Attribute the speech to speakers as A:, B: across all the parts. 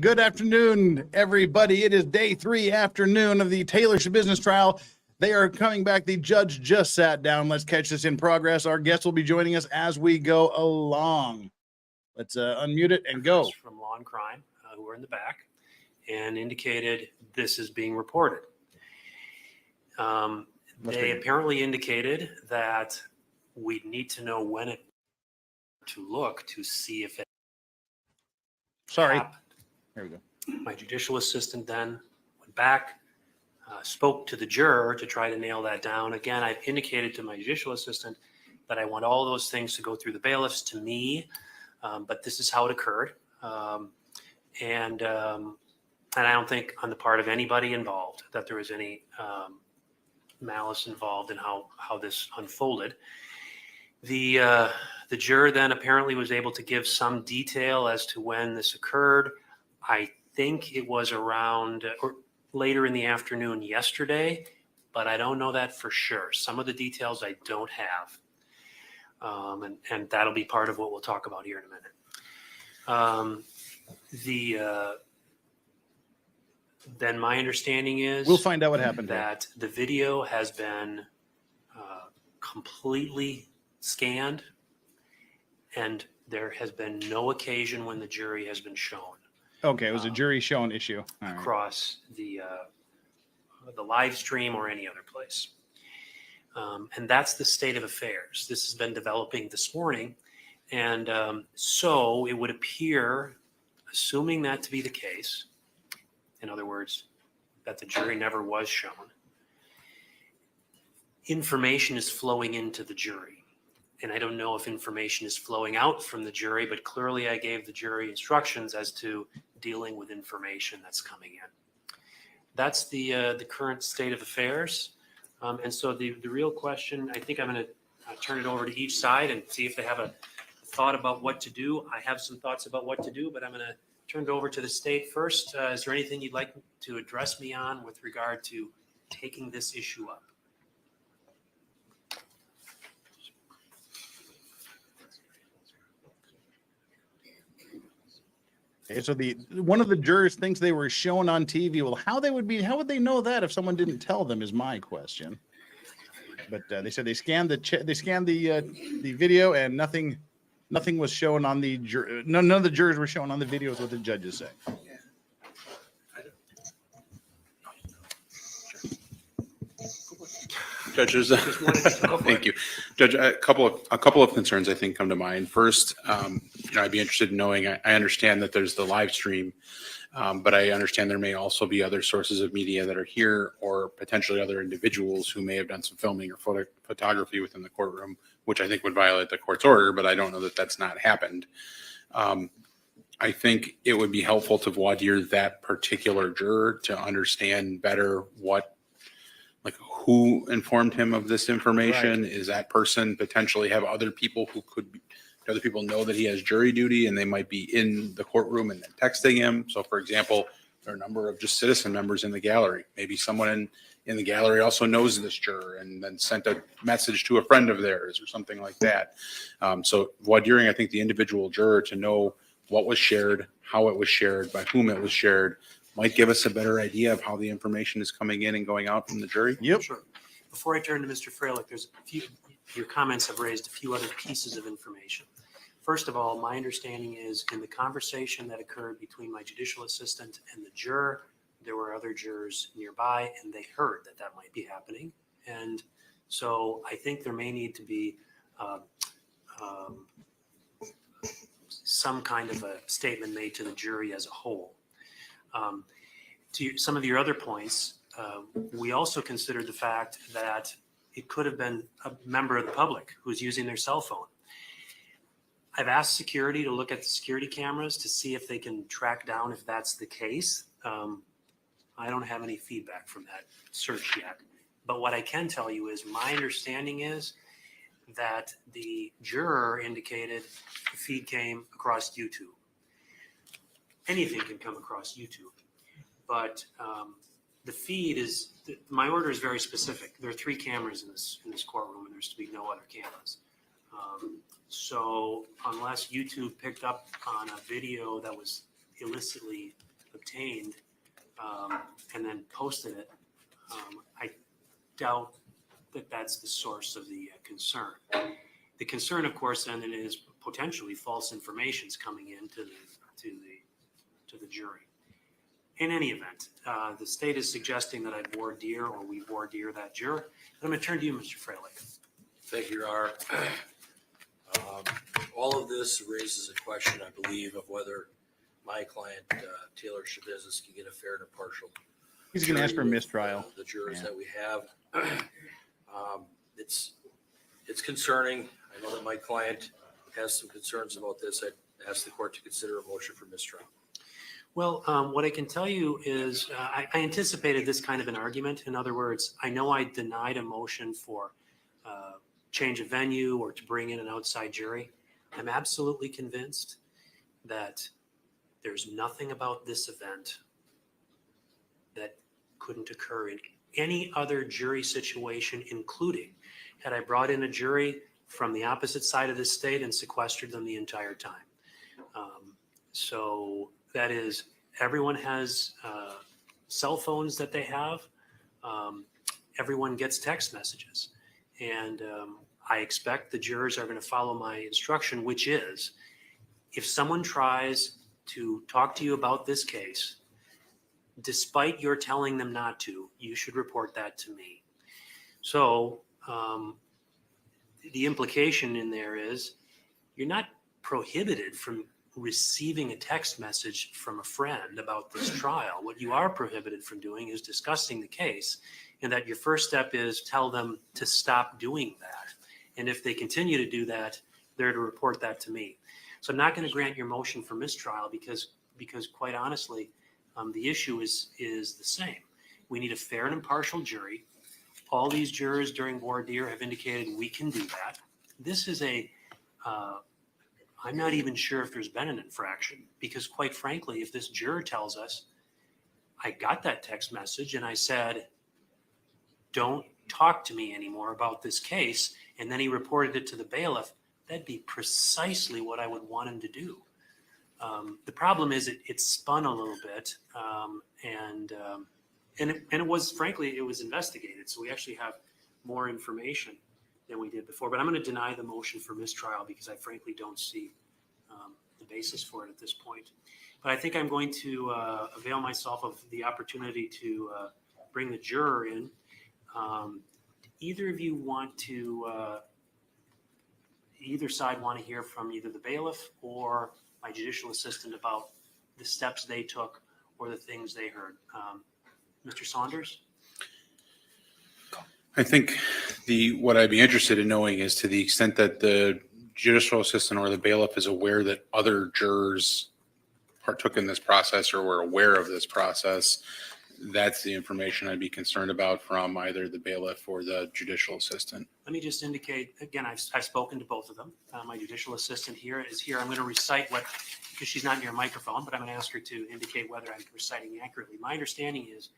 A: Good afternoon, everybody. It is day 3 afternoon of the Taylor Shabusiness trial. They are coming back. The judge just sat down. Let's catch this in progress. Our guests will be joining us as we go along. Let's unmute it and go.
B: From Law and Crime, who are in the back, and indicated this is being reported. They apparently indicated that we need to know when it to look to see if it happened.
A: There we go.
B: My judicial assistant then went back, spoke to the juror to try to nail that down. Again, I've indicated to my judicial assistant that I want all those things to go through the bailiffs to me, but this is how it occurred. And I don't think on the part of anybody involved that there was any malice involved in how this unfolded. The juror then apparently was able to give some detail as to when this occurred. I think it was around or later in the afternoon yesterday, but I don't know that for sure. Some of the details I don't have. And that'll be part of what we'll talk about here in a minute. Then my understanding is
A: we'll find out what happened.
B: That the video has been completely scanned, and there has been no occasion when the jury has been shown.
A: Okay, it was a jury shown issue
B: across the live stream or any other place. And that's the state of affairs. This has been developing this morning. And so it would appear, assuming that to be the case, in other words, that the jury never was shown, information is flowing into the jury. And I don't know if information is flowing out from the jury, but clearly I gave the jury instructions as to dealing with information that's coming in. That's the current state of affairs. And so the real question, I think I'm going to turn it over to each side and see if they have a thought about what to do. I have some thoughts about what to do, but I'm going to turn it over to the state first. Is there anything you'd like to address me on with regard to taking this issue up?
A: Okay, so one of the jurors thinks they were shown on TV. Well, how would they know that if someone didn't tell them is my question. But they said they scanned the video and nothing was shown on the none of the jurors were shown on the video is what the judges say.
C: Judges, thank you, Judge. A couple of concerns I think come to mind. First, I'd be interested in knowing. I understand that there's the live stream, but I understand there may also be other sources of media that are here, or potentially other individuals who may have done some filming or photography within the courtroom, which I think would violate the court's order. But I don't know that that's not happened. I think it would be helpful to voir dire that particular juror to understand better who informed him of this information. Right. Is that person potentially have other people who other people know that he has jury duty and they might be in the courtroom and then texting him? So for example, there are a number of just citizen members in the gallery. Maybe someone in the gallery also knows this juror and then sent a message to a friend of theirs or something like that. So voir diring, I think the individual juror to know what was shared, how it was shared, by whom it was shared, might give us a better idea of how the information is coming in and going out from the jury.
A: Yep.
B: Sure. Before I turn to Mr. Freilich, your comments have raised a few other pieces of information. First of all, my understanding is in the conversation that occurred between my judicial assistant and the juror, there were other jurors nearby and they heard that might be happening. And so I think there may need to be some kind of a statement made to the jury as a whole. To some of your other points, we also considered the fact that it could have been a member of the public who's using their cell phone. I've asked security to look at the security cameras to see if they can track down if that's the case. I don't have any feedback from that search yet. But what I can tell you is my understanding is that the juror indicated the feed came across YouTube. Anything can come across YouTube, but the feed is, my order is very specific. There are 3 cameras in this courtroom and there's to be no other cameras. So unless YouTube picked up on a video that was illicitly obtained and then posted it, I doubt that that's the source of the concern. The concern, of course, then is potentially false information's coming in to the jury. In any event, the state is suggesting that I voir dire or we voir dire that juror. I'm going to turn to you, Mr. Freilich.
D: Thank you, Your Honor. All of this raises a question, I believe, of whether my client, Taylor SCHABUSINESS, can get a fair and impartial.
A: He's going to ask for a mistrial.
D: The jurors
A: Yeah.
D: that we have. It's concerning. I know that my client has some concerns about this. I'd ask the court to consider a motion for mistrial.
B: Well, what I can tell you is I anticipated this kind of an argument. In other words, I know I denied a motion for change of venue or to bring in an outside jury. I'm absolutely convinced that there's nothing about this event that couldn't occur in any other jury situation, including had I brought in a jury from the opposite side of the state and sequestered them the entire time. So that is, everyone has cell phones that they have. Everyone gets text messages. And I expect the jurors are going to follow my instruction, which is if someone tries to talk to you about this case, despite your telling them not to, you should report that to me. So the implication in there is you're not prohibited from receiving a text message from a friend about this trial. What you are prohibited from doing is discussing the case, and that your first step is tell them to stop doing that. And if they continue to do that, they're to report that to me. So I'm not going to grant your motion for mistrial because quite honestly, the issue is the same. We need a fair and impartial jury. All these jurors during voir dire have indicated we can do that. This is I'm not even sure if there's been an infraction because quite frankly, if this juror tells us, I got that text message and I said, don't talk to me anymore about this case, and then he reported it to the bailiff, that'd be precisely what I would want him to do. The problem is it spun a little bit, and it was, frankly, it was investigated. So we actually have more information than we did before. But I'm going to deny the motion for mistrial because I frankly don't see the basis for it at this point. But I think I'm going to avail myself of the opportunity to bring the juror in. Either of you want to, either side want to hear from either the bailiff or my judicial assistant about the steps they took or the things they heard. Mr. Saunders?
C: I think what I'd be interested in knowing is to the extent that the judicial assistant or the bailiff is aware that other jurors partook in this process or were aware of this process. That's the information I'd be concerned about from either the bailiff or the judicial assistant. Let
B: me just indicate, again, I've spoken to both of them. My judicial assistant is here. I'm going to recite because she's not near a microphone, but I'm going to ask her to indicate whether I'm reciting accurately. My understanding is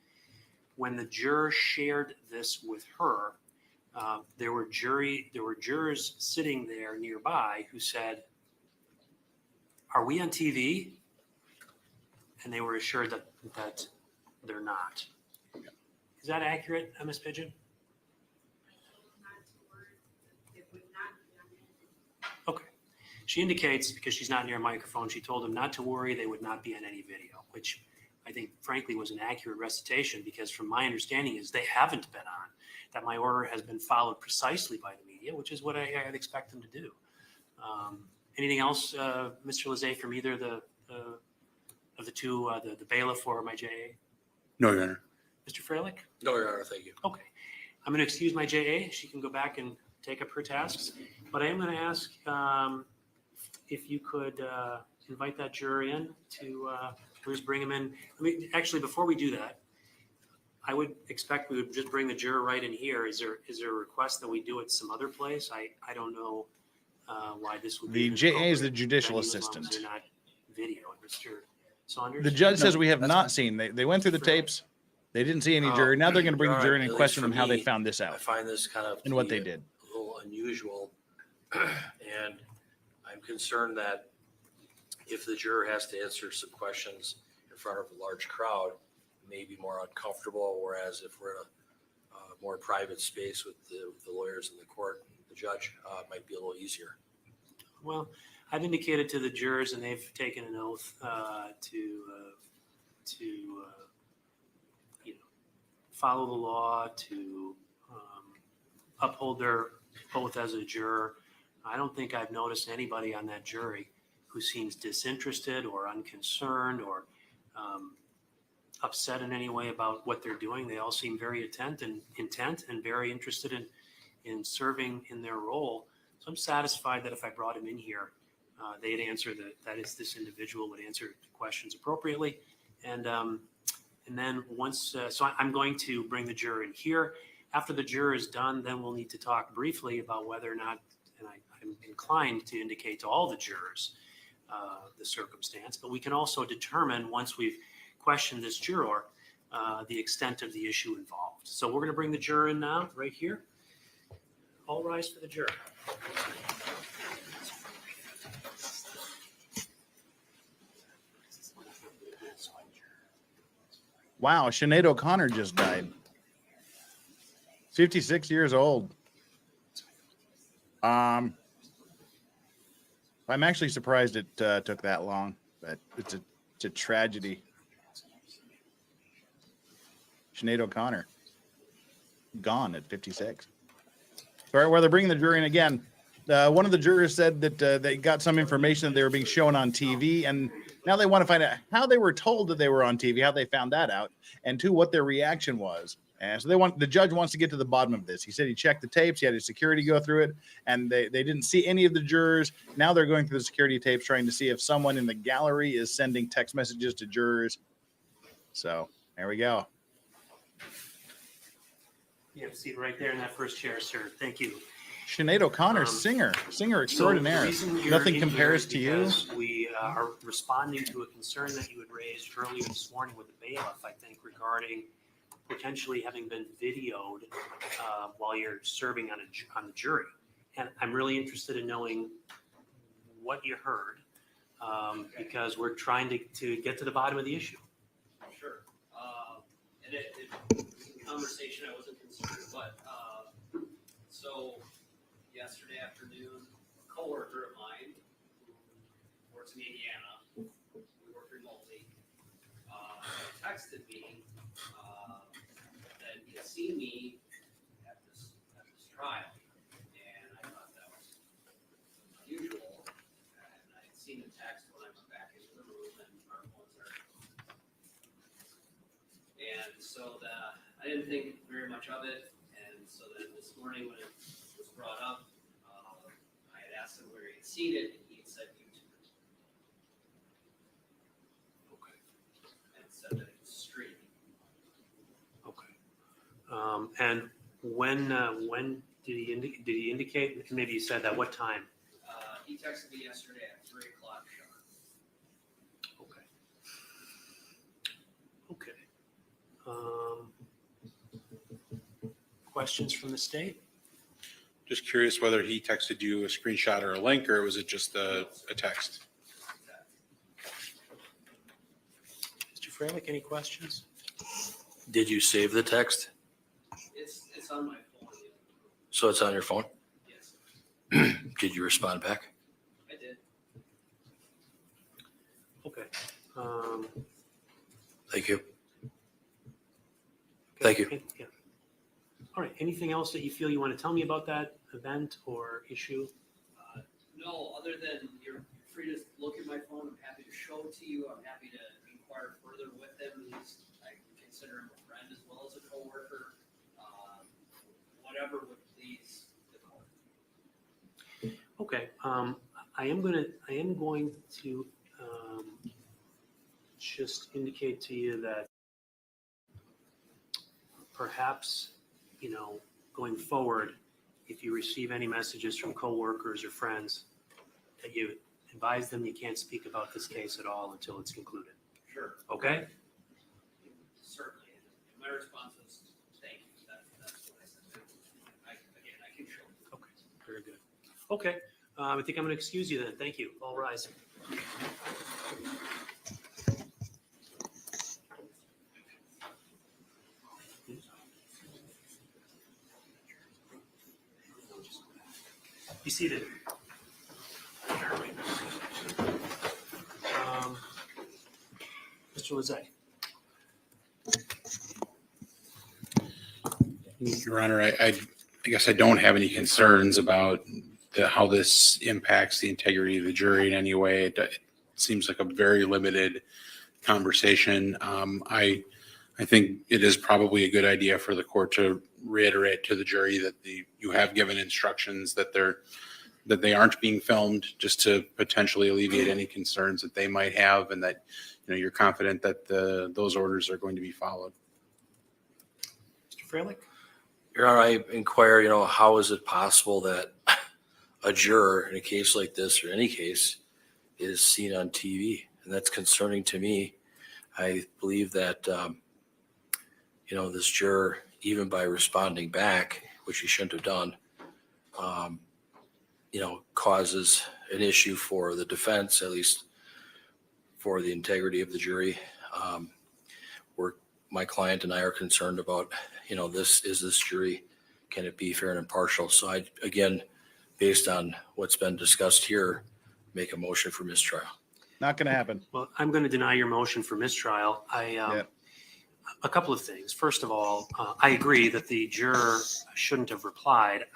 B: when the juror shared this with her, there were jurors sitting there nearby who said, "Are we on TV?" And they were assured that they're not. Is that accurate, Ms. Pigeon? Okay. She indicates, because she's not near a microphone, she told them not to worry, they would not be on any video, which I think, frankly, was an accurate recitation because from my understanding is they haven't been on, that my order has been followed precisely by the media, which is what I'd expect them to do. Anything else, Mr. Lizet, from either of the two, the bailiff or my JA?
C: No, Your Honor.
B: Mr. Freilich?
D: No, Your Honor, thank you.
B: Okay. I'm going to excuse my JA. She can go back and take up her tasks. But I am going to ask if you could invite that juror in to just bring him in. Actually, before we do that, I would expect we would just bring the juror right in here. Is there a request that we do it some other place? I don't know why this would be.
A: The JA is the judicial assistant.
B: They're not video. Mr. Saunders?
A: The judge says we have not seen. They went through the tapes. They didn't see any jury. Now they're going to bring the jury in and question them how they found this
D: I
A: out
D: find this kind of
A: and what they did.
D: A little unusual, and I'm concerned that if the juror has to answer some questions in front of a large crowd may be more uncomfortable, whereas if we're in a more private space with the lawyers in the court, the judge, it might be a little easier.
B: Well, I've indicated to the jurors, and they've taken an oath to follow the law, to uphold their oath as a juror. I don't think I've noticed anybody on that jury who seems disinterested or unconcerned or upset in any way about what they're doing. They all seem very intent and very interested in serving in their role. So I'm satisfied that if I brought him in here, they'd answer this individual would answer questions appropriately. And then once, so I'm going to bring the juror in here. After the juror is done, then we'll need to talk briefly about whether or not, and I'm inclined to indicate to all the jurors the circumstance, but we can also determine once we've questioned this juror, the extent of the issue involved. So we're going to bring the juror in now, right here. All rise for the juror.
A: Wow, Sinead O'Connor just died. 56 years old. I'm actually surprised it took that long, but it's a tragedy. Sinead O'Connor, gone at 56. All right, well, they're bringing the jury in again. One of the jurors said that they got some information that they were being shown on TV, and now they want to find out how they were told that they were on TV, how they found that out, and two, what their reaction was. And so the judge wants to get to the bottom of this. He said he checked the tapes, he had his security go through it, and they didn't see any of the jurors. Now they're going through the security tapes, trying to see if someone in the gallery is sending text messages to jurors. So there we go.
B: You have a seat right there in that first chair, sir. Thank you.
A: Sinead O'Connor, singer extraordinaire.
B: So the reason you're
A: Nothing
B: in
A: compares
B: here
A: to
B: is
A: you.
B: because we are responding to a concern that you had raised earlier this morning with the bailiff, I think, regarding potentially having been videoed while you're serving on the jury. And I'm really interested in knowing what you heard because we're trying to get to the bottom of the issue.
E: Sure. And it conversation I wasn't concerned, but so yesterday afternoon, a coworker of mine who works in Indiana, we work remotely, texted me that he had seen me at this trial, and I thought that was unusual. And I had seen the text when I went back into the room, and our phones are. And so I didn't think very much of it. And so then this morning when it was brought up, I had asked him where he had seen it, and he had said YouTube.
B: Okay.
E: And said that it was streaming.
B: Okay. And when did he indicate? Maybe you said that. What time?
E: He texted me yesterday at 3 o'clock sharp.
B: Okay. Questions from the state?
C: Just curious whether he texted you a screenshot or a link, or was it just a text?
B: Mr. Freilich, any questions?
D: Did you save the text?
E: It's on my phone.
D: So it's on your phone?
E: Yes,
D: Did you respond back?
E: I did.
B: Okay.
D: Thank you. Thank you.
B: Yeah. All right. Anything else that you feel you want to tell me about that event or issue?
E: No, other than you're free to look at my phone. I'm happy to show it to you. I'm happy to inquire further with him. I consider him a friend as well as a coworker. Whatever would please the court.
B: Okay. I am going to just indicate to you that perhaps, going forward, if you receive any messages from coworkers or friends, that you advise them you can't speak about this case at all until it's concluded.
E: Sure.
B: Okay?
E: Certainly. And my response was, thank you. That's what I said. I can show you.
B: Okay. Very good. Okay. I think I'm going to excuse you then. Thank you. All rise. Be seated. Mr. Lezay.
C: Your Honor, I guess I don't have any concerns about how this impacts the integrity of the jury in any way. It seems like a very limited conversation. I think it is probably a good idea for the court to reiterate to the jury that you have given instructions that they aren't being filmed, just to potentially alleviate any concerns that they might have, and that you're confident that those orders are going to be followed.
B: Mr. Freilich?
D: Your Honor, I inquire, how is it possible that a juror in a case like this or any case is seen on TV? And that's concerning to me. I believe that, this juror, even by responding back, which he shouldn't have done, causes an issue for the defense, at least for the integrity of the jury. My client and I are concerned about, this jury, can it be fair and impartial? So I, again, based on what's been discussed here, make a motion for mistrial.
A: Not going to happen.
B: Well, I'm going to deny your motion for mistrial. A couple of things. First of all, I agree that the juror shouldn't have replied.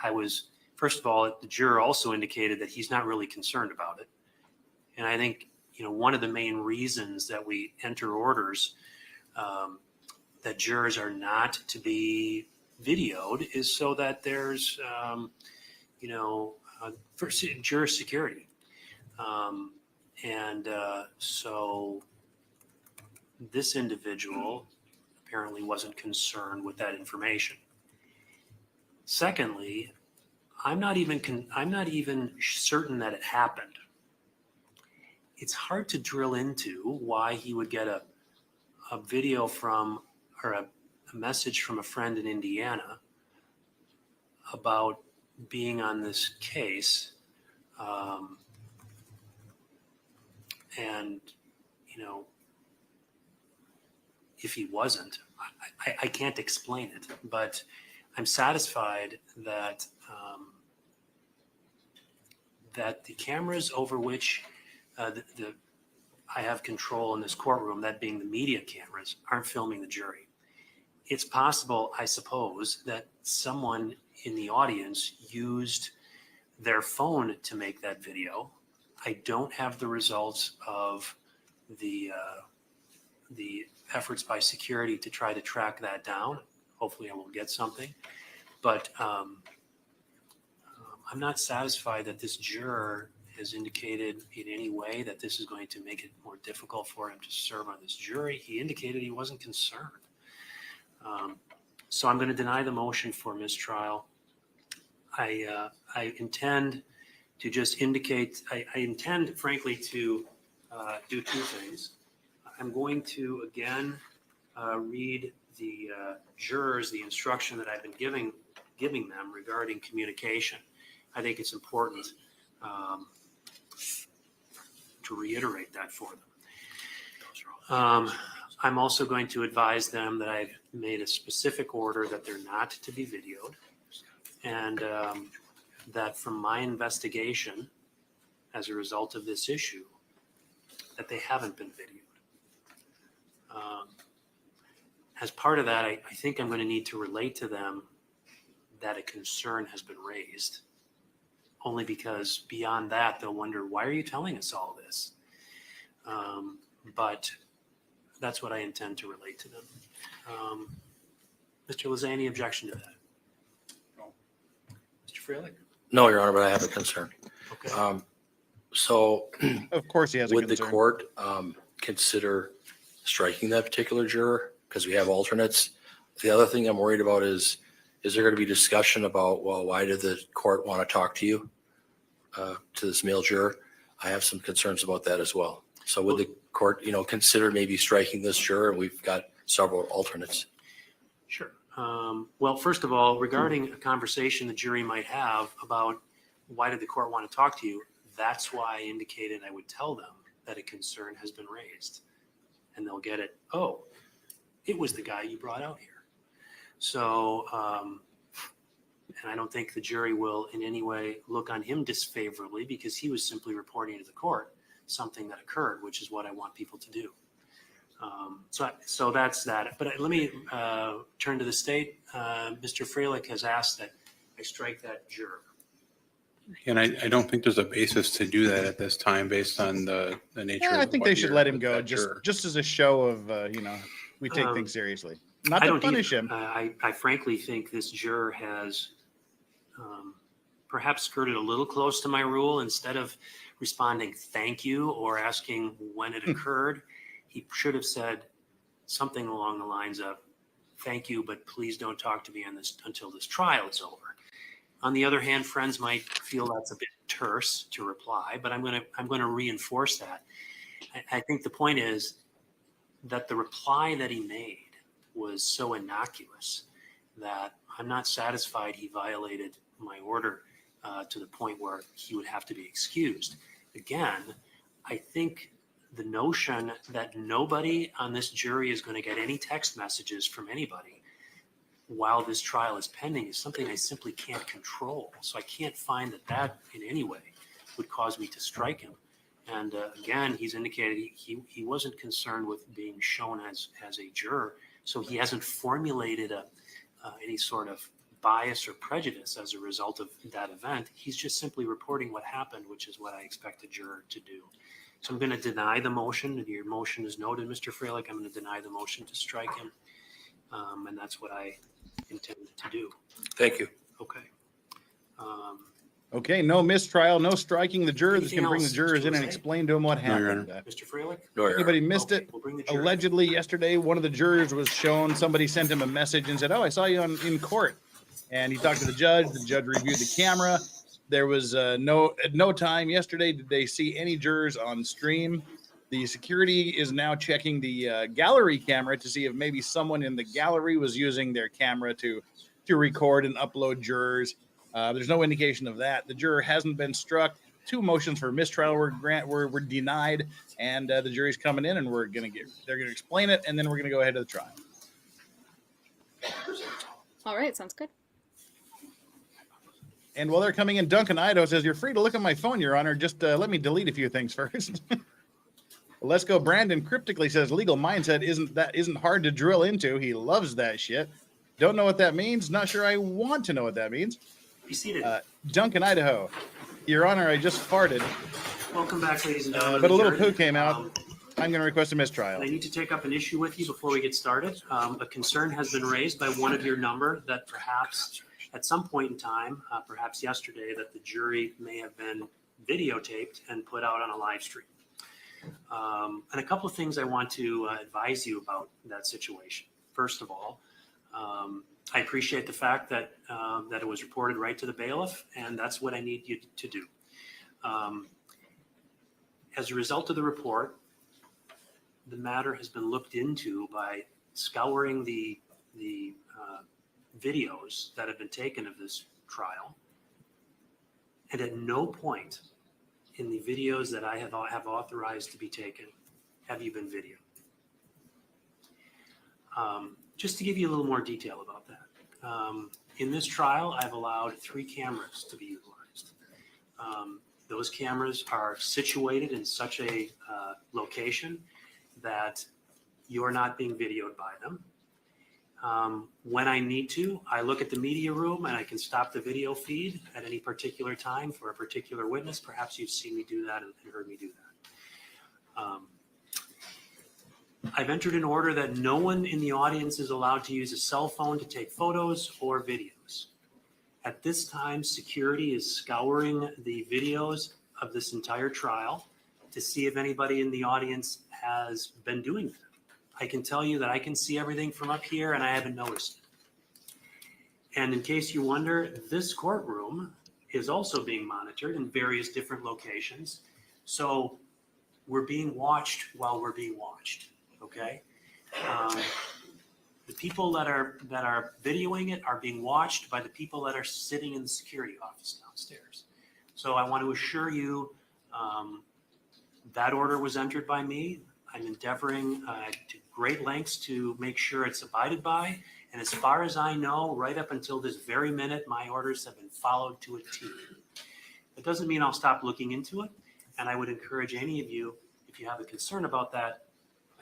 B: First of all, the juror also indicated that he's not really concerned about it. And I think, one of the main reasons that we enter orders that jurors are not to be videoed is so that there's, for juror security. So this individual apparently wasn't concerned with that information. Secondly, I'm not even certain that it happened. It's hard to drill into why he would get a video from, or a message from a friend in Indiana about being on this case. And, if he wasn't, I can't explain it, but I'm satisfied that that the cameras over which I have control in this courtroom, that being the media cameras, aren't filming the jury. It's possible, I suppose, that someone in the audience used their phone to make that video. I don't have the results of the efforts by security to try to track that down. Hopefully I will get something, but I'm not satisfied that this juror has indicated in any way that this is going to make it more difficult for him to serve on this jury. He indicated he wasn't concerned. So I'm going to deny the motion for mistrial. I intend to just indicate, I intend, frankly, to do two things. I'm going to, again, read the jurors the instruction that I've been giving them regarding communication. I think it's important to reiterate that for them. I'm also going to advise them that I've made a specific order that they're not to be videoed, and that from my investigation as a result of this issue, that they haven't been videoed. As part of that, I think I'm going to need to relate to them that a concern has been raised, only because beyond that, they'll wonder, why are you telling us all this? But that's what I intend to relate to them. Mr. Lezay, any objection to that?
C: No.
B: Mr. Freilich?
D: No, Your Honor, but I have a concern.
B: Okay.
D: So
A: Of course he has a
D: would the
A: concern.
D: court consider striking that particular juror because we have alternates? The other thing I'm worried about is there going to be discussion about, well, why did the court want to talk to you, to this male juror? I have some concerns about that as well. So would the court, consider maybe striking this juror? And we've got several alternates.
B: Sure. Well, first of all, regarding a conversation the jury might have about why did the court want to talk to you, that's why I indicated I would tell them that a concern has been raised. And they'll get it, oh, it was the guy you brought out here. So, And I don't think the jury will in any way look on him disfavorably because he was simply reporting to the court something that occurred, which is what I want people to do. So that's that. But let me turn to the state. Mr. Freilich has asked that I strike that juror.
C: And I don't think there's a basis to do that at this time based on the nature.
A: Yeah, I
C: of
A: think
C: what
A: they should
C: you're-
A: let him
C: with
A: go
C: that juror.
A: just as a show of, we take things seriously. Not
B: I
A: to
B: don't
A: punish
B: either.
A: him.
B: I frankly think this juror has perhaps skirted a little close to my rule. Instead of responding thank you or asking when it occurred, he should have said something along the lines of thank you, but please don't talk to me on this until this trial is over. On the other hand, friends might feel that's a bit terse to reply, but I'm going to reinforce that. I think the point is that the reply that he made was so innocuous that I'm not satisfied he violated my order to the point where he would have to be excused. Again, I think the notion that nobody on this jury is going to get any text messages from anybody while this trial is pending is something I simply can't control. So I can't find that in any way would cause me to strike him. And again, he's indicated he wasn't concerned with being shown as a juror. So he hasn't formulated any sort of bias or prejudice as a result of that event. He's just simply reporting what happened, which is what I expect a juror to do. So I'm going to deny the motion. Your motion is noted, Mr. Freilich. I'm going to deny the motion to strike him. And that's what I intended to do.
D: Thank you.
B: Okay.
A: Okay, no mistrial, no striking the juror. That's
B: Anything
A: going to bring the
B: else,
A: jurors
B: Mr.
A: in and
B: Jose?
A: explain to them what
C: No, Your
A: happened.
B: Mr. Freilich?
D: No, Your Honor.
A: Anybody missed
B: Okay,
A: it?
B: we'll bring the jury.
A: Allegedly yesterday, one of the jurors was shown, somebody sent him a message and said, oh, I saw you in court. And he talked to the judge reviewed the camera. There was at no time yesterday did they see any jurors on stream. The security is now checking the gallery camera to see if maybe someone in the gallery was using their camera to record and upload jurors. There's no indication of that. The juror hasn't been struck. 2 motions for mistrial were denied, and the jury's coming in, and they're going to explain it, and then we're going to go ahead to the trial.
F: All right, sounds good.
A: And while they're coming in, Duncan Idaho says, you're free to look at my phone, Your Honor. Just let me delete a few things first. Let's go. Brandon cryptically says, legal mindset isn't hard to drill into. He loves that shit. Don't know what that means. Not sure I want to know what that means.
B: Be seated.
A: Duncan Idaho, Your Honor, I just farted,
B: Welcome back, ladies and gentlemen.
A: but a little
B: Jury.
A: poo came out. I'm going to request a mistrial.
B: I need to take up an issue with you before we get started. A concern has been raised by one of your number that perhaps at some point in time, perhaps yesterday, that the jury may have been videotaped and put out on a live stream. And a couple of things I want to advise you about that situation. First of all, I appreciate the fact that it was reported right to the bailiff, and that's what I need you to do. As a result of the report, the matter has been looked into by scouring the videos that have been taken of this trial, and at no point in the videos that I have authorized to be taken have you been videoed. Just to give you a little more detail about that. In this trial, I've allowed 3 cameras to be utilized. Those cameras are situated in such a location that you're not being videoed by them. When I need to, I look at the media room and I can stop the video feed at any particular time for a particular witness. Perhaps you've seen me do that and heard me do that. I've entered an order that no one in the audience is allowed to use a cell phone to take photos or videos. At this time, security is scouring the videos of this entire trial to see if anybody in the audience has been doing that. I can tell you that I can see everything from up here and I haven't noticed it. And in case you wonder, this courtroom is also being monitored in various different locations. So we're being watched while we're being watched, okay? The people that are videoing it are being watched by the people that are sitting in the security office downstairs. So I want to assure you that order was entered by me. I'm endeavoring to great lengths to make sure it's abided by, And as far as I know, right up until this very minute, my orders have been followed to a T. It doesn't mean I'll stop looking into it. And I would encourage any of you, if you have a concern about that,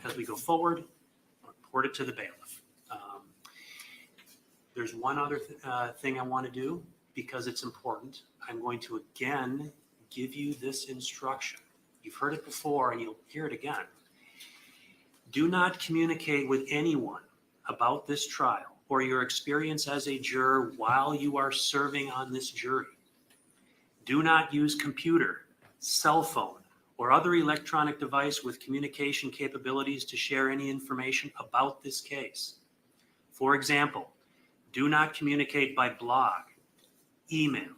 B: as we go forward, report it to the bailiff. There's one other thing I want to do because it's important. I'm going to again give you this instruction. You've heard it before and you'll hear it again. Do not communicate with anyone about this trial or your experience as a juror while you are serving on this jury. Do not use computer, cell phone, or other electronic device with communication capabilities to share any information about this case. For example, do not communicate by blog, email,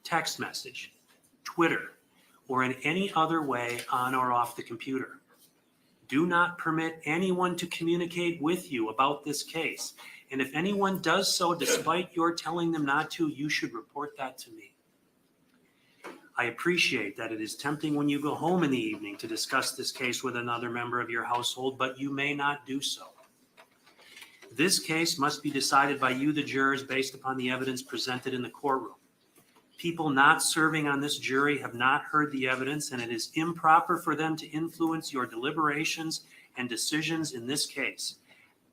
B: text message, Twitter, or in any other way on or off the computer. Do not permit anyone to communicate with you about this case. And if anyone does so despite your telling them not to, you should report that to me. I appreciate that it is tempting when you go home in the evening to discuss this case with another member of your household, but you may not do so. This case must be decided by you, the jurors, based upon the evidence presented in the courtroom. People not serving on this jury have not heard the evidence, and it is improper for them to influence your deliberations and decisions in this case.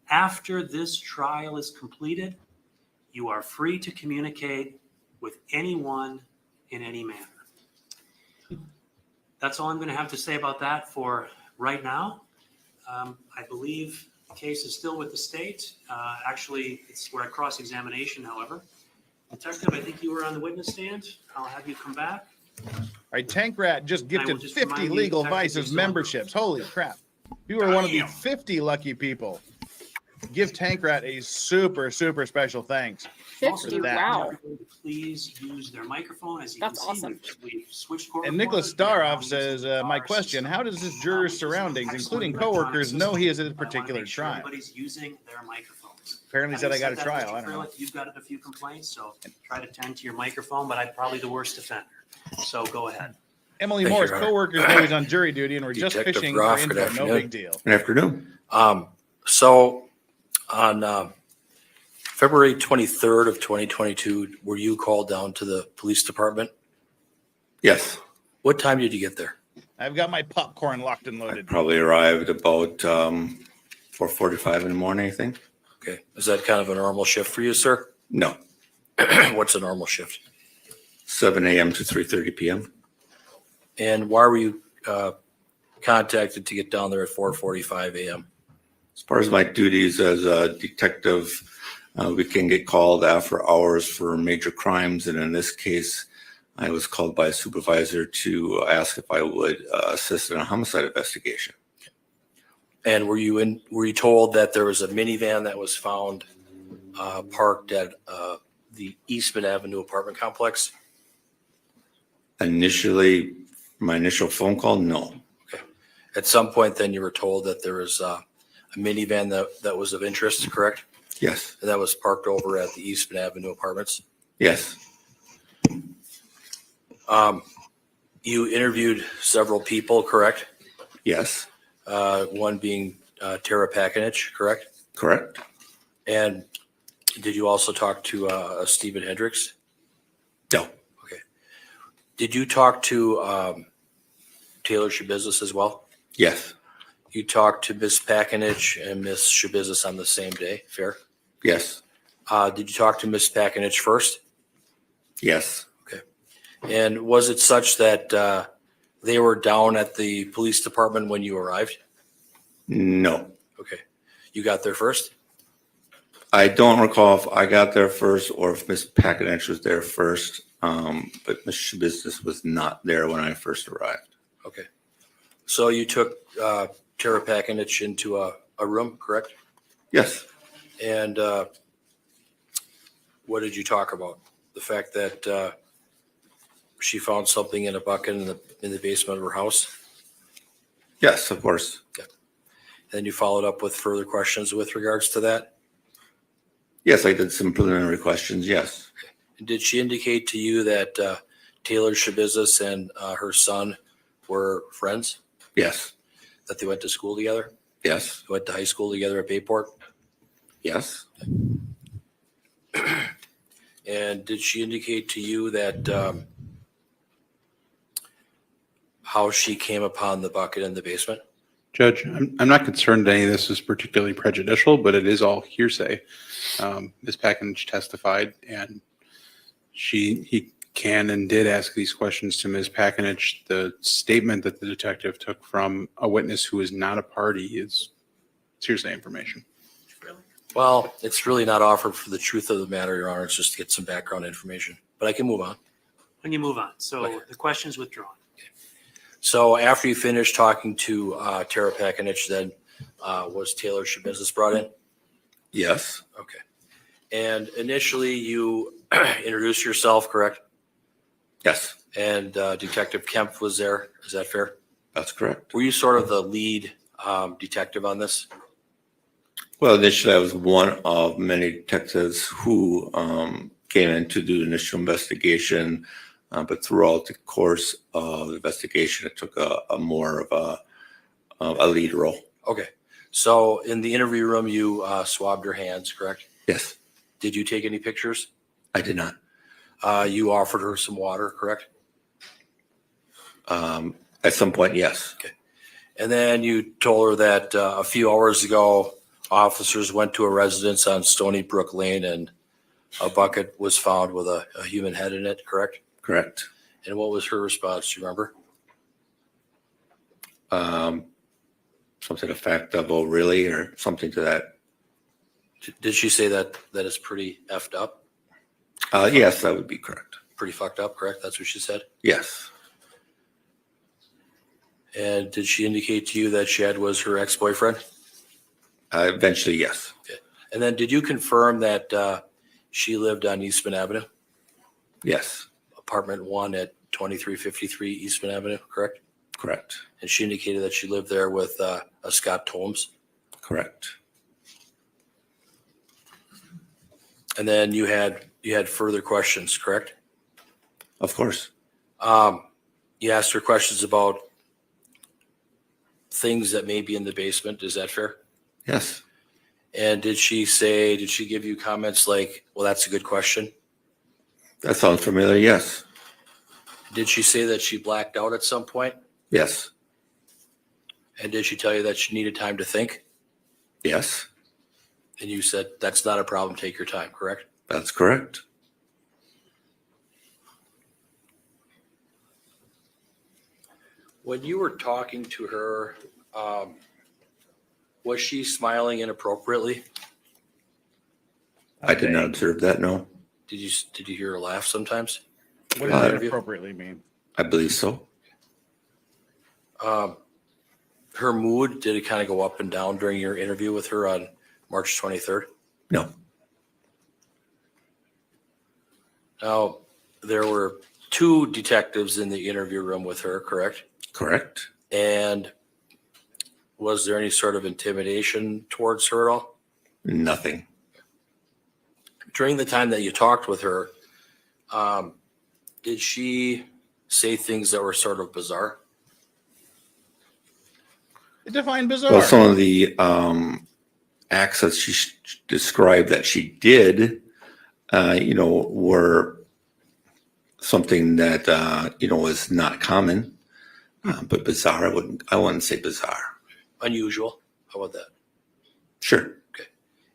B: After this trial is completed, you are free to communicate with anyone in any manner. That's all I'm going to have to say about that for right now. I believe the case is still with the state. Actually, we're at cross-examination, however. Detective, I think you were on the witness stand. I'll have you come back.
A: All right, Tank Rat just
B: I
A: gifted
B: will just
A: 50
B: remind you,
A: Legal
B: Detective,
A: Vices
B: you're still
A: memberships. Holy crap. You are one of the 50 lucky people. Give Tank Rat a super, super special thanks.
F: 50,
A: that.
F: wow.
B: Everybody to please use their microphone. As you
F: That's
B: can see,
F: awesome.
B: we've switched court
A: And Nicholas
B: reporters. We are now
A: Starov says,
B: using
A: my
B: our
A: question,
B: system,
A: how does this juror's
B: which is
A: surroundings,
B: excellent
A: including
B: electronic
A: coworkers, know he is at a
B: system, but I wanna
A: particular
B: make sure
A: trial?
B: Everybody's using their microphones.
A: Apparently said I got a
B: Having said
A: trial.
B: that,
A: I
B: Mr.
A: don't know.
B: Freilich, you've got a few complaints, so try to tend to your microphone, but I'm probably the worst offender. So go ahead.
A: Emily
D: Thank you,
A: Moore's
D: Your Honor.
A: coworkers know he's on jury duty and we're just
D: Detective
A: fishing for
D: Groff, good
A: info. No
D: afternoon.
A: big deal.
G: Good afternoon.
D: So on February 23rd of 2022, were you called down to the police department?
G: Yes,
D: What time did you get there?
A: I've got my popcorn locked and
G: I
A: loaded.
G: probably arrived about 4:45 in the morning, I think.
D: Okay. Is that kind of a normal shift for you, sir?
G: No,
D: What's a normal shift?
G: 7 a.m. to 3:30 p.m.
D: And why were you contacted to get down there at 4:45 a.m.?
G: As far as my duties as a detective, we can get called after hours for major crimes. And in this case, I was called by a supervisor to ask if I would assist in a homicide investigation.
D: And were you told that there was a minivan that was found parked at the Eastman Avenue apartment complex?
G: Initially, my initial phone call, no.
D: At some point, then you were told that there was a minivan that was of interest, correct?
G: Yes,
D: And that was parked over at the Eastman Avenue apartments.
G: yes,
D: You interviewed several people, correct?
G: yes,
D: One being Tara Pakinich, correct?
G: correct.
D: And did you also talk to Stephen Hendricks?
G: No,
D: Did you talk to Taylor Schabusiness as well?
G: yes,
D: You talked to Miss Pakinich and Miss Schabusiness on the same day, fair?
G: yes,
D: Did you talk to Miss Pakinich first?
G: yes.
D: And was it such that they were down at the police department when you arrived?
G: No.
D: Okay. You got there first?
G: I don't recall if I got there first or if Miss Pakinich was there first, but Miss Schabusiness was not there when I first arrived.
D: Okay. So you took Tara Pakinich into a room, correct?
G: Yes,
D: And what did you talk about? The fact that she found something in a bucket in the basement of her house?
G: yes, of course.
D: And then you followed up with further questions with regards to that?
G: Yes, I did some preliminary questions, yes.
D: And did she indicate to you that Taylor Schabusiness and her son were friends?
G: Yes,
D: That they went to school together?
G: yes,
D: Went to high school together at Bayport?
G: Yes.
D: And did she indicate to you that how she came upon the bucket in the basement?
C: Judge, I'm not concerned any of this is particularly prejudicial, but it is all hearsay. Ms. Packenage testified, and he can and did ask these questions to Ms. Packenage. The statement that the detective took from a witness who is not a party is hearsay information.
D: Well, it's really not offered for the truth of the matter, Your Honor. It's just to get some background information. But I can move on.
B: When you move on, so
D: Okay.
B: the question's withdrawn.
D: So after you finished talking to Tara Packenage, then was Taylor SCHABUSINESS brought in?
G: Yes.
D: Okay. And initially you introduced yourself, correct?
G: Yes.
D: And Detective Kemp was there. Is that fair?
G: That's correct.
D: Were you sort of the lead detective on this?
G: Well, initially I was one of many detectives who came in to do the initial investigation, but throughout the course of the investigation, it took a more of a lead role.
D: Okay. So in the interview room, you swabbed her hands, correct?
G: Yes.
D: Did you take any pictures?
G: I did not.
D: You offered her some water, correct?
G: At some point, yes.
D: And then you told her that a few hours ago, officers went to a residence on Stony Brook Lane and a bucket was found with a human head in it, correct?
G: Correct.
D: And what was her response? Do you remember?
G: Something to the fact of, oh, really, or something to that.
D: Did she say that is pretty effed up?
G: Yes, that would be correct.
D: Pretty fucked up, correct? That's what she said?
G: Yes.
D: And did she indicate to you that Chad was her ex-boyfriend?
G: Eventually, yes.
D: And then did you confirm that she lived on Eastman Avenue,
G: Yes.
D: apartment 1 at 2353 Eastman Avenue, correct?
G: Correct.
D: And she indicated that she lived there with a Scott Tomes.
G: Correct.
D: And then you had further questions, correct?
G: Of course.
D: You asked her questions about things that may be in the basement. Is that fair?
G: Yes.
D: And did she give you comments like, well, that's a good question?
G: That sounds familiar. Yes.
D: Did she say that she blacked out at some point?
G: Yes.
D: And did she tell you that she needed time to think?
G: Yes.
D: And you said, that's not a problem. Take your time, correct?
G: That's correct.
D: When you were talking to her, was she smiling inappropriately?
G: I did not observe that. No.
D: Did you hear her laugh sometimes?
A: What does that appropriately mean?
G: I believe so.
D: Her mood, did it kind of go up and down during your interview with her on March 23rd?
G: No.
D: Now, there were 2 detectives in the interview room with her, correct?
G: Correct.
D: And was there any sort of intimidation towards her at all?
G: Nothing.
D: During the time that you talked with her, did she say things that were sort of bizarre?
A: Define bizarre.
G: Well, some of the acts that she described that she did, were something that was not common, but bizarre. I wouldn't say bizarre.
D: Unusual? How about that?
G: Sure.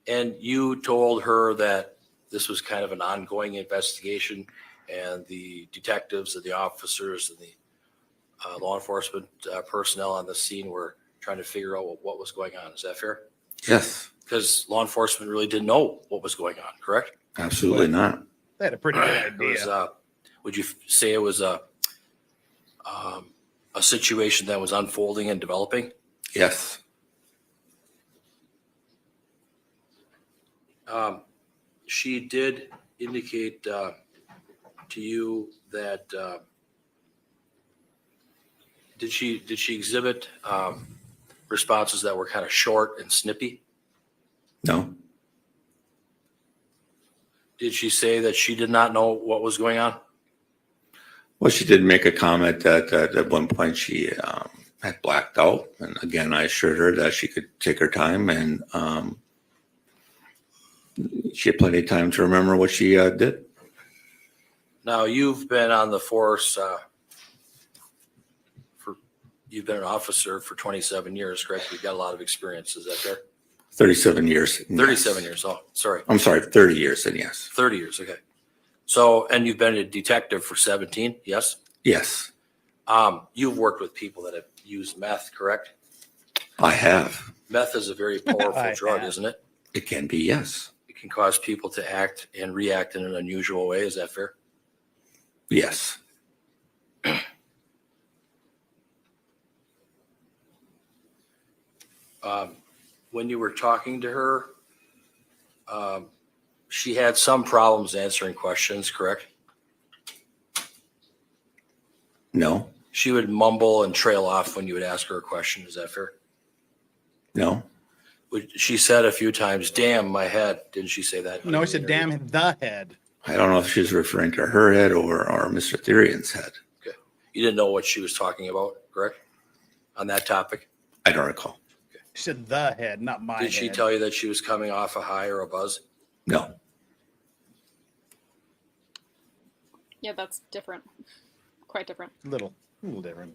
D: And you told her that this was kind of an ongoing investigation and the detectives and the officers and the law enforcement personnel on the scene were trying to figure out what was going on. Is that fair?
G: Yes.
D: Because law enforcement really didn't know what was going on, correct?
G: Absolutely not.
A: They had a pretty good
D: It
A: idea.
D: was, would you say it was a situation that was unfolding and developing?
G: Yes.
D: She did indicate to you that did she exhibit responses that were kind of short and snippy?
G: No.
D: Did she say that she did not know what was going on?
G: Well, she did make a comment that at one point she had blacked out. And again, I assured her that she could take her time and She had plenty of time to remember what she did.
D: Now, you've been on the force you've been an officer for 27 years, correct? You've got a lot of experience. Is that fair?
G: 37 years.
D: 37 years. Oh, sorry.
G: I'm sorry, 30 years, and yes.
D: 30 years. Okay. So, and you've been a detective for 17. Yes.
G: Yes,
D: You've worked with people that have used meth, correct?
G: I have.
D: Meth is a very powerful
A: I
D: drug,
A: have.
D: isn't it?
G: It can be, yes.
D: It can cause people to act and react in an unusual way. Is that fair?
G: Yes.
D: When you were talking to her, she had some problems answering questions, correct?
G: No,
D: She would mumble and trail off when you would ask her a question. Is that fair?
G: no.
D: She said a few times, "Damn, my head." Didn't she say that?
A: No, I said, damn the head.
G: I don't know if she's referring to her head or Mr. Therian's head.
D: You didn't know what she was talking about, correct? On that topic?
G: I don't recall.
A: She said the head, not my
D: Did she
A: head.
D: tell you that she was coming off a high or a buzz?
G: No.
F: Yeah, that's different. Quite different.
A: A little different.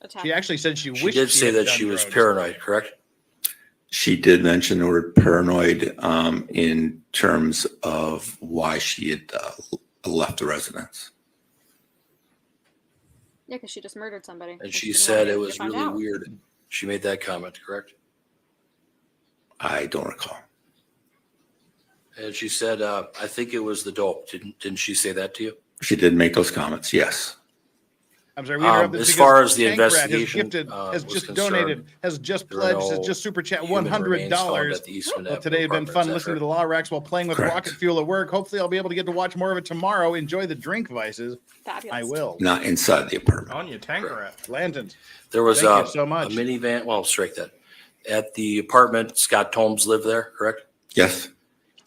F: Attack.
A: She actually said she
D: She
A: wished
D: did
A: she
D: say
A: had
D: that
A: done
D: she was
A: drugs.
D: paranoid, correct?
G: She did mention the word paranoid in terms of why she had left the residence.
F: Yeah, because she just murdered somebody.
D: And she
F: didn't
D: said
F: want
D: it
F: you
D: was
F: to find
D: really
F: out.
D: weird. She made that comment, correct?
G: I don't recall.
D: And she said, I think it was the dope. Didn't she say that to you?
G: She did make those comments, yes.
A: I'm sorry, we interrupted
D: As
A: because
D: far as the
A: Tank Rat
D: investigation,
A: has
D: was
A: just
D: concerned,
A: donated, has just
D: there were
A: pledged, has
D: no
A: just super chat
D: human remains found
A: $100.
D: at the Eastman
A: Well,
D: Avenue
A: today had been
D: apartment.
A: fun
D: Is that
A: listening to
D: fair?
A: the Law Racks while playing with
G: Correct.
A: rocket fuel at work. Hopefully, I'll be able to get to watch more of it tomorrow. Enjoy the drink vices.
F: Fabulous.
A: I will.
G: Not inside the apartment.
H: On you, Tanker Rat.
A: Lanterns.
D: There was
A: Thank you so much.
D: a minivan. Well, strike that. At the apartment, Scott Tomes lived there, correct?
G: Yes,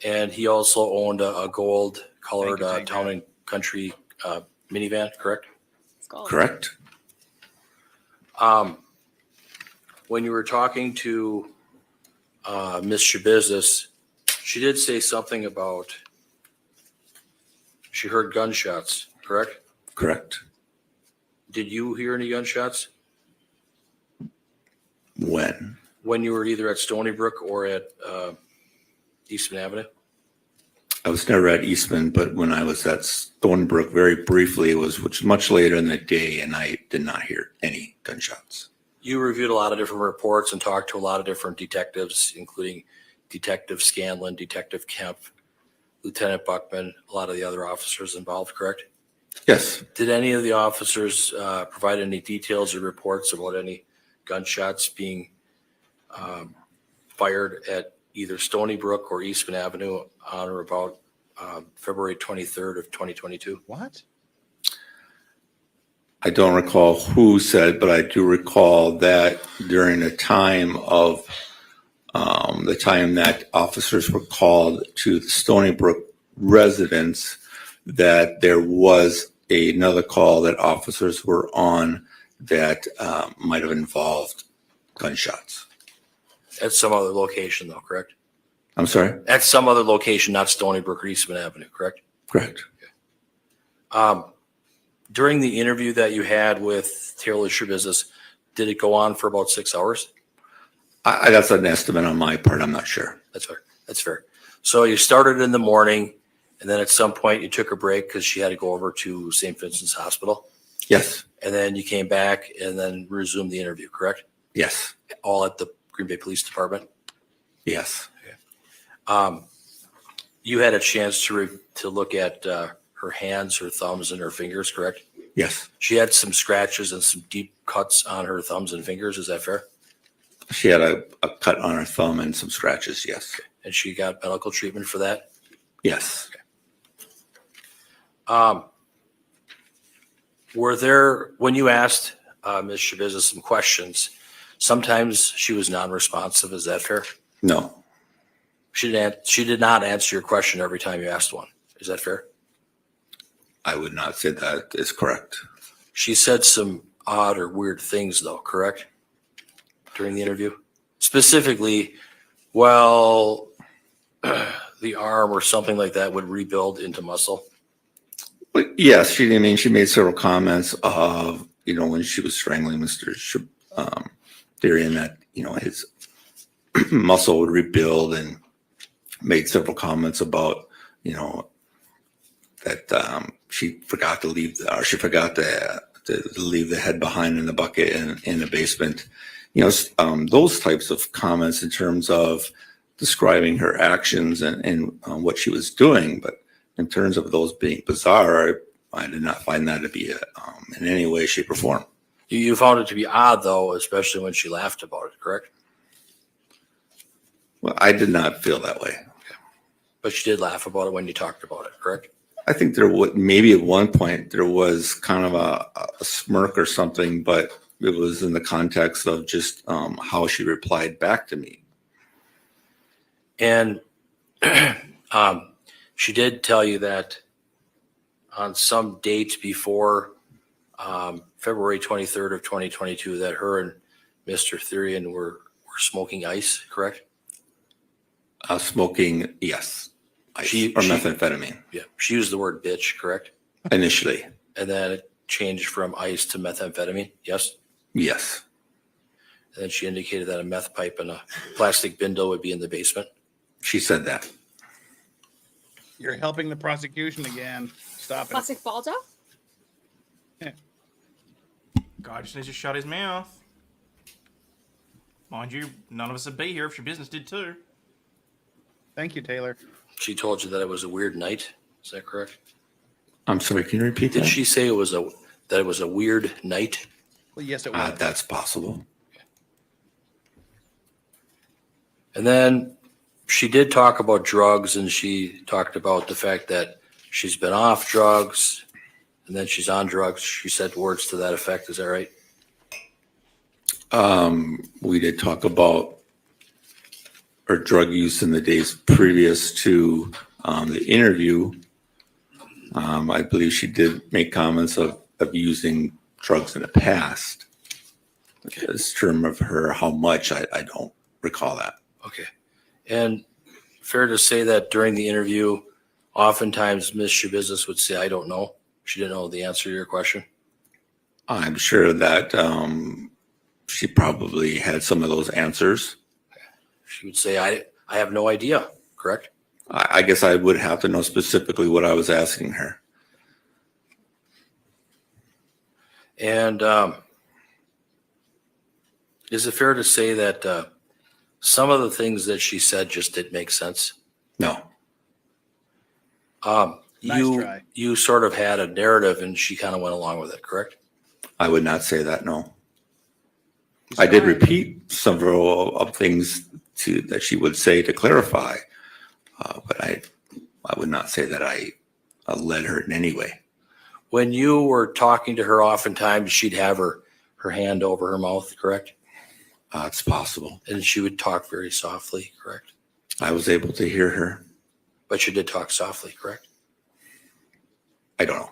D: And he also owned a gold colored
A: Thank you,
D: town and country minivan, correct?
F: Skull.
G: correct.
D: When you were talking to Ms. Schabusiness, she did say something about she heard gunshots, correct?
G: Correct.
D: Did you hear any gunshots
G: When?
D: when you were either at Stony Brook or at Eastman Avenue?
G: I was never at Eastman, but when I was at Stonebrook very briefly, which was much later in the day, and I did not hear any gunshots.
D: You reviewed a lot of different reports and talked to a lot of different detectives, including Detective Scanlon, Detective Kemp, Lieutenant Buckman, a lot of the other officers involved, correct?
G: Yes,
D: Did any of the officers provide any details or reports about any gunshots being fired at either Stony Brook or Eastman Avenue on or about February 23rd of 2022?
A: What?
G: I don't recall who said, but I do recall that during the time of the time that officers were called to the Stony Brook residence, that there was another call that officers were on that might have involved gunshots.
D: At some other location though, correct?
G: I'm sorry?
D: At some other location, not Stony Brook or Eastman Avenue, correct?
G: Correct.
D: During the interview that you had with Taylor Schabusiness, did it go on for about 6 hours?
G: That's an estimate on my part. I'm not sure.
D: That's fair. That's fair. So you started in the morning, and then at some point you took a break because she had to go over to St. Vincent's Hospital.
G: Yes,
D: And then you came back and then resumed the interview, correct?
G: yes,
D: All at the Green Bay Police Department.
G: yes,
D: You had a chance to look at her hands, her thumbs, and her fingers, correct?
G: yes.
D: She had some scratches and some deep cuts on her thumbs and fingers. Is that fair?
G: She had a cut on her thumb and some scratches. Yes,
D: And she got medical treatment for that?
G: yes.
D: Were there, when you asked Ms. Schabusiness some questions, sometimes she was non-responsive. Is that fair?
G: No,
D: She did not answer your question every time you asked one. Is that fair?
G: I would not say that is correct.
D: She said some odd or weird things though, correct? During the interview? Specifically, well, the arm or something like that would rebuild into muscle?
G: But yes, she made several comments of, when she was strangling Mr. Darian that, his muscle would rebuild, and made several comments about, that she forgot to leave to leave the head behind in the bucket in the basement. Those types of comments in terms of describing her actions and what she was doing. But in terms of those being bizarre, I did not find that to be in any way, shape, or form.
D: You found it to be odd, though, especially when she laughed about it, correct?
G: Well, I did not feel that way.
D: But she did laugh about it when you talked about it, correct?
G: I think there would maybe at one point there was kind of a smirk or something, but it was in the context of just how she replied back to me.
D: And she did tell you that on some date before February 23rd of 2022 that her and Mr. Therian were smoking ice, correct?
G: Smoking, yes.
D: She-
G: or
D: she-
G: methamphetamine
D: Yeah. She used the word bitch, correct?
G: initially.
D: And then it changed from ice to methamphetamine, yes?
G: Yes.
D: And then she indicated that a meth pipe and a plastic bindle would be in the basement.
G: She said that.
A: You're helping the prosecution again. Stop it.
F: Plastic ball job?
H: God just needs to shut his mouth. Mind you, none of us would be here if your business did too.
A: Thank you, Taylor.
D: She told you that it was a weird night. Is that correct?
G: I'm sorry, can you repeat
D: Did
G: that?
D: she say that it was a weird night?
A: Well, yes, it was.
G: That's possible.
D: And then she did talk about drugs, and she talked about the fact that she's been off drugs and then she's on drugs. She said words to that effect. Is that right?
G: We did talk about her drug use in the days previous to the interview. I believe she did make comments of using drugs in the past. As term of her, how much, I don't recall that.
D: Okay. And fair to say that during the interview, oftentimes Ms. Schabusiness would say, I don't know. She didn't know the answer to your question.
G: I'm sure that she probably had some of those answers.
D: She would say, I have no idea, correct?
G: I guess I would have to know specifically what I was asking her.
D: And is it fair to say that some of the things that she said just didn't make sense?
G: No.
A: Nice try.
D: You sort of had a narrative and she kind of went along with it, correct?
G: I would not say that, no. I did repeat several of things that she would say to clarify, but I would not say that I led her in any way.
D: When you were talking to her, oftentimes she'd have her hand over her mouth, correct?
G: It's possible.
D: And she would talk very softly, correct?
G: I was able to hear her.
D: But you did talk softly, correct?
G: I don't know.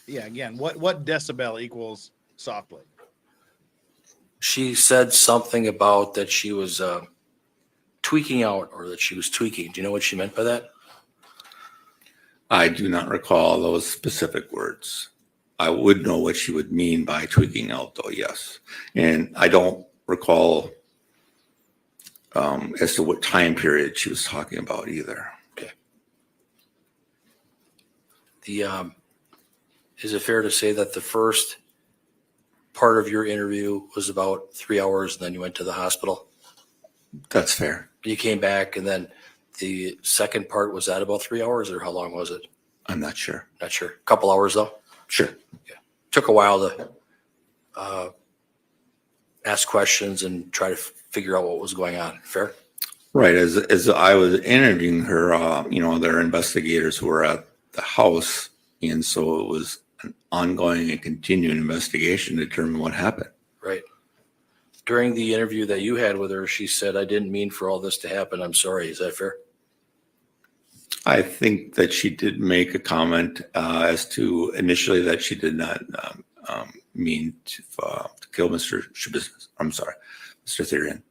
A: Yeah, again, what decibel equals softly?
D: She said something about that she was tweaking out or that she was tweaking. Do you know what she meant by that?
G: I do not recall those specific words. I would know what she would mean by tweaking out, though, yes. And I don't recall as to what time period she was talking about either.
D: Okay. Is it fair to say that the first part of your interview was about 3 hours and then you went to the hospital?
G: That's fair.
D: You came back and then the second part, was that about 3 hours or how long was it?
G: I'm not sure.
D: Not sure. A couple hours though?
G: Sure.
D: Took a while to ask questions and try to figure out what was going on. Fair?
G: Right. As I was interviewing her, there are investigators who were at the house. And so it was an ongoing and continuing investigation to determine what happened.
D: Right. During the interview that you had with her, she said, I didn't mean for all this to happen. I'm sorry. Is that fair?
G: I think that she did make a comment as to initially that she did not mean to kill Mr. Schabusiness. I'm sorry, Mr. Therian.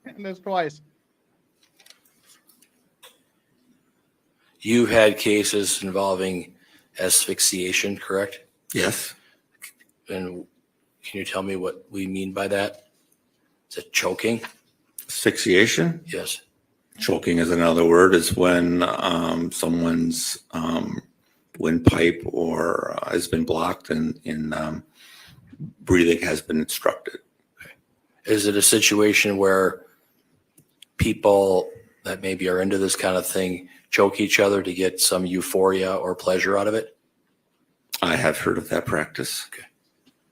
A: And that's twice.
D: You've had cases involving asphyxiation, correct?
G: Yes.
D: And can you tell me what we mean by that? Is it choking?
G: Asphyxiation.
D: Yes.
G: Choking is another word. Is when someone's windpipe or has been blocked and breathing has been obstructed.
D: Is it a situation where people that maybe are into this kind of thing choke each other to get some euphoria or pleasure out of it?
G: I have heard of that practice.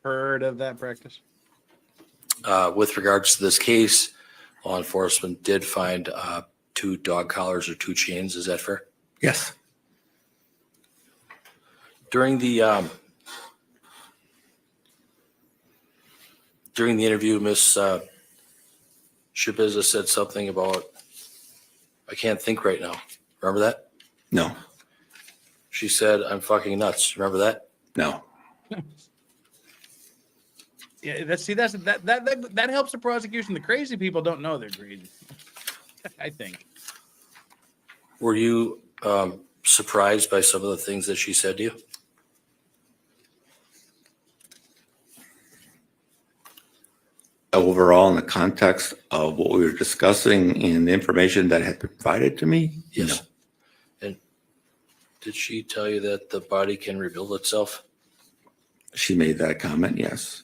A: Heard of that practice?
D: With regards to this case, law enforcement did find 2 dog collars or 2 chains. Is that fair?
G: Yes.
D: During the interview, Miss Shabiza said something about, I can't think right now. Remember that?
G: No.
D: She said, "I'm fucking nuts." Remember that?
G: No.
A: Yeah, that helps the prosecution. The crazy people don't know they're crazy. I think.
D: Were you surprised by some of the things that she said to you?
G: Overall, in the context of what we were discussing and the information that had been provided to me,
D: Yes. And did she tell you that the body can rebuild itself?
G: she made that comment. Yes.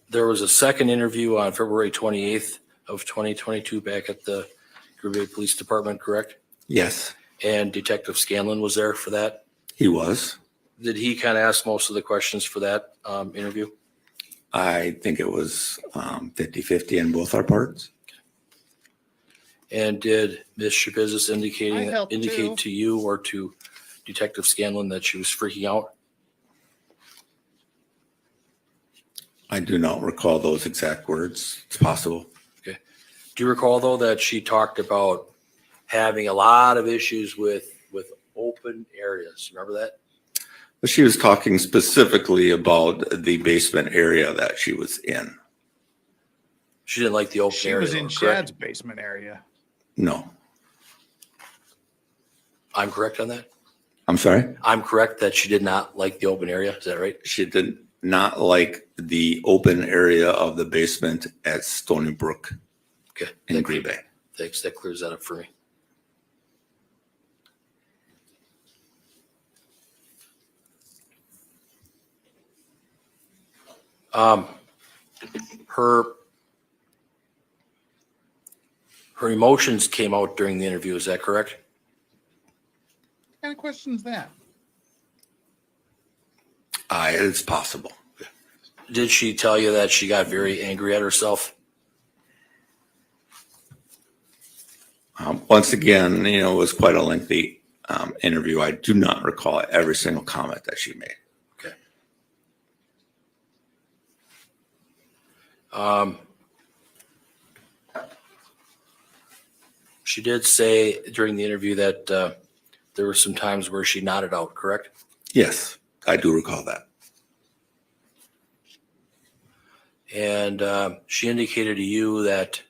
D: There was a second interview on February 28th of 2022 back at the Green Bay Police Department, correct?
G: Yes,
D: And Detective Scanlon was there for that.
G: he was.
D: Did he kind of ask most of the questions for that interview?
G: I think it was 50-50 in both our parts.
D: And did Ms. Shabiza
A: I helped
D: indicate
A: too.
D: to you or to Detective Scanlon that she was freaking out?
G: I do not recall those exact words. It's possible.
D: Do you recall, though, that she talked about having a lot of issues with open areas? Remember that?
G: But she was talking specifically about the basement area that she was in.
D: She didn't like the open
A: She
D: area.
A: was in
D: though,
A: Shad's
D: correct?
A: basement area.
G: No,
D: I'm correct on that?
G: I'm sorry.
D: I'm correct that she did not like the open area. Is that right?
G: She did not like the open area of the basement at Stony Brook
D: Okay.
G: in Green Bay.
D: Thanks. That clears that up for me. Her emotions came out during the interview. Is that correct?
A: What kind of question is that?
G: It's possible.
D: Did she tell you that she got very angry at herself?
G: Once again, it was quite a lengthy interview. I do not recall every single comment that she made.
D: Okay. She did say during the interview that there were some times where she nodded out, correct?
G: Yes, I do recall that.
D: And she indicated to you that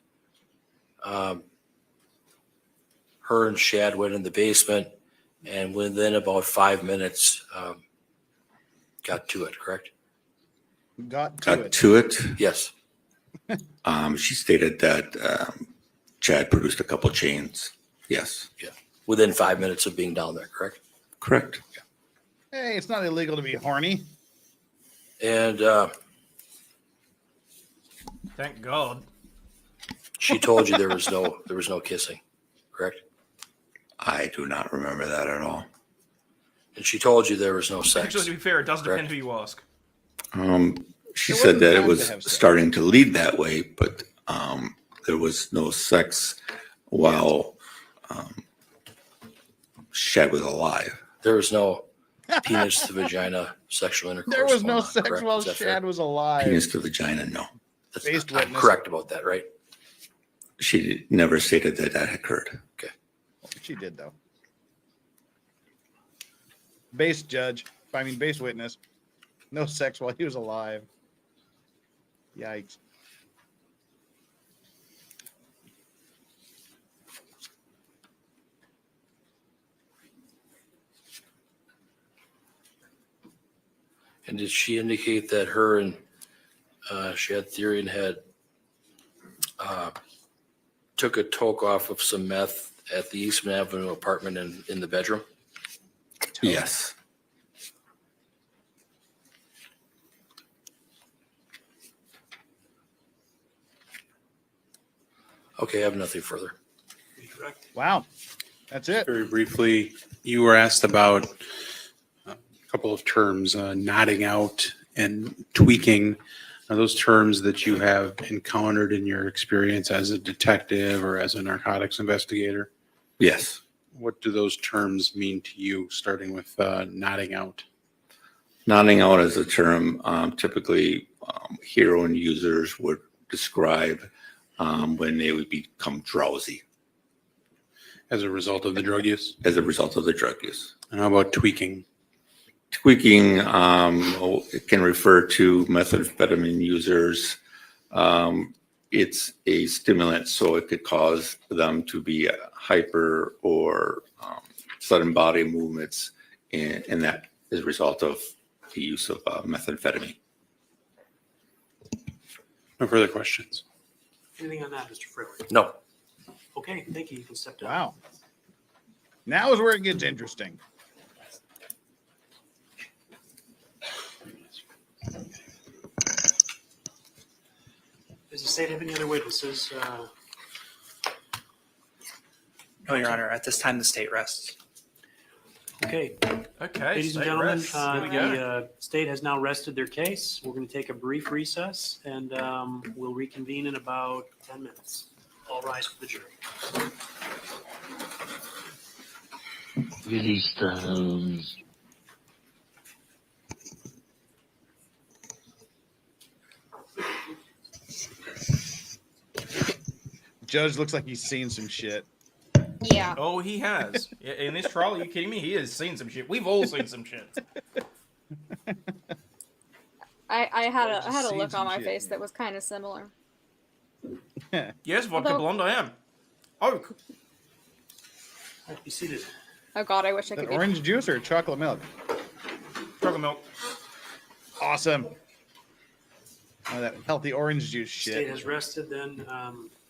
D: her and Shad went in the basement and within about 5 minutes got to it, correct?
A: Got to
G: Got
A: it.
G: to it.
D: Yes.
G: She stated that Chad produced a couple chains. Yes,
D: Within 5 minutes of being down there, correct?
G: correct.
A: Hey, it's not illegal to be horny.
D: And
H: Thank God.
D: she told you there was no kissing, correct?
G: I do not remember that at all.
D: And she told you there was no sex.
H: Actually, to be fair, it does
D: Correct.
H: depend who you ask.
G: She
A: There
G: said
A: wasn't
G: that it
A: time to
G: was
A: have sex.
G: starting to lead that way, but there was no sex while Shad was alive.
D: There was no penis to vagina sexual intercourse.
A: There was
D: going
A: no
D: on,
A: sex
D: correct?
A: while
D: Is that fair?
A: Shad was alive.
G: Penis to vagina, no.
A: Based
D: I'm
A: witness.
D: correct about that, right?
G: She never stated that that occurred.
A: She did though. Base judge. I mean, base witness. No sex while he was alive. Yikes.
D: And did she indicate that her and Shad Therian had took a toke off of some meth at the Eastman Avenue apartment in the bedroom?
G: Yes.
D: Okay, I have nothing further.
B: Correct.
A: Wow. That's it.
C: Very briefly, you were asked about a couple of terms, nodding out and tweaking. Are those terms that you have encountered in your experience as a detective or as a narcotics investigator?
G: Yes.
C: What do those terms mean to you, starting with nodding out?
G: Nodding out is a term typically heroin users would describe when they would become drowsy
C: As a result of the drug use?
G: as a result of the drug use.
C: And how about tweaking?
G: Tweaking, it can refer to methamphetamine users. It's a stimulant, so it could cause them to be hyper or sudden body movements, and that is a result of the use of methamphetamine.
C: No further questions.
B: Anything on that, Mr. Fraley?
D: No.
B: Okay, thank you. You can step down.
A: Wow. Now is where it gets interesting.
B: Does the state have any other witnesses?
I: No, Your Honor. At this time, the state rests.
B: Okay,
H: Okay.
B: ladies and
H: state
B: gentlemen,
H: rests. Here we go.
B: the state has now rested their case. We're going to take a brief recess and we'll reconvene in about 10 minutes. All rise for the jury.
J: Release the hose.
A: Judge looks like he's seen some shit.
F: Yeah.
H: Oh, he has. In this trial, are you kidding me? He has seen some shit. We've all seen some shit.
F: I had a
A: Just seen
F: look
A: some
F: on my
A: shit,
F: face
A: yeah.
F: that was kind of similar.
H: Yes, vodka
F: Although-
H: blonde I am. Oh,
B: Be seated.
F: Oh God, I wish I
A: Is that
F: could be.
A: orange juice or chocolate milk?
H: chocolate milk.
A: Awesome. Oh, that healthy orange juice
B: State
A: shit.
B: has rested. Then,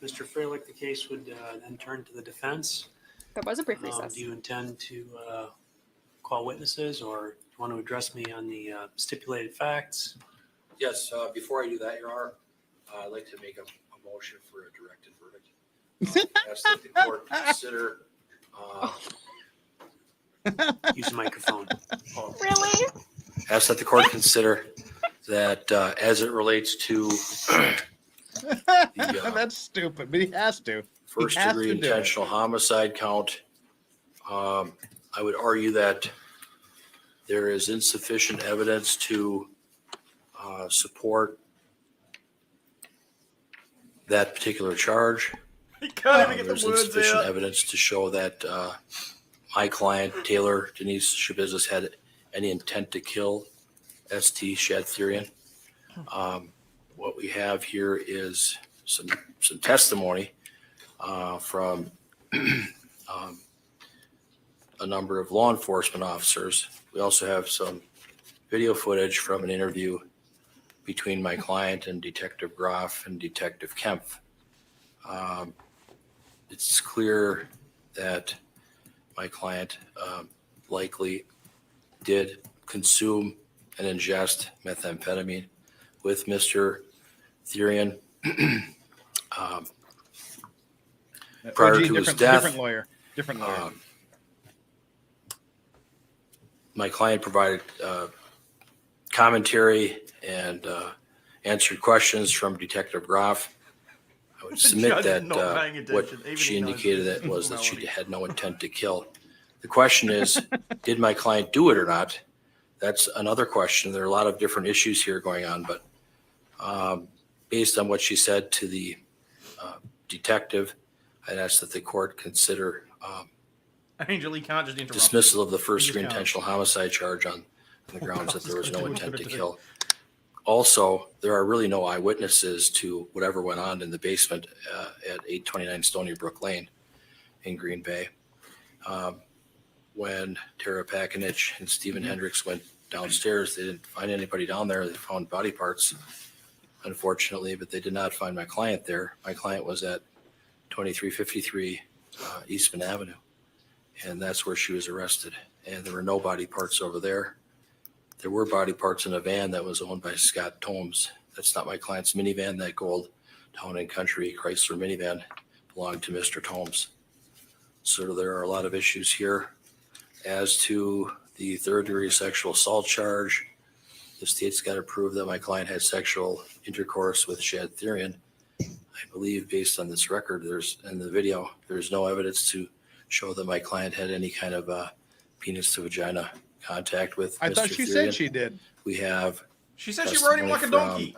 B: Mr. Freilich, the case would then turn to the defense.
F: There was a brief recess.
B: Do you intend to call witnesses or do you want to address me on the stipulated facts?
D: Yes, before I do that, Your Honor, I'd like to make a motion for a directed verdict. Ask that the court consider
B: Use the microphone.
F: Really?
D: ask that the court consider that as it relates to
A: That's stupid, but he has to.
D: first
A: has
D: degree
A: to do it.
D: intentional homicide count, I would argue that there is insufficient evidence to support that particular charge.
H: He can't even get
D: There's
H: the words
D: insufficient
H: out.
D: evidence to show that my client, Taylor Denise Schabusiness, had any intent to kill ST Shad Therian. What we have here is some testimony from a number of law enforcement officers. We also have some video footage from an interview between my client and Detective Groff and Detective Kempf. It's clear that my client likely did consume and ingest methamphetamine with Mr. Therian. Prior
A: OG,
D: to his
A: different,
D: death,
A: different lawyer. Different lawyer.
D: My client provided commentary and answered questions from Detective Groff. I would
H: The
D: submit
H: judge is
D: that
H: not paying
D: what
H: attention, even
D: she
H: he knows
D: indicated
H: this
D: that was that she
H: melody.
D: had no intent to kill. The question is, did my client do it or not? That's another question. There are a lot of different issues here going on, but based on what she said to the detective, I'd ask that the court consider
H: Angel, you can't just interrupt.
D: dismissal of the first
H: You
D: degree
H: just can't.
D: intentional homicide charge on the grounds that there was no intent to kill. Also, there are really no eyewitnesses to whatever went on in the basement at 829 Stony Brook Lane in Green Bay. When Tara Pakinich and Stephen Hendricks went downstairs, they didn't find anybody down there. They found body parts, unfortunately, but they did not find my client there. My client was at 2353 Eastman Avenue, and that's where she was arrested. And there were no body parts over there. There were body parts in a van that was owned by Scott Tomes. That's not my client's minivan. That gold Town and Country Chrysler minivan belonged to Mr. Tomes. So there are a lot of issues here. As to the third-degree sexual assault charge, the state's got to prove that my client had sexual intercourse with Shad Therian. I believe based on this record, in the video, there's no evidence to show that my client had any kind of penis to vagina contact with
A: I
D: Mr.
A: thought she
D: Therian.
A: said she did.
D: We have
H: She said she rode him like a donkey.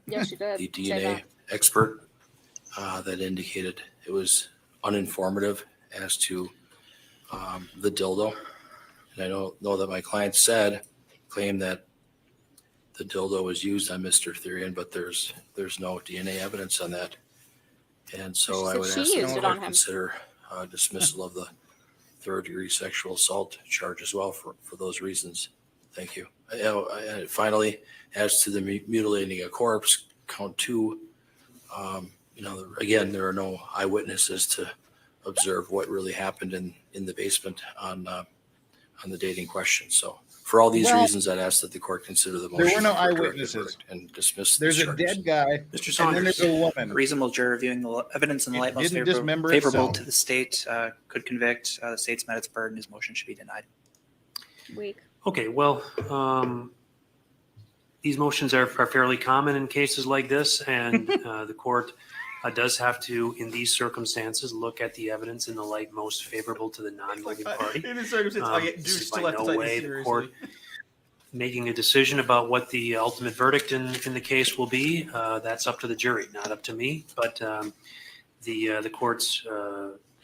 F: Yeah, she did.
D: the
F: say
D: DNA
F: that.
D: expert that indicated it was uninformative as to the dildo. And I don't know that my client claimed that the dildo was used on Mr. Therian, but there's no DNA evidence on that. And so I
F: She
D: would
F: said
D: ask
F: she
D: the
F: used it
D: court
F: on
D: to
F: him.
D: consider dismissal of the third-degree sexual assault charge as well for those reasons. Thank you. And finally, as to the mutilating a corpse, count 2, again, there are no eyewitnesses to observe what really happened in the basement on the dating question. So for all these reasons, I'd ask that the court consider the motion.
A: There were no
D: for a directed
A: eyewitnesses.
D: verdict and dismiss
A: There's
D: these
A: a
D: charges.
A: dead guy,
B: Mr.
A: and then
B: Saunders.
A: there's a woman.
I: Reasonable juror viewing the evidence in the
A: It
I: light most
A: didn't
I: favorable,
A: dismember
I: favorable
A: itself.
I: to the state could convict. The state's met its burden. His motion should be denied.
F: Weak.
B: Okay, well, these motions are fairly common in cases like this, and the court does have to, in these circumstances, look at the evidence in the light most favorable to the non-moving party.
H: In this circumstance, I do
B: This is
H: still
B: by
H: have to
B: no
H: take
B: way
H: this
B: the court
H: seriously.
B: making a decision about what the ultimate verdict in the case will be. That's up to the jury, not up to me. But the court's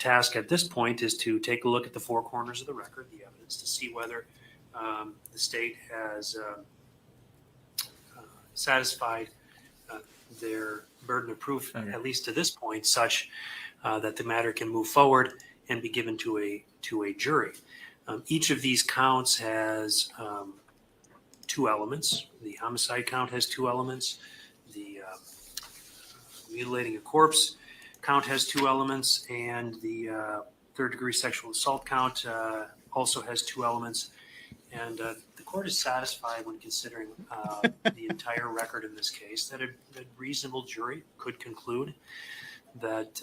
B: task at this point is to take a look at the four corners of the record, the evidence, to see whether the state has satisfied their burden of proof,
H: Okay.
B: at least to this point, such that the matter can move forward and be given to a jury. Each of these counts has 2 elements. The homicide count has 2 elements. The mutilating a corpse count has 2 elements, and the third-degree sexual assault count also has 2 elements. And the court is satisfied when considering the entire record in this case that a reasonable jury could conclude that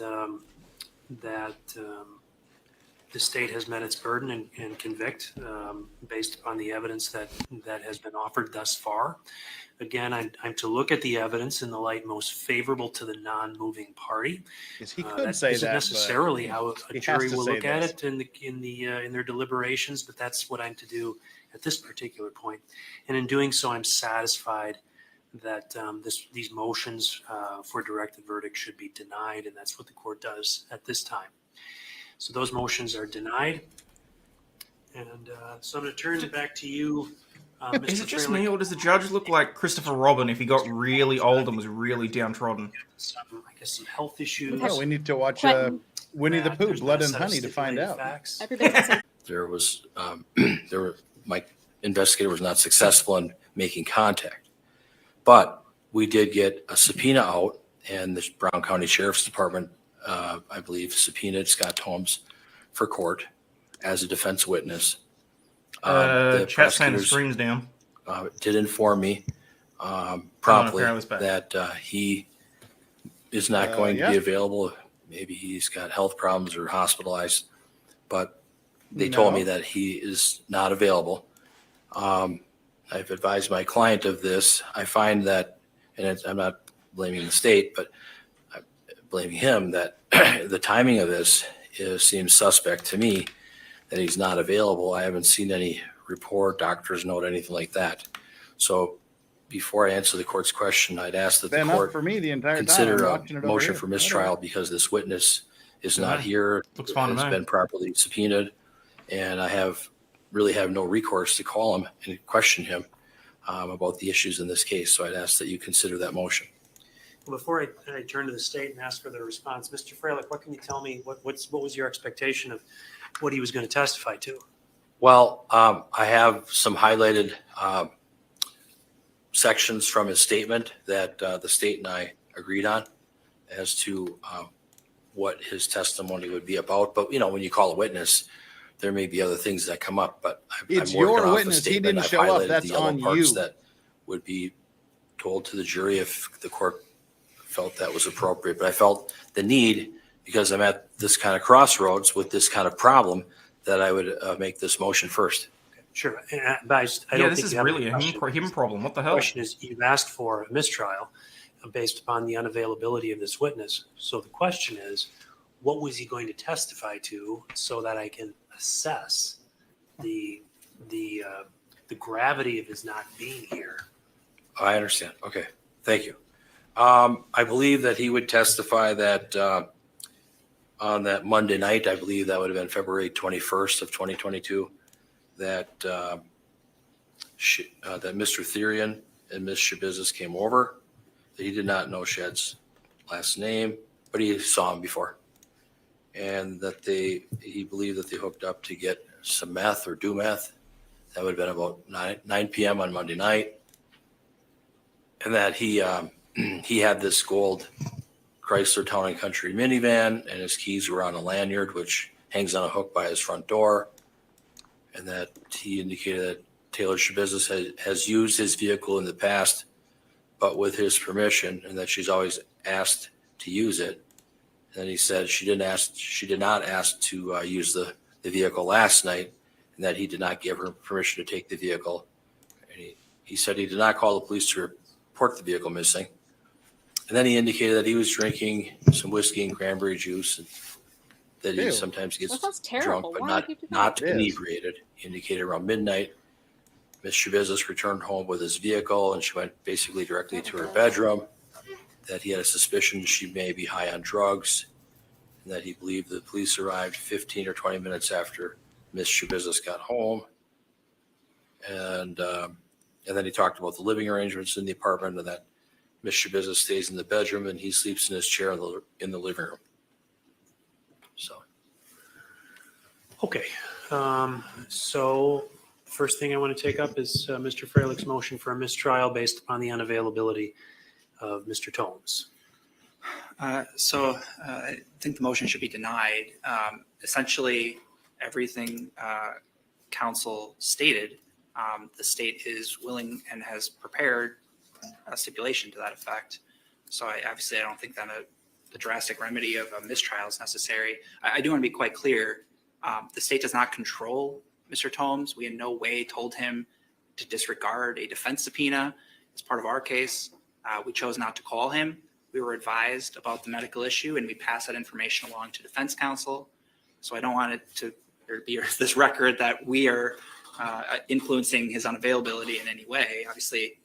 B: the state has met its burden and convict based upon the evidence that has been offered thus far. Again, I'm to look at the evidence in the light most favorable to the non-moving party.
A: Yes, he could
B: That
A: say
B: isn't
A: that,
B: necessarily how
A: he
B: a
A: has
B: jury
A: to
B: will
A: say
B: look at
A: this.
B: it in their deliberations, but that's what I'm to do at this particular point. And in doing so, I'm satisfied that these motions for directed verdict should be denied, and that's what the court does at this time. So those motions are denied. And so I'm going to turn it back to you, Mr.
H: Is it just
B: Fralick.
H: me, or does the judge look like Christopher Robin if he got really old and was really downtrodden?
B: I guess some health issues.
A: Oh, we need to watch
F: Quentin.
A: Winnie the
B: that
A: Pooh,
B: there's
A: Blood
B: not a
A: and
B: set of
A: Honey to find
B: stipulated
A: out.
B: facts.
F: Everybody has some-
D: There was, my investigator was not successful in making contact. But we did get a subpoena out, and the Brown County Sheriff's Department, I believe, subpoenaed Scott Tomes for court as a defense witness. The
H: Chat's saying the
D: prosecutors
H: screen's down.
D: did inform me promptly
H: apparently it's back.
D: that he is not going to be
A: yeah.
D: available. Maybe he's got health problems or hospitalized, but they told me
A: No.
D: that he is not available. I've advised my client of this. I find that, and I'm not blaming the state, but I'm blaming him, that the timing of this seems suspect to me, that he's not available. I haven't seen any report, doctor's note, anything like that. So before I answer the court's question, I'd ask that the
A: Been up
D: court
A: for me the entire time.
D: consider
A: I'm
D: a
A: watching it over
D: motion
A: here.
D: for mistrial because this witness is not
H: Yeah.
D: here.
H: Looks fine to
D: Has
H: me.
D: been properly subpoenaed, and I really have no recourse to call him and question him about the issues in this case. So I'd ask that you consider that motion.
B: Well, before I turn to the state and ask for their response, Mr. Freilich, what can you tell me? What was your expectation of what he was going to testify to?
D: Well, I have some highlighted sections from his statement that the state and I agreed on as to what his testimony would be about. But, when you call a witness, there may be other things that come up. But
A: It's
D: I'm working
A: your
D: off a
A: witness. He
D: statement.
A: didn't
D: I've
A: show up.
D: highlighted
A: That's
D: the yellow
A: on
D: parts
A: you.
D: that would be told to the jury if the court felt that was appropriate. But I felt the need, because I'm at this kind of crossroads with this kind of problem, that I would make this motion first.
B: Sure. But I
H: Yeah,
B: don't
H: this
B: think
H: is
B: you have
H: really a
B: question.
H: him problem. What the
B: The
H: hell?
B: question is, you've asked for a mistrial based upon the unavailability of this witness. So the question is, what was he going to testify to so that I can assess the gravity of his not being here?
D: I understand. Okay. Thank you. I believe that he would testify that on that Monday night, I believe that would have been February 21st of 2022, that that Mr. Therian and Ms. Schabuzis came over, that he did not know Shed's last name, but he saw him before, and that he believed that they hooked up to get some meth or do meth. That would have been about 9 p.m. on Monday night, and that he had this gold Chrysler Town and Country minivan, and his keys were on a lanyard, which hangs on a hook by his front door, and that he indicated that Taylor Schabuzis has used his vehicle in the past, but with his permission, and that she's always asked to use it. And then he said she did not ask to use the vehicle last night, and that he did not give her permission to take the vehicle. And he said he did not call the police to report the vehicle missing. And then he indicated that he was drinking some whiskey and cranberry juice, and that he
A: Ew.
D: sometimes gets
F: That sounds
D: drunk,
F: terrible.
D: but
F: Why would you do that?
D: not
A: It is.
D: inebriated. He indicated around midnight, Ms. Schabuzis returned home with his vehicle, and she went basically directly to her bedroom, that he had a suspicion she may be high on drugs, and that he believed the police arrived 15 or 20 minutes after Ms. Schabuzis got home. And then he talked about the living arrangements in the apartment, and that Ms. Schabuzis stays in the bedroom and he sleeps in his chair in the living room. So.
B: Okay. So first thing I want to take up is Mr. Freilich's motion for a mistrial based upon the unavailability of Mr. Tomes.
I: So I think the motion should be denied. Essentially, everything counsel stated, the state is willing and has prepared a stipulation to that effect. So I don't think that the drastic remedy of a mistrial is necessary. I do want to be quite clear. The state does not control Mr. Tomes. We in no way told him to disregard a defense subpoena as part of our case. We chose not to call him. We were advised about the medical issue, and we passed that information along to defense counsel. So I don't want it to be this record that we are influencing his unavailability in any way. Obviously,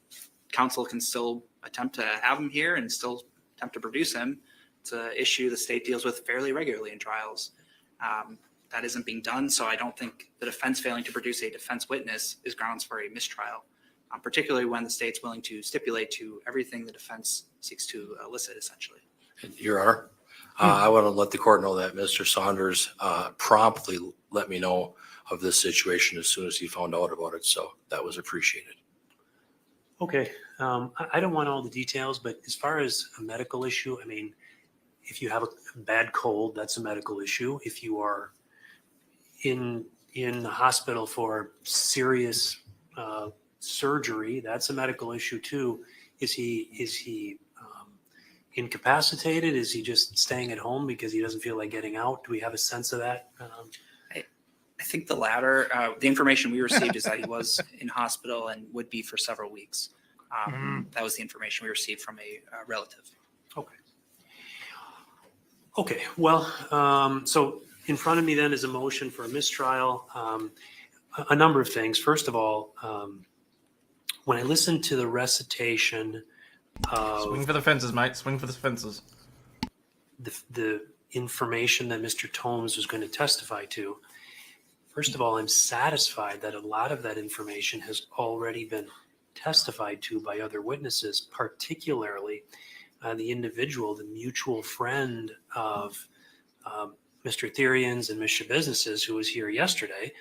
I: counsel can still attempt to have him here and still attempt to produce him. It's an issue the state deals with fairly regularly in trials. That isn't being done, so I don't think the defense failing to produce a defense witness is grounds for a mistrial, particularly when the state's willing to stipulate to everything the defense seeks to elicit, essentially.
D: Your Honor, I want to let the court know that Mr. Saunders promptly let me know of this situation as soon as he found out about it, so that was appreciated.
B: Okay. I don't want all the details, but as far as a medical issue, I mean, if you have a bad cold, that's a medical issue. If you are in the hospital for serious surgery, that's a medical issue too. Is he incapacitated? Is he just staying at home because he doesn't feel like getting out? Do we have a sense of that?
I: I think the latter. The information we received is that he was in hospital and would be for several weeks. That was the information we received from a relative.
B: Okay. Well, so in front of me then is a motion for a mistrial. A number of things. First of all, when I listened to the recitation of
H: Swing for the fences, mate. Swing for the fences.
B: the information that Mr. Tomes was going to testify to. First of all, I'm satisfied that a lot of that information has already been testified to by other witnesses, particularly the individual, the mutual friend of Mr. Therian's and Ms. SCHABUSINESS, who was here yesterday,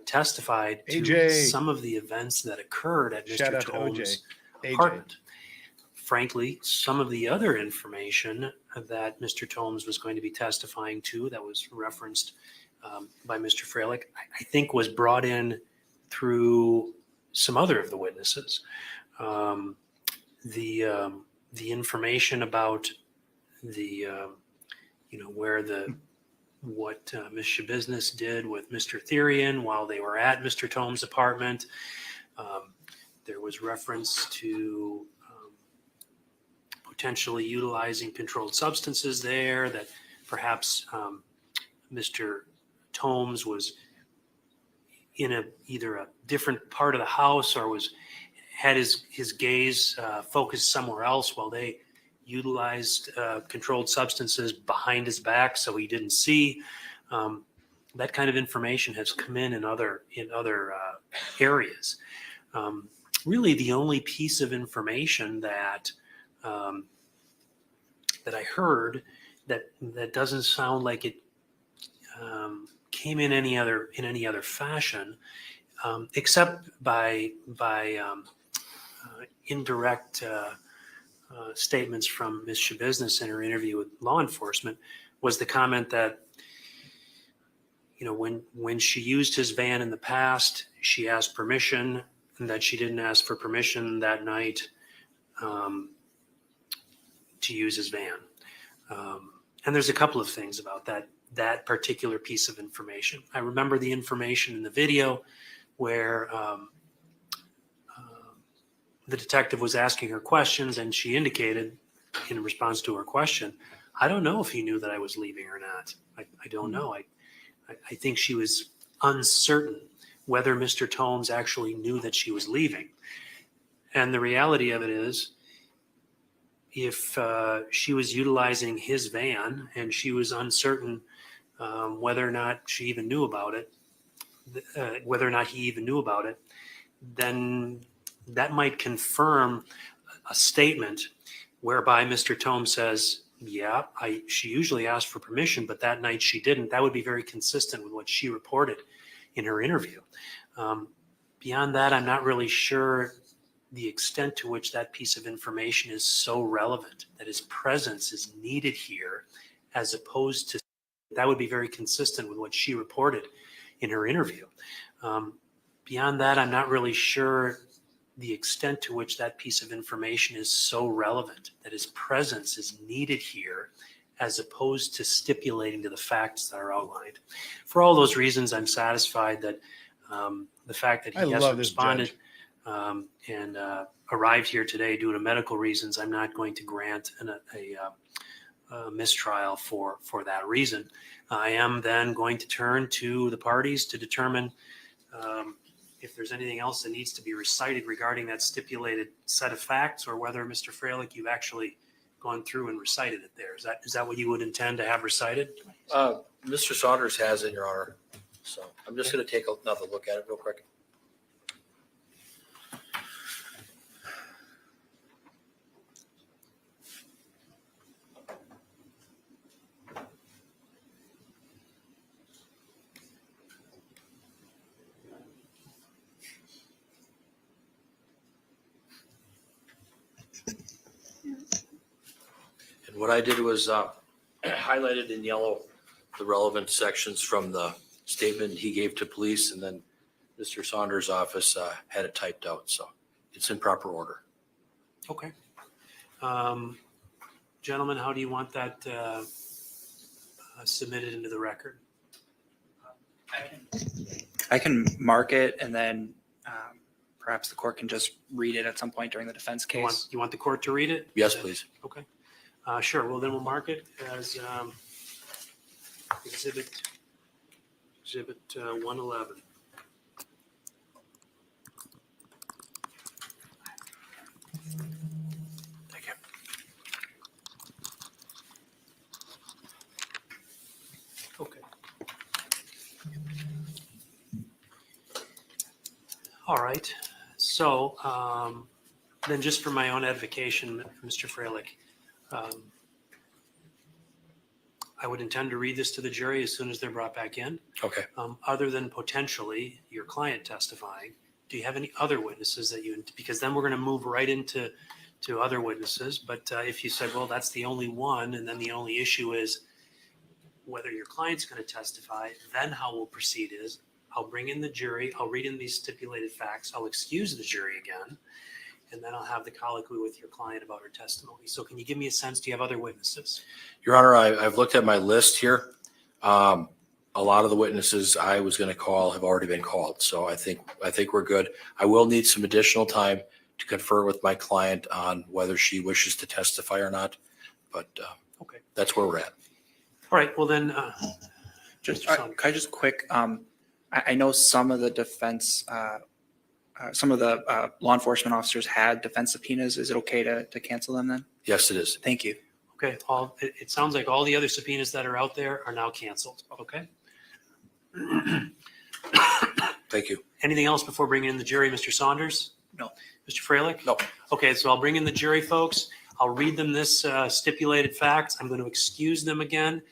B: testified to
A: AJ.
B: some of the events that occurred at
A: Shout
B: Mr.
A: out to OJ.
B: Tomes'
A: AJ.
B: apartment. Frankly, some of the other information that Mr. Tomes was going to be testifying to that was referenced by Mr. Freilich, I think was brought in through some other of the witnesses. The information about the, what Ms. SCHABUSINESS did with Mr. Therian while they were at Mr. Tomes' apartment. There was reference to potentially utilizing controlled substances there, that perhaps Mr. Tomes was in either a different part of the house or had his gaze focused somewhere else while they utilized controlled substances behind his back so he didn't see. That kind of information has come in other areas. Really, the only piece of information that I heard that doesn't sound like it came in any other fashion, except by indirect statements from Ms. SCHABUSINESS in her interview with law enforcement, was the comment that, when she used his van in the past, she asked permission, and that she didn't ask for permission that night to use his van. And there's a couple of things about that particular piece of information. I remember the information in the video where the detective was asking her questions, and she indicated in response to her question, I don't know if he knew that I was leaving or not. I don't know. I think she was uncertain whether Mr. Tomes actually knew that she was leaving. And the reality of it is, if she was utilizing his van and she was uncertain whether or not she even knew about it, whether or not he even knew about it, then that might confirm a statement whereby Mr. Tomes says, yeah, she usually asked for permission, but that night she didn't. That would be very consistent with what she reported in her interview. Beyond that, I'm not really sure the extent to which that piece of information is so relevant that his presence is needed here, as opposed to, that would be very consistent with what she reported in her interview. Beyond that, I'm not really sure the extent to which that piece of information is so relevant that his presence is needed here, as opposed to stipulating to the facts that are outlined. For all those reasons, I'm satisfied that the fact that he hasn't responded and arrived here today due to medical reasons, I'm not going to grant a mistrial for that reason. I am then going to turn to the parties to determine if there's anything else that needs to be recited regarding that stipulated set of facts, or whether, Mr. Freilich, you've actually gone through and recited it there. Is that what you would intend to have recited?
D: Mr. Saunders has it, Your Honor. So I'm just going to take another look at it real quick. And what I did was highlighted in yellow the relevant sections from the statement he gave to police, and then Mr. Saunders' office had it typed out. So it's in proper order.
B: Okay. Gentlemen, how do you want that submitted into the record?
I: I can mark it, and then perhaps the court can just read it at some point during the defense case.
B: You want the court to read it?
D: Yes, please.
B: Okay. Sure. Well, then we'll mark it as exhibit 111.
D: Thank you.
B: All right. So then just for my own edification, Mr. Freilich, I would intend to read this to the jury as soon as they're brought back in.
D: Okay.
B: Other than potentially your client testifying, do you have any other witnesses that you, because then we're going to move right into other witnesses. But if you said, well, that's the only one, and then the only issue is whether your client's going to testify, then how we'll proceed is I'll bring in the jury, I'll read in these stipulated facts, I'll excuse the jury again, and then I'll have the colloquy with your client about her testimony. So can you give me a sense, do you have other witnesses?
D: Your Honor, I've looked at my list here. A lot of the witnesses I was going to call have already been called. So I think we're good. I will need some additional time to confer with my client on whether she wishes to testify or not. But
B: Okay.
D: that's where we're at.
B: All right, well then,
I: Just,
B: Mr. Saunders.
I: can I just quick, I know some of the defense, some of the law enforcement officers had defense subpoenas. Is it okay to cancel them then?
D: Yes, it is.
I: Thank you.
B: Okay, it sounds like all the other subpoenas that are out there are now canceled, okay?
D: Thank you.
B: Anything else before bringing in the jury, Mr. Saunders?
I: No.
B: Mr. Freilich?
D: No.
B: Okay, so I'll bring in the jury, folks. I'll read them this stipulated facts. I'm going to excuse them again.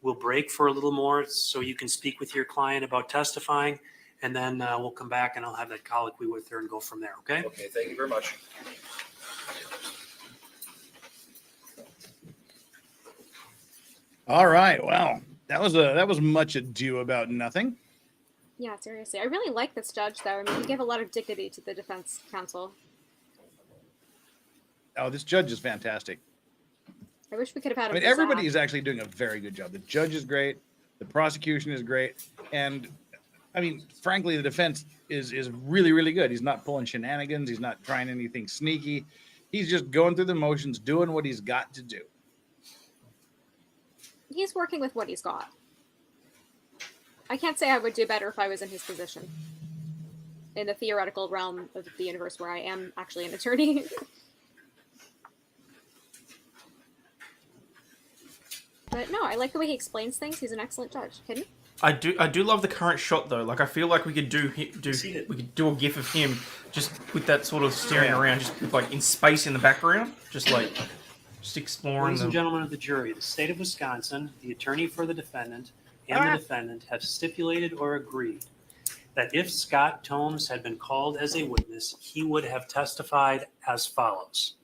B: We'll break for a little more so you can speak with your client about testifying, and then we'll come back and I'll have that colloquy with her and go from there, okay?
D: Okay, thank you very much.
A: All right. Wow. That was much ado about nothing.
F: Yeah, seriously. I really like this judge, though. I mean, he gave a lot of dignity to the defense counsel.
A: Oh, this judge is fantastic.
F: I wish we could have had
A: I
F: him.
A: mean, everybody is actually doing a very good job. The judge is great. The prosecution is great. And I mean, frankly, the defense is really, really good. He's not pulling shenanigans. He's not trying anything sneaky. He's just going through the motions, doing what he's got to do.
F: He's working with what he's got. I can't say I would do better if I was in his position. In the theoretical realm of the universe where I am actually an attorney. But no, I like the way he explains things. He's an excellent judge. Kidding?
H: I do love the current shot though. Like I feel like we could do a gif of him just with that sort of staring around, just with like in space in the background, just exploring.
B: Ladies and gentlemen of the jury, the state of Wisconsin, the attorney for the defendant, and the defendant have stipulated or agreed that if Scott Tomes had been called as a witness, he would have testified as follows.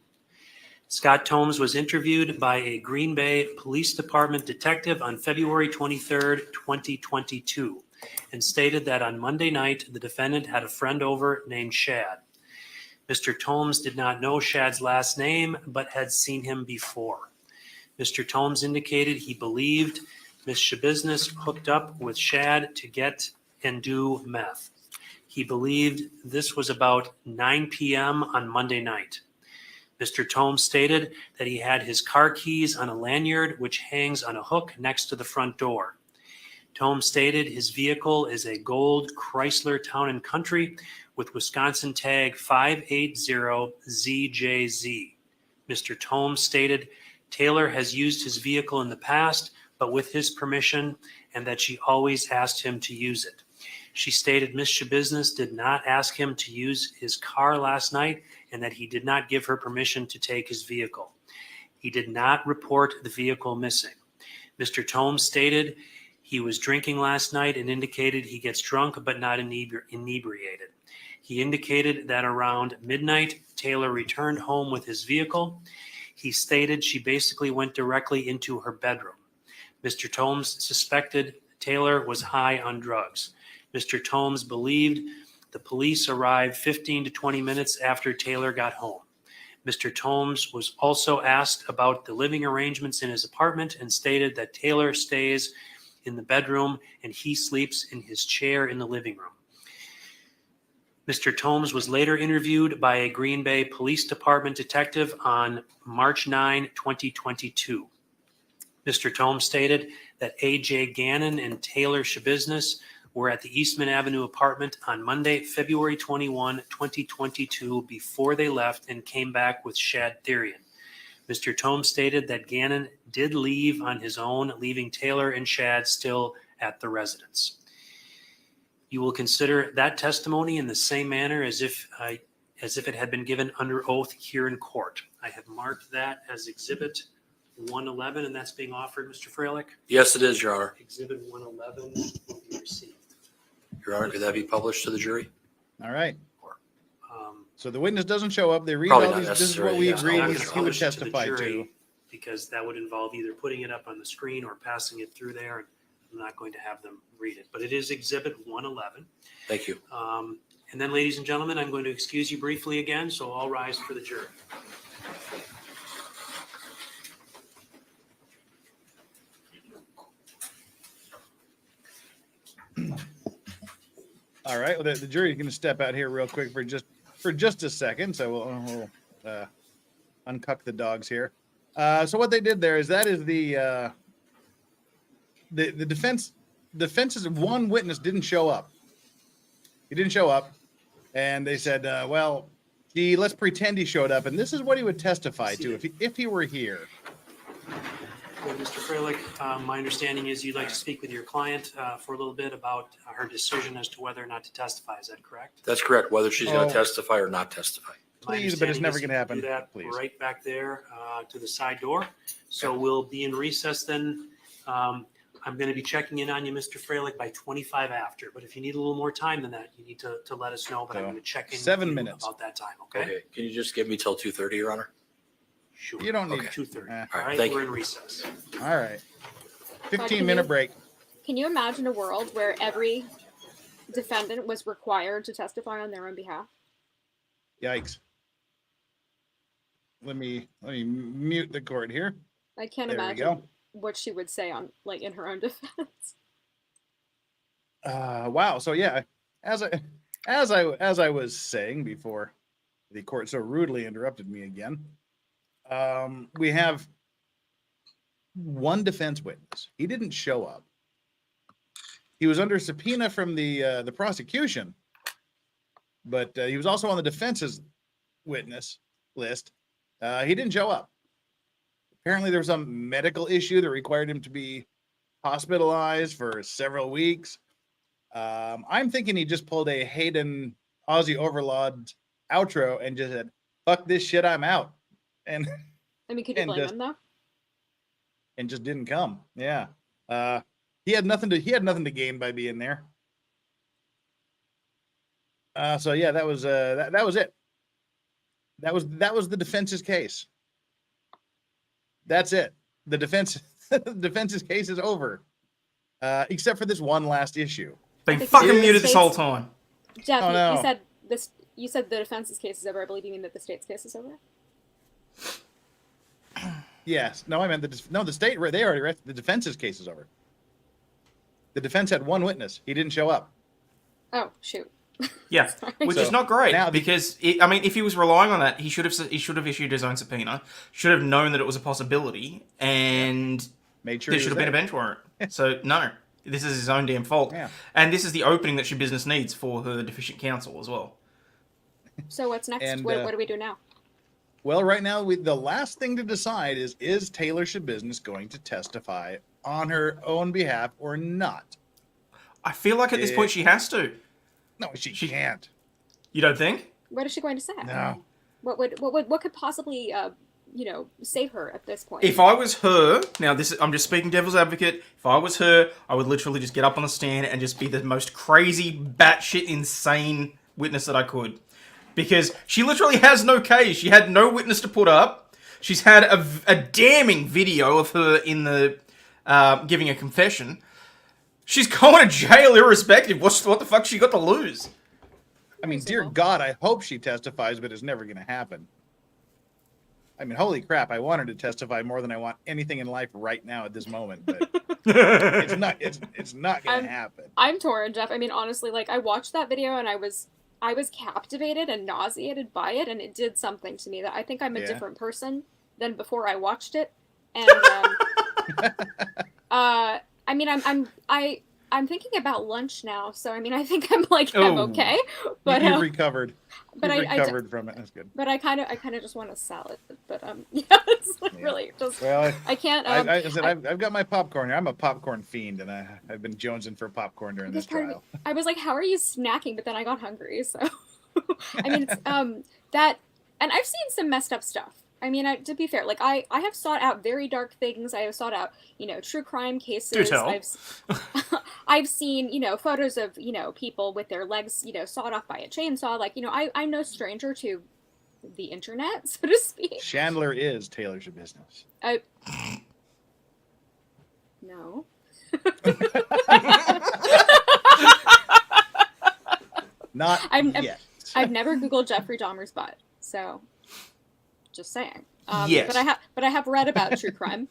B: Scott Tomes was interviewed by a Green Bay Police Department detective on February 23rd, 2022, and stated that on Monday night, the defendant had a friend over named Shad. Mr. Tomes did not know Shad's last name, but had seen him before. Mr. Tomes indicated he believed Ms. SCHABUSINESS hooked up with Shad to get and do meth. He believed this was about 9 p.m. on Monday night. Mr. Tomes stated that he had his car keys on a lanyard which hangs on a hook next to the front door. Tomes stated his vehicle is a gold Chrysler Town & Country with Wisconsin tag 580ZJZ. Mr. Tomes stated Taylor has used his vehicle in the past, but with his permission, and that she always asked him to use it. She stated Ms. SCHABUSINESS did not ask him to use his car last night and that he did not give her permission to take his vehicle. He did not report the vehicle missing. Mr. Tomes stated he was drinking last night and indicated he gets drunk but not inebriated. He indicated that around midnight, Taylor returned home with his vehicle. He stated she basically went directly into her bedroom. Mr. Tomes suspected Taylor was high on drugs. Mr. Tomes believed the police arrived 15 to 20 minutes after Taylor got home. Mr. Tomes was also asked about the living arrangements in his apartment and stated that Taylor stays in the bedroom and he sleeps in his chair in the living room. Mr. Tomes was later interviewed by a Green Bay Police Department detective on March 9, 2022. Mr. Tomes stated that A.J. Gannon and Taylor SCHABUSINESS were at the Eastman Avenue apartment on Monday, February 21, 2022, before they left and came back with Shad Therian. Mr. Tomes stated that Gannon did leave on his own, leaving Taylor and Shad still at the residence. You will consider that testimony in the same manner as if it had been given under oath here in court. I have marked that as Exhibit 111, and that's being offered, Mr. Freilich.
D: Yes, it is, Your Honor.
B: Exhibit 111 will be received.
D: Your Honor, could that be published to the jury?
A: All right.
B: Um,
A: So the witness doesn't show up. They read
D: Probably
A: all
D: not
A: these. This is what
D: necessary,
A: we
D: yeah.
A: agreed
B: I'm not
A: he
B: gonna
A: would
B: publish it to the
A: testify to.
B: jury because that would involve either putting it up on the screen or passing it through there, and I'm not going to have them read it. But it is Exhibit 111.
D: Thank you.
B: And then, ladies and gentlemen, I'm going to excuse you briefly again, so all rise for the jury.
A: All right. Well, the jury is going to step out here real quick for just a second. So we'll uncuck the dogs here. So what they did there is that is the defense. Defense's one witness didn't show up. He didn't show up, and they said, "Well, gee, let's pretend he showed up, and this is what he would testify to if he were here."
B: Well, Mr. Freilich, my understanding is you'd like to speak with your client for a little bit about her decision as to whether or not to testify. Is that correct?
D: That's correct, whether she's going
A: Oh.
D: to testify or not testify.
B: My
A: Please, but it's
B: understanding
A: never
B: is
A: gonna
B: you
A: happen.
B: Do that
A: Please.
B: right back there to the side door. So we'll be in recess then. I'm going to be checking in on you, Mr. Freilich, by 25 after. But if you need a little more time than that, you need to let us know. But I'm
A: So,
B: going to check in
A: 7
B: with you
A: minutes.
B: about that time. Okay.
D: Okay, can you just give me till 2:30, Your Honor?
B: Sure.
A: You don't need.
D: Okay.
B: 2:30.
A: Eh.
B: All
D: All right,
B: right.
D: thank
B: We're
D: you.
B: in recess.
A: All right.
F: can
A: 15-minute
F: you-
A: break.
F: Can you imagine a world where every defendant was required to testify on their own behalf?
A: Yikes. Let me mute the cord here.
F: I can't
A: There we
F: imagine
A: go.
F: what she would say on in her own defense.
A: Wow. So yeah, as I was saying before the court so rudely interrupted me again, we have one defense witness. He didn't show up. He was under subpoena from the prosecution, but he was also on the defense's witness list. He didn't show up. Apparently, there was some medical issue that required him to be hospitalized for several weeks. I'm thinking he just pulled a Hayden Aussie Overlord outro and just said, "Fuck this shit, I'm out," and
F: I mean, could you
A: And
F: blame
A: just-
F: him though?
A: and just didn't come. Yeah, he had nothing to gain by being there. So yeah, that was that was it. That was the defense's case. That's it. The defense's case is over, except for this one last issue.
H: Been
F: think
H: fucking
F: the
H: muted this
F: state's-
H: whole time.
F: Jeff,
A: Oh,
F: you
A: no.
F: said this. You said the defense's case is over. I believe you mean that the state's case is over.
A: Yes. No, I meant the state. They already rested. The defense's case is over. The defense had one witness. He didn't show up.
F: Oh shoot.
H: Yeah,
F: Sorry.
H: which
A: So,
H: is not great
A: now the-
H: because if he was relying on that, he should have issued his own subpoena, should have known that it was a possibility, and
A: Made sure
H: there
A: he
H: should
A: was
H: have been a
A: there.
H: bench warrant. So no, this is his own damn fault,
A: Yeah.
H: and this is the opening that she business needs for her deficient counsel as well.
F: So what's next?
A: And,
F: What do we do now?
A: Well, right now, the last thing to decide is Taylor Shabusiness going to testify on her own behalf or not?
H: I feel like at this point she has to.
A: No, she
H: She-
A: can't.
H: You don't think?
F: What is she going to say?
A: No.
F: What could possibly save her at this point?
H: If I was her, now I'm just speaking devil's advocate. If I was her, I would literally just get up on the stand and just be the most crazy, batshit insane witness that I could. Because she literally has no case. She had no witness to put up. She's had a damning video of her in the giving a confession. She's going to jail irrespective. What the fuck she got to lose?
A: I mean, dear God, I hope she testifies, but it's never going to happen. I mean, holy crap! I want her to testify more than I want anything in life right now at this moment, but it's not. It's not going to happen.
F: I'm torn, Jeff. I mean, honestly, I watched that video and I was captivated and nauseated by it, and it did something to me that I think I'm a
A: Yeah.
F: different person than before I watched it. And I mean, I'm thinking about lunch now, so I mean, I think I'm like I'm
H: Oh.
F: okay, but
A: You've recovered.
F: but
A: You've
F: I
A: recovered from it. That's good.
F: but I kind of just want a salad, but yeah, it's like
A: Yeah.
F: really just
A: Well,
F: I can't.
A: I said I've got my popcorn here. I'm a popcorn fiend, and I've been jonesing for popcorn during this
F: This part of
A: trial.
F: I was like, how are you snacking? But then I got hungry, so I mean, it's, that, and I've seen some messed up stuff. I mean, to be fair, like I have sought out very dark things. I have sought out, true crime cases.
H: Do tell.
F: I've seen, photos of, people with their legs, sawed off by a chainsaw. Like, I'm no stranger to the internet, so to speak.
A: Chandler is Taylor's business.
F: No.
A: Not
F: I'm-
A: yet.
F: I've never Googled Jeffrey Dahmer's butt, so just saying.
H: Yes.
F: But I have read about true crime,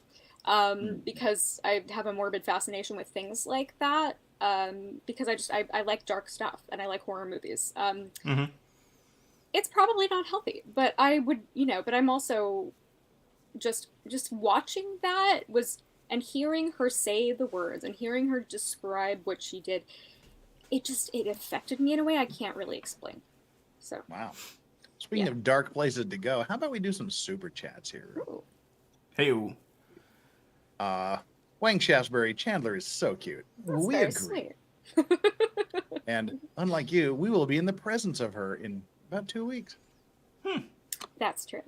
F: because I have a morbid fascination with things like that. Because I like dark stuff and I like horror movies.
H: Mhm.
F: It's probably not healthy, but I would, but I'm also just watching that and hearing her say the words and hearing her describe what she did. It affected me in a way I can't really explain. So.
A: Wow. Speaking of dark places to go, how about we do some super chats here?
F: Ooh.
H: Hey.
A: Wang Shaftesbury, Chandler is so cute.
F: That's
A: We
F: very
A: agree.
F: sweet.
A: And unlike you, we will be in the presence of her in about 2 weeks.
F: That's true.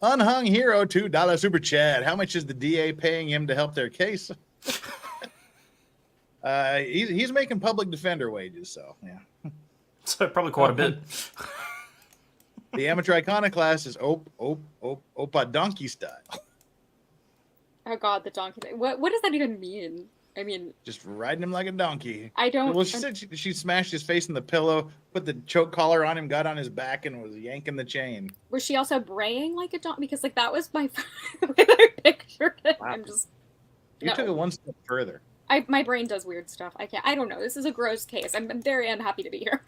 A: Unhung Hero, $2 super chat. How much is the DA paying him to help their case? He's making public defender wages, so yeah.
H: So probably quite a bit.
A: The amateur iconoclast is Opa Donkey style.
F: Oh God, the donkey. What does that even mean? I mean,
A: Just riding him like a donkey.
F: I don't.
A: Well, she said she smashed his face in the pillow, put the choke collar on him, got on his back, and was yanking the chain.
F: Was she also braying like a donkey? Because like that was my when I pictured it.
A: Wow.
F: I'm just.
A: You
F: No.
A: took it one step further.
F: My brain does weird stuff. I don't know. This is a gross case. I'm very unhappy to be here.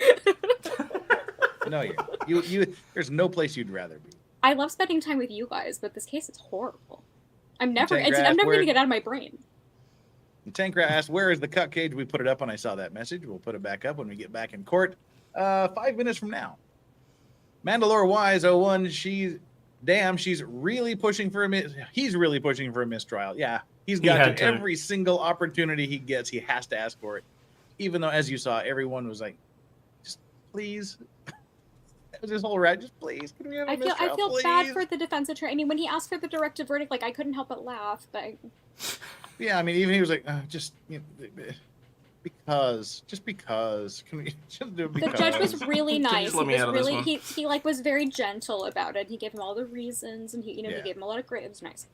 A: No, you. There's no place you'd rather be.
F: I love spending time with you guys, but this case is horrible. I'm never
A: Tank Rat,
F: gonna
A: where-
F: get out of my brain.
A: And Tankrat asked, "Where is the cut cage?" We put it up when I saw that message. We'll put it back up when we get back in court. 5 minutes from now. Mandalore Wise 01. She's really pushing for he's really pushing for a mistrial. Yeah, he's got
H: had
A: to.
H: to.
A: Every single opportunity he gets, he has to ask for it. Even though, as you saw, everyone was like, "Just please." That was his whole ride. Just please, can we have a
F: I
A: mistrial?
F: feel bad
A: please?"
F: for the defense attorney. I mean, when he asked for the directed verdict, like I couldn't help but laugh. But
A: Yeah, I mean, even he was like, just because. Can we just do it
F: the
A: because?
F: judge was really
H: Can you
F: nice.
H: just let me out of this one?
F: He like was very gentle about it. He gave him all the reasons, and he
A: Yeah.
F: gave him a lot of great. It was nice.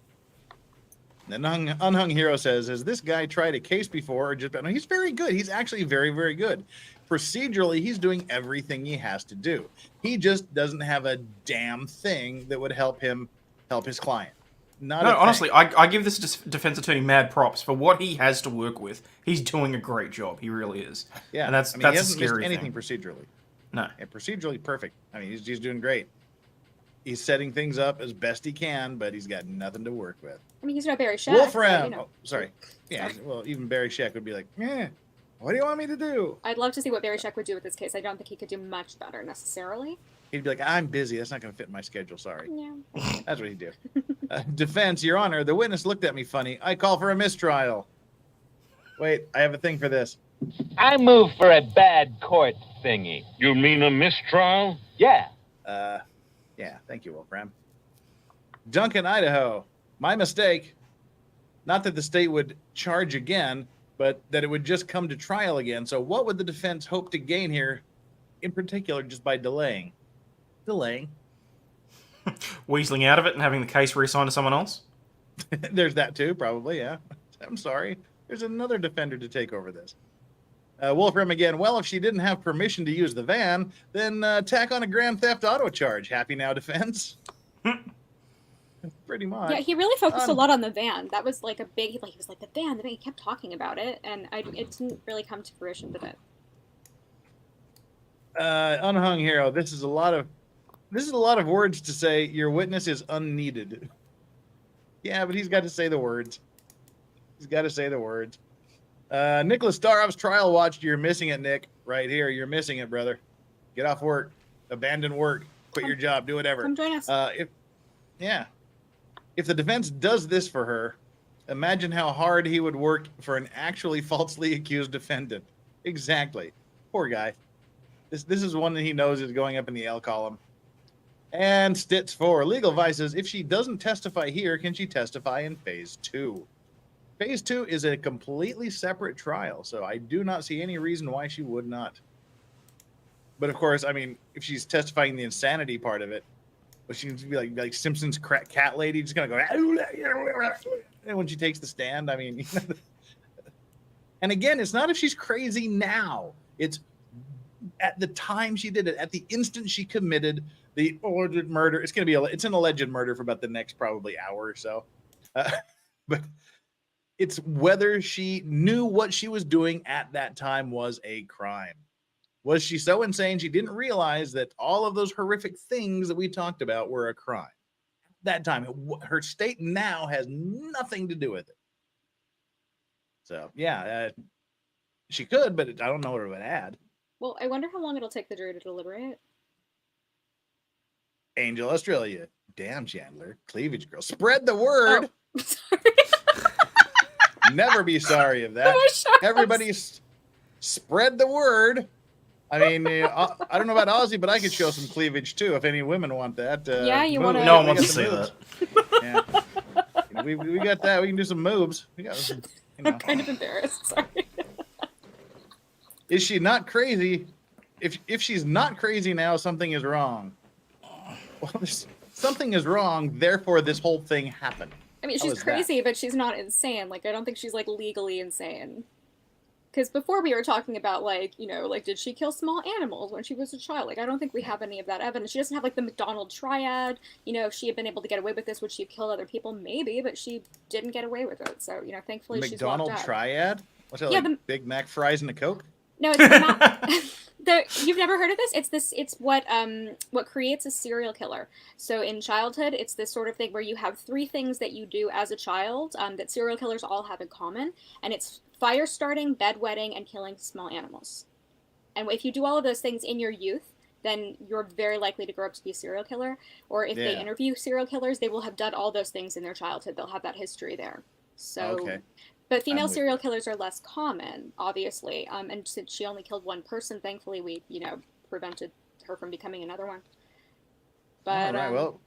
A: And Unhung Hero says, "Has this guy tried a case before?" Or just, no, he's very good. He's actually very, very good. Procedurally, he's doing everything he has to do. He just doesn't have a damn thing that would help his client. Not
H: No,
A: a thing.
H: honestly, I give this defense attorney mad props for what he has to work with. He's doing a great job. He really is.
A: Yeah,
H: and that's
A: he
H: a
A: hasn't missed
H: scary
A: anything
H: thing.
A: procedurally.
H: No.
A: Yeah, procedurally perfect. I mean, he's doing great. He's setting things up as best he can, but he's got nothing to work with.
F: I mean, he's no Barry Sheck.
A: Wolfram.
F: So,
A: Oh, sorry. Yeah. Well, even Barry Sheck would be like, what do you want me to do?
F: I'd love to see what Barry Sheck would do with this case. I don't think he could do much better necessarily.
A: He'd be like, I'm busy. That's not going to fit in my schedule. Sorry.
F: Yeah.
A: That's what he'd do. Defense, Your Honor. The witness looked at me funny. I call for a mistrial. Wait, I have a thing for this.
J: I move for a bad court thingy.
K: You mean a mistrial?
J: Yeah.
A: Yeah. Thank you, Wolfram. Duncan, Idaho. My mistake. Not that the state would charge again, but that it would just come to trial again. So what would the defense hope to gain here, in particular, just by delaying? Delaying.
H: Weaseling out of it and having the case reassigned to someone else?
A: There's that too, probably, yeah. I'm sorry. There's another defender to take over this. Wolfram again. Well, if she didn't have permission to use the van, then tack on a grand theft auto charge. Happy now, defense? Pretty much.
F: Yeah, he really focused a lot on the van. That was like a big. He was like the van. He kept talking about it, and it didn't really come to fruition. Did it?
A: Unhung Hero. This is a lot of words to say. Your witness is unneeded. Yeah, but he's got to say the words. He's got to say the words. Nicholas Starov's trial watched. You're missing it, Nick. Right here. You're missing it, brother. Get off work. Abandon work. Quit your job. Do whatever.
F: Come join us.
A: If the defense does this for her, imagine how hard he would work for an actually falsely accused defendant. Exactly. Poor guy. This is one that he knows is going up in the L column. And Stitz 4, legal vices. If she doesn't testify here, can she testify in phase 2? Phase 2 is a completely separate trial, so I do not see any reason why she would not. But of course, I mean, if she's testifying the insanity part of it, but she needs to be like Simpson's cat lady, just gonna go. And when she takes the stand, I mean, and again, it's not if she's crazy now. It's at the time she did it, at the instant she committed the alleged murder. It's gonna be it's an alleged murder for about the next probably hour or so. But it's whether she knew what she was doing at that time was a crime. Was she so insane she didn't realize that all of those horrific things that we talked about were a crime? That time, her state now has nothing to do with it. So, yeah, she could, but I don't know what it would add.
F: Well, I wonder how long it'll take the jury to deliberate.
A: Angel, Australia. Damn, Chandler. Cleavage girl. Spread the word.
F: Oh, sorry.
A: Never be sorry of that. Everybody spread the word. I mean, I don't know about Ozzy, but I could show some cleavage too if any women want that.
F: Yeah, you want to.
H: No one wants to see that.
A: Yeah. We got that. We can do some moves. We got some,
F: I'm kind of embarrassed. Sorry.
A: Is she not crazy? If she's not crazy now, something is wrong. Well, something is wrong. Therefore, this whole thing happened.
F: I mean, she's crazy, but she's not insane. Like, I don't think she's like legally insane. Because before we were talking about, like, you know, like, did she kill small animals when she was a child? Like, I don't think we have any of that evidence. She doesn't have, like, the McDonald triad. You know, if she had been able to get away with this, would she have killed other people? Maybe, but she didn't get away with it. So, you know, thankfully she's walked out.
A: McDonald triad? What's that,
F: Yeah,
A: like Big Mac fries and a Coke?
F: No, it's not. You've never heard of this? It's what creates a serial killer. So in childhood, it's this sort of thing where you have 3 things that you do as a child that serial killers all have in common, and it's fire starting, bedwetting, and killing small animals. And if you do all of those things in your youth, then you're very likely to grow up to be a serial killer. Or if they interview serial killers, they will have done all those things in their childhood. They'll have that history there. So. Okay. But female serial killers are less common, obviously. And since she only killed one person, thankfully we, you know, prevented her from becoming another one. But,
A: all right, well,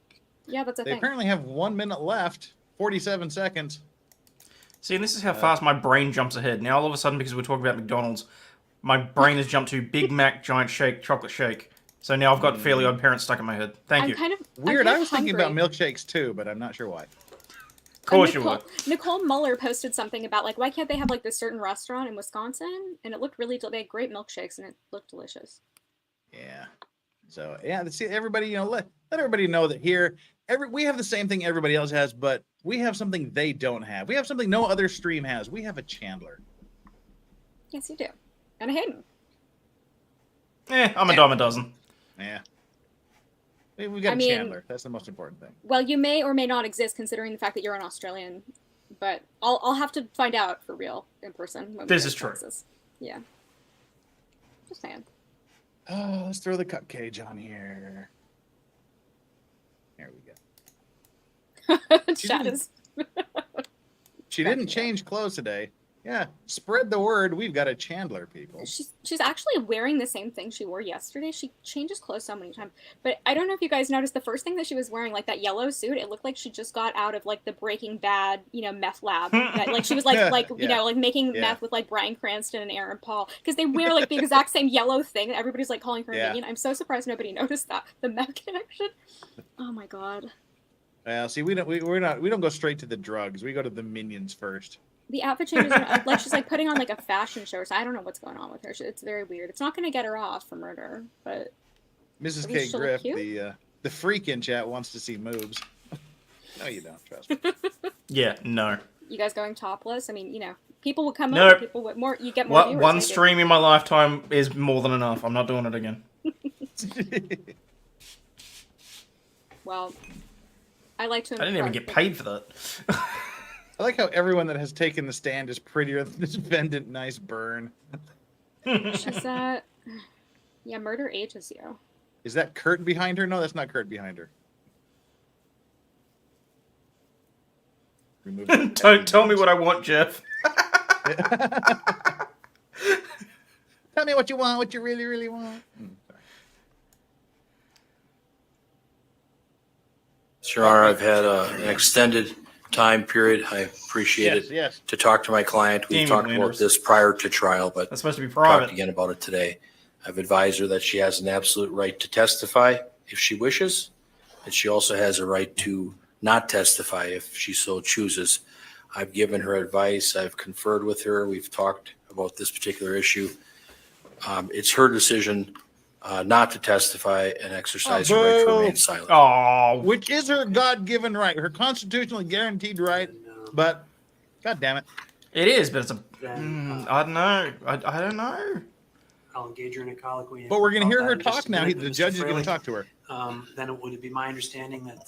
F: yeah, that's a thing.
A: They apparently have 1 minute left, 47 seconds.
H: See, and this is how fast my brain jumps ahead. Now, all of a sudden, because we're talking about McDonald's, my brain has jumped to Big Mac Giant Shake Chocolate Shake. So now I've got Fairly Odd Parents stuck in my head. Thank you.
A: Weird, I was thinking about milkshakes too, but I'm not sure why.
H: Of course you would.
F: Nicole Muller posted something about, like, why can't they have, like, this certain restaurant in Wisconsin? And it looked really, they had great milkshakes, and it looked delicious.
A: Yeah. So, yeah, see, everybody, you know, let everybody know that here, we have the same thing everybody else has, but we have something they don't have. We have something no other stream has. We have a Chandler.
F: Yes, you do. And a Hayden.
H: I'm a dime a dozen.
A: Yeah. We got a Chandler. That's the most important thing.
F: Well, you may or may not exist considering the fact that you're an Australian, but I'll have to find out for real in person.
H: This is true.
F: Yeah. Just saying.
A: Oh, let's throw the cup cage on here. There we go. She didn't change clothes today. Yeah, spread the word. We've got a Chandler, people.
F: She's actually wearing the same thing she wore yesterday. She changes clothes so many times. But I don't know if you guys noticed the first thing that she was wearing, like that yellow suit. It looked like she just got out of like the Breaking Bad, you know, meth lab. Like she was you know, like making meth with like Bryan Cranston and Aaron Paul, because they wear like the exact same yellow thing that everybody's like calling her a minion. I'm so surprised nobody noticed that, the meth connection. Oh my god.
A: Well, see, we don't go straight to the drugs. We go to the minions first.
F: The outfit changes are like she's like putting on like a fashion show. So I don't know what's going on with her. It's very weird. It's not going to get her off for murder, but
A: Mrs. K. Griff, the freak in chat wants to see moves. No, you don't. Trust me.
H: Yeah, no.
F: You guys going topless? I mean, you know, people will come
H: over.
F: People with more. You get more viewers.
H: One stream in my lifetime is more than enough. I'm not doing it again.
F: Well, I like to.
H: I didn't even get paid for that.
A: I like how everyone that has taken the stand is prettier than the defendant. Nice burn.
F: She's yeah, murder ages you.
A: Is that Kurt behind her? No, that's not Kurt behind her. Remove the
H: Don't tell me what I want, Jeff.
A: Tell me what you want, what you really, really want.
D: Your Honor, I've had an extended time period. I appreciate
A: Yes,
D: it
A: yes.
D: to talk to my client. We
H: Damn
D: talked
H: you,
D: about
H: Landers.
D: this prior to trial, but
H: That's supposed to be
D: talked
H: private.
D: again about it today. I've advised her that she has an absolute right to testify if she wishes, and she also has a right to not testify if she so chooses. I've given her advice. I've conferred with her. We've talked about this particular issue. It's her decision not to testify and exercise her right to
A: boo.
D: remain silent.
H: Oh,
A: Which is her God-given right, her constitutionally guaranteed right.
B: And,
A: But, God damn it.
H: it is, but it's a.
B: then
H: I don't know. I don't know.
B: I'll engage her in a colloquy.
A: But we're going to hear
B: about
A: her
B: that in just
A: talk
B: a
A: now.
B: minute.
A: The
B: Mr.
A: judge is going
B: Fraley,
A: to talk to her.
B: Then it would be my understanding that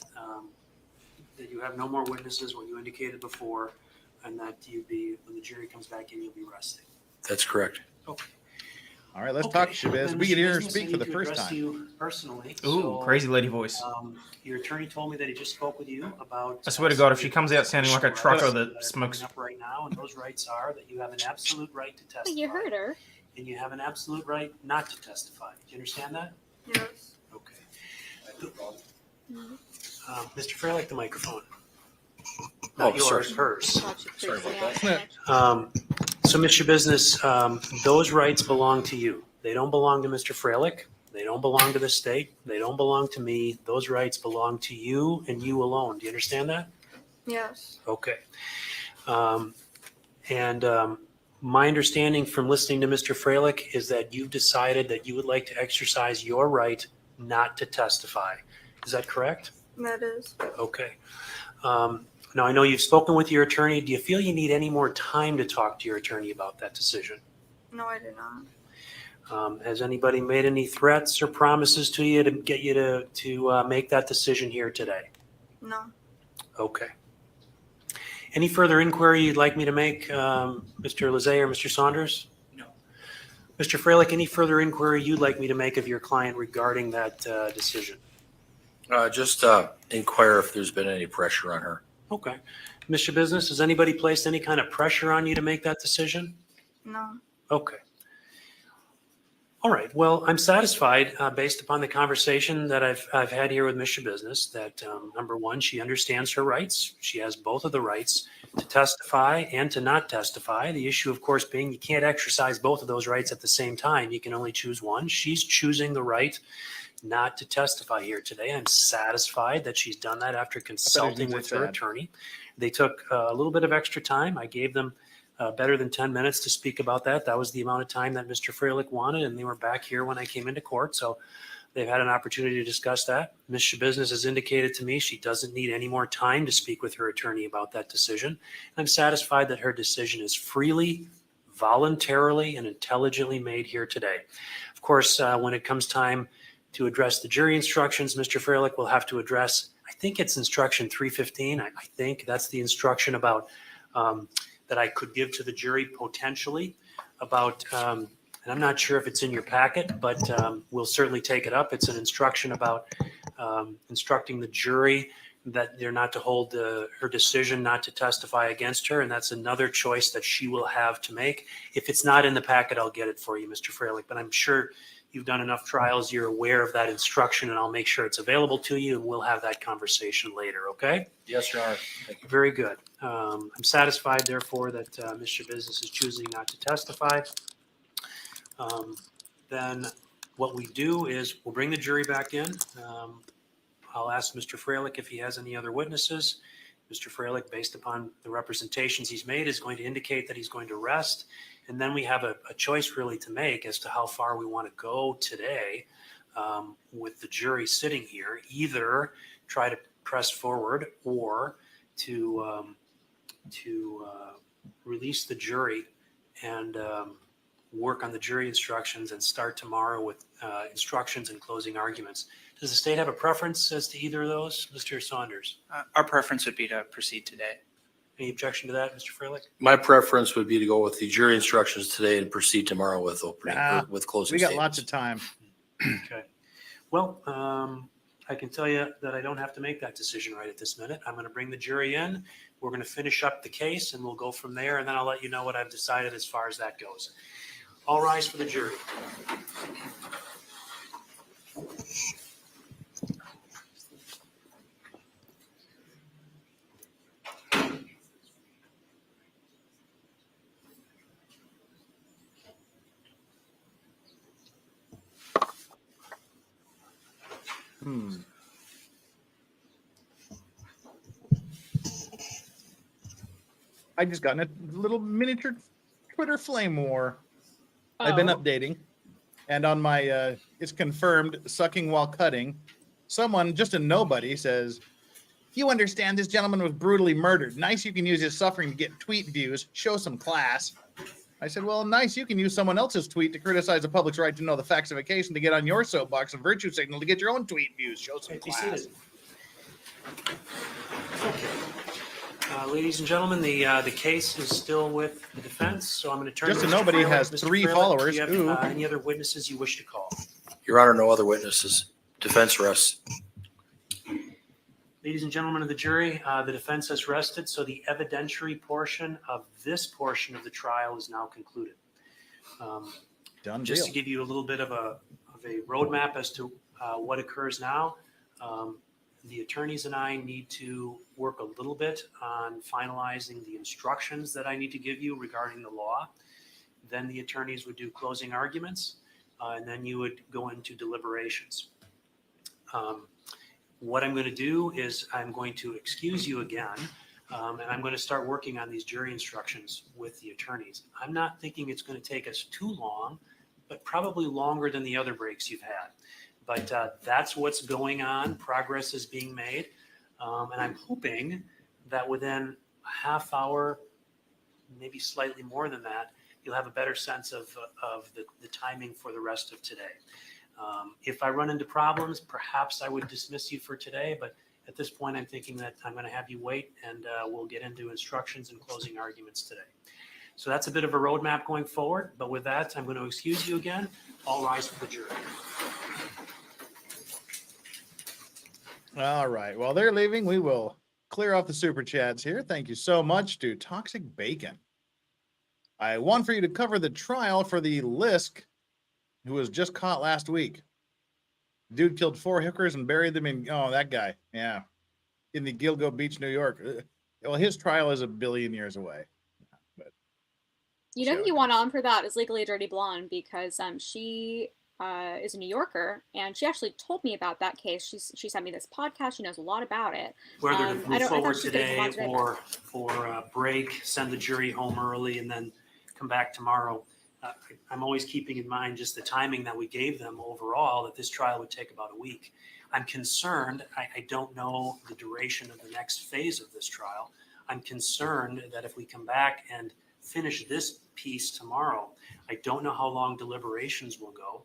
B: that you have no more witnesses, what you indicated before, and that when the jury comes back in, you'll be resting.
D: That's correct.
B: Okay.
A: All right, let's
B: Okay.
A: talk, Shabazz.
B: Then,
A: We can hear her
B: Mr. Business,
A: speak
B: I
A: for
B: need
A: the
B: to
A: first
B: address
A: time.
B: You personally.
H: Ooh,
B: So,
H: crazy lady voice.
B: Your attorney told me that he just spoke with you about.
H: I swear to God, if she comes out sounding like a
B: rights
H: trucker
B: are
H: that
B: coming
H: smokes.
B: up right now, and those rights are that you have an absolute right to testify.
F: You heard her.
B: And you have an absolute right not to testify. Do you understand that?
F: Yes.
B: Okay. Mr. Fraley, the microphone.
D: Oh,
B: Not yours, hers.
D: Sorry about that.
B: So, Mr. Business, those rights belong to you. They don't belong to Mr. Fralick. They don't belong to the state. They don't belong to me. Those rights belong to you and you alone. Do you understand that?
F: Yes.
B: Okay. My understanding from listening to Mr. Fralick is that you've decided that you would like to exercise your right not to testify. Is that correct?
F: That is.
B: Okay. Now, I know you've spoken with your attorney. Do you feel you need any more time to talk to your attorney about that decision?
F: No, I do not.
B: Has anybody made any threats or promises to you to get you to make that decision here today?
F: No.
B: Okay. Any further inquiry you'd like me to make, Mr. Lizet or Mr. Saunders?
I: No.
B: Mr. Fralick, any further inquiry you'd like me to make of your client regarding that decision?
D: Just inquire if there's been any pressure on her.
B: Okay. Mr. Business, has anybody placed any kind of pressure on you to make that decision?
F: No.
B: Okay. All right. Well, I'm satisfied based upon the conversation that I've had here with Mr. Business that number one, she understands her rights. She has both of the rights to testify and to not testify. The issue, of course, being you can't exercise both of those rights at the same time. You can only choose one. She's choosing the right not to testify here today. I'm satisfied that she's done that after consulting with her attorney. They took a little bit of extra time. I gave them better than 10 minutes to speak about that. That was the amount of time that Mr. Fralick wanted, and they were back here when I came into court. So they've had an opportunity to discuss that. Ms. Shabusiness has indicated to me she doesn't need any more time to speak with her attorney about that decision. I'm satisfied that her decision is freely, voluntarily, and intelligently made here today. Of course, when it comes time to address the jury instructions, Mr. Fralick will have to address, I think it's instruction 315. I think that's the instruction about that I could give to the jury potentially about, and I'm not sure if it's in your packet, but we'll certainly take it up. It's an instruction about instructing the jury that they're not to hold her decision not to testify against her, and that's another choice that she will have to make. If it's not in the packet, I'll get it for you, Mr. Fralick, but I'm sure you've done enough trials, you're aware of that instruction, and I'll make sure it's available to you, and we'll have that conversation later, okay?
D: Yes, Your Honor. Thank you.
B: Very good. I'm satisfied, therefore, that Mr. Business is choosing not to testify. Then what we do is we'll bring the jury back in. I'll ask Mr. Fralick if he has any other witnesses. Mr. Fralick, based upon the representations he's made, is going to indicate that he's going to rest. And then we have a choice really to make as to how far we want to go today with the jury sitting here. Either try to press forward or to release the jury and work on the jury instructions and start tomorrow with instructions and closing arguments. Does the state have a preference as to either of those, Mr. Saunders?
I: Our preference would be to proceed today.
B: Any objection to that, Mr. Freilich?
D: My preference would be to go with the jury instructions today and proceed tomorrow with opening,
A: Nah,
D: or with closing
A: We got
D: statements.
A: lots of time.
B: Okay. Well, I can tell you that I don't have to make that decision right at this minute. I'm going to bring the jury in. We're going to finish up the case and we'll go from there. And then I'll let you know what I've decided as far as that goes. All rise for the jury.
A: I just got in a little miniature Twitter flame war. I've been
F: Oh.
A: updating, and on my it's confirmed sucking while cutting. Someone, just a nobody, says, "You understand this gentleman was brutally murdered. Nice you can use his suffering to get tweet views. Show some class." I said, "Well, nice you can use someone else's tweet to criticize the public's right to know the facts of a case and to get on your soapbox of virtue signal to get your own tweet views. Show some
B: Be
A: class."
B: seated. Ladies and gentlemen, the case is still with the defense, so I'm going to turn
A: Just
B: to
A: a
B: Mr.
A: nobody
B: Freilich.
A: has
B: Mr.
A: 3
B: Freilich,
A: followers.
B: Do you
A: Ooh.
B: have any other witnesses you wish to call?
D: Your Honor, no other witnesses. Defense rests.
B: Ladies and gentlemen of the jury, the defense has rested, so the evidentiary portion of this portion of the trial is now concluded.
A: Done
B: Just
A: deal.
B: to give you a little bit of a roadmap as to what occurs now, the attorneys and I need to work a little bit on finalizing the instructions that I need to give you regarding the law. Then the attorneys would do closing arguments, and then you would go into deliberations. What I'm going to do is I'm going to excuse you again, and I'm going to start working on these jury instructions with the attorneys. I'm not thinking it's going to take us too long, but probably longer than the other breaks you've had. But that's what's going on. Progress is being made. And I'm hoping that within a half hour, maybe slightly more than that, you'll have a better sense of the timing for the rest of today. If I run into problems, perhaps I would dismiss you for today. But at this point, I'm thinking that I'm going to have you wait and we'll get into instructions and closing arguments today. So that's a bit of a roadmap going forward. But with that, I'm going to excuse you again. All rise for the jury.
A: All right. While they're leaving, we will clear off the super chats here. Thank you so much to Toxic Bacon. I want for you to cover the trial for the Lisk who was just caught last week. Dude killed 4 hookers and buried them in, that guy. Yeah. In the Gilgo Beach, New York. Well, his trial is 1 billion years away. But
F: You know who you want on for that is Legally Dirty Blonde, because she is a New Yorker, and she actually told me about that case. She sent me this podcast. She knows a lot about it.
B: Whether to
F: I
B: move
F: thought
B: forward
F: she was gonna come
B: today
F: on
B: or break, send the jury home early, and then come back tomorrow. I'm always keeping in mind just the timing that we gave them overall, that this trial would take about a week. I'm concerned. I don't know the duration of the next phase of this trial. I'm concerned that if we come back and finish this piece tomorrow, I don't know how long deliberations will go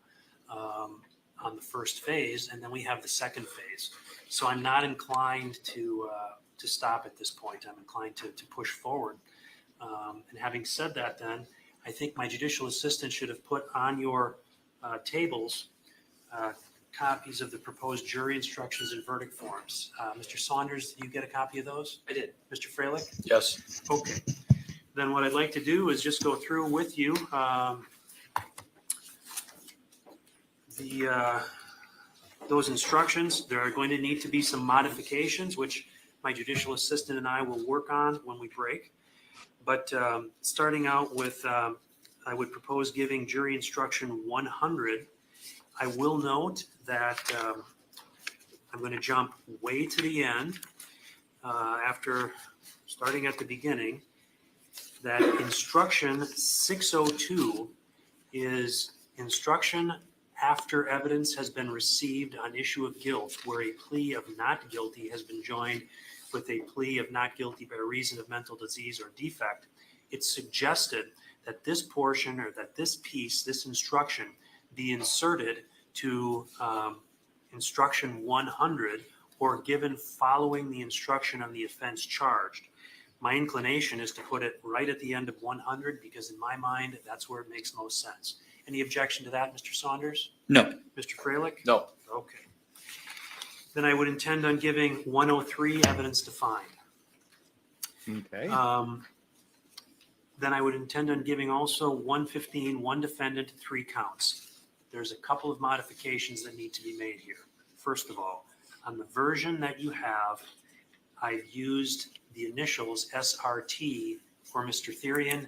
B: on the first phase, and then we have the second phase. So I'm not inclined to stop at this point. I'm inclined to push forward. And having said that, then I think my judicial assistant should have put on your tables copies of the proposed jury instructions and verdict forms. Mr. Saunders, did you get a copy of those?
I: I did.
B: Mr. Freilich?
D: Yes.
B: Okay. Then what I'd like to do is just go through with you those instructions. There are going to need to be some modifications, which my judicial assistant and I will work on when we break. But starting out with, I would propose giving jury instruction 100. I will note that I'm going to jump way to the end after starting at the beginning, that instruction 602 is instruction after evidence has been received on issue of guilt, where a plea of not guilty has been joined with a plea of not guilty by reason of mental disease or defect. It's suggested that this portion, or that this piece, this instruction, be inserted to instruction 100 or given following the instruction on the offense charged. My inclination is to put it right at the end of 100 because in my mind, that's where it makes most sense. Any objection to that, Mr. Saunders?
I: No.
B: Mr. Freilich?
D: No.
B: Okay. Then I would intend on giving 103 evidence to find.
A: Okay.
B: Then I would intend on giving also 115, one defendant, 3 counts. There's a couple of modifications that need to be made here. First of all, on the version that you have, I've used the initials SRT for Mr. Therian.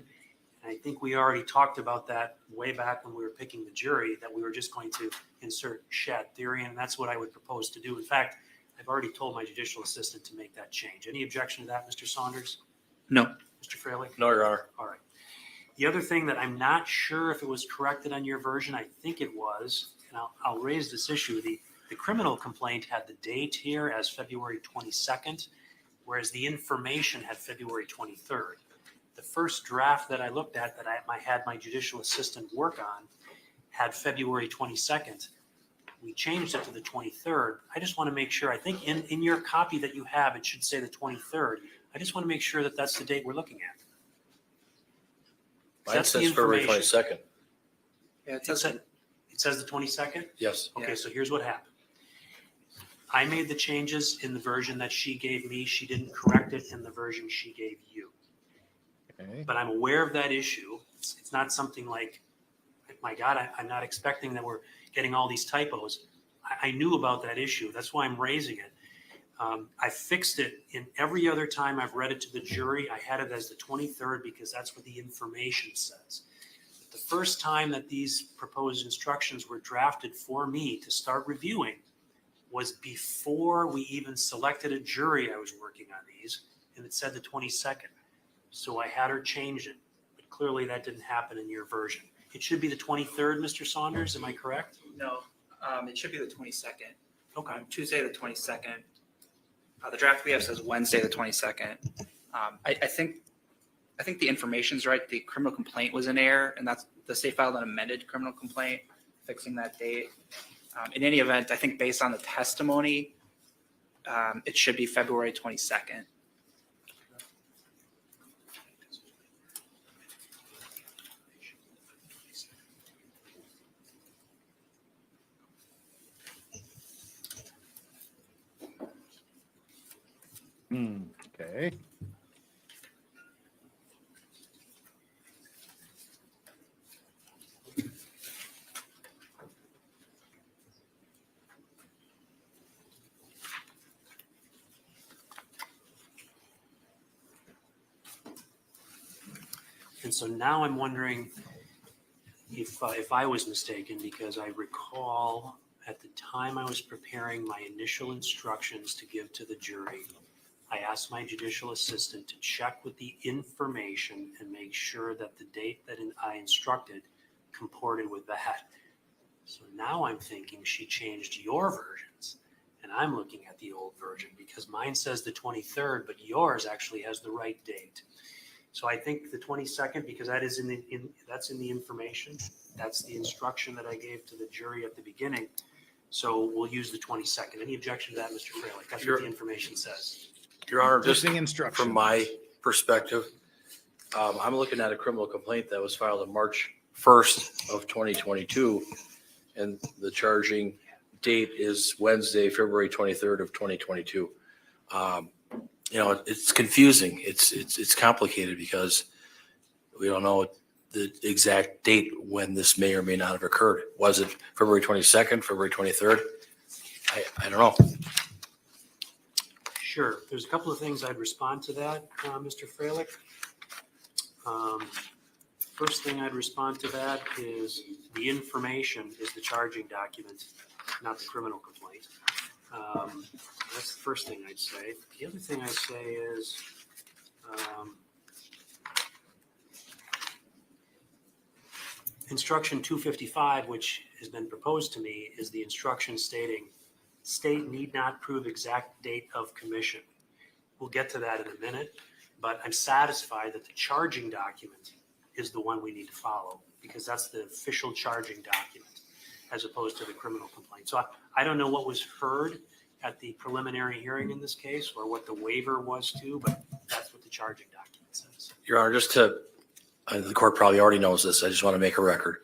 B: And I think we already talked about that way back when we were picking the jury, that we were just going to insert Shad Therian, and that's what I would propose to do. In fact, I've already told my judicial assistant to make that change. Any objection to that, Mr. Saunders?
I: No.
B: Mr. Freilich?
D: No, Your Honor.
B: All right. The other thing that I'm not sure if it was corrected on your version, I think it was, and I'll raise this issue. The criminal complaint had the date here as February 22nd, whereas the information had February 23rd. The first draft that I looked at that I had my judicial assistant work on had February 22nd. We changed it to the 23rd. I just want to make sure, I think in your copy that you have, it should say the 23rd. I just want to make sure that that's the date we're looking at.
D: Mine
B: That's the
D: says February
B: information.
D: 22nd.
I: Yeah,
B: It says the 22nd?
D: Yes.
B: Okay,
I: Yeah.
B: so here's what happened. I made the changes in the version that she gave me. She didn't correct it in the version she gave you.
A: Okay.
B: But I'm aware of that issue. It's not something like my God, I'm not expecting that we're getting all these typos. I knew about that issue. That's why I'm raising it. I fixed it in every other time I've read it to the jury. I had it as the 23rd because that's what the information says. The first time that these proposed instructions were drafted for me to start reviewing was before we even selected a jury. I was working on these, and it said the 22nd. So I had her change it, but clearly that didn't happen in your version. It should be the 23rd, Mr. Saunders, am I correct?
I: No. It should be the 22nd.
B: Okay.
I: Tuesday, the 22nd. The draft we have says Wednesday, the 22nd. I think the information's right. The criminal complaint was in error, and that's the state filed an amended criminal complaint fixing that date. In any event, I think based on the testimony, it should be February 22nd.
A: Okay.
B: And so now I'm wondering if I was mistaken, because I recall at the time I was preparing my initial instructions to give to the jury, I asked my judicial assistant to check with the information and make sure that the date that I instructed comported with that. So now I'm thinking she changed your versions, and I'm looking at the old version because mine says the 23rd, but yours actually has the right date. So I think the 22nd, because that is that's in the information. That's the instruction that I gave to the jury at the beginning. So we'll use the 22nd. Any objection to that, Mr. Freilich? That's what the information says.
D: Your Honor, just
A: Missing instructions.
D: from my perspective, I'm looking at a criminal complaint that was filed on March 1st of 2022, and the charging date is Wednesday, February 23rd of 2022. It's confusing. It's complicated because we don't know the exact date when this may or may not have occurred. Was it February 22nd, February 23rd? I don't know.
B: Sure. There's a couple of things I'd respond to that, Mr. Freilich. First thing I'd respond to that is the information is the charging document, not the criminal complaint. That's the first thing I'd say. The other thing I'd say is instruction 255, which has been proposed to me, is the instruction stating state need not prove exact date of commission. We'll get to that in a minute, but I'm satisfied that the charging document is the one we need to follow because that's the official charging document as opposed to the criminal complaint. So I don't know what was heard at the preliminary hearing in this case or what the waiver was to, but that's what the charging document says.
D: Your Honor, just to, the court probably already knows this. I just want to make a record.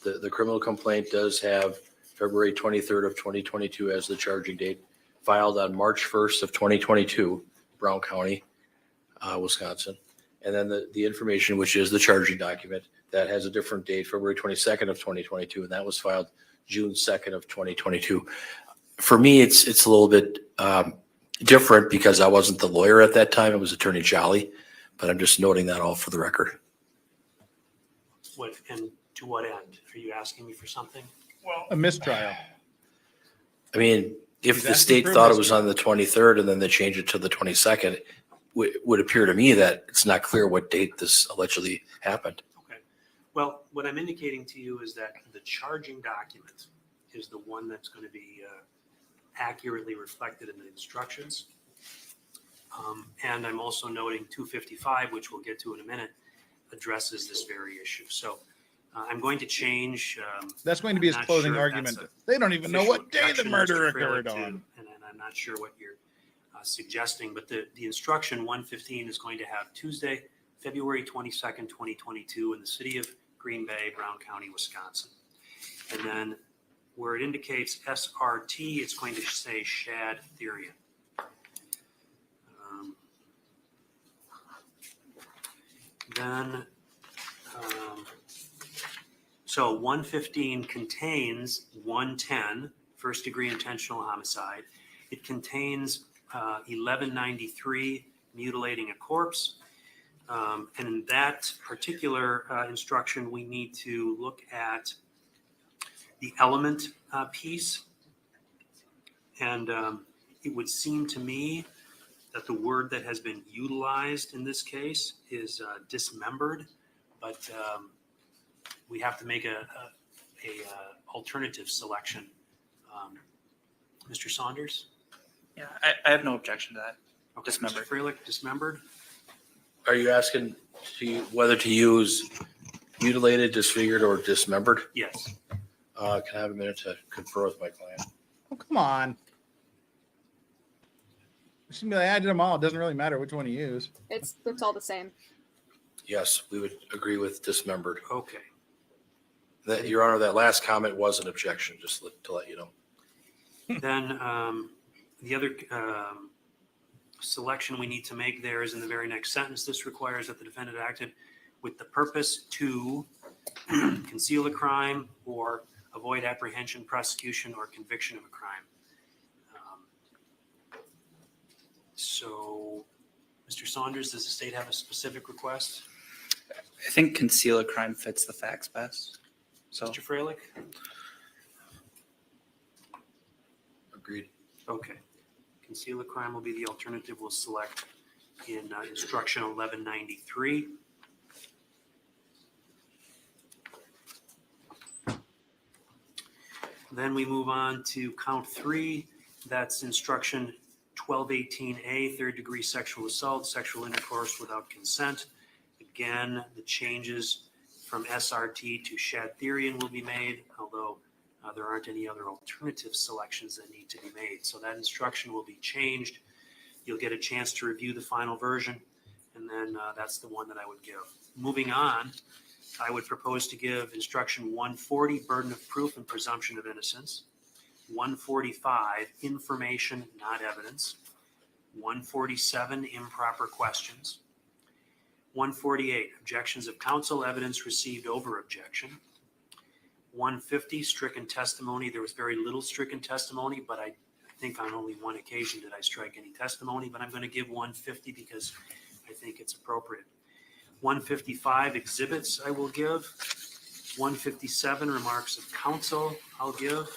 D: The criminal complaint does have February 23rd of 2022 as the charging date, filed on March 1st of 2022, Brown County, Wisconsin. And then the information, which is the charging document, that has a different date, February 22nd of 2022, and that was filed June 2nd of 2022. For me, it's a little bit different because I wasn't the lawyer at that time. It was Attorney Jolly, but I'm just noting that all for the record.
B: What, and to what end? Are you asking me for something?
A: A mistrial.
D: I mean, if
A: He's
D: the
A: asking
D: state
A: for a
D: thought it was
A: mistrial.
D: on the 23rd and then they changed it to the 22nd, would appear to me that it's not clear what date this allegedly happened.
B: Okay. Well, what I'm indicating to you is that the charging document is the one that's going to be accurately reflected in the instructions. And I'm also noting 255, which we'll get to in a minute, addresses this very issue. So I'm going to change.
A: That's going to be his
B: I'm not
A: closing
B: sure if
A: argument.
B: that's
A: They don't even know
B: official
A: what day the
B: objection,
A: murder
B: Mr. Fralick,
A: occurred
B: to,
A: on.
B: and I'm not sure what you're suggesting, but the instruction 115 is going to have Tuesday, February 22nd, 2022 in the city of Green Bay, Brown County, Wisconsin. And then where it indicates SRT, it's going to say Shad Therian. So 115 contains 110, first degree intentional homicide. It contains 1193, mutilating a corpse. And in that particular instruction, we need to look at the element piece. And it would seem to me that the word that has been utilized in this case is dismembered, but we have to make a alternative selection. Mr. Saunders?
I: Yeah, I have no objection to that.
B: Okay,
I: Dismembered.
B: Mr. Fralick, dismembered?
D: Are you asking whether to use mutilated, disfigured, or dismembered?
B: Yes.
D: Can I have a minute to confer with my client?
A: Oh, come on. She's gonna be like, I did them all. It doesn't really matter which one you use.
F: It's all the same.
D: Yes, we would agree with dismembered.
B: Okay.
D: That, Your Honor, that last comment was an objection, just to let you know.
B: Then the other selection we need to make there is in the very next sentence. This requires that the defendant acted with the purpose to conceal a crime or avoid apprehension, prosecution, or conviction of a crime. So, Mr. Saunders, does the state have a specific request?
I: I think conceal a crime fits the facts best. So
B: Mr. Fralick?
D: Agreed.
B: Okay. Conceal a crime will be the alternative we'll select in instruction 1193. Then we move on to count 3. That's instruction 1218A, third degree sexual assault, sexual intercourse without consent. Again, the changes from SRT to Shad Therian will be made, although there aren't any other alternative selections that need to be made. So that instruction will be changed. You'll get a chance to review the final version, and then that's the one that I would give. Moving on, I would propose to give instruction 140, burden of proof and presumption of innocence. 145, information, not evidence. 147, improper questions. 148, objections of counsel, evidence received over objection. 150, stricken testimony. There was very little stricken testimony, but I think on only one occasion did I strike any testimony, but I'm going to give 150 because I think it's appropriate. 155, exhibits I will give. 157, remarks of counsel I'll give.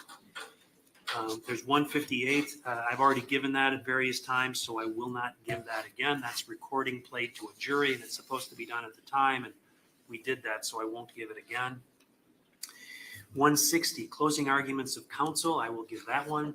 B: There's 158. I've already given that at various times, so I will not give that again. That's recording played to a jury, and it's supposed to be done at the time, and we did that, so I won't give it again. 160, closing arguments of counsel. I will give that one.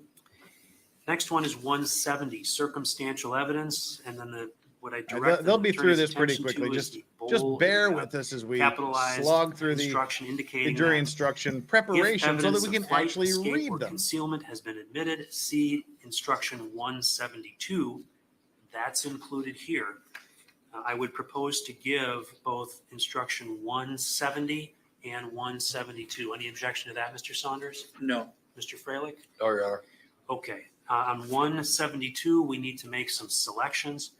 B: Next one is 170, circumstantial evidence, and then what I direct.
A: They'll be through
B: attorney's
A: this pretty
B: attention
A: quickly.
B: to is
A: Just
B: the
A: bear
B: bold,
A: with us as we
B: capitalized
A: slog through the
B: instruction indicating
A: jury
B: that
A: instruction
B: if
A: preparation so that
B: evidence
A: we
B: of
A: can
B: flight,
A: actually
B: escape,
A: read
B: or
A: them.
B: concealment has been admitted, see instruction 172. That's included here. I would propose to give both instruction 170 and 172. Any objection to that, Mr. Saunders?
I: No.
B: Mr. Freilich?
D: No, Your Honor.
B: Okay. On 172, we need to make some selections.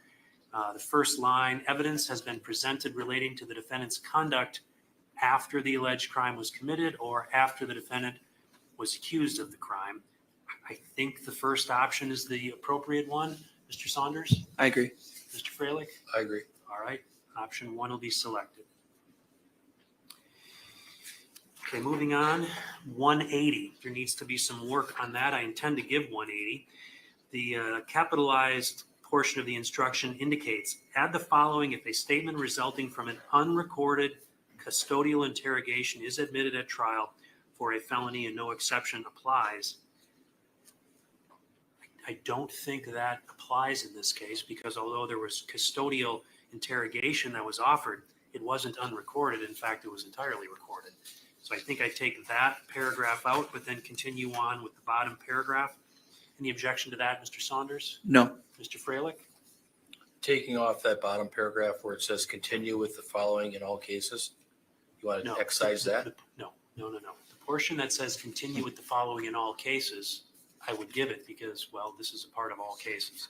B: The first line, evidence has been presented relating to the defendant's conduct after the alleged crime was committed or after the defendant was accused of the crime. I think the first option is the appropriate one. Mr. Saunders?
I: I agree.
B: Mr. Freilich?
D: I agree.
B: All right. Option 1 will be selected. Okay, moving on. 180. There needs to be some work on that. I intend to give 180. The capitalized portion of the instruction indicates, add the following if a statement resulting from an unrecorded custodial interrogation is admitted at trial for a felony and no exception applies. I don't think that applies in this case because although there was custodial interrogation that was offered, it wasn't unrecorded. In fact, it was entirely recorded. So I think I take that paragraph out, but then continue on with the bottom paragraph. Any objection to that, Mr. Saunders?
I: No.
B: Mr. Freilich?
D: Taking off that bottom paragraph where it says continue with the following in all cases. You want to excise that?
B: No. The portion that says continue with the following in all cases, I would give it because, well, this is a part of all cases.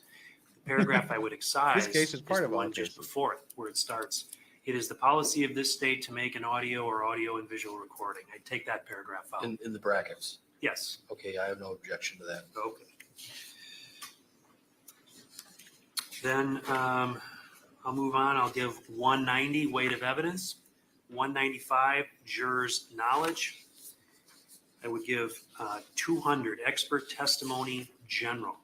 B: The paragraph I would excise
A: This case is part
B: the
A: of all
B: one just
A: cases.
B: before it, where it starts. It is the policy of this state to make an audio or audio and visual recording. I'd take that paragraph out.
D: In the brackets.
B: Yes.
D: Okay, I have no objection to that.
B: Okay. Then I'll move on. I'll give 190 weight of evidence, 195 jurors' knowledge. I would give 200 expert testimony general.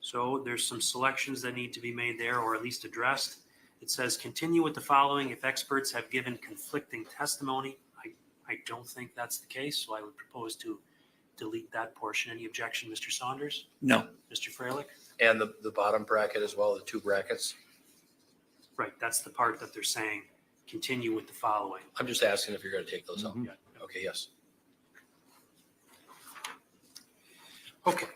B: So there's some selections that need to be made there or at least addressed. It says continue with the following if experts have given conflicting testimony. I don't think that's the case, so I would propose to delete that portion. Any objection, Mr. Saunders?
I: No.
B: Mr. Freilich?
D: And the bottom bracket as well, the two brackets.
B: Right, that's the part that they're saying, continue with the following.
D: I'm just asking if you're going to take those out.
A: Mhm.
D: Okay, yes.
B: Okay,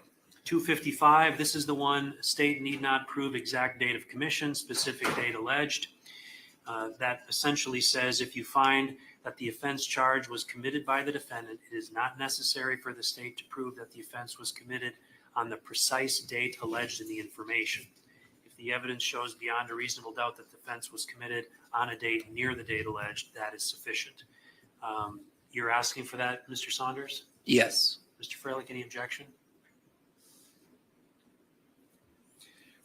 B: 255, this is the one, state need not prove exact date of commission, specific date alleged. That essentially says if you find that the offense charge was committed by the defendant, it is not necessary for the state to prove that the offense was committed on the precise date alleged in the information. If the evidence shows beyond a reasonable doubt that the offense was committed on a date near the date alleged, that is sufficient. You're asking for that, Mr. Saunders?
I: Yes.
B: Mr. Freilich, any objection?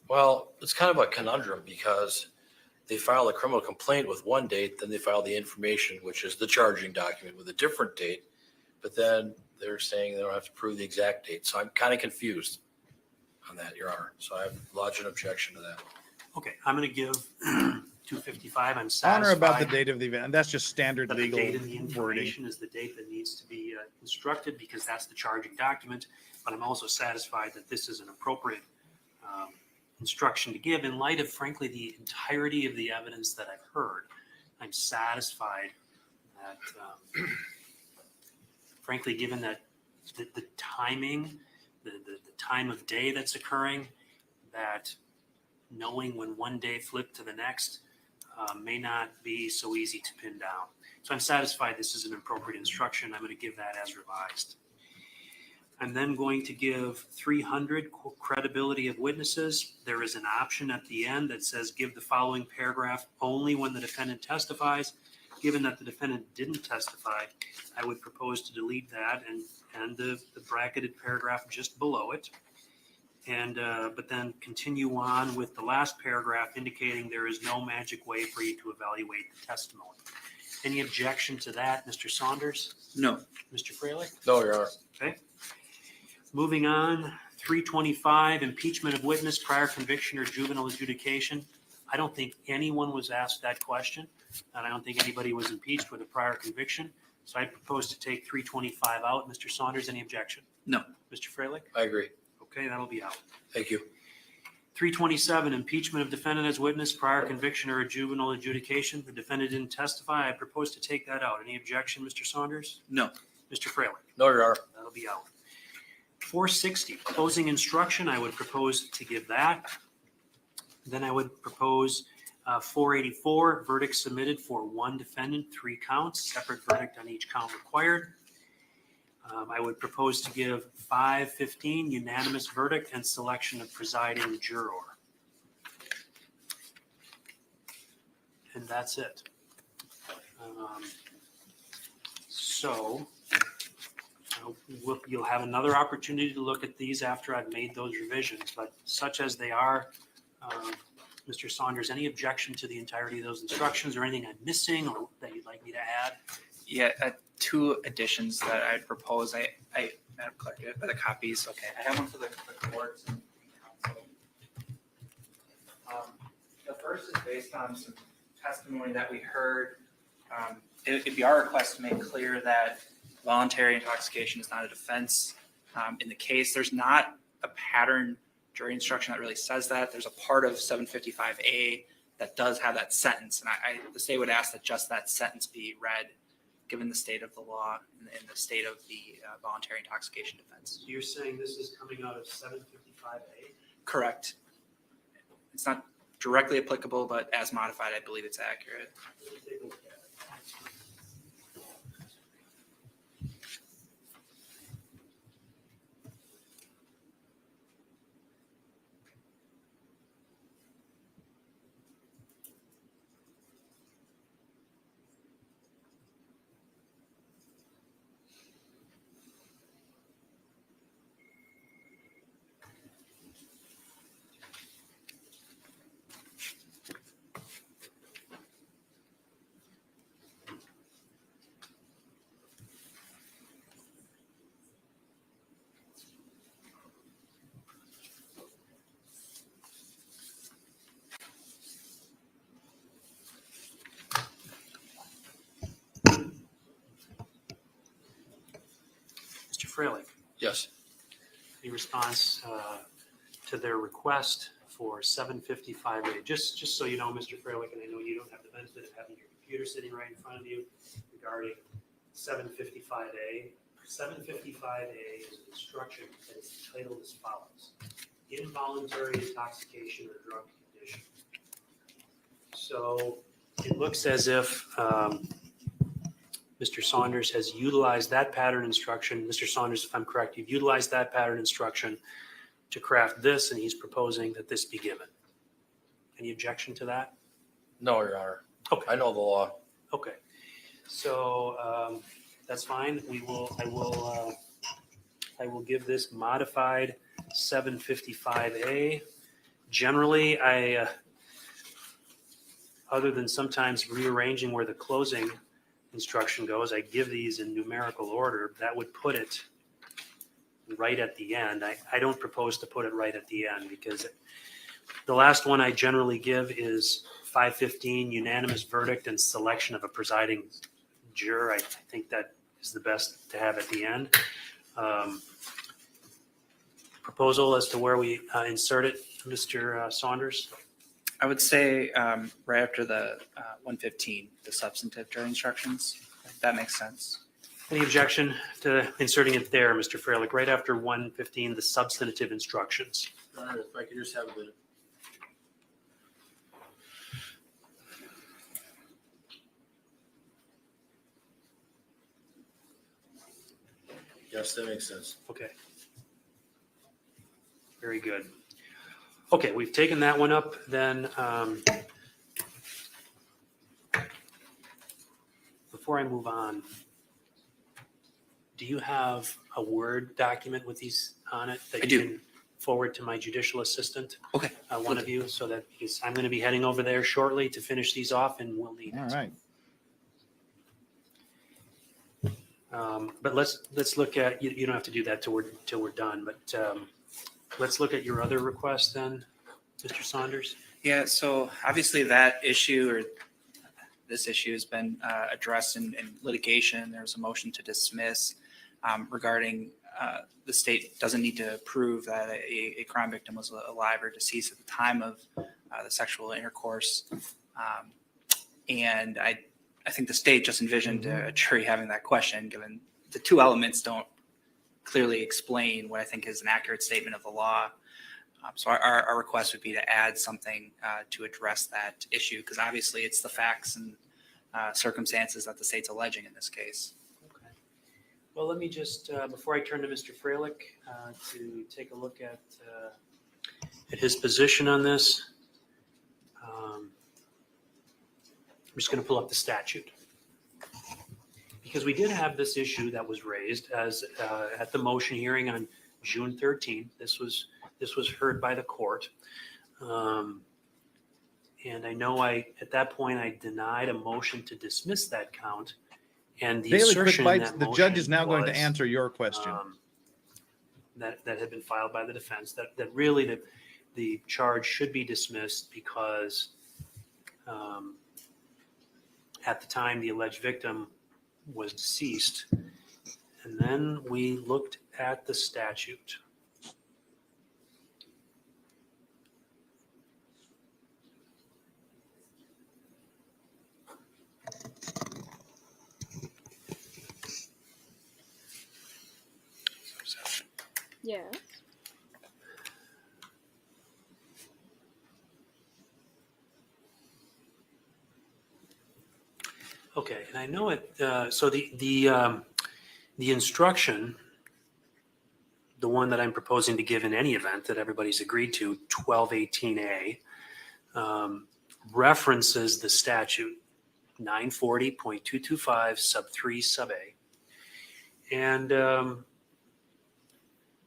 D: Well, it's kind of a conundrum because they file a criminal complaint with one date, then they file the information, which is the charging document with a different date, but then they're saying they don't have to prove the exact date. So I'm kind of confused on that, Your Honor. So I have lodged an objection to that.
B: Okay, I'm going to give 255. I'm satisfied.
A: Honor about the date of the event. And that's just standard
B: that the
A: legal
B: date in the
A: wording.
B: information is the date that needs to be instructed because that's the charging document. But I'm also satisfied that this is an appropriate instruction to give in light of, frankly, the entirety of the evidence that I've heard. I'm satisfied that, frankly, given that the timing, the time of day that's occurring, that knowing when one day flipped to the next may not be so easy to pin down. So I'm satisfied this is an appropriate instruction. I'm going to give that as revised. I'm then going to give 300 credibility of witnesses. There is an option at the end that says give the following paragraph only when the defendant testifies. Given that the defendant didn't testify, I would propose to delete that and the bracketed paragraph just below it. And but then continue on with the last paragraph indicating there is no magic way for you to evaluate the testimony. Any objection to that, Mr. Saunders?
I: No.
B: Mr. Freilich?
D: No, Your Honor.
B: Okay. Moving on, 325, impeachment of witness, prior conviction or juvenile adjudication. I don't think anyone was asked that question, and I don't think anybody was impeached with a prior conviction. So I propose to take 325 out. Mr. Saunders, any objection?
I: No.
B: Mr. Freilich?
D: I agree.
B: Okay, that'll be out.
D: Thank you.
B: 327, impeachment of defendant as witness, prior conviction or a juvenile adjudication. The defendant didn't testify. I propose to take that out. Any objection, Mr. Saunders?
I: No.
B: Mr. Freilich?
D: No, Your Honor.
B: That'll be out. 460, closing instruction, I would propose to give that. Then I would propose 484, verdict submitted for one defendant, 3 counts, separate verdict on each count required. I would propose to give 515, unanimous verdict and selection of presiding juror. And that's it. So you'll have another opportunity to look at these after I've made those revisions, but such as they are, Mr. Saunders, any objection to the entirety of those instructions or anything I'm missing or that you'd like me to add?
I: Yeah, 2 additions that I'd propose. Madam Clerk, do you have the copies? Okay, I have one for the courts and council. The first is based on some testimony that we heard. It'd be our request to make clear that voluntary intoxication is not a defense. In the case, there's not a pattern jury instruction that really says that. There's a part of 755A that does have that sentence, and the state would ask that just that sentence be read, given the state of the law and the state of the voluntary intoxication defense.
B: So you're saying this is coming out of 755A?
I: Correct. It's not directly applicable, but as modified, I believe it's accurate.
B: Let me take a look at it. Mr. Freilich,
D: Yes.
B: any response to their request for 755A? Just so you know, Mr. Freilich, and I know you don't have the benefit of having your computer sitting right in front of you regarding 755A. 755A is an instruction that is titled as follows: involuntary intoxication or drug condition. So it looks as if Mr. Saunders has utilized that pattern instruction. Mr. Saunders, if I'm correct, you've utilized that pattern instruction to craft this, and he's proposing that this be given. Any objection to that?
D: No, Your Honor.
B: Okay.
D: I know the law.
B: Okay. So that's fine. I will give this modified 755A. Generally, other than sometimes rearranging where the closing instruction goes, I give these in numerical order. That would put it right at the end. I don't propose to put it right at the end because the last one I generally give is 515, unanimous verdict and selection of a presiding juror. I think that is the best to have at the end. Proposal as to where we insert it, Mr. Saunders?
I: I would say right after the 115, the substantive jury instructions. That makes sense.
B: Any objection to inserting it there, Mr. Freilich, right after 115, the substantive instructions?
D: Your Honor, if I could just have a minute. Yes, that makes sense.
B: Okay. Very good. Okay, we've taken that one up. Then before I move on, do you have a Word document with these on it that
I: I
B: you
I: do.
B: can forward to my judicial assistant?
I: Okay.
B: One of you, so that because I'm going to be heading over there shortly to finish these off, and we'll need
A: All
B: it.
A: right.
B: But let's look at, you don't have to do that till we're done, but let's look at your other request then, Mr. Saunders.
I: Yeah, so obviously that issue or this issue has been addressed in litigation. There was a motion to dismiss regarding the state doesn't need to prove that a crime victim was alive or deceased at the time of the sexual intercourse. And I think the state just envisioned a jury having that question, given the two elements don't clearly explain what I think is an accurate statement of the law. So our request would be to add something to address that issue, because obviously it's the facts and circumstances that the state's alleging in this case.
B: Okay. Well, let me just, before I turn to Mr. Freilich to take a look at his position on this, I'm just going to pull up the statute. Because we did have this issue that was raised as at the motion hearing on June 13th. This was heard by the court. And I know at that point I denied a motion to dismiss that count. And the
A: Daily quick
B: assertion in
A: bites.
B: that
A: The
B: motion
A: judge is now going to
B: was,
A: answer your question.
B: that had been filed by the defense, that really the charge should be dismissed because at the time the alleged victim was deceased. And then we looked at the statute.
F: Yeah.
B: Okay, and I know it. So the instruction, the one that I'm proposing to give in any event that everybody's agreed to, 1218A, references the statute 940.225 sub 3 sub A, and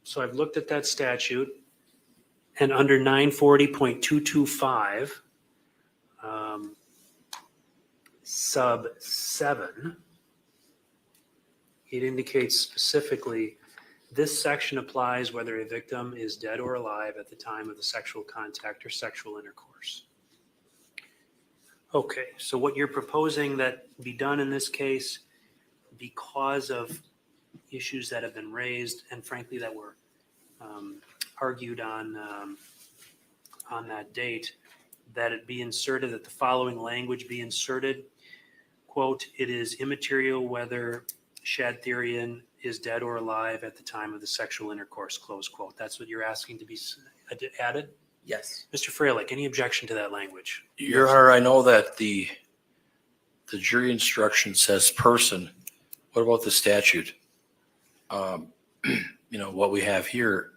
B: so I've looked at that statute, and under 940.225 sub 7, it indicates specifically this section applies whether a victim is dead or alive at the time of the sexual contact or sexual intercourse. Okay, so what you're proposing that be done in this case, because of issues that have been raised and frankly that were argued on that date, that it be inserted, that the following language be inserted, quote, "It is immaterial whether Shadtherian is dead or alive at the time of the sexual intercourse," close quote. That's what you're asking to be added?
I: Yes.
B: Mr. Freilich, any objection to that language?
D: Your Honor, I know that the jury instruction says person. What about the statute? What we have here,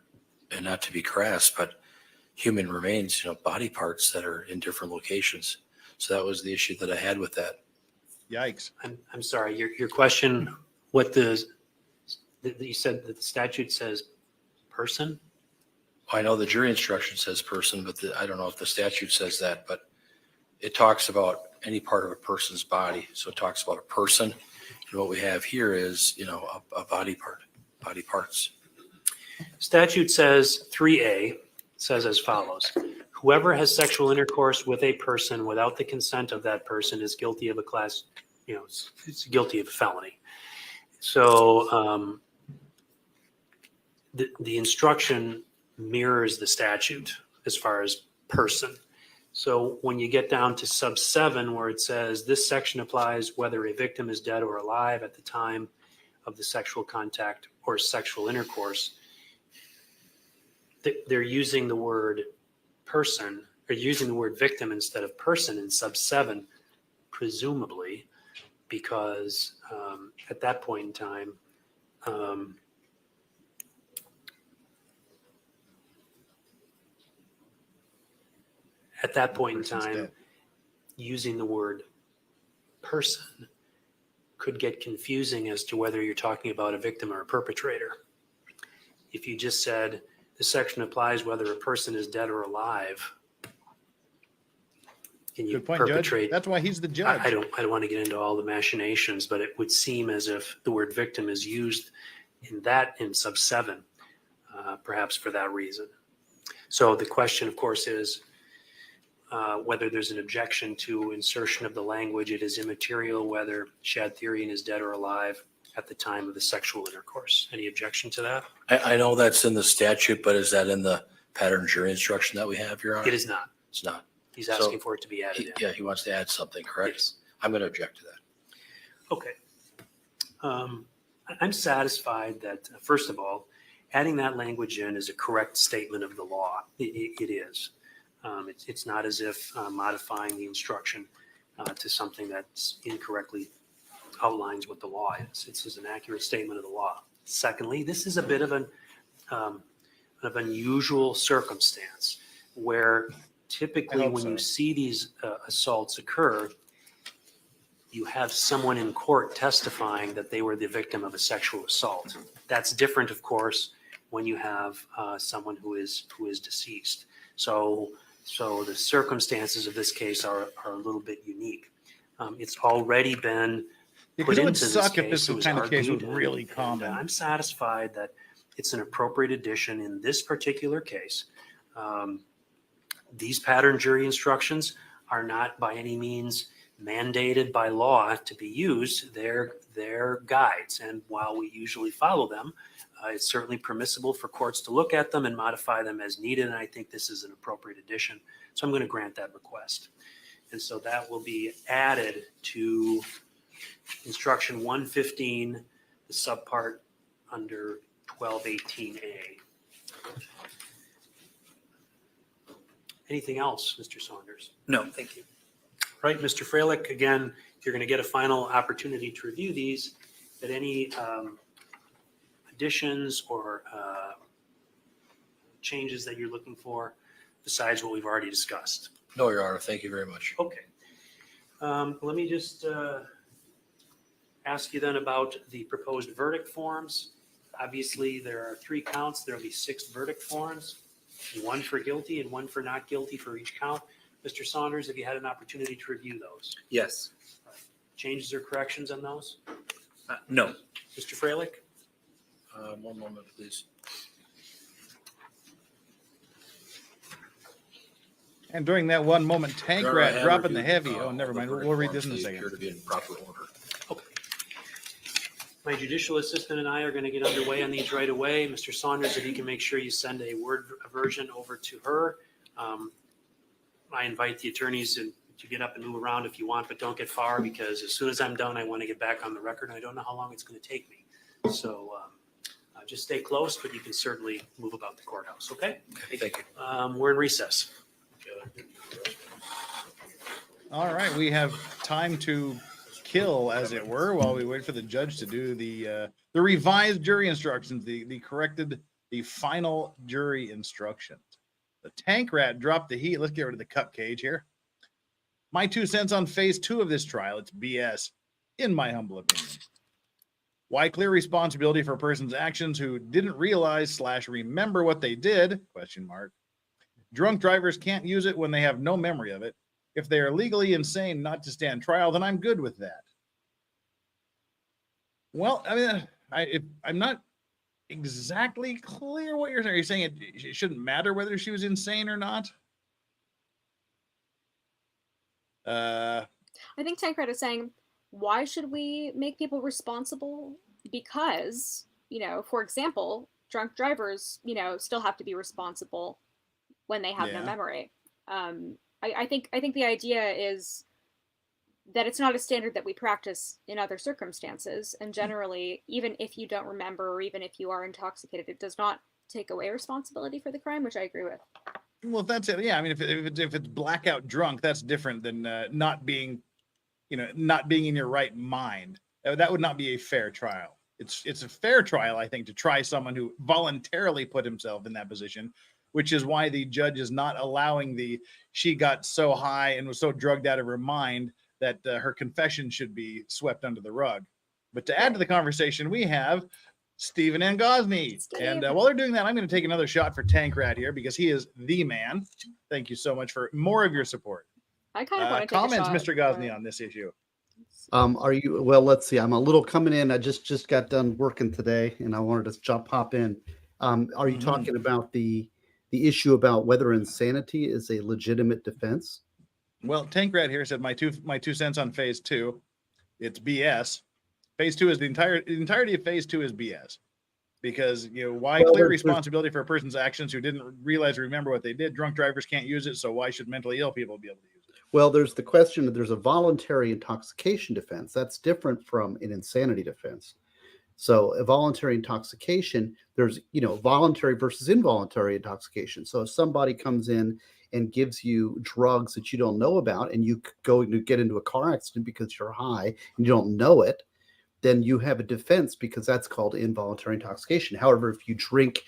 D: and not to be crass, but human remains, body parts that are in different locations. So that was the issue that I had with that.
A: Yikes.
B: I'm sorry, your question, you said that the statute says person?
D: I know the jury instruction says person, but I don't know if the statute says that, but it talks about any part of a person's body. So it talks about a person. And what we have here is, a body part, body parts.
B: Statute says 3A says as follows: whoever has sexual intercourse with a person without the consent of that person is guilty of a class, it's guilty of a felony. So the instruction mirrors the statute as far as person. So when you get down to sub 7, where it says this section applies whether a victim is dead or alive at the time of the sexual contact or sexual intercourse, they're using the word person, or using the word victim instead of person in sub 7, presumably because at that point in time, using the word person could get confusing as to whether you're talking about a victim or a perpetrator. If you just said the section applies whether a person is dead or alive, can you
A: Good point, Judge.
B: perpetrate?
A: That's why he's the judge.
B: I don't want to get into all the machinations, but it would seem as if the word victim is used in sub 7, perhaps for that reason. So the question, of course, is whether there's an objection to insertion of the language, "It is immaterial whether Shadtherian is dead or alive at the time of the sexual intercourse." Any objection to that?
D: I know that's in the statute, but is that in the pattern jury instruction that we have, Your Honor?
B: It is not.
D: It's not.
B: He's asking for it to be added in.
D: Yeah, he wants to add something, correct?
B: Yes.
D: I'm going to object to that.
B: Okay. I'm satisfied that, first of all, adding that language in is a correct statement of the law. It is. It's not as if modifying the instruction to something that's incorrectly outlines what the law is. It's an accurate statement of the law. Secondly, this is a bit of an unusual circumstance where typically when you see these assaults occur, you have someone in court testifying that they were the victim of a sexual assault. That's different, of course, when you have someone who is deceased. So the circumstances of this case are a little bit unique. It's already been
A: Because
B: put
A: it would
B: into this
A: suck if
B: case.
A: this
B: It was
A: kind of case was
B: argued,
A: really
B: and
A: common.
B: I'm satisfied that it's an appropriate addition in this particular case. These pattern jury instructions are not by any means mandated by law to be used. They're guides, and while we usually follow them, it's certainly permissible for courts to look at them and modify them as needed, and I think this is an appropriate addition. So I'm going to grant that request. And so that will be added to instruction 115, the subpart under 1218A. Anything else, Mr. Saunders?
I: No, thank you.
B: Right, Mr. Freilich, again, you're going to get a final opportunity to review these, but any additions or changes that you're looking for besides what we've already discussed?
D: No, Your Honor. Thank you very much.
B: Okay. Let me just ask you then about the proposed verdict forms. Obviously, there are 3 counts. There will be 6 verdict forms, 1 for guilty and 1 for not guilty for each count. Mr. Saunders, have you had an opportunity to review those?
I: Yes.
B: Changes or corrections on those?
I: No.
B: Mr. Freilich?
D: One moment, please.
A: And during that one moment, Tank
D: Your Honor, I
A: Rat
D: have
A: dropping the
D: reviewed,
A: heavy. Oh, never
D: the
A: mind.
D: verdict
A: We'll read
D: forms.
A: this in a
D: They
A: second.
D: appear to be in proper order.
B: My judicial assistant and I are going to get underway on these right away. Mr. Saunders, if you can make sure you send a Word version over to her. I invite the attorneys to get up and move around if you want, but don't get far because as soon as I'm done, I want to get back on the record. I don't know how long it's going to take me. So just stay close, but you can certainly move about the courthouse, okay?
D: Thank you.
B: We're in recess.
A: All right, we have time to kill, as it were, while we wait for the judge to do the revised jury instructions, the corrected, the final jury instructions. The Tank Rat dropped the heat. Let's get rid of the cup cage here. My 2 cents on phase 2 of this trial. It's BS, in my humble opinion. Why clear responsibility for a person's actions who didn't realize / remember what they did? ? Drunk drivers can't use it when they have no memory of it. If they are legally insane not to stand trial, then I'm good with that. Well, I mean, I'm not exactly clear what you're saying. Are you saying it shouldn't matter whether she was insane or not?
F: I think Tank Rat is saying, why should we make people responsible? Because, for example, drunk drivers, still have to be responsible when they have no memory. I think the idea is that it's not a standard that we practice in other circumstances. And generally, even if you don't remember or even if you are intoxicated, it does not take away responsibility for the crime, which I agree with.
A: Well, if that's it. Yeah, I mean, if it's blackout drunk, that's different than not being in your right mind. That would not be a fair trial. It's a fair trial, I think, to try someone who voluntarily put himself in that position, which is why the judge is not allowing she got so high and was so drugged out of her mind that her confession should be swept under the rug. But to add to the conversation, we have Stephen and Gosney. And while they're doing that, I'm going to take another shot for Tank Rat here because he is the man. Thank you so much for more of your support.
F: I kind of want to take
A: comments,
F: a shot,
A: Mr. Gosney, on this issue.
L: Are you, well, let's see. I'm a little coming in. I just got done working today and I wanted to pop in. Are you talking about the issue about whether insanity is a legitimate defense?
A: Well, Tank Rat here said my two cents on phase 2. It's BS. Phase 2 is the entirety of phase 2 is BS. Because why clear responsibility for a person's actions who didn't realize or remember what they did? Drunk drivers can't use it, so why should mentally ill people be able to use it?
L: Well, there's the question that there's a voluntary intoxication defense. That's different from an insanity defense. So a voluntary intoxication, there's, voluntary versus involuntary intoxication. So if somebody comes in and gives you drugs that you don't know about, and you go to get into a car accident because you're high and you don't know it, then you have a defense because that's called involuntary intoxication. However, if you drink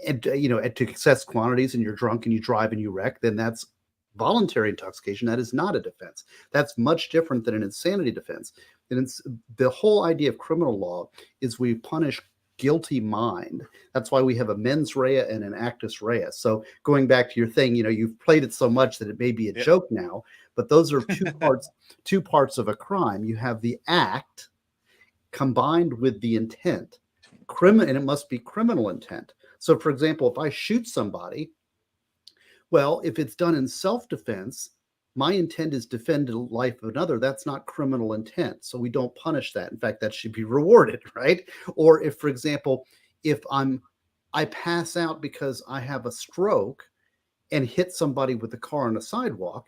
L: at excess quantities and you're drunk and you drive and you wreck, then that's voluntary intoxication. That is not a defense. That's much different than an insanity defense. And it's the whole idea of criminal law is we punish guilty mind. That's why we have a mens rea and an actus rea. So going back to your thing, you've played it so much that it may be a joke now, but those are two parts of a crime. You have the act combined with the intent, and it must be criminal intent. So for example, if I shoot somebody, well, if it's done in self-defense, my intent is defend the life of another. That's not criminal intent. So we don't punish that. In fact, that should be rewarded, right? Or if, for example, if I pass out because I have a stroke and hit somebody with a car on a sidewalk,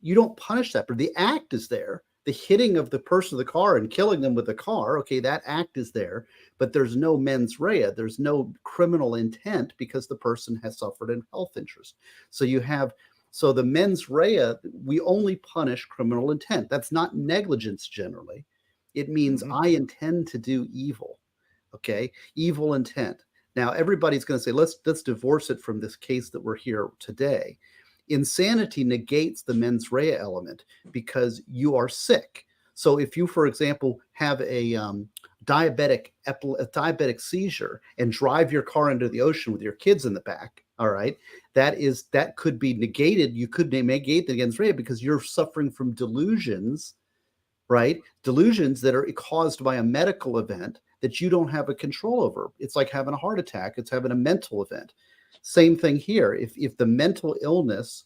L: you don't punish that, but the act is there. The hitting of the person of the car and killing them with the car, okay, that act is there, but there's no mens rea. There's no criminal intent because the person has suffered a health interest. So the mens rea, we only punish criminal intent. That's not negligence generally. It means I intend to do evil, okay? Evil intent. Now, everybody's going to say, let's divorce it from this case that we're here today. Insanity negates the mens rea element because you are sick. So if you, for example, have a diabetic seizure and drive your car into the ocean with your kids in the back, all right, that could be negated. You could negate the mens rea because you're suffering from delusions, right? Delusions that are caused by a medical event that you don't have a control over. It's like having a heart attack. It's having a mental event. Same thing here. If the mental illness,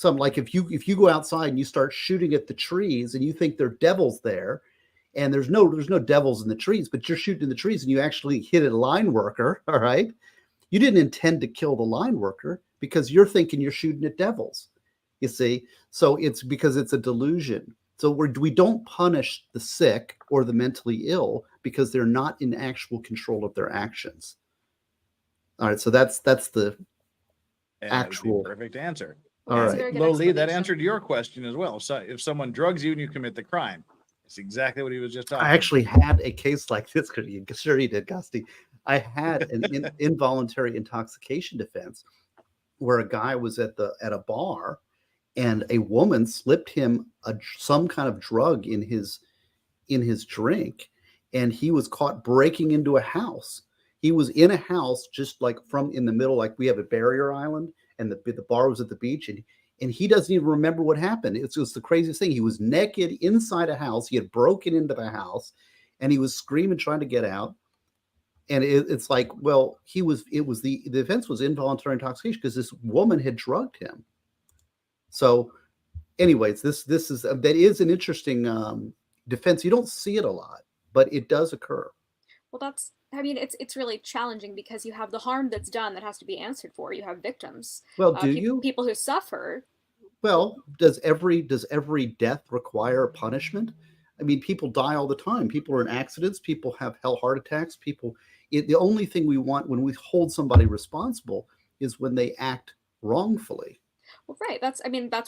L: if you go outside and you start shooting at the trees and you think there are devils there, and there's no devils in the trees, but you're shooting in the trees and you actually hit a line worker, all right? You didn't intend to kill the line worker because you're thinking you're shooting at devils. You see? So it's because it's a delusion. So we don't punish the sick or the mentally ill because they're not in actual control of their actions. All right, so that's the actual
A: perfect answer.
L: All right,
A: Lowly, that answered your question as well. So if someone drugs you and you commit the crime, it's exactly what he was just talking
L: I actually had a case like this. Sure you did, Gusty. I had an involuntary intoxication defense where a guy was at a bar and a woman slipped him some kind of drug in his drink, and he was caught breaking into a house. He was in a house just like from in the middle, like we have a barrier island, and the bar was at the beach, and he doesn't even remember what happened. It was the craziest thing. He was naked inside a house. He had broken into the house, and he was screaming, trying to get out. And it's like, well, the defense was involuntary intoxication because this woman had drugged him. So, anyways, that is an interesting defense. You don't see it a lot, but it does occur.
F: Well, it's really challenging because you have the harm that's done that has to be answered for. You have victims.
L: Well,
F: people who suffer?
L: Well, does every death require punishment? I mean, people die all the time. People are in accidents. People have heart attacks. The only thing we want when we hold somebody responsible is when they act wrongfully.
F: Well, right. That's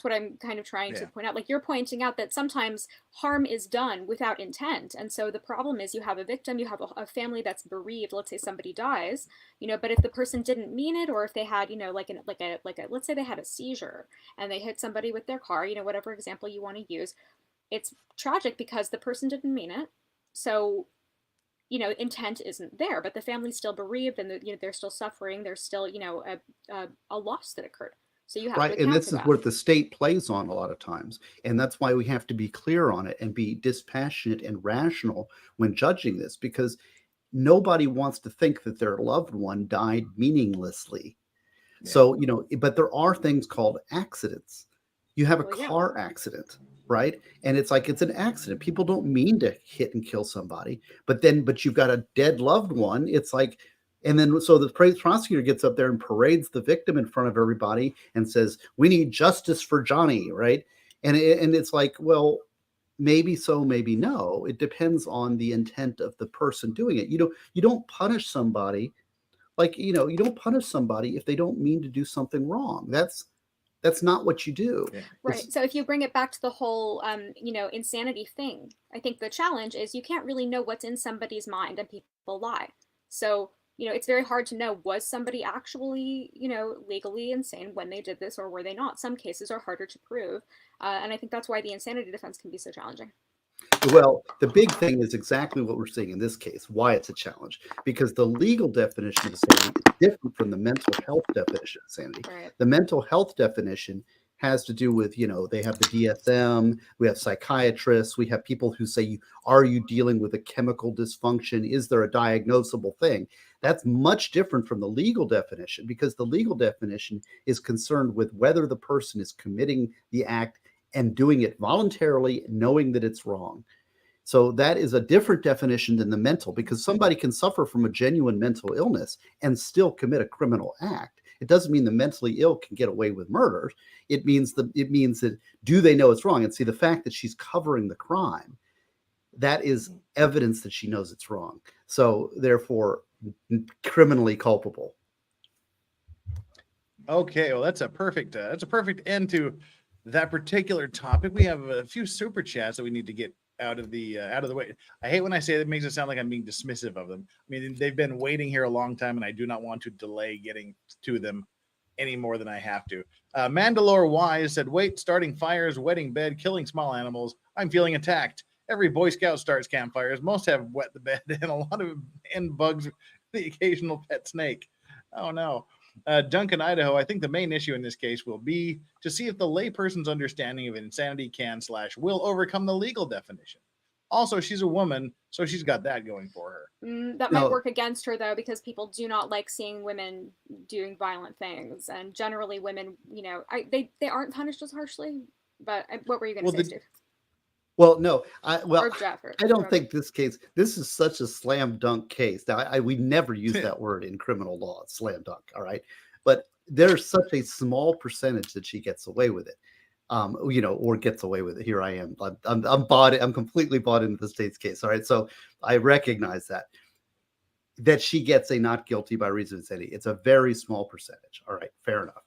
F: what I'm kind of trying to point out. Like, you're pointing out that sometimes harm is done without intent. And so the problem is you have a victim, you have a family that's bereaved. Let's say somebody dies, but if the person didn't mean it, or if they had, let's say they had a seizure and they hit somebody with their car, whatever example you want to use, it's tragic because the person didn't mean it. So, intent isn't there, but the family's still bereaved and they're still suffering. There's still, a loss that occurred. So you have
L: right, and this is what the state plays on a lot of times, and that's why we have to be clear on it and be dispassionate and rational when judging this, because nobody wants to think that their loved one died meaninglessly. Yeah. So but there are things called accidents. You have a car accident, right? And it's like it's an accident. People don't mean to hit and kill somebody, but you've got a dead loved one. It's like. And then so the prosecutor gets up there and parades the victim in front of everybody and says, "We need justice for Johnny," right? And it's like, well, maybe so, maybe no. It depends on the intent of the person doing it. You don't punish somebody you don't punish somebody if they don't mean to do something wrong. That's not what you do.
A: Yeah.
F: Right. So if you bring it back to the whole, insanity thing, I think the challenge is you can't really know what's in somebody's mind, and people lie. So, it's very hard to know, was somebody actually, legally insane when they did this, or were they not? Some cases are harder to prove. And I think that's why the insanity defense can be so challenging.
L: Well, the big thing is exactly what we're seeing in this case, why it's a challenge, because the legal definition of insanity is different from the mental health definition of insanity.
F: Right.
L: The mental health definition has to do with, they have the DSM, we have psychiatrists, we have people who say, are you dealing with a chemical dysfunction? Is there a diagnosable thing? That's much different from the legal definition, because the legal definition is concerned with whether the person is committing the act and doing it voluntarily, knowing that it's wrong. So that is a different definition than the mental, because somebody can suffer from a genuine mental illness and still commit a criminal act. It doesn't mean the mentally ill can get away with murder. It means that do they know it's wrong? And see, the fact that she's covering the crime, that is evidence that she knows it's wrong. So therefore, criminally culpable.
A: Okay, well, that's a perfect end to that particular topic. We have a few super chats that we need to get out of the way. I hate when I say that, it makes it sound like I'm being dismissive of them. I mean, they've been waiting here a long time, and I do not want to delay getting to them any more than I have to. Mandalore Wise said, wait, starting fires, wetting bed, killing small animals. I'm feeling attacked. Every Boy Scout starts campfires. Most have wet the bed, and a lot of end bugs, the occasional pet snake. Oh no. Duncan, Idaho, I think the main issue in this case will be to see if the layperson's understanding of insanity can/will overcome the legal definition. Also, she's a woman, so she's got that going for her.
F: That might work against her, though, because people do not like seeing women doing violent things. And generally women, they aren't punished as harshly. But what were you going to say, Steve?
L: Well, no, I don't think this is such a slam dunk case. Now, we never use that word in criminal law, slam dunk. All right. But there's such a small percentage that she gets away with it, or gets away with it. Here I am. I'm completely bought into the state's case. All right. So I recognize that she gets a not guilty by reason of insanity. It's a very small percentage. All right. Fair enough.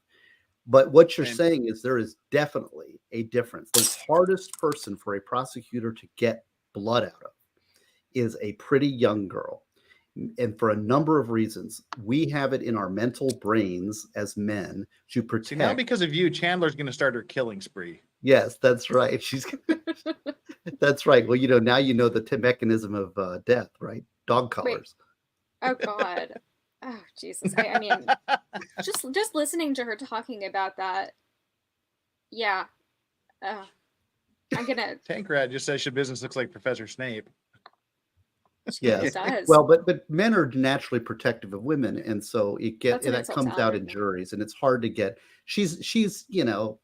L: But what you're saying is there is definitely a difference. The hardest person for a prosecutor to get blood out of is a pretty young girl. And for a number of reasons, we have it in our mental brains as men to protect.
A: See, now because of you, Chandler's going to start her killing spree.
L: Yes, that's right. That's right. Well, now you know the mechanism of death, right? Dog collars.
F: Wait. Oh, God. Oh, Jesus. I mean, just listening to her talking about that. Yeah. I'm going to.
A: Tankrad just says your business looks like Professor Snape.
L: Yes. Well, but men are naturally protective of women. And so that comes out in juries, and it's hard to get. She's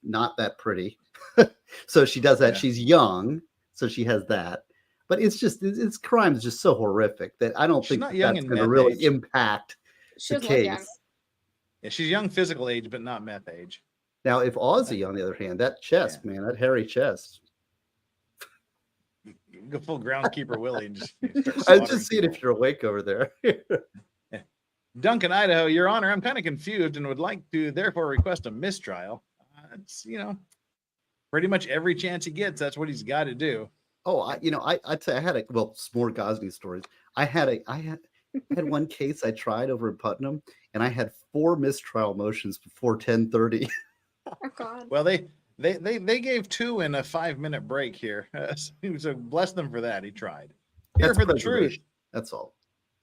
L: not that pretty. So she does that. Yeah. She's young. So she has that. But it's crime is just so horrific that I don't think that's going to really impact the case.
F: Young.
A: Yeah, she's young physical age, but not meth age.
L: Now, if Ozzy, on the other hand, that chest, man, that hairy chest.
A: Go full groundskeeper Willie and just
L: I was just seeing if you're awake over there.
A: Yeah. Duncan, Idaho, Your Honor, I'm kind of confused and would like to therefore request a mistrial. It's pretty much every chance he gets, that's what he's got to do.
L: Oh, I'd say I had more Gosney stories. I had one case I tried over in Putnam, and I had 4 mistrial motions before 10:30.
F: Oh God.
A: Well, they gave 2 in a 5-minute break here. So bless them for that. He tried. Here for the truth.
L: That's all.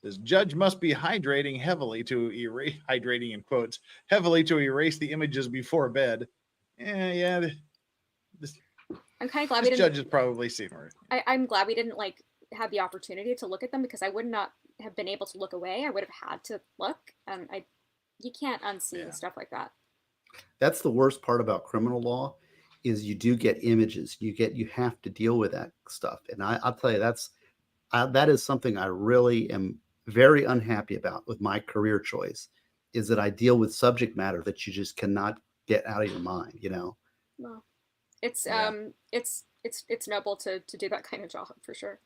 A: This judge must be hydrating heavily to erase, hydrating in quotes, heavily to erase the images before bed. Yeah.
F: I'm kind of glad
A: this judge has probably seen her.
F: I'm glad we didn't have the opportunity to look at them, because I would not have been able to look away. I would have had to look, and you can't unsee stuff like that.
L: That's the worst part about criminal law, is you do get images. You have to deal with that stuff, and I'll tell you that is something I really am very unhappy about with my career choice, is that I deal with subject matter that you just cannot get out of your mind.
F: Well, it's it's noble to do that kind of job for sure.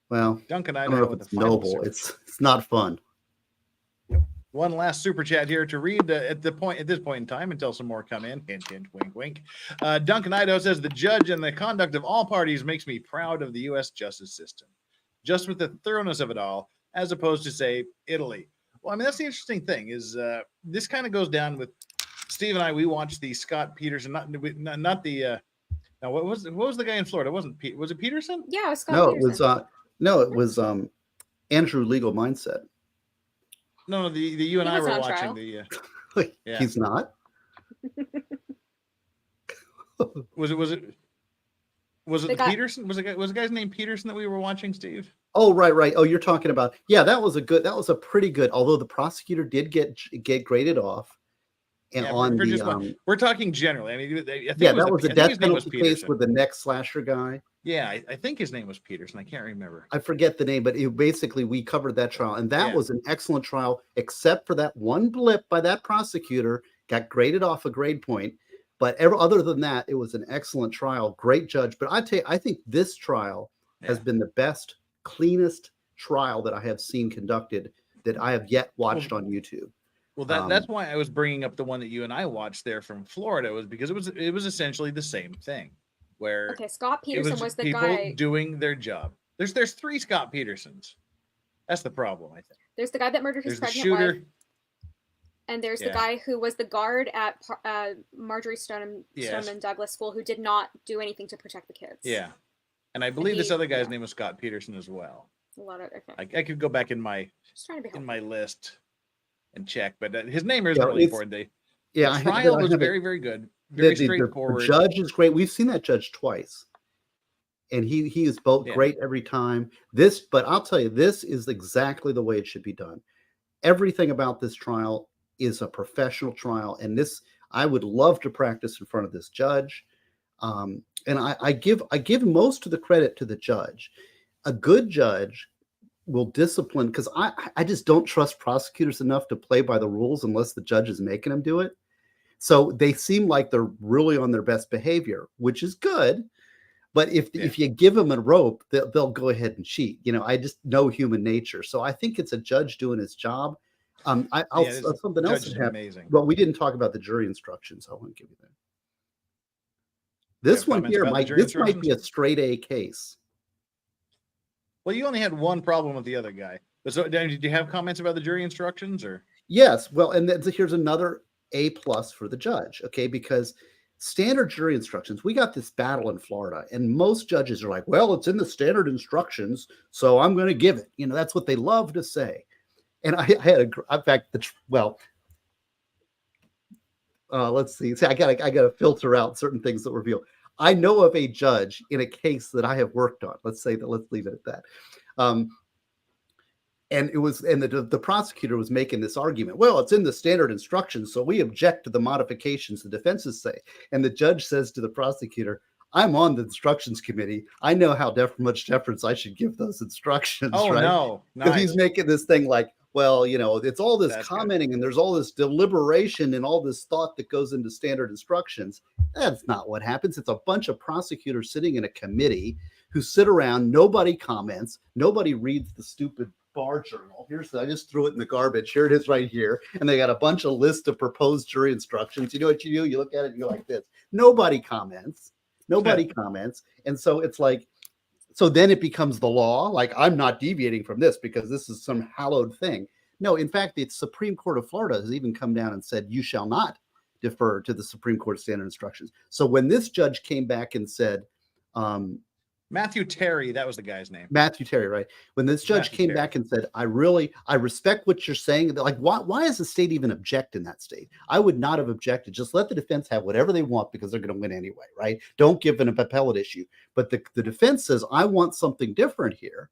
L: Well,
A: Duncan,
L: I
A: I
L: don't know if
A: with
L: it's
A: the final
L: noble.
A: super
L: It's not fun.
A: One last super chat here to read at this point in time until some more come in. Hint, hint, wink, wink. Duncan Idaho says the judge and the conduct of all parties makes me proud of the U.S. justice system, just with the thoroughness of it all, as opposed to say Italy. Well, I mean that's the interesting thing is this kind of goes down with Steve and I. We watched the Scott Peterson, not the. Now what was the guy in Florida? Was it Peterson?
F: Yeah, it was Scott
L: No,
F: Peterson.
L: it was Andrew Legal Mindset.
A: No, the you and
F: He
A: I were
F: wasn't on
A: watching
F: trial.
A: the. Yeah.
L: He's not.
A: Was it
F: They got-
A: Peterson? Was the guy's name Peterson that we were watching, Steve?
L: Oh, right. Oh, you're talking about, yeah, that was a pretty good, although the prosecutor did get graded off. And
A: Yeah,
L: on
A: for
L: the,
A: just one. We're talking generally. I mean, I think
L: yeah,
A: it was
L: that was
A: I
L: a
A: think
L: death
A: his name was
L: penalty case
A: Peterson.
L: with the neck slasher guy.
A: Yeah, I think his name was Peterson. I can't remember.
L: I forget the name, but basically we covered that trial, and that was an excellent trial, except for that one blip by that prosecutor, got graded off a grade point. But other than that, it was an excellent trial, great judge. But I think this trial has been the best, cleanest trial that I have seen conducted that I have yet watched on YouTube.
A: Well, that's why I was bringing up the one that you and I watched there from Florida, was because it was essentially the same thing, where
F: Okay, Scott Peterson was the
A: people
F: guy
A: doing their job. There's 3 Scott Petersons. That's the problem, I think.
F: There's the guy that murdered his
A: There's the
F: pregnant
A: shooter.
F: wife, and there's the
A: Yeah.
F: guy who was the guard at Marjorie
A: Yes.
F: Stoneman Douglas School who did not do anything to protect the kids.
A: Yeah, and I believe this
F: he-
A: other guy's
F: yeah.
A: name was Scott Peterson as well.
F: A lot of okay.
A: I could go back in my
F: Just trying to be helpful.
A: list and check, but his name isn't
L: Yeah,
A: really
L: it's-
A: important.
L: Yeah,
A: The trial was very, very good. Very straightforward.
L: The judge is great. We've seen that judge twice, and he is both great every time. But I'll tell you, this is exactly the way it should be done. Everything about this trial is a professional trial, and this I would love to practice in front of this judge. And I give most of the credit to the judge. A good judge will discipline, because I just don't trust prosecutors enough to play by the rules unless the judge is making them do it. So they seem like they're really on their best behavior, which is good. But if you give them a rope, they'll go ahead and cheat. I just know human nature. So I think it's a judge doing his job. Something else that happened.
A: Amazing.
L: Well, we didn't talk about the jury instructions. I want to give you that. This one here might be a straight A case.
A: Well, you only had one problem with the other guy. But so, did you have comments about the jury instructions, or?
L: Yes. Well, and here's another A+ for the judge. Okay, because standard jury instructions, we got this battle in Florida, and most judges are like, "Well, it's in the standard instructions, so I'm going to give it." That's what they love to say. And I had in fact, let's see. I got to filter out certain things that reveal. I know of a judge in a case that I have worked on. Let's leave it at that. And the prosecutor was making this argument. Well, it's in the standard instructions, so we object to the modifications the defenses say. And the judge says to the prosecutor, "I'm on the instructions committee. I know how much deference I should give those instructions."
A: Oh,
L: right?
A: no.
L: Because
A: Nice.
L: he's making this thing like, well, it's all this commenting and there's all this deliberation and all this thought that goes into standard instructions. That's not what happens. It's a bunch of prosecutors sitting in a committee who sit around. Nobody comments. Nobody reads the stupid bar journal. I just threw it in the garbage. Here it is right here. And they got a bunch of lists of proposed jury instructions. You know what you do? You look at it and you're like this. Nobody comments. And so it's like, so then it becomes the law. Like, I'm not deviating from this because this is some hallowed thing. No, in fact, the Supreme Court of Florida has even come down and said, you shall not defer to the Supreme Court standard instructions. So when this judge came back and said,
A: Matthew Terry, that was the guy's name.
L: Matthew Terry, right? When this judge came back and said, I respect what you're saying. Like, why is the state even object in that state? I would not have objected. Just let the defense have whatever they want because they're going to win anyway, right? Don't give an appellate issue. But the defense says, I want something different here.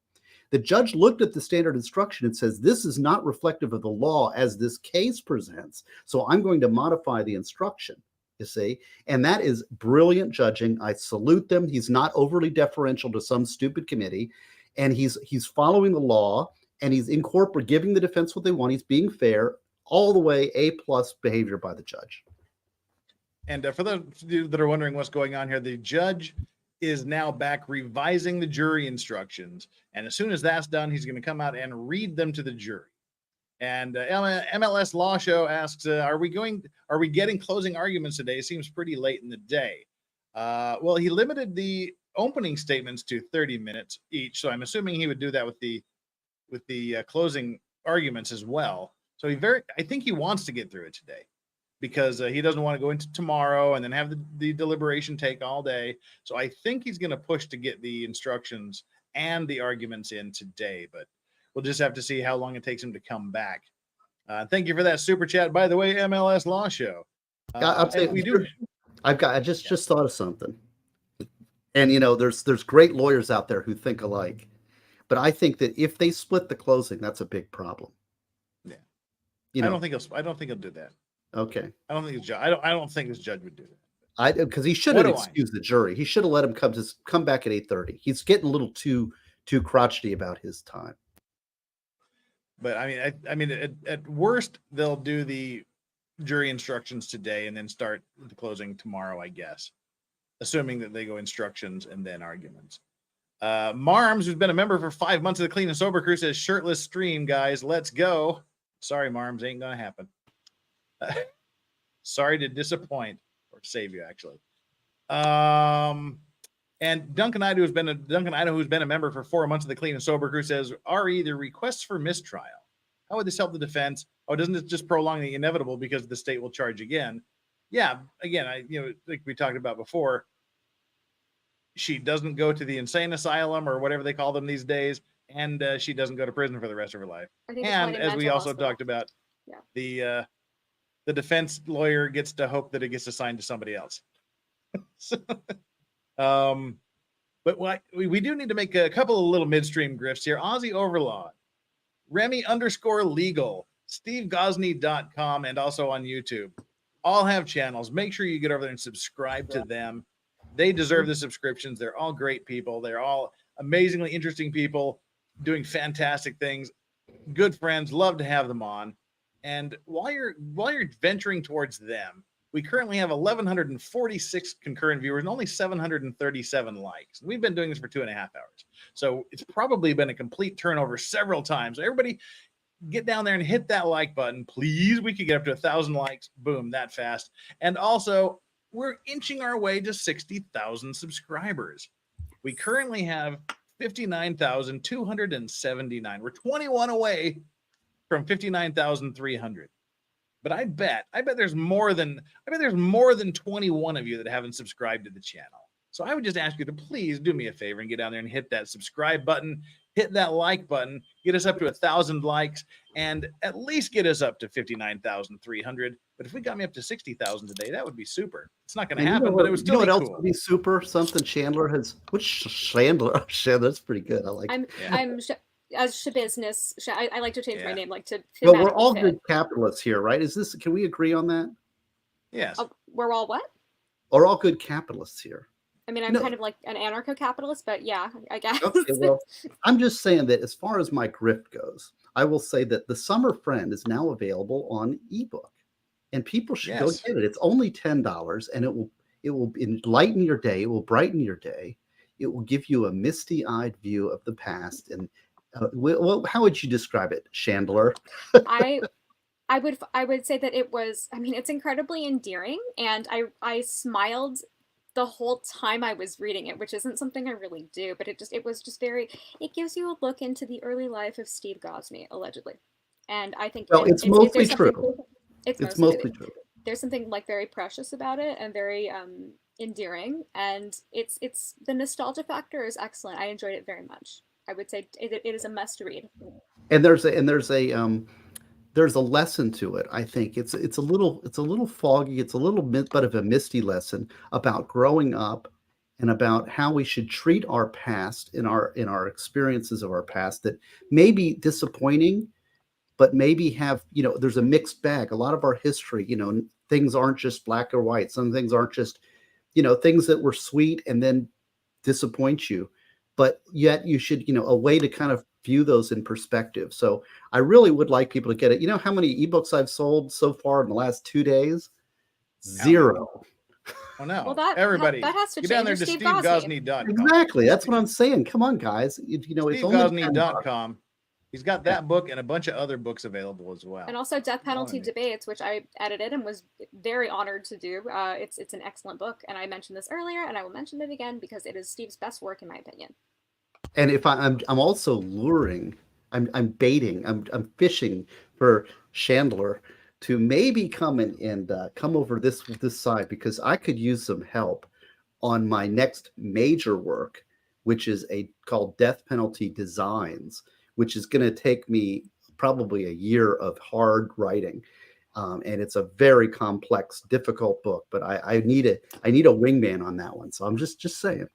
L: The judge looked at the standard instruction and says, this is not reflective of the law as this case presents. So I'm going to modify the instruction. You see, and that is brilliant judging. I salute them. He's not overly deferential to some stupid committee, and he's following the law, and he's giving the defense what they want. He's being fair all the way. A+ behavior by the judge.
A: And for those that are wondering what's going on here, the judge is now back revising the jury instructions. And as soon as that's done, he's going to come out and read them to the jury. And MLS Law Show asks, are we getting closing arguments today? Seems pretty late in the day. Well, he limited the opening statements to 30 minutes each. So I'm assuming he would do that with the closing arguments as well. So I think he wants to get through it today, because he doesn't want to go into tomorrow and then have the deliberation take all day. So I think he's going to push to get the instructions and the arguments in today, but we'll just have to see how long it takes him to come back. Thank you for that super chat. By the way, MLS Law Show.
L: I'll tell you,
A: we do.
L: I just thought of something. And there's great lawyers out there who think alike. But I think that if they split the closing, that's a big problem.
A: Yeah.
L: I
A: don't think he'll do that.
L: Okay.
A: I don't think his judge would do that.
L: Because he shouldn't excuse the jury. He should have let him come back at 8:30. He's getting a little too crotchety about his time.
A: But I mean, at worst, they'll do the jury instructions today and then start the closing tomorrow, I guess, assuming that they go instructions and then arguments. Marms, who's been a member for 5 months of the Clean and Sober Crew, says, shirtless stream, guys. Let's go. Sorry, Marms, ain't going to happen. Sorry to disappoint or save you, actually. And Duncan Idaho, who's been a member for 4 months of the Clean and Sober Crew, says, RE, the requests for mistrial. How would this help the defense? Oh, doesn't it just prolong the inevitable because the state will charge again? Yeah, again, like we talked about before, she doesn't go to the insane asylum or whatever they call them these days, and she doesn't go to prison for the rest of her life. And as we also talked about, the defense lawyer gets to hope that it gets assigned to somebody else. But we do need to make a couple of little midstream grifts here. Aussie Overlord, Remy_legal, SteveGosney.com, and also on YouTube. All have channels. Make sure you get over there and subscribe to them. They deserve the subscriptions. They're all great people. They're all amazingly interesting people doing fantastic things. Good friends. Love to have them on. And while you're venturing towards them, we currently have 1,146 concurrent viewers and only 737 likes. We've been doing this for 2.5 hours. So it's probably been a complete turnover several times. So everybody get down there and hit that like button. Please, we could get up to 1,000 likes. Boom, that fast. And also, we're inching our way to 60,000 subscribers. We currently have 59,279. We're 21 away from 59,300. But I bet there's more than 21 of you that haven't subscribed to the channel. So I would just ask you to please do me a favor and get down there and hit that subscribe button, hit that like button, get us up to 1,000 likes, and at least get us up to 59,300. But if we got me up to 60,000 today, that would be super. It's not going to happen, but it would still be cool.
L: Else would be super? Something Chandler has. Which Chandler? That's pretty good. I like.
F: As SCHABUSINESS, I like to change my name, like to.
L: Well, we're all good capitalists here, right? Can we agree on that?
A: Yes.
F: We're all what?
L: We're all good capitalists here.
F: I mean, I'm kind of like an anarcho-capitalist, but yeah, I guess.
L: Okay, well, I'm just saying that as far as my grift goes, I will say that The Summer Friend is now available on ebook, and people should go get it. It's only $10, and it will enlighten your day. It will brighten your day. It will give you a misty-eyed view of the past. And how would you describe it, Chandler?
F: I would say that it was. I mean, it's incredibly endearing, and I smiled the whole time I was reading it, which isn't something I really do, but it was just very, it gives you a look into the early life of Steve Gosney, allegedly. And I think
L: it's mostly true.
F: It's mostly true. There's something like very precious about it and very endearing, and it's the nostalgia factor is excellent. I enjoyed it very much. I would say it is a must read. And there's
L: a lesson to it. I think it's a little foggy. It's a little bit of a misty lesson about growing up and about how we should treat our past in our experiences of our past that may be disappointing, but maybe have, there's a mixed bag. A lot of our history, things aren't just black or white. Some things aren't just, things that were sweet and then disappoint you. But yet you should, a way to kind of view those in perspective. So I really would like people to get it. You know how many ebooks I've sold so far in the last 2 days? 0.
A: Oh no!
F: Well, that
A: Everybody,
F: that has to
A: get down there
F: change.
A: to
F: Steve Gosney.
A: SteveGosney.com.
L: Exactly. That's what I'm saying. Come on, guys. You know, it's only $10.
A: SteveGosney.com. He's got that book and a bunch of other books available as well.
F: And also Death Penalty
A: Blimey.
F: Debates, which I edited and was very honored to do. It's an excellent book, and I mentioned this earlier, and I will mention it again because it is Steve's best work in my opinion.
L: And if I'm also luring, I'm baiting, I'm fishing for Chandler to maybe come and come over this side, because I could use some help on my next major work, which is called Death Penalty Designs, which is going to take me probably a year of hard writing. And it's a very complex, difficult book, but I need a wingman on that one. So I'm just saying.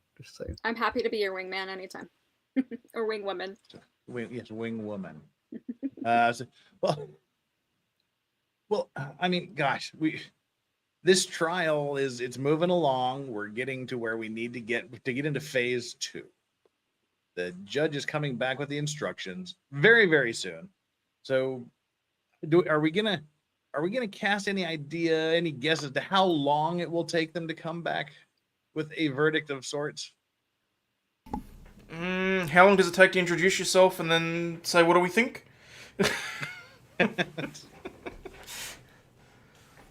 F: I'm happy to be your wingman anytime. Or wing woman.
A: Wing woman. Well, I mean, gosh, this trial it's moving along. We're getting to where we need to get into phase 2. The judge is coming back with the instructions very, very soon. So, are we gonna cast any idea, any guess as to how long it will take them to come back with a verdict of sorts?
H: How long does it take to introduce yourself and then say, what do we think?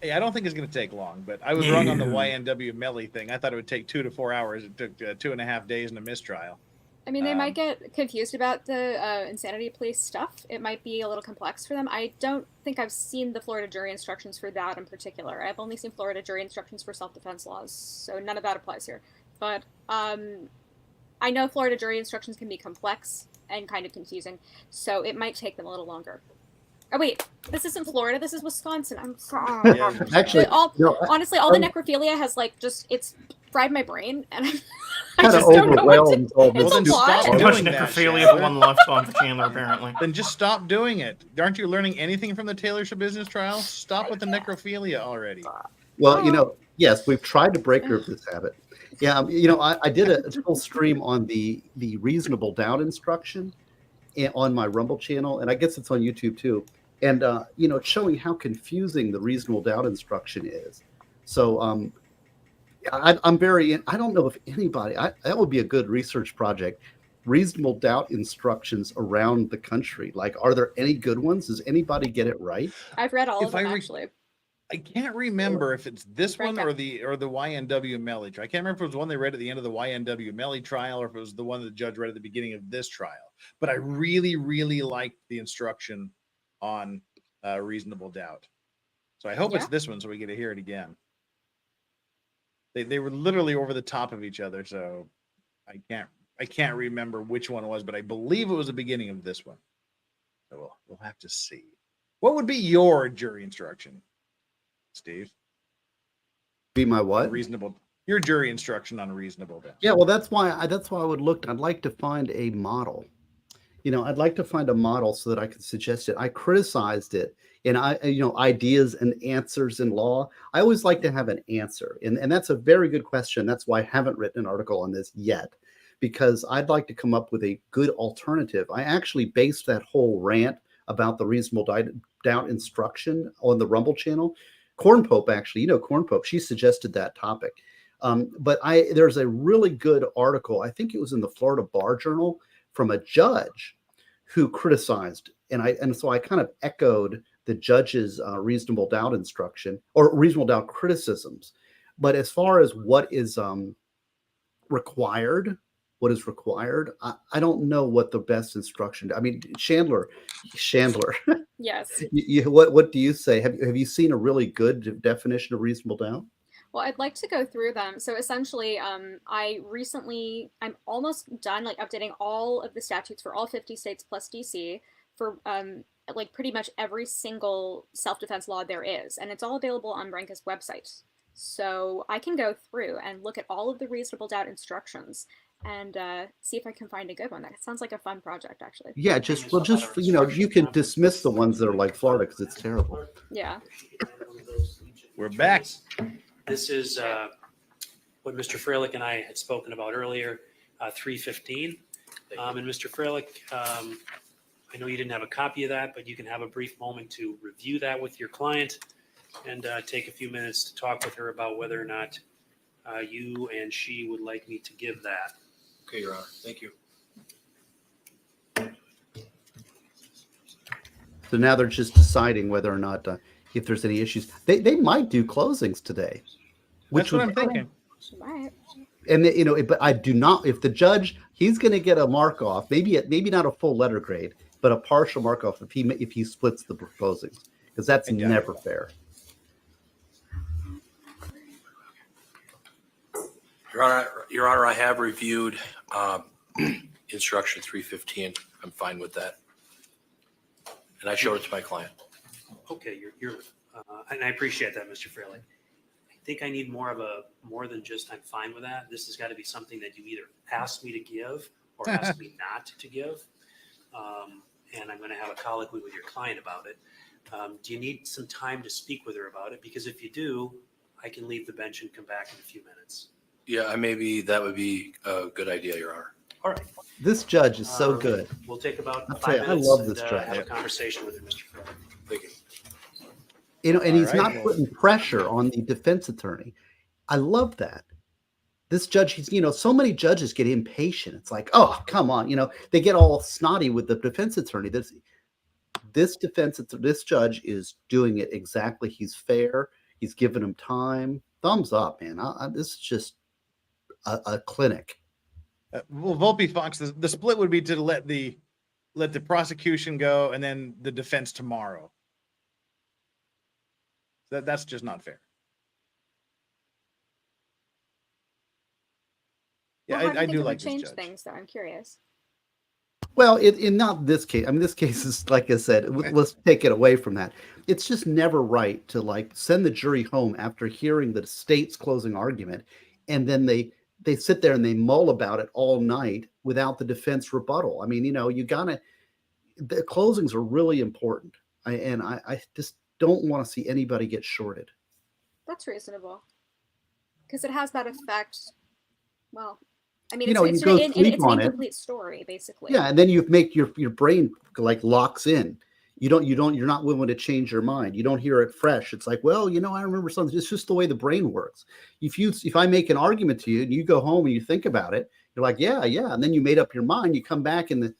A: Hey, I don't think it's going to take long, but I was wrong on the YNW Melly thing. I thought it would take 2 to 4 hours. It took 2.5 days in a mistrial.
F: I mean, they might get confused about the insanity plea stuff. It might be a little complex for them. I don't think I've seen the Florida jury instructions for that in particular. I've only seen Florida jury instructions for self-defense laws, so none of that applies here. But I know Florida jury instructions can be complex and kind of confusing, so it might take them a little longer. Oh wait, this isn't Florida. This is Wisconsin. I'm sorry.
A: Yeah,
L: Actually,
F: honestly, all the necrophilia has it's fried my brain, and I
L: kind of
F: just don't know what to.
L: overwhelmed all
F: It's
L: this.
F: a
A: then
F: lot.
A: stop
H: Too much
A: doing that,
H: necrophilia
A: Chandler.
H: for one lifetime for Chandler, apparently.
A: Then just stop doing it. Aren't you learning anything from the Taylor Shabusiness trial? Stop with the necrophilia already.
L: Well, yes, we've tried to break her of this habit. Yeah, I did a full stream on the reasonable doubt instruction on my Rumble channel, and I guess it's on YouTube too. And showing how confusing the reasonable doubt instruction is. So I'm very. I don't know if anybody. That would be a good research project. Reasonable doubt instructions around the country. Like, are there any good ones? Does anybody get it right?
F: I've read all of
A: If I
F: them
A: re-
F: actually.
A: I can't remember if it's this one
F: Right
A: or the YNW Melly trial. I can't remember if it was one they read at the end of the YNW Melly trial or if it was the one the judge read at the beginning of this trial. But I really, really liked the instruction on reasonable doubt. So I hope it's this one so we get to hear it again. They were literally over the top of each other, so I can't remember which one it was, but I believe it was the beginning of this one. So we'll have to see. What would be your jury instruction, Steve?
L: Be my what?
A: Your jury instruction on reasonable doubt.
L: Yeah, well, that's why I would look. I'd like to find a model. I'd like to find a model so that I can suggest it. I criticized it, and ideas and answers in law. I always like to have an answer, and that's a very good question. That's why I haven't written an article on this yet, because I'd like to come up with a good alternative. I actually based that whole rant about the reasonable doubt instruction on the Rumble channel. Corn Pope, actually, Corn Pope, she suggested that topic. But there's a really good article, I think it was in the Florida Bar Journal, from a judge who criticized, and so I kind of echoed the judge's reasonable doubt instruction or reasonable doubt criticisms. But as far as what is required, I don't know what the best instruction. I mean, Chandler.
F: Yes.
L: What do you say? Have you seen a really good definition of reasonable doubt?
F: Well, I'd like to go through them. So essentially, I'm almost done updating all of the statutes for all 50 states plus DC for pretty much every single self-defense law there is. And it's all available on Branca's website. So I can go through and look at all of the reasonable doubt instructions and see if I can find a good one. That sounds like a fun project, actually.
L: Yeah, you can dismiss the ones that are like Florida because it's terrible.
F: Yeah.
A: We're back.
B: This is what Mr. Freilich and I had spoken about earlier, 315. And Mr. Freilich, I know you didn't have a copy of that, but you can have a brief moment to review that with your client and take a few minutes to talk with her about whether or not you and she would like me to give that.
D: Okay, Your Honor. Thank you.
L: So now they're just deciding whether or not if there's any issues. They might do closings today,
A: That's what I'm thinking.
F: She might.
L: And you know, but I do not. If the judge, he's going to get a mark off, maybe not a full letter grade, but a partial mark off if he splits the closings, because that's never fair.
D: Your Honor, I have reviewed instruction 315. I'm fine with that. And I showed it to my client.
B: Okay, and I appreciate that, Mr. Fraley. I think I need more than just I'm fine with that. This has got to be something that you either ask me to give or ask me not to give. And I'm going to have a colloquy with your client about it. Do you need some time to speak with her about it? Because if you do, I can leave the bench and come back in a few minutes.
D: Yeah, that would be a good idea, Your Honor.
B: All right.
L: This judge is so good.
B: We'll take about
L: I'll
B: 5
L: tell you, I
B: minutes
L: love
B: and
L: this judge.
B: have a conversation with her, Mr. Fraley.
D: Thank you.
L: You know, and he's
A: All right.
L: not putting pressure on the defense attorney. I love that. This judge, so many judges get impatient. It's like, oh, come on. They get all snotty with the defense attorney. This judge is doing it exactly. He's fair. He's giving him time. Thumbs up, man. This is just a clinic.
A: Well, Volpe Fox, the split would be to let the prosecution go and then the defense tomorrow. That's just not fair. Yeah,
F: Well, how
A: I
F: you
A: do
F: think it
A: like
F: would
A: this
F: change
A: judge.
F: things, though. I'm curious.
L: Well, in not this case. I mean, this case is, like I said, let's take it away from that. It's just never right to send the jury home after hearing the state's closing argument, and then they sit there and they mull about it all night without the defense rebuttal. I mean, the closings are really important. I just don't want to see anybody get shorted.
F: That's reasonable. Because it has that effect. Well, I mean,
L: You go
F: it's
L: sleep
F: an
L: on it.
F: incomplete story, basically.
L: Yeah, and then you make your brain locks in. You're not willing to change your mind. You don't hear it fresh. It's like, well, I remember something. It's just the way the brain works. If I make an argument to you and you go home and you think about it, you're like, yeah, and then you made up your mind. You come back and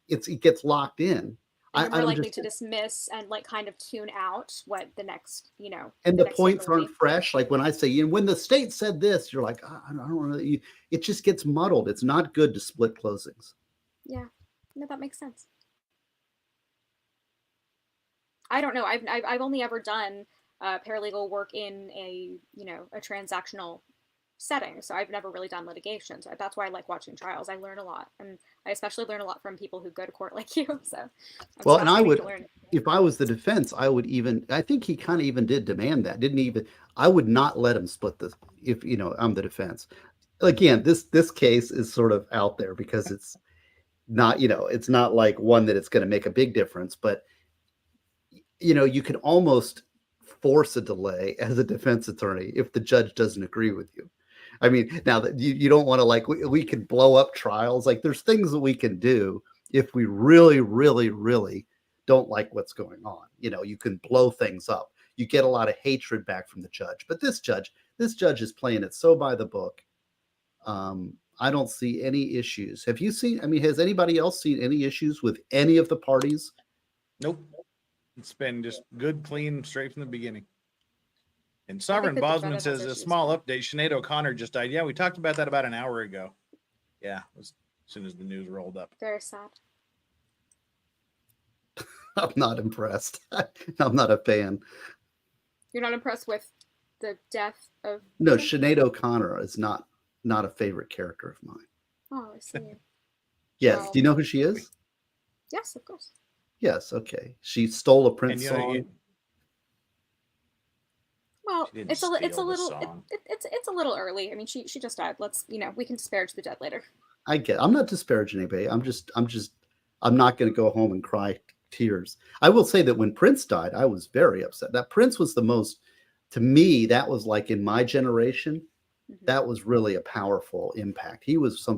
L: it gets locked in.
F: And you're more likely to dismiss and kind of tune out what the next,
L: and the points
F: statement would
L: aren't fresh. Like when I say, when the state said this, you're like, I don't know. It just gets muddled. It's not good to split closings.
F: Yeah, no, that makes sense. I don't know. I've only ever done paralegal work in a transactional setting, so I've never really done litigation. So that's why I like watching trials. I learn a lot, and I especially learn a lot from people who go to court like you. So
L: well, and I would, if I was the defense, I think he kind of even did demand that, didn't he? Even I would not let him split this if I'm the defense. Again, this case is sort of out there because it's not it's not like one that it's going to make a big difference, but you can almost force a delay as a defense attorney if the judge doesn't agree with you. I mean, now that you don't want to we can blow up trials. There's things that we can do if we really, really, really don't like what's going on. You can blow things up. You get a lot of hatred back from the judge. But this judge is playing it so by the book. I don't see any issues. Have you seen? I mean, has anybody else seen any issues with any of the parties?
A: Nope. It's been just good, clean, straight from the beginning. And Sovereign
F: the
A: Bosman
F: defendant
A: says
F: has
A: a
F: issues.
A: small update. Sinead O'Connor just died. Yeah, we talked about that about an hour ago. Yeah, as soon as the news rolled up.
F: very sad.
L: I'm not impressed. I'm not a fan.
F: You're not impressed with the death of?
L: No, Sinead O'Connor is not a favorite character of mine.
F: Oh, I see.
L: Yes.
F: Well-
L: Do you know who she is?
F: Yes, of course.
L: Yes. Okay. She stole a
A: And
L: Prince
A: you know,
L: song.
F: Well,
A: She didn't
F: it's a
A: steal the
F: little
A: song.
F: it's a little early. I mean, she just died. Let's we can disparage the dead later.
L: I'm not disparaging anybody. I'm not going to go home and cry tears. I will say that when Prince died, I was very upset. That Prince was to me, that was like in my generation,
F: Mhm.
L: that was really a powerful impact. He was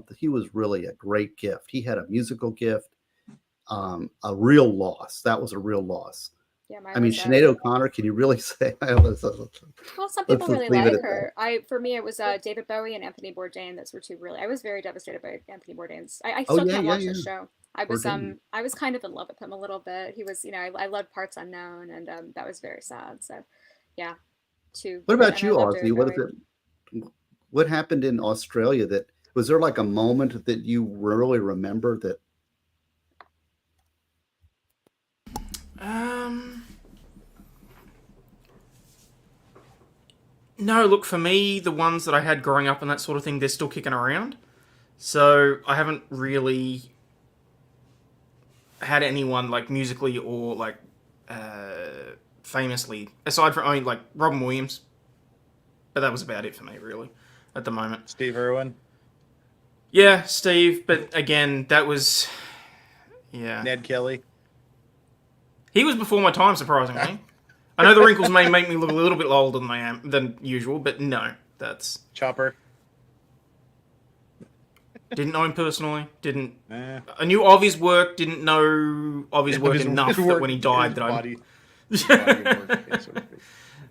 L: really a great gift. He had a musical gift, a real loss. That was a real loss.
F: Yeah,
L: I mean, Sinead O'Connor, can you really say?
F: Well, some people
L: let's
F: really
L: leave it
F: like
L: at
F: her. For me, it was David Bowie and Anthony Bourdain. Those were two really. I was very devastated by Anthony Bourdain's. I
L: Oh,
F: still
L: yeah,
F: can't
L: yeah,
F: watch
L: yeah.
F: this show. I
L: Bourdain.
F: was kind of in love with him a little bit. He was, I loved Parts Unknown, and that was very sad. So, yeah.
L: What
F: And
L: about
F: I
L: you,
F: love
L: Ozzy?
F: David
L: What is
F: Bowie.
L: it? What happened in Australia that was there like a moment that you really remember that?
H: No, look, for me, the ones that I had growing up and that sort of thing, they're still kicking around. So I haven't really had anyone like musically or like famously, aside from, I mean, like Robin Williams. But that was about it for me, really, at the moment.
A: Steve Irwin.
H: Yeah, Steve, but again, that was, yeah.
A: Ned Kelly.
H: He was before my time, surprisingly. I know the wrinkles may make me look a little bit older than usual, but no, that's...
A: Chopper.
H: Didn't know him personally. Didn't...
A: Eh.
H: I knew of his work, didn't know of his work enough that when he died that
A: body,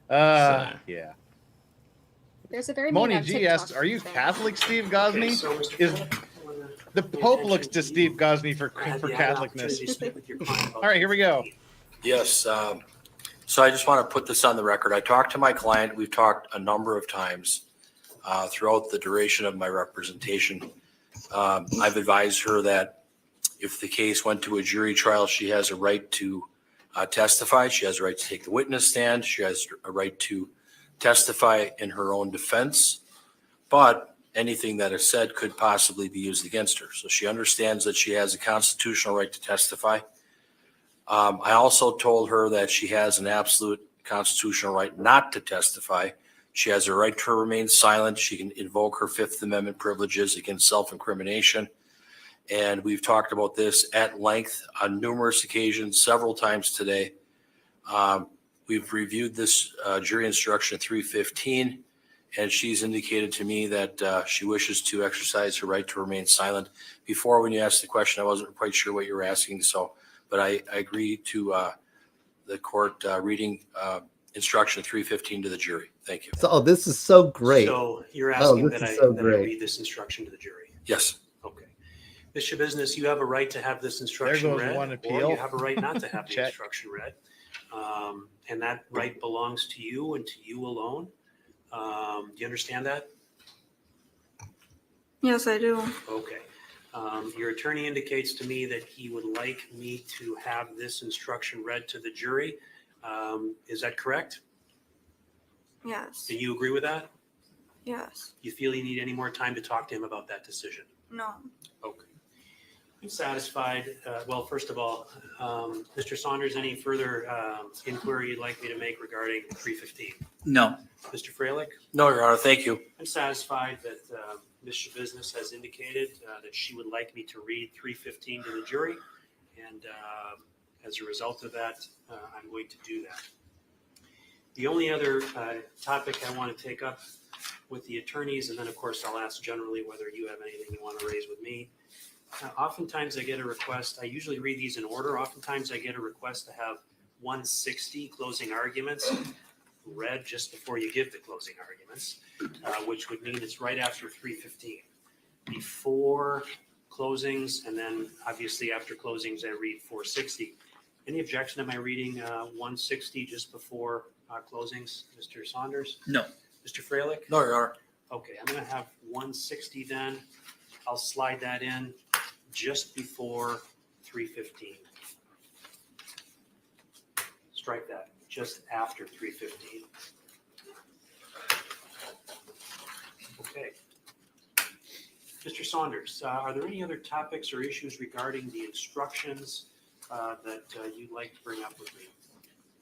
H: I...
A: yeah.
F: There's a very
A: Moni
F: mean
A: G
F: TikTok
A: asks, "Are you
F: thing.
A: Catholic, Steve Gosney?
B: Okay, so Mr.
A: Is
B: Philip,
A: the Pope looks to Steve Gosney for
B: you had an opportunity
A: Catholicness?"
B: to speak with your client about
A: All right, here we go.
D: Yes. So I just want to put this on the record. I talked to my client. We've talked a number of times throughout the duration of my representation. I've advised her that if the case went to a jury trial, she has a right to testify. She has a right to take the witness stand. She has a right to testify in her own defense. But anything that is said could possibly be used against her. So she understands that she has a constitutional right to testify. I also told her that she has an absolute constitutional right not to testify. She has a right to remain silent. She can invoke her Fifth Amendment privileges against self-incrimination. And we've talked about this at length on numerous occasions, several times today. We've reviewed this jury instruction 315, and she's indicated to me that she wishes to exercise her right to remain silent. Before, when you asked the question, I wasn't quite sure what you were asking, but I agree to the court reading instruction 315 to the jury. Thank you.
L: So, this is so great.
B: So you're asking that I
L: great.
B: read this instruction to the jury?
D: Yes.
B: Okay. Ms. Shabusiness, you have a right to have this instruction
A: goes
B: read,
A: one
B: or
A: appeal.
B: you have a right not to have the
A: Check.
B: instruction read. And that right belongs to you and to you alone. Do you understand that?
M: Yes, I do.
B: Okay. Your attorney indicates to me that he would like me to have this instruction read to the jury. Is that correct?
M: Yes.
B: Do you agree with that?
M: Yes.
B: You feel you need any more time to talk to him about that decision?
M: No.
B: Okay. I'm satisfied. Well, first of all, Mr. Saunders, any further inquiry you'd like me to make regarding 315?
I: No.
B: Mr. Freilich?
D: No, Your Honor. Thank you.
B: I'm satisfied that Ms. Shabusiness has indicated that she would like me to read 315 to the jury. And as a result of that, I'm going to do that. The only other topic I want to take up with the attorneys, and then of course I'll ask generally whether you have anything you want to raise with me. Oftentimes I get a request, I usually read these in order. Oftentimes I get a request to have 160 closing arguments read just before you give the closing arguments, which would mean it's right after 315. Before closings, and then obviously after closings, I read 460. Any objection to my reading 160 just before closings, Mr. Saunders?
I: No.
B: Mr. Freilich?
D: No, Your Honor.
B: Okay, I'm going to have 160 then. I'll slide that in just before 315. Strike that, just after 315. Okay. Mr. Saunders, are there any other topics or issues regarding the instructions that you'd like to bring up with me?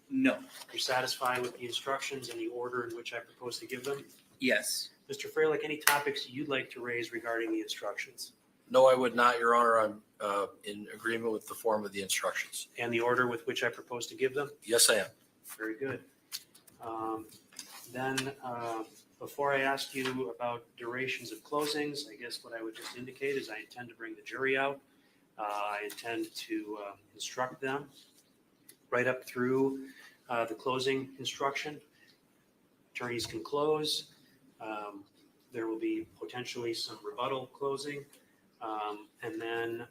I: No.
B: You're satisfied with the instructions and the order in which I propose to give them?
I: Yes.
B: Mr. Freilich, any topics you'd like to raise regarding the instructions?
D: No, I would not, Your Honor. I'm in agreement with the form of the instructions.
B: And the order with which I propose to give them?
D: Yes, I am.
B: Very good. Then, before I ask you about durations of closings, I guess what I would just indicate is I intend to bring the jury out. I intend to instruct them right up through the closing instruction. Attorneys can close. There will be potentially some rebuttal closing. And then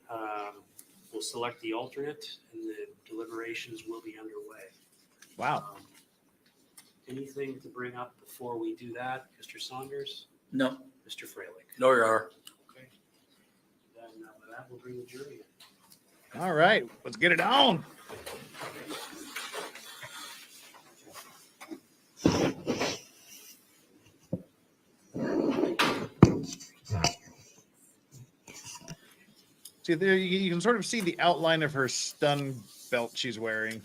B: we'll select the alternate and the deliberations will be underway.
A: Wow.
B: Anything to bring up before we do that, Mr. Saunders?
I: No.
B: Mr. Freilich?
D: No, Your Honor.
B: Okay. Then with that, we'll bring the jury in.
A: All right, let's get it on. See there, you can sort of see the outline of her stun belt she's wearing.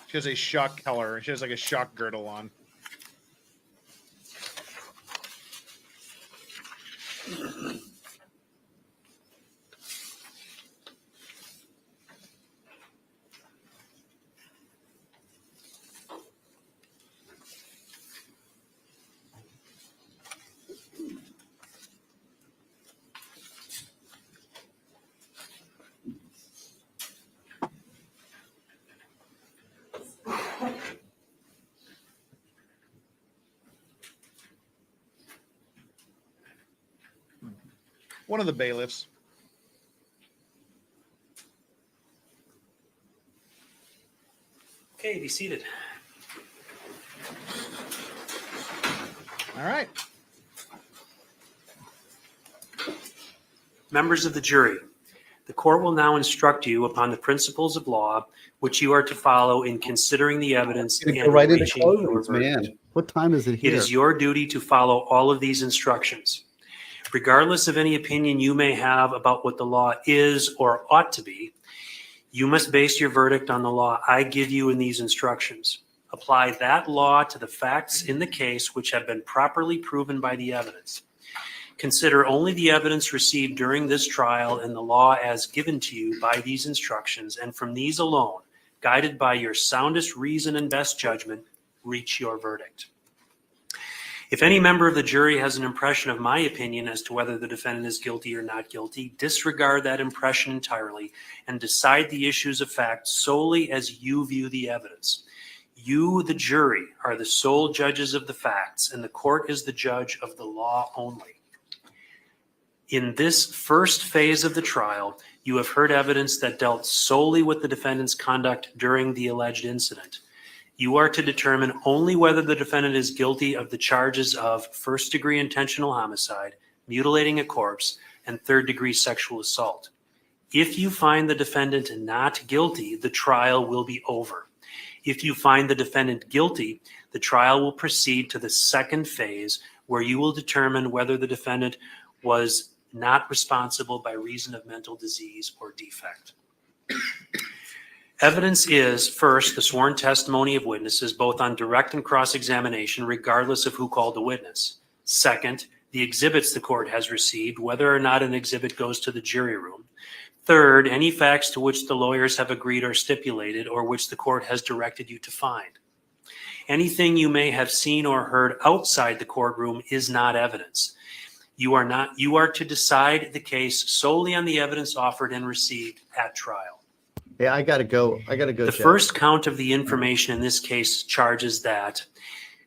A: She has a shock collar. She has like a shock girdle on. One of the bailiffs.
B: Okay, be seated.
A: All right.
B: Members of the jury, the court will now instruct you upon the principles of law which you are to follow in considering the evidence
L: Gonna
B: and
L: go right into
B: reaching your
L: closings,
B: verdict.
L: man. What time is it
B: It
L: here?
B: is your duty to follow all of these instructions. Regardless of any opinion you may have about what the law is or ought to be, you must base your verdict on the law I give you in these instructions. Apply that law to the facts in the case which have been properly proven by the evidence. Consider only the evidence received during this trial and the law as given to you by these instructions, and from these alone, guided by your soundest reason and best judgment, reach your verdict. If any member of the jury has an impression of my opinion as to whether the defendant is guilty or not guilty, disregard that impression entirely and decide the issues of fact solely as you view the evidence. You, the jury, are the sole judges of the facts, and the court is the judge of the law only. In this first phase of the trial, you have heard evidence that dealt solely with the defendant's conduct during the alleged incident. You are to determine only whether the defendant is guilty of the charges of first-degree intentional homicide, mutilating a corpse, and third-degree sexual assault. If you find the defendant not guilty, the trial will be over. If you find the defendant guilty, the trial will proceed to the second phase, where you will determine whether the defendant was not responsible by reason of mental disease or defect. Evidence is, first, the sworn testimony of witnesses, both on direct and cross-examination, regardless of who called the witness. Second, the exhibits the court has received, whether or not an exhibit goes to the jury room. Third, any facts to which the lawyers have agreed or stipulated, or which the court has directed you to find. Anything you may have seen or heard outside the courtroom is not evidence. You are to decide the case solely on the evidence offered and received at trial.
L: Yeah, I gotta go.
B: The
L: Jeff.
B: first count of the information in this case charges that,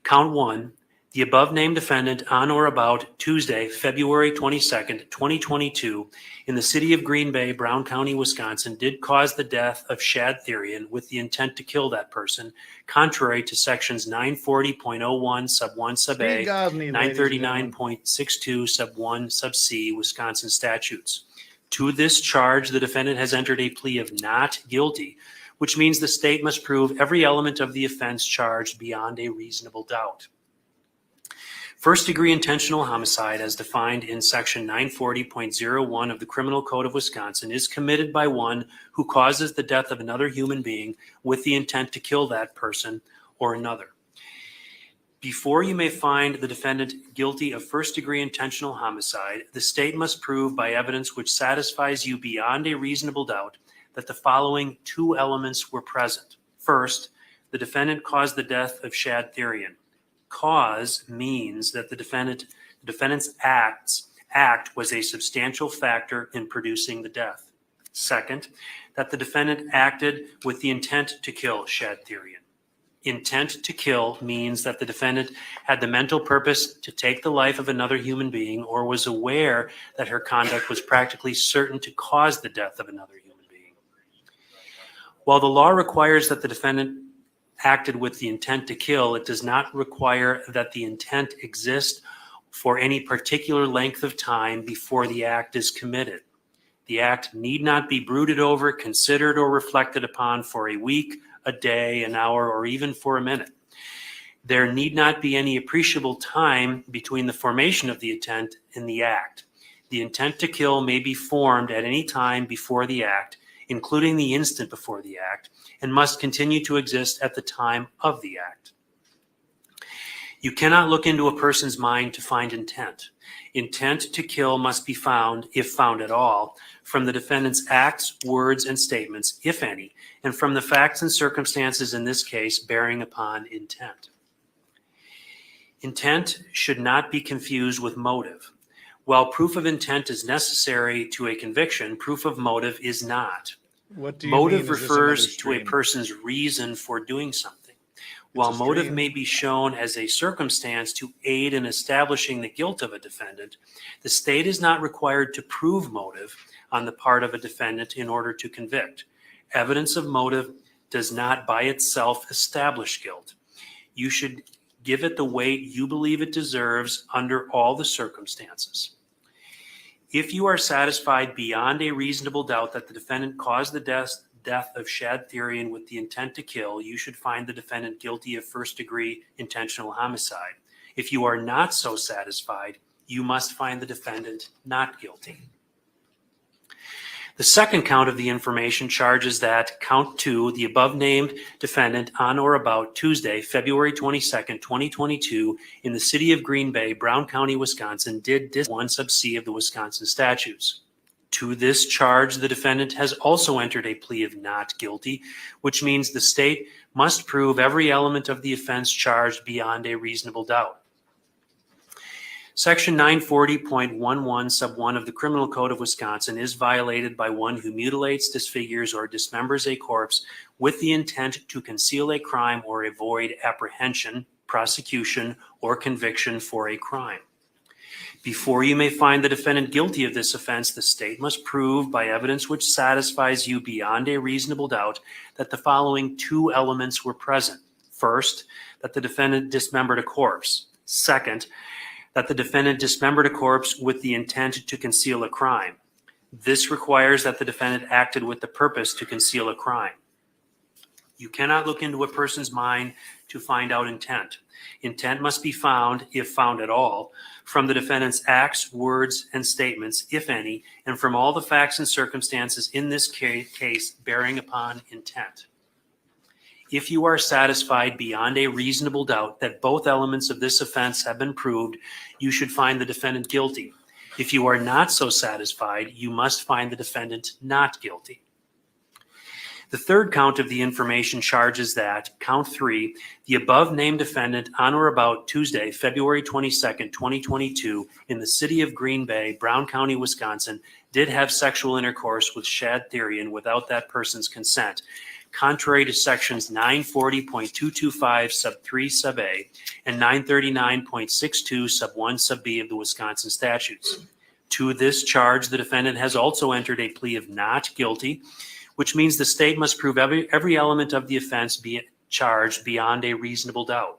B: count one, the above named defendant on or about Tuesday, February 22nd, 2022, in the city of Green Bay, Brown County, Wisconsin, did cause the death of Shad Therian with the intent to kill that person, contrary to sections 940.01 sub 1 sub A, 939.62 sub 1 sub C Wisconsin statutes. To this charge, the defendant has entered a plea of not guilty, which means the state must prove every element of the offense charged beyond a reasonable doubt. First-degree intentional homicide, as defined in section 940.01 of the Criminal Code of Wisconsin, is committed by one who causes the death of another human being with the intent to kill that person or another. Before you may find the defendant guilty of first-degree intentional homicide, the state must prove by evidence which satisfies you beyond a reasonable doubt that the following two elements were present. First, the defendant caused the death of Shad Therian. Cause means that the defendant's act was a substantial factor in producing the death. Second, that the defendant acted with the intent to kill Shadtherian. Intent to kill means that the defendant had the mental purpose to take the life of another human being or was aware that her conduct was practically certain to cause the death of another human being. While the law requires that the defendant acted with the intent to kill, it does not require that the intent exist for any particular length of time before the act is committed. The act need not be brooded over, considered, or reflected upon for a week, a day, an hour, or even for a minute. There need not be any appreciable time between the formation of the intent and the act. The intent to kill may be formed at any time before the act, including the instant before the act, and must continue to exist at the time of the act. You cannot look into a person's mind to find intent. Intent to kill must be found, if found at all, from the defendant's acts, words, and statements, if any, and from the facts and circumstances in this case bearing upon intent. Intent should not be confused with motive. While proof of intent is necessary to a conviction, proof of motive is not.
A: What do you mean?
B: Motive
A: Is this
B: refers
A: another
B: to a
A: stream?
B: person's reason for doing something. While
A: a
B: motive
A: stream.
B: may be shown as a circumstance to aid in establishing the guilt of a defendant, the state is not required to prove motive on the part of a defendant in order to convict. Evidence of motive does not by itself establish guilt. You should give it the weight you believe it deserves under all the circumstances. If you are satisfied beyond a reasonable doubt that the defendant caused the death of Shadtherian with the intent to kill, you should find the defendant guilty of first-degree intentional homicide. If you are not so satisfied, you must find the defendant not guilty. The second count of the information charges that count 2, the above-named defendant on or about Tuesday, February 22nd, 2022, in the city of Green Bay, Brown County, Wisconsin, did 1 sub C of the Wisconsin statutes. To this charge, the defendant has also entered a plea of not guilty, which means the state must prove every element of the offense charged beyond a reasonable doubt. Section 940.11 sub 1 of the Criminal Code of Wisconsin is violated by one who mutilates, disfigures, or dismembers a corpse with the intent to conceal a crime or avoid apprehension, prosecution, or conviction for a crime. Before you may find the defendant guilty of this offense, the state must prove by evidence which satisfies you beyond a reasonable doubt that the following 2 elements were present. First, that the defendant dismembered a corpse. Second, that the defendant dismembered a corpse with the intent to conceal a crime. This requires that the defendant acted with the purpose to conceal a crime. You cannot look into a person's mind to find out intent. Intent must be found, if found at all, from the defendant's acts, words, and statements, if any, and from all the facts and circumstances in this case bearing upon intent. If you are satisfied beyond a reasonable doubt that both elements of this offense have been proved, you should find the defendant guilty. If you are not so satisfied, you must find the defendant not guilty. The third count of the information charges that, count 3, the above-named defendant on or about Tuesday, February 22nd, 2022, in the city of Green Bay, Brown County, Wisconsin, did have sexual intercourse with Shadtherian without that person's consent, contrary to sections 940.225 sub 3 sub A and 939.62 sub 1 sub B of the Wisconsin statutes. To this charge, the defendant has also entered a plea of not guilty, which means the state must prove every element of the offense be charged beyond a reasonable doubt.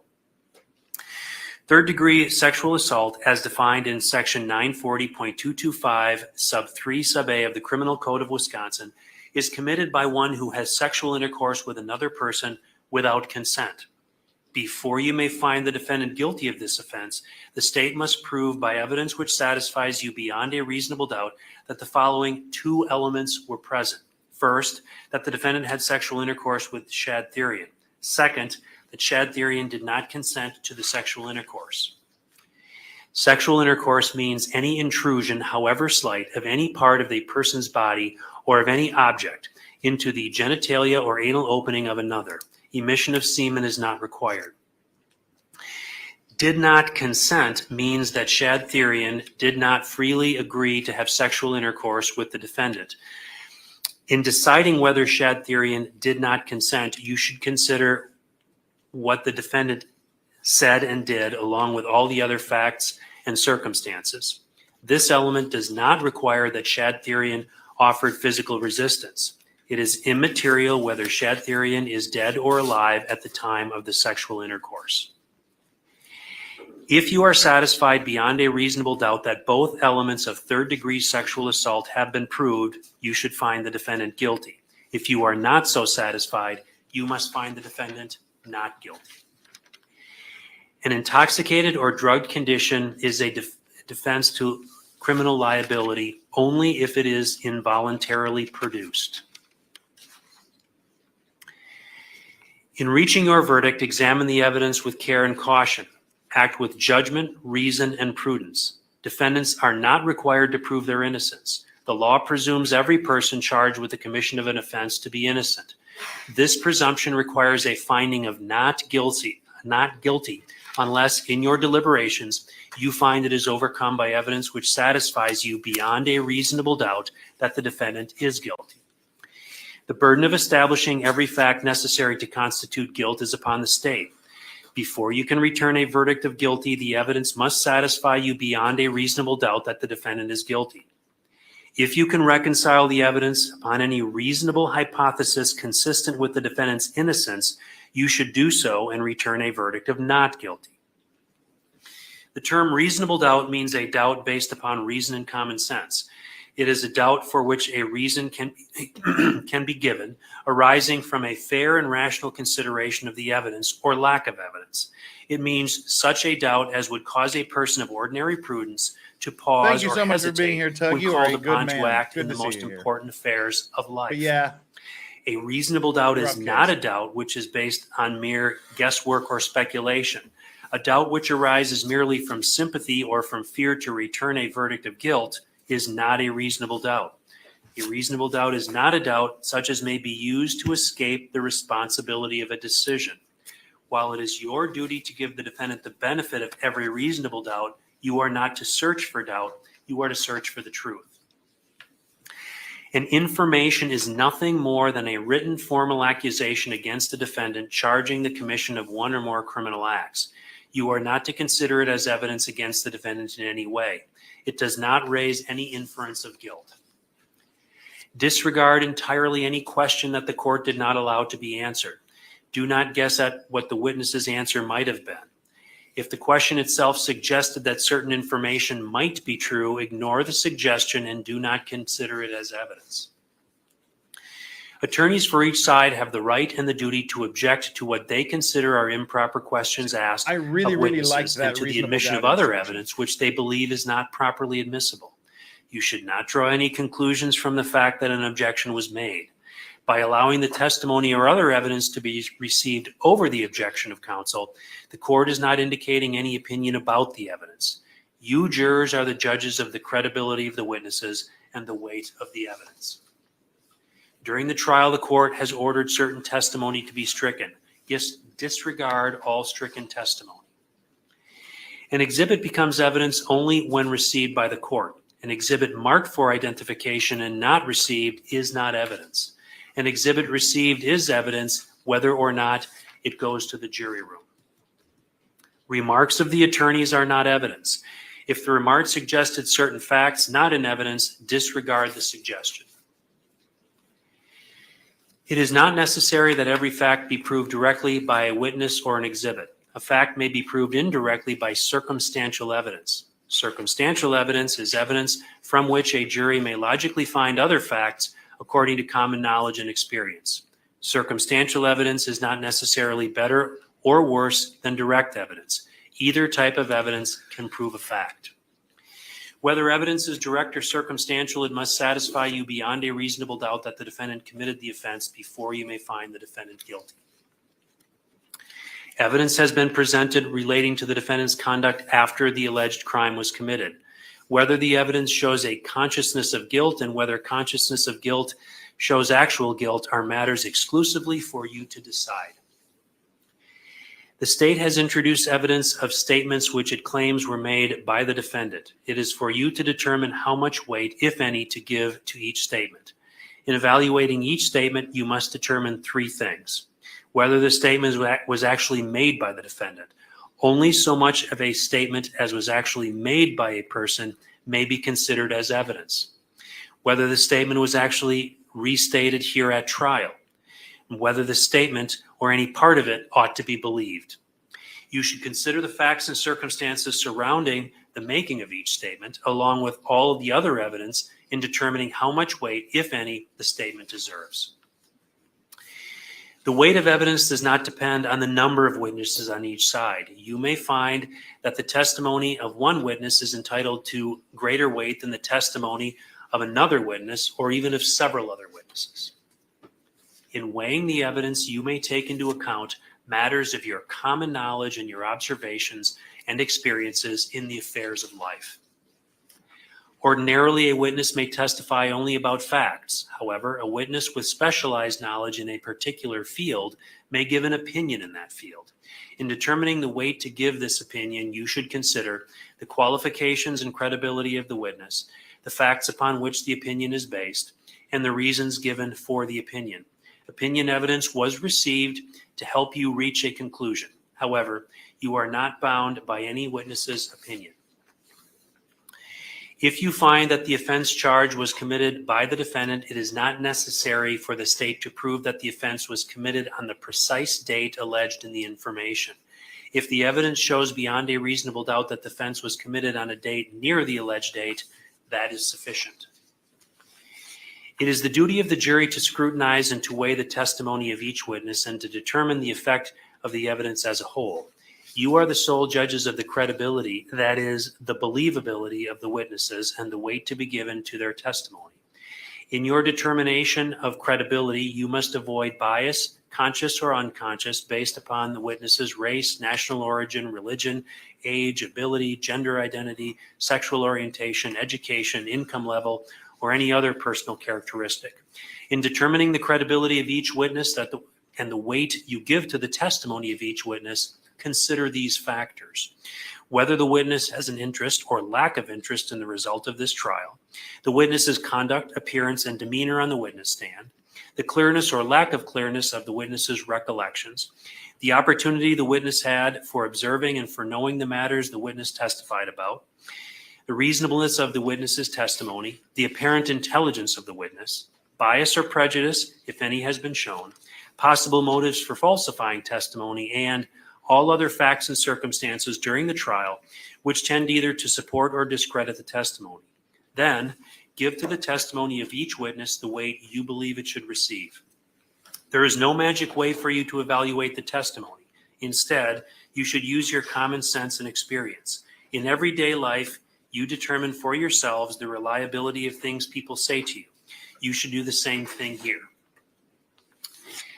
B: Third-degree sexual assault, as defined in section 940.225 sub 3 sub A of the Criminal Code of Wisconsin, is committed by one who has sexual intercourse with another person without consent. Before you may find the defendant guilty of this offense, the state must prove by evidence which satisfies you beyond a reasonable doubt that the following 2 elements were present. First, that the defendant had sexual intercourse with Shadtherian. Second, that Shadtherian did not consent to the sexual intercourse. Sexual intercourse means any intrusion, however slight, of any part of a person's body or of any object into the genitalia or anal opening of another. Emission of semen is not required. Did not consent means that Shadtherian did not freely agree to have sexual intercourse with the defendant. In deciding whether Shadtherian did not consent, you should consider what the defendant said and did, along with all the other facts and circumstances. This element does not require that Shadtherian offered physical resistance. It is immaterial whether Shadtherian is dead or alive at the time of the sexual intercourse. If you are satisfied beyond a reasonable doubt that both elements of third-degree sexual assault have been proved, you should find the defendant guilty. If you are not so satisfied, you must find the defendant not guilty. An intoxicated or drugged condition is a defense to criminal liability only if it is involuntarily produced. In reaching your verdict, examine the evidence with care and caution. Act with judgment, reason, and prudence. Defendants are not required to prove their innocence. The law presumes every person charged with the commission of an offense to be innocent. This presumption requires a finding of not guilty, unless in your deliberations you find it is overcome by evidence which satisfies you beyond a reasonable doubt that the defendant is guilty. The burden of establishing every fact necessary to constitute guilt is upon the state. Before you can return a verdict of guilty, the evidence must satisfy you beyond a reasonable doubt that the defendant is guilty. If you can reconcile the evidence upon any reasonable hypothesis consistent with the defendant's innocence, you should do so and return a verdict of not guilty. The term reasonable doubt means a doubt based upon reason and common sense. It is a doubt for which a reason can be given, arising from a fair and rational consideration of the evidence or lack of evidence. It means such a doubt as would cause a person of ordinary prudence to pause
A: Thank you
B: or
A: so much for
B: hesitate
A: being here, Tug.
B: when
A: You are
B: called
A: a good
B: upon
A: man.
B: to act
A: Good
B: in the
A: to see
B: most
A: you here.
B: important affairs of life.
A: But yeah,
B: A reasonable doubt is
A: Rough
B: not
A: case.
B: a doubt which is based on mere guesswork or speculation. A doubt which arises merely from sympathy or from fear to return a verdict of guilt is not a reasonable doubt. A reasonable doubt is not a doubt such as may be used to escape the responsibility of a decision. While it is your duty to give the defendant the benefit of every reasonable doubt, you are not to search for doubt, you are to search for the truth. An information is nothing more than a written formal accusation against the defendant charging the commission of one or more criminal acts. You are not to consider it as evidence against the defendant in any way. It does not raise any inference of guilt. Disregard entirely any question that the court did not allow to be answered. Do not guess at what the witness's answer might have been. If the question itself suggested that certain information might be true, ignore the suggestion and do not consider it as evidence. Attorneys for each side have the right and the duty to object to what they consider are improper questions asked
A: I really,
B: of
A: really
B: witnesses
A: like
B: and
A: that
B: to the
A: reasonable
B: admission of
A: doubt
B: other
A: instruction.
B: evidence which they believe is not properly admissible. You should not draw any conclusions from the fact that an objection was made. By allowing the testimony or other evidence to be received over the objection of counsel, the court is not indicating any opinion about the evidence. You jurors are the judges of the credibility of the witnesses and the weight of the evidence. During the trial, the court has ordered certain testimony to be stricken. Disregard all stricken testimony. An exhibit becomes evidence only when received by the court. An exhibit marked for identification and not received is not evidence. An exhibit received is evidence whether or not it goes to the jury room. Remarks of the attorneys are not evidence. If the remark suggested certain facts not in evidence, disregard the suggestion. It is not necessary that every fact be proved directly by a witness or an exhibit. A fact may be proved indirectly by circumstantial evidence. Circumstantial evidence is evidence from which a jury may logically find other facts according to common knowledge and experience. Circumstantial evidence is not necessarily better or worse than direct evidence. Either type of evidence can prove a fact. Whether evidence is direct or circumstantial, it must satisfy you beyond a reasonable doubt that the defendant committed the offense before you may find the defendant guilty. Evidence has been presented relating to the defendant's conduct after the alleged crime was committed. Whether the evidence shows a consciousness of guilt and whether consciousness of guilt shows actual guilt are matters exclusively for you to decide. The state has introduced evidence of statements which it claims were made by the defendant. It is for you to determine how much weight, if any, to give to each statement. In evaluating each statement, you must determine three things. Whether the statement was actually made by the defendant. Only so much of a statement as was actually made by a person may be considered as evidence. Whether the statement was actually restated here at trial. And whether the statement or any part of it ought to be believed. You should consider the facts and circumstances surrounding the making of each statement, along with all of the other evidence in determining how much weight, if any, the statement deserves. The weight of evidence does not depend on the number of witnesses on each side. You may find that the testimony of one witness is entitled to greater weight than the testimony of another witness, or even of several other witnesses. In weighing the evidence, you may take into account matters of your common knowledge and your observations and experiences in the affairs of life. Ordinarily, a witness may testify only about facts. However, a witness with specialized knowledge in a particular field may give an opinion in that field. In determining the weight to give this opinion, you should consider the qualifications and credibility of the witness, the facts upon which the opinion is based, and the reasons given for the opinion. Opinion evidence was received to help you reach a conclusion. However, you are not bound by any witness's opinion. If you find that the offense charge was committed by the defendant, it is not necessary for the state to prove that the offense was committed on the precise date alleged in the information. If the evidence shows beyond a reasonable doubt that the offense was committed on a date near the alleged date, that is sufficient. It is the duty of the jury to scrutinize and to weigh the testimony of each witness and to determine the effect of the evidence as a whole. You are the sole judges of the credibility, that is, the believability of the witnesses and the weight to be given to their testimony. In your determination of credibility, you must avoid bias, conscious or unconscious, based upon the witness's race, national origin, religion, age, ability, gender identity, sexual orientation, education, income level, or any other personal characteristic. In determining the credibility of each witness and the weight you give to the testimony of each witness, consider these factors. Whether the witness has an interest or lack of interest in the result of this trial, the witness's conduct, appearance, and demeanor on the witness stand, the clearness or lack of clearness of the witness's recollections, the opportunity the witness had for observing and for knowing the matters the witness testified about, the reasonableness of the witness's testimony, the apparent intelligence of the witness, bias or prejudice, if any has been shown, possible motives for falsifying testimony, and all other facts and circumstances during the trial which tend either to support or discredit the testimony. Then, give to the testimony of each witness the weight you believe it should receive. There is no magic way for you to evaluate the testimony. Instead, you should use your common sense and experience. In everyday life, you determine for yourselves the reliability of things people say to you. You should do the same thing here.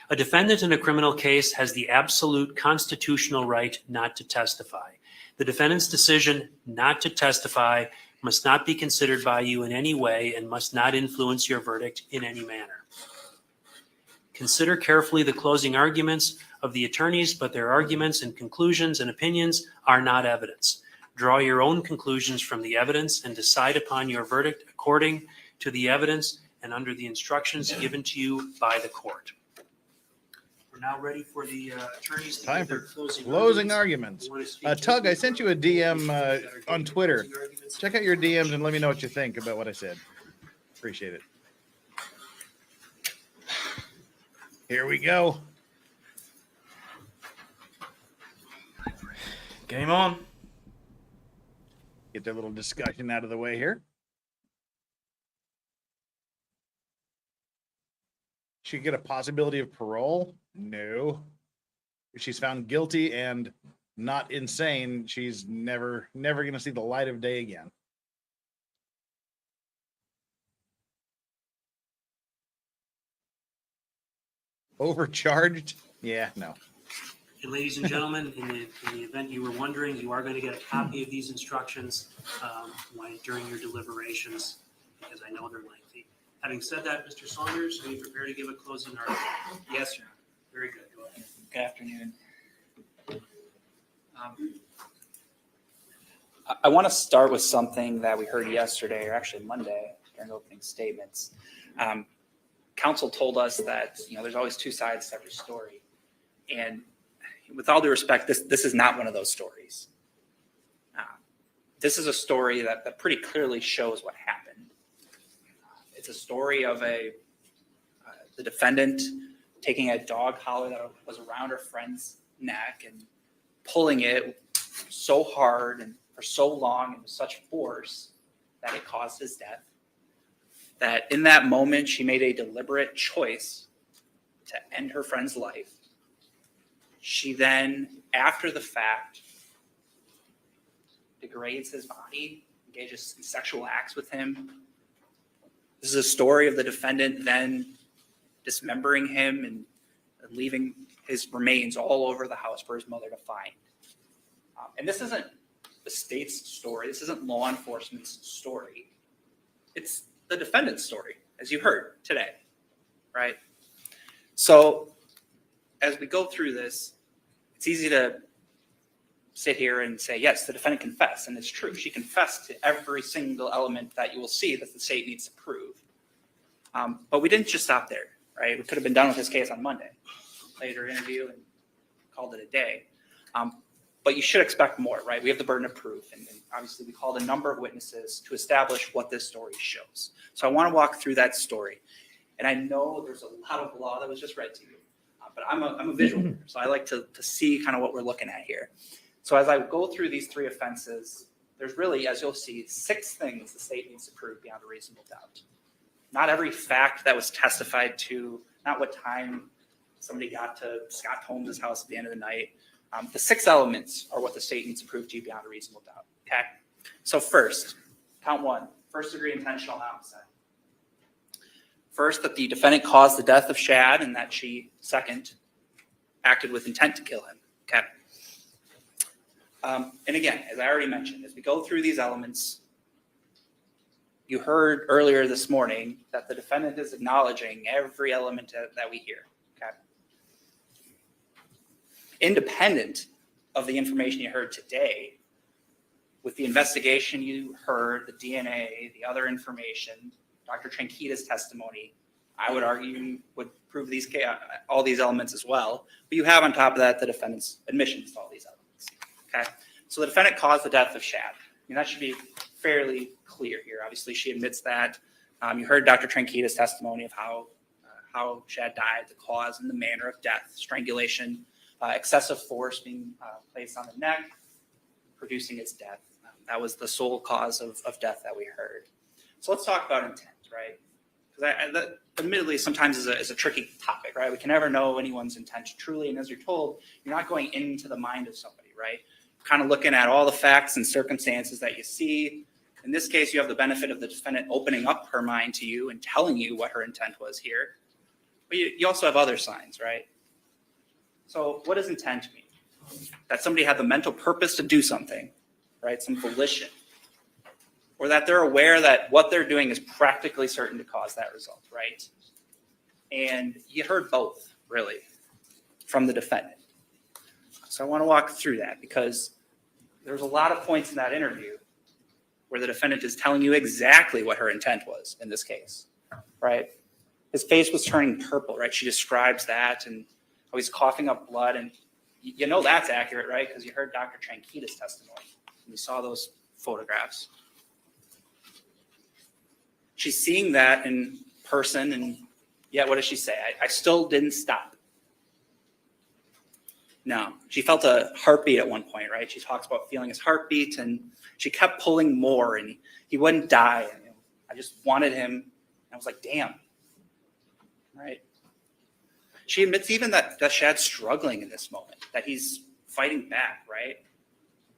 B: A defendant in a criminal case has the absolute constitutional right not to testify. The defendant's decision not to testify must not be considered by you in any way and must not influence your verdict in any manner. Consider carefully the closing arguments of the attorneys, but their arguments and conclusions and opinions are not evidence. Draw your own conclusions from the evidence and decide upon your verdict according to the evidence and under the instructions given to you by the court. We're now ready for the attorneys to
A: Time
B: give their
A: for
B: closing
A: arguments.
B: You wanna speak to
A: Tug, I sent you a DM
B: that are
A: on Twitter.
B: closing arguments?
A: Check out your DMs and let me know what you think about what I said. Appreciate it. Here we go.
H: Game on.
A: Get their little discussion out of the way here. She could get a possibility of parole? No. If she's found guilty and not insane, she's never going to see the light of day again. Overcharged? Yeah, no.
B: And ladies and gentlemen, in the event you were wondering, you are going to get a copy of these instructions during your deliberations, because I know they're lengthy. Having said that, Mr. Saunders, are you prepared to give a closing argument?
I: Yes, Your Honor.
B: Very good. Go ahead.
I: Good afternoon. I want to start with something that we heard yesterday, or actually Monday, during opening statements. counsel told us that, there's always two sides to every story. And with all due respect, this is not one of those stories. This is a story that pretty clearly shows what happened. It's a story of the defendant taking a dog collar that was around her friend's neck and pulling it so hard and for so long and with such force that it caused his death. That in that moment, she made a deliberate choice to end her friend's life. She then, after the fact, degrades his body, engages in sexual acts with him. This is a story of the defendant then dismembering him and leaving his remains all over the house for his mother to find. And this isn't the state's story. This isn't law enforcement's story. It's the defendant's story, as you heard today, right? So as we go through this, it's easy to sit here and say, yes, the defendant confessed, and it's true. She confessed to every single element that you will see that the state needs to prove. But we didn't just stop there, right? We could have been done with this case on Monday, played her interview and called it a day. But you should expect more, right? We have the burden of proof, and obviously we called a number of witnesses to establish what this story shows. So I want to walk through that story. And I know there's a lot of law that was just read to you, but I'm a visual reader, so I like to see kind of what we're looking at here. So as I go through these three offenses, there's really, as you'll see, 6 things the state needs to prove beyond a reasonable doubt. Not every fact that was testified to, not what time somebody got to Scott Holmes' house at the end of the night. The 6 elements are what the state needs to prove to you beyond a reasonable doubt, okay? So first, count 1, first-degree intentional homicide. First, that the defendant caused the death of Shad, and that she, second, acted with intent to kill him, okay? And again, as I already mentioned, as we go through these elements, you heard earlier this morning that the defendant is acknowledging every element that we hear, okay? Independent of the information you heard today, with the investigation you heard, the DNA, the other information, Dr. Tranquita's testimony, I would argue would prove all these elements as well. But you have on top of that the defendant's admissions to all these elements. Okay, so the defendant caused the death of Shad. I mean, that should be fairly clear here. Obviously, she admits that. You heard Dr. Tranquita's testimony of how Shad died, the cause and the manner of death, strangulation, excessive force being placed on the neck, producing its death. That was the sole cause of death that we heard. So let's talk about intent, right? Because that admittedly sometimes is a tricky topic, right? We can never know anyone's intent truly. And as you're told, you're not going into the mind of somebody, right? Kind of looking at all the facts and circumstances that you see. In this case, you have the benefit of the defendant opening up her mind to you and telling you what her intent was here. But you also have other signs, right? So what does intent mean? That somebody had the mental purpose to do something, right? Some volition. Or that they're aware that what they're doing is practically certain to cause that result, right? And you heard both, really, from the defendant. So I want to walk through that because there's a lot of points in that interview where the defendant is telling you exactly what her intent was in this case, right? His face was turning purple, right? She describes that and how he's coughing up blood. And you know that's accurate, right? Because you heard Dr. Tranquita's testimony and you saw those photographs. She's seeing that in person, and yet what does she say? I still didn't stop. No, she felt a heartbeat at one point, right? She talks about feeling his heartbeat, and she kept pulling more, and he wouldn't die. And I just wanted him, and I was like, damn, right? She admits even that Shad's struggling in this moment, that he's fighting back, right?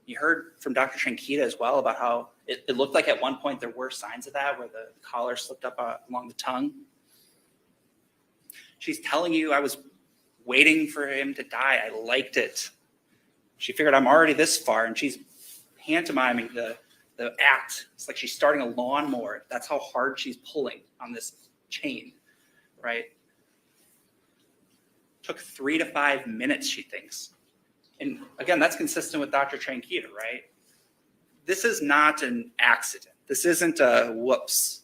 I: You heard from Dr. Tranquita as well about how it looked like at one point there were signs of that where the collar slipped up along the tongue. She's telling you, I was waiting for him to die. I liked it. She figured I'm already this far, and she's pantomiming the act. It's like she's starting a lawnmower. That's how hard she's pulling on this chain, right? Took 3 to 5 minutes, she thinks. And again, that's consistent with Dr. Tranquita, right? This is not an accident. This isn't a whoops.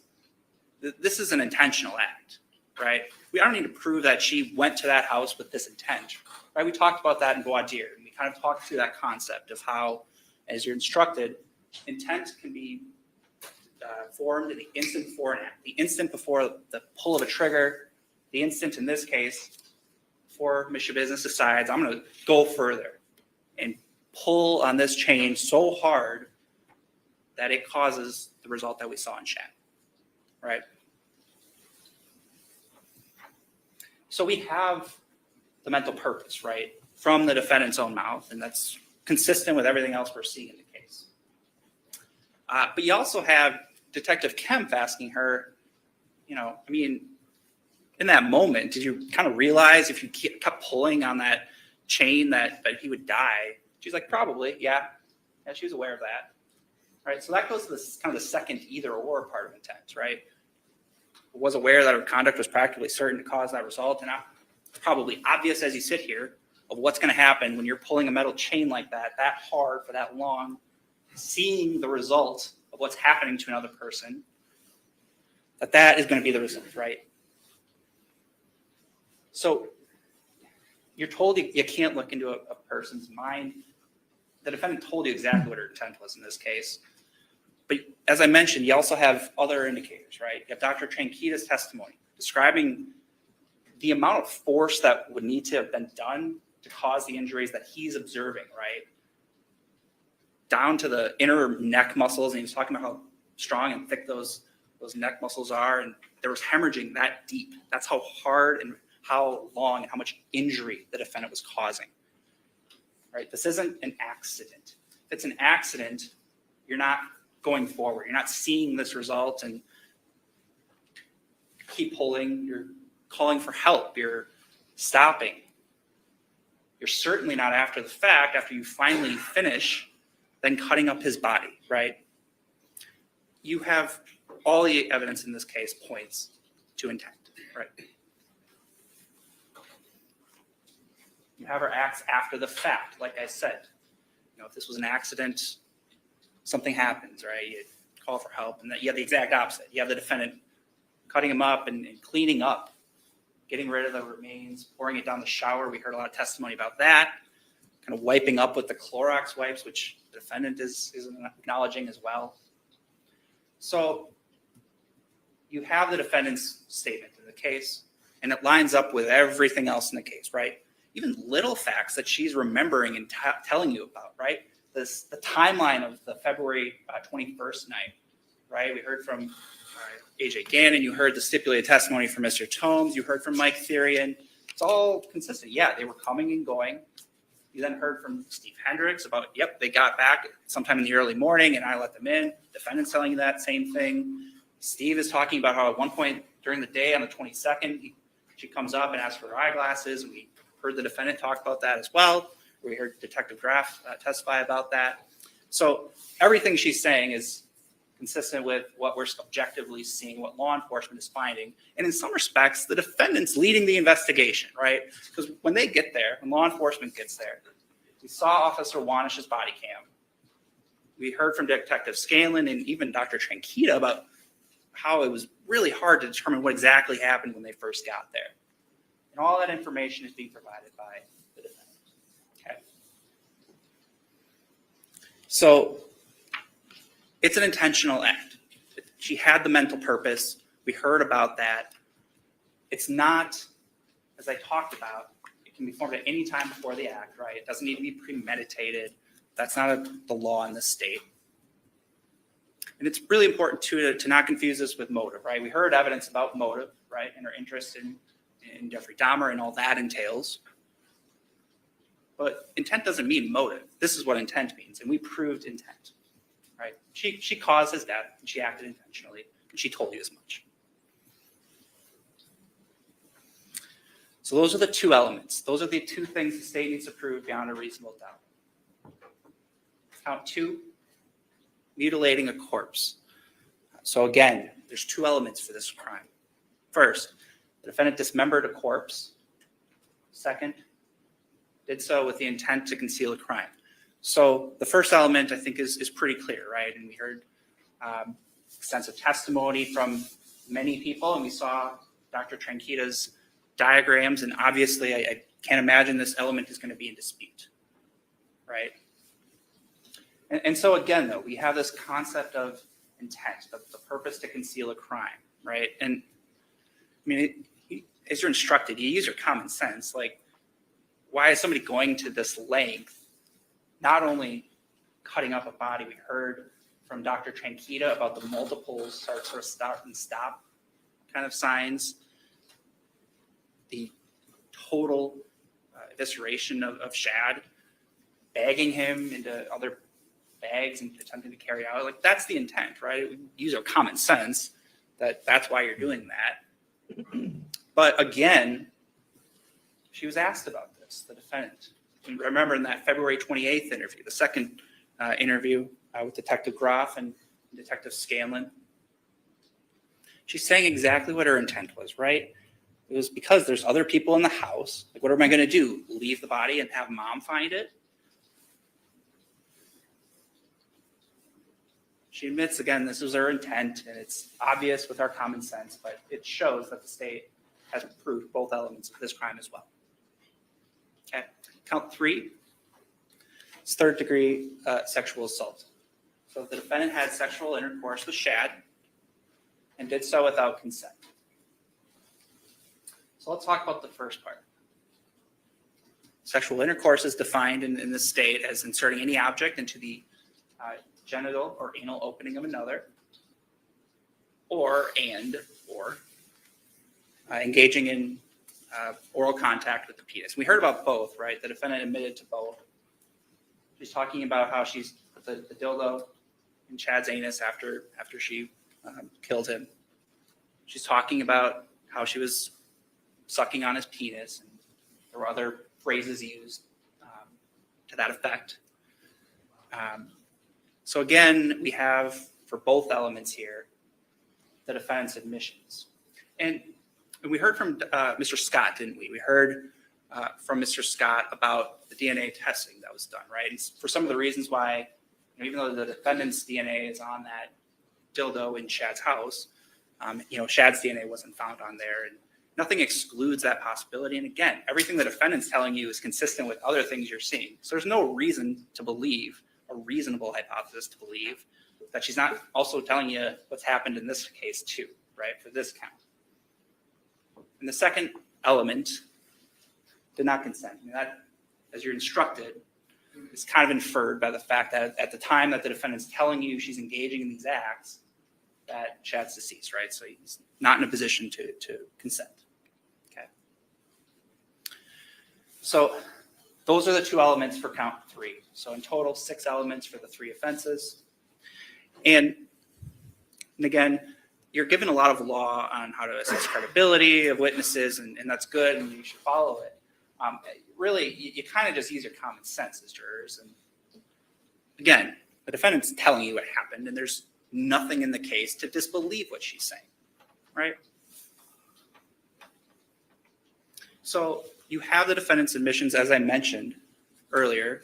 I: This is an intentional act. right? We don't need to prove that she went to that house with this intent, right? We talked about that in voir dire, and we kind of talked through that concept of how, as you're instructed, intent can be formed in the instant before an act, the instant before the pull of a trigger, the instant in this case before Mr. Business decides I'm going to go further and pull on this chain so hard that it causes the result that we saw in chat, right? So we have the mental purpose, right, from the defendant's own mouth, and that's consistent with everything else we're seeing in the case. But you also have Detective Kemp asking her, you know, I mean, in that moment, did you kind of realize if you kept pulling on that chain that he would die? She's like, probably, yeah. Yeah, she was aware of that. Right, so that goes to this kind of the second either or part of intent, right? Was aware that her conduct was practically certain to cause that result, and it's probably obvious as you sit here of what's going to happen when you're pulling a metal chain like that hard for that long, seeing the result of what's happening to another person, that is going to be the result, right? So you're told you can't look into a person's mind. The defendant told you exactly what her intent was in this case. But as I mentioned, you also have other indicators, right? You have Dr. Tranquita's testimony describing the amount of force that would need to have been done to cause the injuries that he's observing, right? Down to the inner neck muscles, and he was talking about how strong and thick those neck muscles are, and there was hemorrhaging that deep. That's how hard and how long and how much injury the defendant was causing, right? This isn't an accident. If it's an accident, you're not going forward. You're not seeing this result and keep pulling. You're calling for help. You're stopping. You're certainly not after the fact, after you finally finish, then cutting up his body, right? You have all the evidence in this case points to intent, right? You have her acts after the fact, like I said. You know, if this was an accident, something happens, right? You call for help, and you have the exact opposite. You have the defendant cutting him up and cleaning up, getting rid of the remains, pouring it down the shower. We heard a lot of testimony about that. Kind of wiping up with the Clorox wipes, which the defendant is acknowledging as well. So you have the defendant's statement in the case, and it lines up with everything else in the case, right? Even little facts that she's remembering and telling you about, right? The timeline of the February 21st night, right? We heard from AJ Gannon. You heard the stipulated testimony from Mr. Tomes. You heard from Mike Therian. It's all consistent. Yeah, they were coming and going. You then heard from Steve Hendricks about, yep, they got back sometime in the early morning and I let them in. Defendant's telling you that same thing. Steve is talking about how at one point during the day on the 22nd, she comes up and asks for her eyeglasses. And we heard the defendant talk about that as well. We heard Detective Graff testify about that. So everything she's saying is consistent with what we're objectively seeing, what law enforcement is finding. And in some respects, the defendant's leading the investigation, right? Because when they get there, when law enforcement gets there, we saw Officer Wanish's body cam. We heard from Detective Scanlon and even Dr. Tranquita about how it was really hard to determine what exactly happened when they first got there. And all that information is being provided by the defendant. Okay. So it's an intentional act. She had the mental purpose. We heard about that. It's not, as I talked about, it can be formed at any time before the act, right? It doesn't need to be premeditated. That's not the law in this state. And it's really important to not confuse this with motive, right? We heard evidence about motive, right? And her interest in Jeffrey Dahmer and all that entails. But intent doesn't mean motive. This is what intent means. And we proved intent. Right? She caused his death, and she acted intentionally, and she told you as much. So those are the two elements. Those are the two things the state needs to prove beyond a reasonable doubt. Count two, mutilating a corpse. So again, there's two elements for this crime. First, the defendant dismembered a corpse. Second, did so with the intent to conceal a crime. So the first element, I think, is pretty clear, right? And we heard extensive testimony from many people, and we saw Dr. Tranquita's diagrams, and obviously I can't imagine this element is going to be in dispute, right? And so again, though, we have this concept of intent, the purpose to conceal a crime, right? And I mean, as you're instructed, you use your common sense. Like, why is somebody going to this length, not only cutting up a body? We heard from Dr. Tranquita about the multiple sort of start and stop kind of signs, the total evisceration of Shad, bagging him into other bags and attempting to carry out. Like, that's the intent, right? We use our common sense that's why you're doing that. But again, she was asked about this, the defendant. And remember in that February 28th interview, the second interview with Detective Groff and Detective Scanlon, she's saying exactly what her intent was, right? It was because there's other people in the house. Like, what am I going to do? Leave the body and have mom find it? She admits, again, this was her intent, and it's obvious with our common sense, but it shows that the state has proved both elements of this crime as well. Okay, count 3. It's third-degree sexual assault. So the defendant had sexual intercourse with Shad and did so without consent. So let's talk about the first part. Sexual intercourse is defined in the state as inserting any object into the genital or anal opening of another, or engaging in oral contact with the penis. We heard about both, right? The defendant admitted to both. She's talking about how she's put the dildo in Chad's anus after she killed him. She's talking about how she was sucking on his penis, and there were other phrases used to that effect. So again, we have, for both elements here, the defendant's admissions. And we heard from Mr. Scott, didn't we? We heard from Mr. Scott about the DNA testing that was done, right? And for some of the reasons why, even though the defendant's DNA is on that dildo in Shad's house, Shad's DNA wasn't found on there, and nothing excludes that possibility. And again, everything the defendant's telling you is consistent with other things you're seeing. So there's no reason to believe, a reasonable hypothesis to believe, that she's not also telling you what's happened in this case too, right, for this count. And the second element, did not consent. I mean, that, as you're instructed, is kind of inferred by the fact that at the time that the defendant's telling you she's engaging in these acts, that Shad's deceased, right? So he's not in a position to consent. Okay. So those are the 2 elements for count 3. So in total, 6 elements for the 3 offenses. And again, you're given a lot of law on how to assess credibility of witnesses, and that's good, and you should follow it. Really, you kind of just use your common sense as jurors. And again, the defendant's telling you what happened, and there's nothing in the case to disbelieve what she's saying, right? So you have the defendant's admissions, as I mentioned earlier.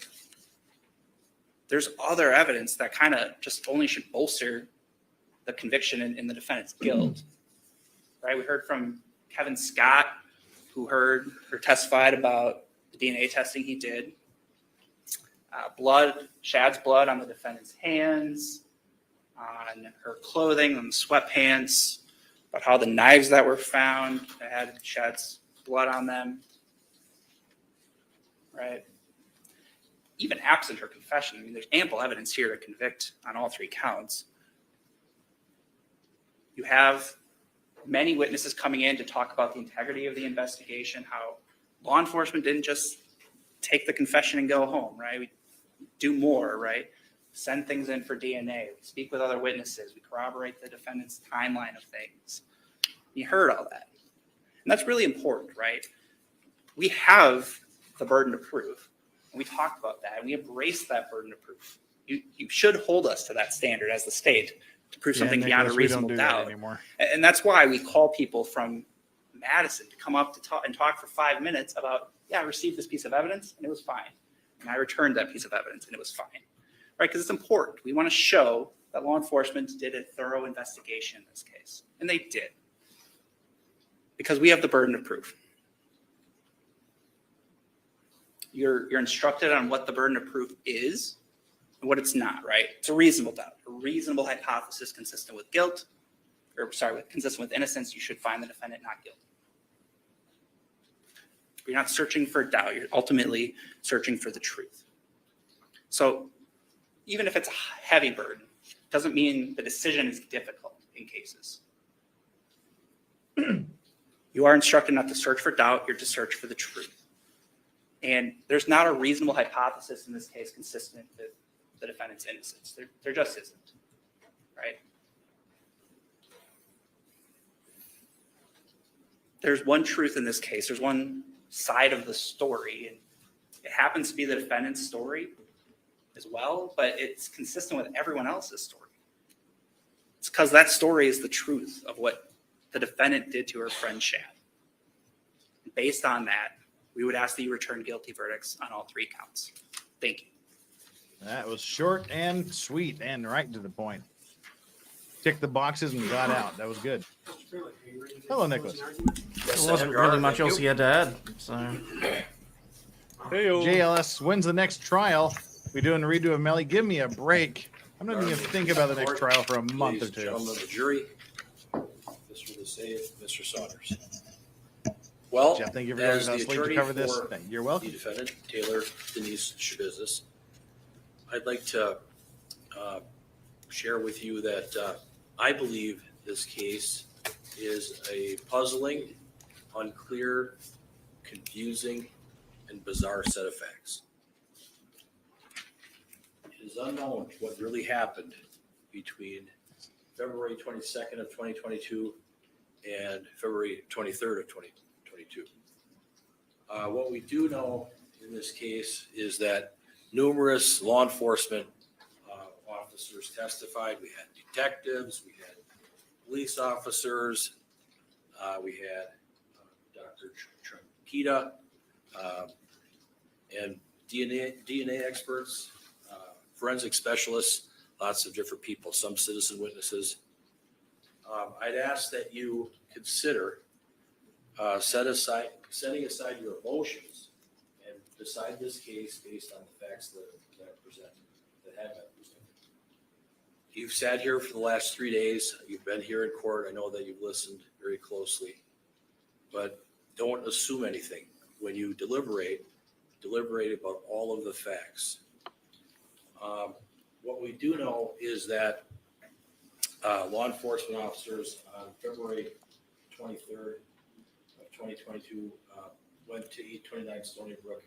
I: There's other evidence that kind of just only should bolster the conviction in the defendant's guilt, right? We heard from Kevin Scott, who heard or testified about the DNA testing he did. Shad's blood on the defendant's hands, on her clothing, on the sweatpants, about how the knives that were found had Shad's blood on them, right? Even absent her confession, I mean, there's ample evidence here to convict on all 3 counts. You have many witnesses coming in to talk about the integrity of the investigation, how law enforcement didn't just take the confession and go home, right? We do more, right? Send things in for DNA. We speak with other witnesses. We corroborate the defendant's timeline of things. You heard all that. And that's really important, right? We have the burden of proof. And we talked about that, and we embrace that burden of proof. You should hold us to that standard as the state to prove something beyond a reasonable doubt. And that's why we call people from Madison to come up to talk for 5 minutes about, I received this piece of evidence and it was fine. And I returned that piece of evidence and it was fine, right? Because it's important. We want to show that law enforcement did a thorough investigation in this case. And they did. Because we have the burden of proof. You're instructed on what the burden of proof is and what it's not, right? It's a reasonable doubt, a reasonable hypothesis consistent with guilt, consistent with innocence. You should find the defendant not guilty. You're not searching for doubt. You're ultimately searching for the truth. So even if it's a heavy burden, doesn't mean the decision is difficult in cases. You are instructed not to search for doubt. You're to search for the truth. And there's not a reasonable hypothesis in this case consistent with the defendant's innocence. There just isn't, right? There's one truth in this case. There's one side of the story, and it happens to be the defendant's story as well, but it's consistent with everyone else's story. It's because that story is the truth of what the defendant did to her friend Shad. Based on that, we would ask that you return guilty verdicts on all 3 counts. Thank you.
A: That was short and sweet and right to the point. Ticked the boxes and got out. That was good. Hello, Nicholas.
H: There wasn't really much else he had to add. So,
A: JLS wins the next trial. We doing a redo of Melly. Give me a break. I'm not even going to think about the next trial for a month or
D: Ladies and
A: two.
D: gentlemen of the jury, Mr. DeSave, Mr. Saunders. Well,
A: Jeff, thank you for
D: as
A: joining
D: the
A: us. Late to
D: attorney
A: cover this.
D: for
A: You're
D: the
A: welcome.
D: defendant, Taylor Denise SCHABUSINESS, I'd like to share with you that I believe this case is a puzzling, unclear, confusing, and bizarre set of facts. It is unknown what really happened between February 22nd of 2022 and February 23rd of 2022. What we do know in this case is that numerous law enforcement officers testified. We had detectives, we had police officers, we had Dr. Trunkita, and DNA experts, forensic specialists, lots of different people, some citizen witnesses. I'd ask that you consider setting aside your emotions and decide this case based on the facts that have been presented. You've sat here for the last 3 days. You've been here in court. I know that you've listened very closely, but don't assume anything. When you deliberate about all of the facts. What we do know is that law enforcement officers on February 23rd of 2022 went to 829 Stony Brook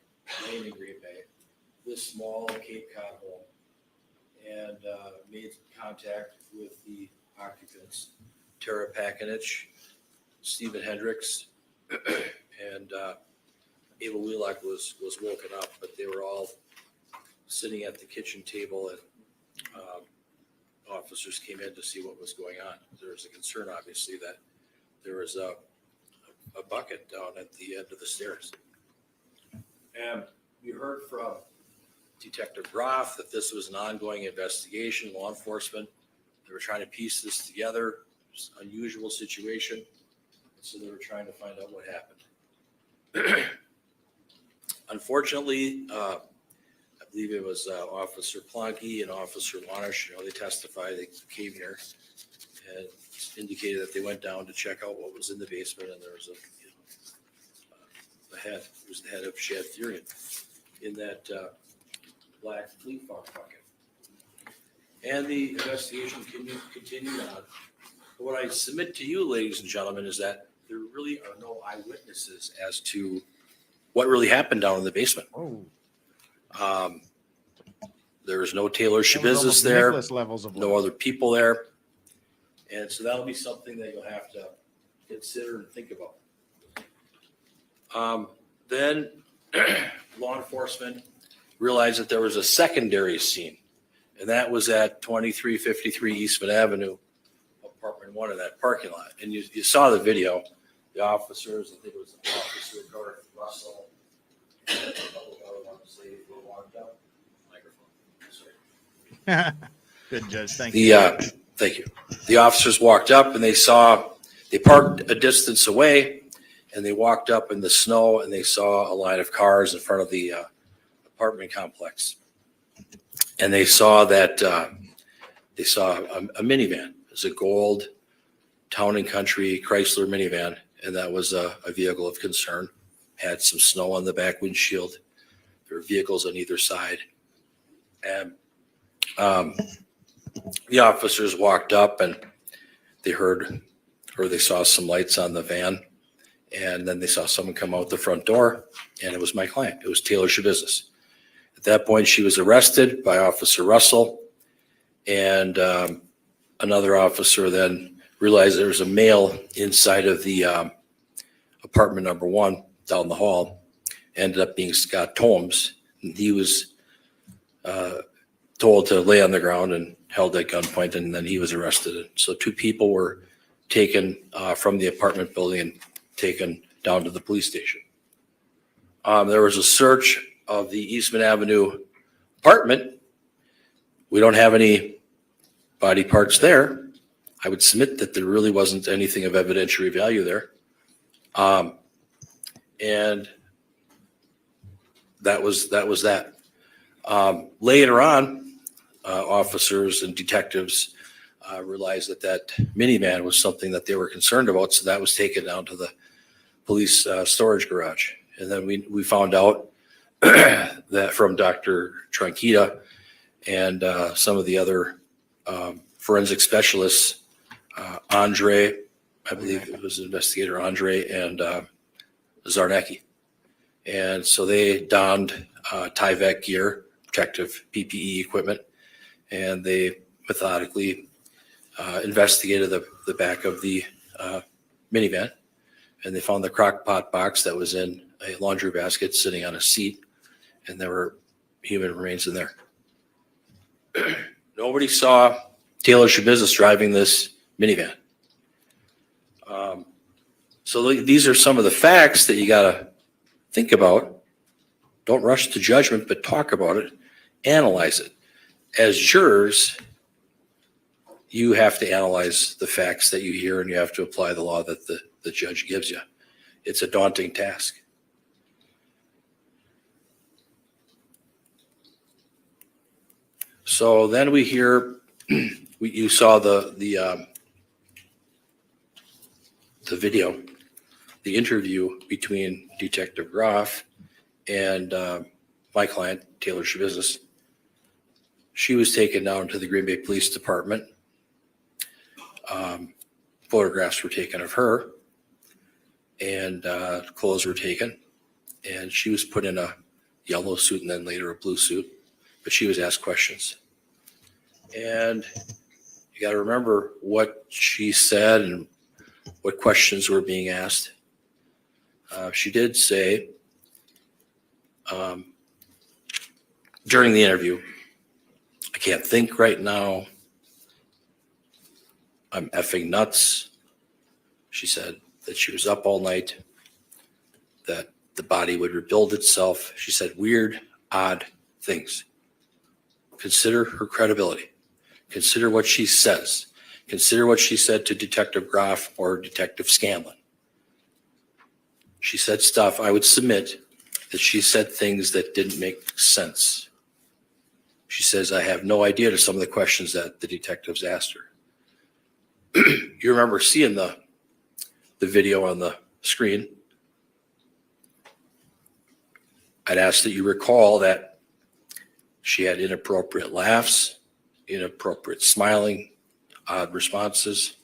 D: Lane in Green Bay, this small Cape Cod home, and made contact with the occupants, Tara Pakinich, Stephen Hendricks, and Ava Wheelock was woken up, but they were all sitting at the kitchen table, and officers came in to see what was going on. There was a concern, obviously, that there was a bucket down at the end of the stairs. And we heard from Detective Roth that this was an ongoing investigation, law enforcement. They were trying to piece this together. It's an unusual situation. And so they were trying to find out what happened. Unfortunately, I believe it was Officer Plonky and Officer Wanish, they testified, they came here and indicated that they went down to check out what was in the basement, and there was it was the head of Shad Thurian in that black fleet farm bucket. And the investigation continued on. But what I submit to you, ladies and gentlemen, is that there really are no eyewitnesses as to what really happened down in the basement. There was no Taylor SCHABUSINESS there, no other people there. And so that'll be something that you'll have to consider and think about. Then law enforcement realized that there was a secondary scene, and that was at 2353 Eastman Avenue, apartment 1 in that parking lot. And you saw the video. The officers, I think it was Officer Garth Russell, and a couple of other ones, they were walked up. Microphone. Sorry.
A: Good, Judge. Thank you.
D: Thank you. The officers walked up and they parked a distance away, and they walked up in the snow and they saw a line of cars in front of the apartment complex. And they saw that they saw a minivan. It was a gold Town and Country Chrysler minivan, and that was a vehicle of concern. Had some snow on the back windshield. There were vehicles on either side. And the officers walked up and they heard or they saw some lights on the van. And then they saw someone come out the front door, and it was my client. It was Taylor SCHABUSINESS. At that point, she was arrested by Officer Russell, and another officer then realized there was a male inside of the apartment number 1 down the hall. Ended up being Scott Tomes. And he was told to lay on the ground and held at gunpoint, and then he was arrested. So 2 people were taken from the apartment building and taken down to the police station. There was a search of the Eastman Avenue apartment. We don't have any body parts there. I would submit that there really wasn't anything of evidentiary value there. And that was that. Later on, officers and detectives realized that minivan was something that they were concerned about, so that was taken down to the police storage garage. And then we found out that from Dr. Tranquita and some of the other forensic specialists, Andre, I believe it was investigator Andre, and Zarnecki. And so they donned Tyvek gear, protective PPE equipment, and they methodically investigated the back of the minivan, and they found the crock pot box that was in a laundry basket sitting on a seat, and there were human remains in there. Nobody saw Taylor SCHABUSINESS driving this minivan. So these are some of the facts that you got to think about. Don't rush to judgment, but talk about it, analyze it. As jurors, you have to analyze the facts that you hear, and you have to apply the law that the judge gives you. It's a daunting task. So then we hear, you saw the video, the interview between Detective Groff and my client, Taylor SCHABUSINESS. She was taken down to the Green Bay Police Department. Photographs were taken of her, and clothes were taken, and she was put in a yellow suit and then later a blue suit, but she was asked questions. And you got to remember what she said and what questions were being asked. She did say during the interview, "I can't think right now. I'm effing nuts." She said that she was up all night, that the body would rebuild itself. She said weird, odd things. Consider her credibility. Consider what she says. Consider what she said to Detective Groff or Detective Scanlon. She said stuff, I would submit that she said things that didn't make sense. She says, I have no idea to some of the questions that the detectives asked her. You remember seeing the video on the screen. I'd ask that you recall that she had inappropriate laughs, inappropriate smiling, odd responses.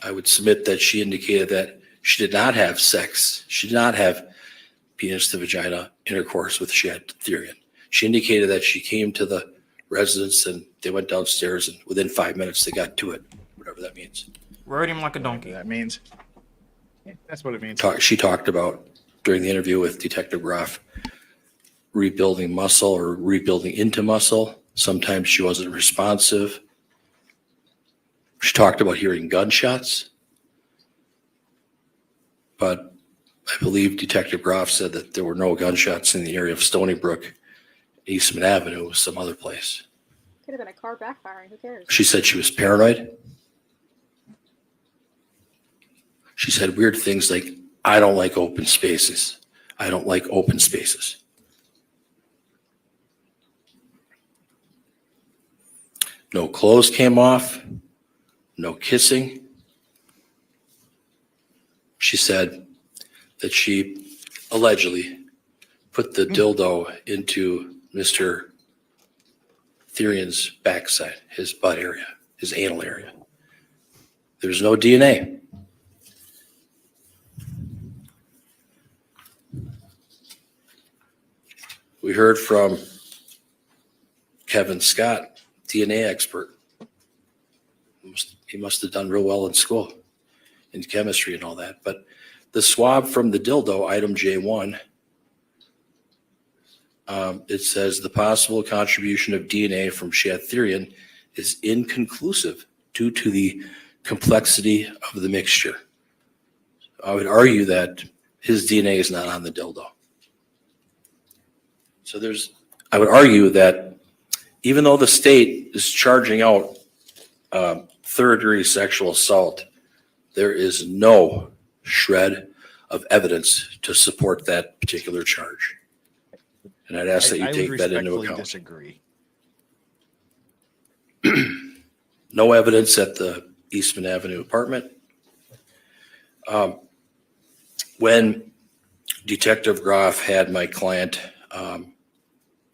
D: I would submit that she indicated that she did not have sex. She did not have penis to vagina intercourse with Therian. She indicated that she came to the residence and they went downstairs, and within 5 minutes they got to it, whatever that means.
H: Rode him like a donkey.
A: That means. That's what it means.
D: She talked about during the interview with Detective Groff rebuilding muscle or rebuilding into muscle. Sometimes she wasn't responsive. She talked about hearing gunshots, but I believe Detective Groff said that there were no gunshots in the area of Stony Brook. Eastman Avenue was some other place.
F: Could have been a car backfiring. Who cares?
D: She said she was paranoid. She said weird things like, I don't like open spaces. I don't like open spaces. No clothes came off, no kissing. She said that she allegedly put the dildo into Mr. Therian's backside, his butt area, his anal area. There's no DNA. We heard from Kevin Scott, DNA expert. He must have done real well in school, in chemistry and all that. But the swab from the dildo, item J1, it says the possible contribution of DNA from Shad Therian is inconclusive due to the complexity of the mixture. I would argue that his DNA is not on the dildo. So I would argue that even though the state is charging out third-degree sexual assault, there is no shred of evidence to support that particular charge. And I'd ask that you take that into account.
A: Disagree.
D: No evidence at the Eastman Avenue apartment. When Detective Groff had my client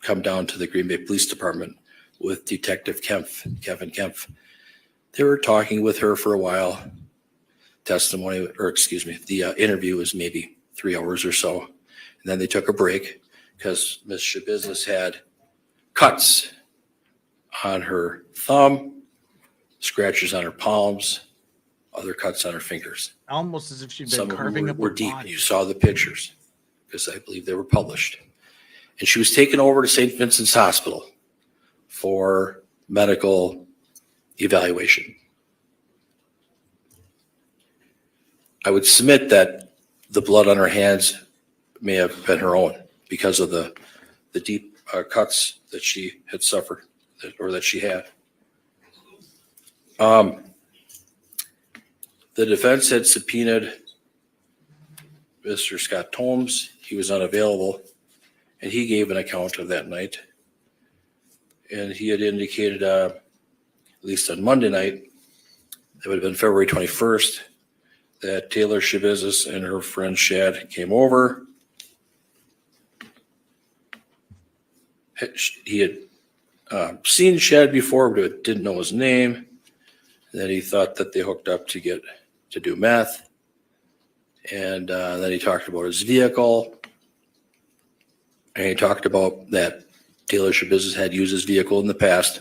D: come down to the Green Bay Police Department with Detective Kevin Kempf, they were talking with her for a while. The interview was maybe 3 hours or so. And then they took a break because Ms. SCHABUSINESS had cuts on her thumb, scratches on her palms, other cuts on her fingers.
A: Almost as if she'd been
D: Some of
A: carving
D: them
A: up
D: were
A: a
D: deep.
A: body.
D: You saw the pictures because I believe they were published. And she was taken over to St. Vincent's Hospital for medical evaluation. I would submit that the blood on her hands may have been her own because of the deep cuts that she had suffered or that she had. The defense had subpoenaed Mr. Scott Tomes. He was unavailable, and he gave an account of that night. And he had indicated, at least on Monday night, that would have been February 21st, that Taylor SCHABUSINESS and her friend Shad came over. He had seen Shad before, but didn't know his name. And then he thought that they hooked up to do meth. And then he talked about his vehicle. And he talked about that Taylor SCHABUSINESS had used his vehicle in the past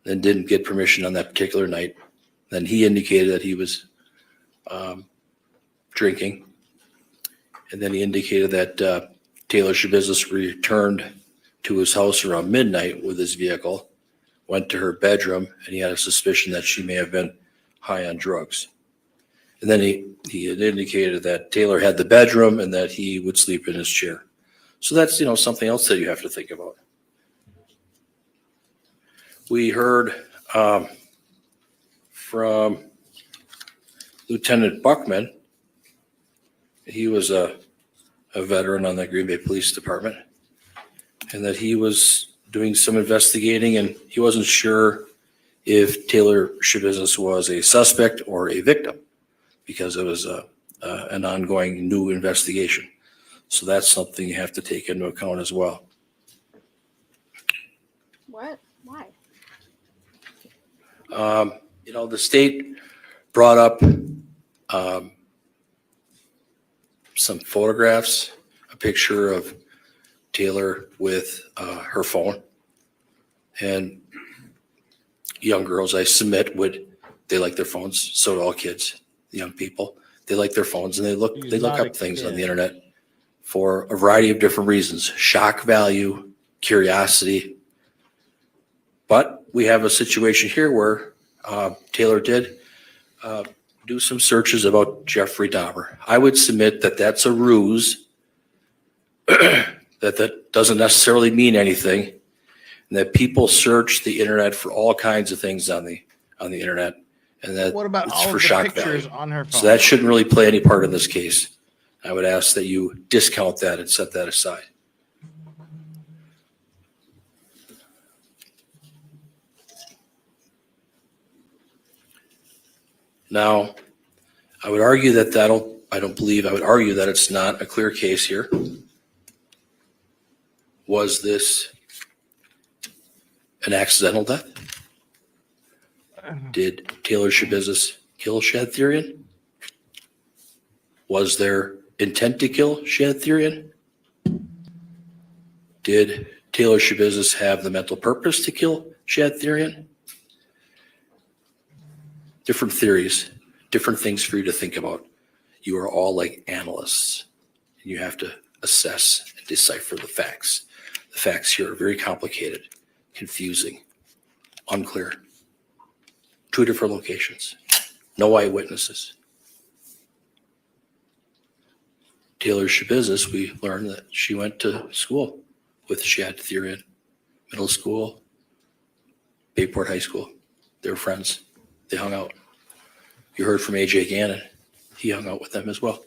D: and didn't get permission on that particular night. Then he indicated that he was drinking. And then he indicated that Taylor SCHABUSINESS returned to his house around midnight with his vehicle, went to her bedroom, and he had a suspicion that she may have been high on drugs. And then he had indicated that Taylor had the bedroom and that he would sleep in his chair. So that's, something else that you have to think about. We heard from Lieutenant Buckman. He was a veteran on the Green Bay Police Department, and that he was doing some investigating, and he wasn't sure if Taylor SCHABUSINESS was a suspect or a victim because it was an ongoing new investigation. So that's something you have to take into account as well.
F: What? Why?
D: The state brought up some photographs, a picture of Taylor with her phone. And young girls, I submit, they like their phones. So do all kids, young people. They like their phones and they look up things on the internet for a variety of different reasons. Shock value, curiosity. But we have a situation here where Taylor did do some searches about Jeffrey Dahmer. I would submit that that's a ruse, that doesn't necessarily mean anything, and that people search the internet for all kinds of things on the internet, And that
A: What about
D: it's
A: all
D: for
A: of the
D: shock
A: pictures
D: value.
A: on her phone?
D: So that shouldn't really play any part in this case. I would ask that you discount that and set that aside. Now, I would argue that I would argue that it's not a clear case here. Was this an accidental death? Did Taylor Schabusiness kill Shad Therian? Was there intent to kill Shad Therian? Did Taylor Schabusiness have the mental purpose to kill Shad Therian? Different theories, different things for you to think about. You are all like analysts, and you have to assess and decipher the facts. The facts here are very complicated, confusing, unclear. 2 different locations, no eyewitnesses. Taylor Schabusiness, we learned that she went to school with Shad Therian, middle school, Bayport High School. They were friends. They hung out. You heard from AJ Gannon. He hung out with them as well.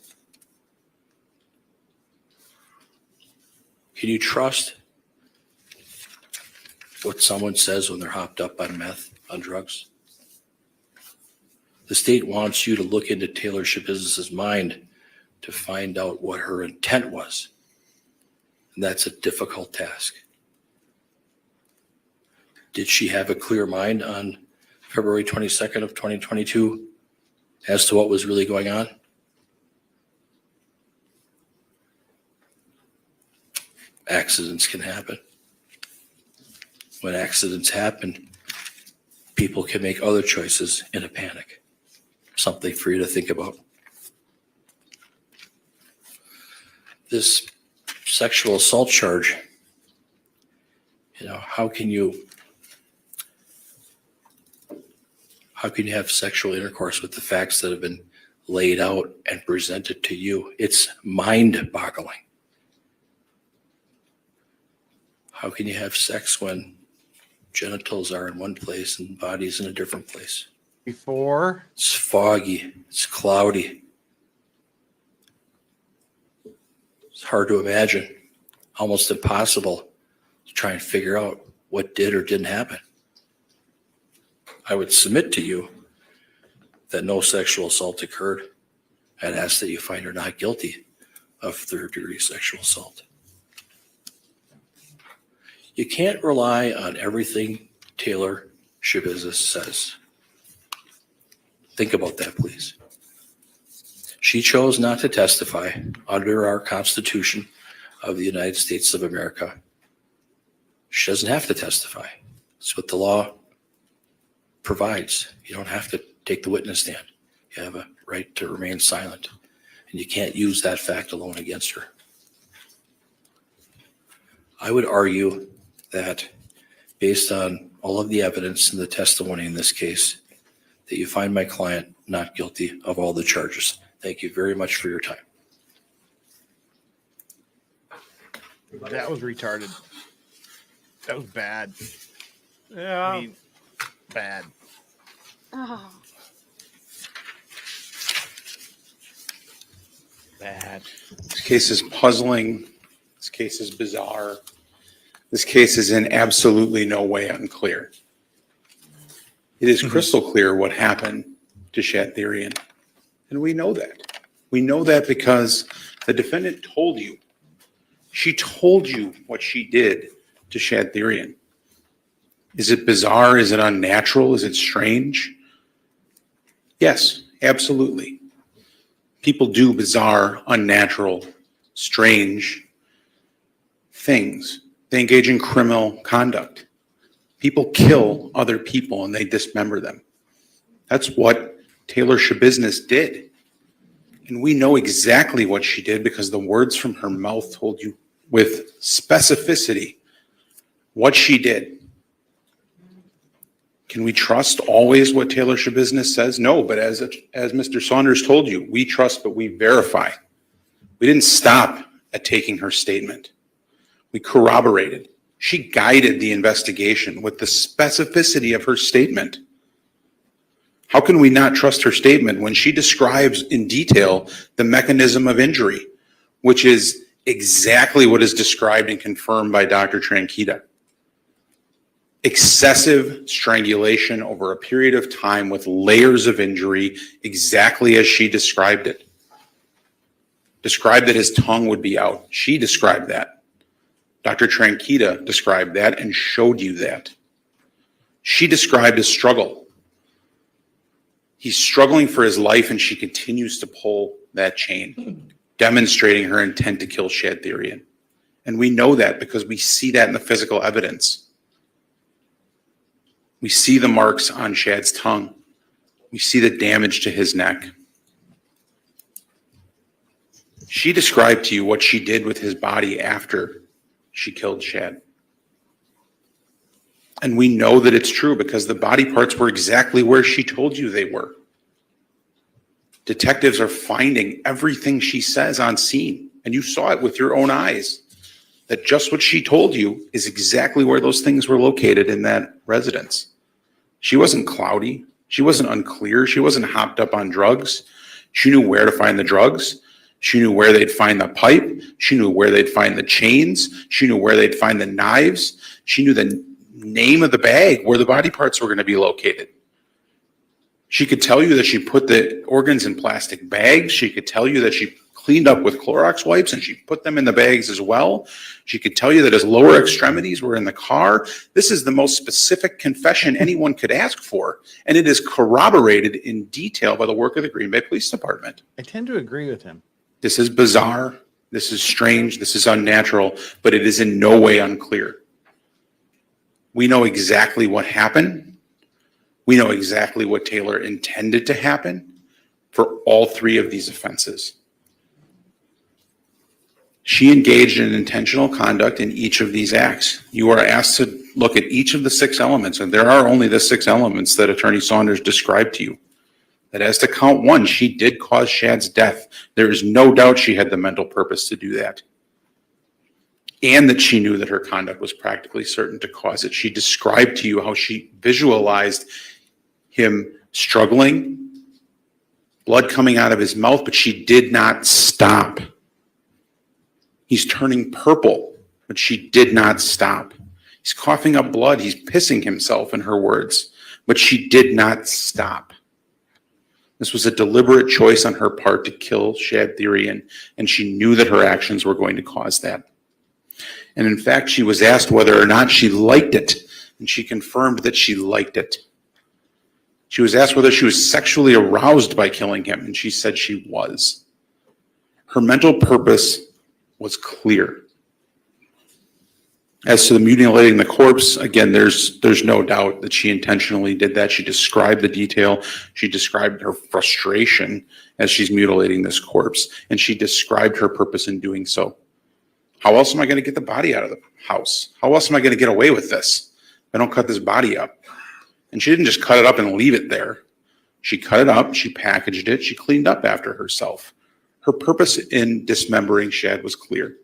D: Can you trust what someone says when they're hopped up on meth, on drugs? The state wants you to look into Taylor Schabusiness's mind to find out what her intent was. And that's a difficult task. Did she have a clear mind on February 22nd of 2022 as to what was really going on? Accidents can happen. When accidents happen, people can make other choices in a panic. Something for you to think about. This sexual assault charge, how can you have sexual intercourse with the facts that have been laid out and presented to you? It's mind-boggling. How can you have sex when genitals are in one place and body's in a different place?
A: Before?
D: It's foggy. It's cloudy. It's hard to imagine. Almost impossible to try and figure out what did or didn't happen. I would submit to you that no sexual assault occurred. I'd ask that you find her not guilty of third-degree sexual assault. You can't rely on everything Taylor Schabusiness says. Think about that, please. She chose not to testify under our Constitution of the United States of America. She doesn't have to testify. It's what the law provides. You don't have to take the witness stand. You have a right to remain silent, and you can't use that fact alone against her. I would argue that based on all of the evidence and the testimony in this case, that you find my client not guilty of all the charges. Thank you very much for your time.
A: That was retarded. That was bad.
H: Yeah.
A: I mean, bad.
F: Oh.
A: Bad.
C: This case is puzzling. This case is bizarre. This case is in absolutely no way unclear. It is crystal clear what happened to Shad Therian. And we know that. We know that because the defendant told you. She told you what she did to Shad Therian. Is it bizarre? Is it unnatural? Is it strange? Yes, absolutely. People do bizarre, unnatural, strange things. They engage in criminal conduct. People kill other people and they dismember them. That's what Taylor Schabusiness did. And we know exactly what she did because the words from her mouth told you with specificity what she did. Can we trust always what Taylor Schabusiness says? No, but as Mr. Saunders told you, we trust, but we verify. We didn't stop at taking her statement. We corroborated. She guided the investigation with the specificity of her statement. How can we not trust her statement when she describes in detail the mechanism of injury, which is exactly what is described and confirmed by Dr. Tranquita? Excessive strangulation over a period of time with layers of injury, exactly as she described it. Described that his tongue would be out. She described that. Dr. Tranquita described that and showed you that. She described his struggle. He's struggling for his life, and she continues to pull that chain, demonstrating her intent to kill Shadtherian. And we know that because we see that in the physical evidence. We see the marks on Shad's tongue. We see the damage to his neck. She described to you what she did with his body after she killed Shad. And we know that it's true because the body parts were exactly where she told you they were. Detectives are finding everything she says on scene, and you saw it with your own eyes, that just what she told you is exactly where those things were located in that residence. She wasn't cloudy. She wasn't unclear. She wasn't hopped up on drugs. She knew where to find the drugs. She knew where they'd find the pipe. She knew where they'd find the chains. She knew where they'd find the knives. She knew the name of the bag where the body parts were going to be located. She could tell you that she put the organs in plastic bags. She could tell you that she cleaned up with Clorox wipes and she put them in the bags as well. She could tell you that his lower extremities were in the car. This is the most specific confession anyone could ask for, and it is corroborated in detail by the work of the Green Bay Police Department.
A: I tend to agree with him.
C: This is bizarre. This is strange. This is unnatural, but it is in no way unclear. We know exactly what happened. We know exactly what Taylor intended to happen for all three of these offenses. She engaged in intentional conduct in each of these acts. You are asked to look at each of the 6 elements, and there are only the 6 elements that Attorney Saunders described to you. That as to count 1, she did cause Shad's death. There is no doubt she had the mental purpose to do that. And that she knew that her conduct was practically certain to cause it. She described to you how she visualized him struggling, blood coming out of his mouth, but she did not stop. He's turning purple, but she did not stop. He's coughing up blood. He's pissing himself, in her words, but she did not stop. This was a deliberate choice on her part to kill Shadtherian, and she knew that her actions were going to cause that. And in fact, she was asked whether or not she liked it, and she confirmed that she liked it. She was asked whether she was sexually aroused by killing him, and she said she was. Her mental purpose was clear. As to the mutilating the corpse, again, there's no doubt that she intentionally did that. She described the detail. She described her frustration as she's mutilating this corpse, and she described her purpose in doing so. How else am I going to get the body out of the house? How else am I going to get away with this if I don't cut this body up? And she didn't just cut it up and leave it there. She cut it up, she packaged it, she cleaned up after herself. Her purpose in dismembering Shad was clear.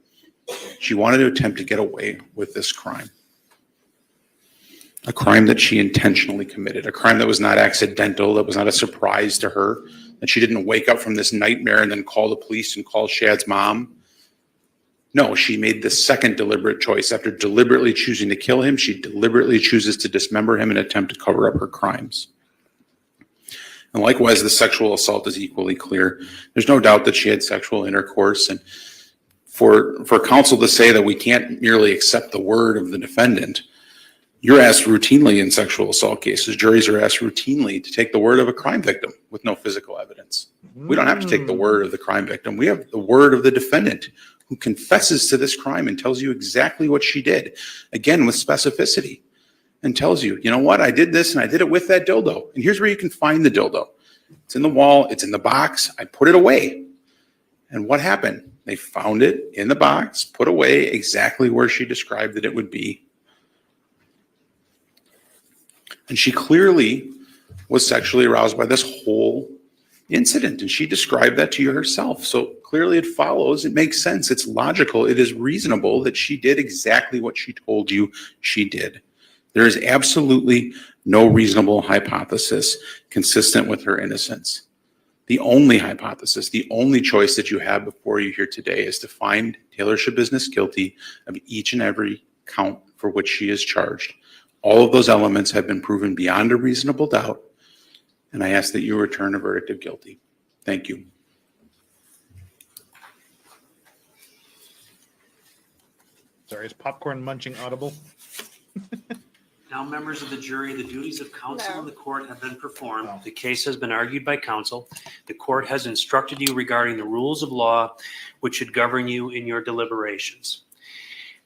C: She wanted to attempt to get away with this crime. A crime that she intentionally committed, a crime that was not accidental, that was not a surprise to her, that she didn't wake up from this nightmare and then call the police and call Shad's mom. No, she made the second deliberate choice. After deliberately choosing to kill him, she deliberately chooses to dismember him and attempt to cover up her crimes. And likewise, the sexual assault is equally clear. There's no doubt that she had sexual intercourse. And for counsel to say that we can't merely accept the word of the defendant, you're asked routinely in sexual assault cases, juries are asked routinely to take the word of a crime victim with no physical evidence. We don't have to take the word of the crime victim. We have the word of the defendant who confesses to this crime and tells you exactly what she did, again, with specificity, and tells you, you know what, I did this and I did it with that dildo. And here's where you can find the dildo. It's in the wall, it's in the box, I put it away. And what happened? They found it in the box, put away exactly where she described that it would be. And she clearly was sexually aroused by this whole incident, and she described that to you herself. So clearly it follows, it makes sense, it's logical, it is reasonable that she did exactly what she told you she did. There is absolutely no reasonable hypothesis consistent with her innocence. The only hypothesis, the only choice that you have before you here today is to find Taylor SCHABUSINESS guilty of each and every count for which she is charged. All of those elements have been proven beyond a reasonable doubt, and I ask that you return a verdict of guilty. Thank you.
A: Sorry, is popcorn munching audible?
B: Now, members of the jury, the duties of counsel
F: No.
B: in the court have been performed. The case has been argued by counsel. The court has instructed you regarding the rules of law which should govern you in your deliberations.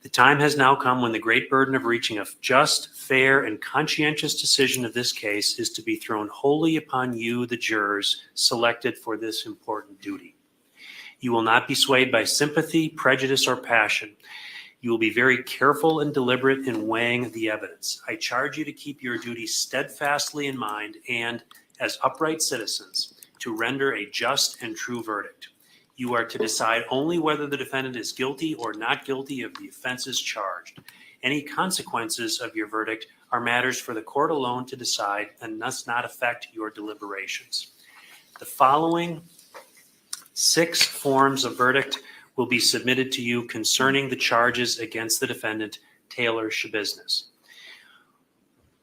B: The time has now come when the great burden of reaching a just, fair, and conscientious decision of this case is to be thrown wholly upon you, the jurors, selected for this important duty. You will not be swayed by sympathy, prejudice, or passion. You will be very careful and deliberate in weighing the evidence. I charge you to keep your duties steadfastly in mind and, as upright citizens, to render a just and true verdict. You are to decide only whether the defendant is guilty or not guilty of the offenses charged. Any consequences of your verdict are matters for the court alone to decide and must not affect your deliberations. The following 6 forms of verdict will be submitted to you concerning the charges against the defendant, Taylor SCHABUSINESS.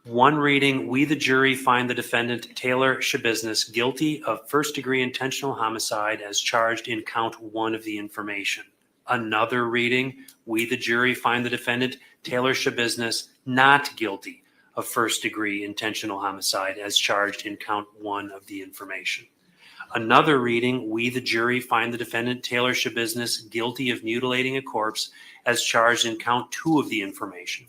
B: 1 reading, we the jury find the defendant, Taylor SCHABUSINESS, guilty of first-degree intentional homicide as charged in count 1 of the information. Another reading, we the jury find the defendant, Taylor SCHABUSINESS, not guilty of first-degree intentional homicide as charged in count 1 of the information. Another reading, we the jury find the defendant, Taylor SCHABUSINESS, guilty of mutilating a corpse as charged in count 2 of the information.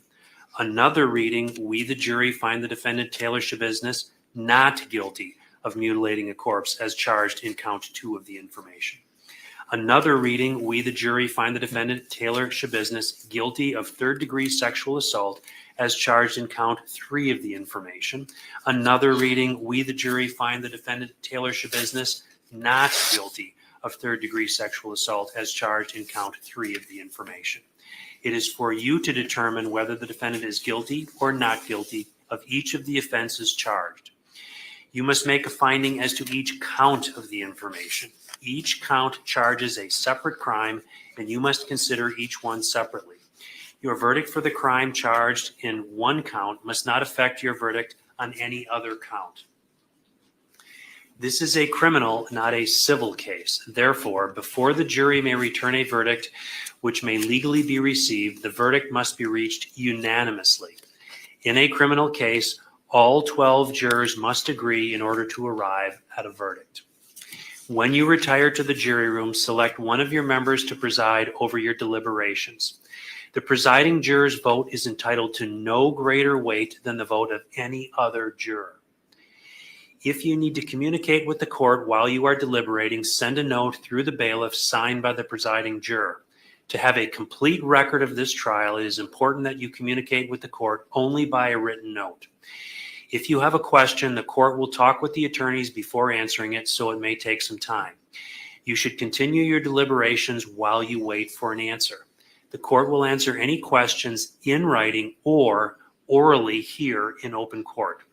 B: Another reading, we the jury find the defendant, Taylor SCHABUSINESS, not guilty of mutilating a corpse as charged in count 2 of the information. Another reading, we the jury find the defendant, Taylor SCHABUSINESS, guilty of third-degree sexual assault as charged in count 3 of the information. Another reading, we the jury find the defendant, Taylor SCHABUSINESS, not guilty of third-degree sexual assault as charged in count 3 of the information. It is for you to determine whether the defendant is guilty or not guilty of each of the offenses charged. You must make a finding as to each count of the information. Each count charges a separate crime, and you must consider each one separately. Your verdict for the crime charged in 1 count must not affect your verdict on any other count. This is a criminal, not a civil case. Therefore, before the jury may return a verdict which may legally be received, the verdict must be reached unanimously. In a criminal case, all 12 jurors must agree in order to arrive at a verdict. When you retire to the jury room, select one of your members to preside over your deliberations. The presiding juror's vote is entitled to no greater weight than the vote of any other juror. If you need to communicate with the court while you are deliberating, send a note through the bailiff signed by the presiding juror. To have a complete record of this trial, it is important that you communicate with the court only by a written note. If you have a question, the court will talk with the attorneys before answering it, so it may take some time. You should continue your deliberations while you wait for an answer. The court will answer any questions in writing or orally here in open court.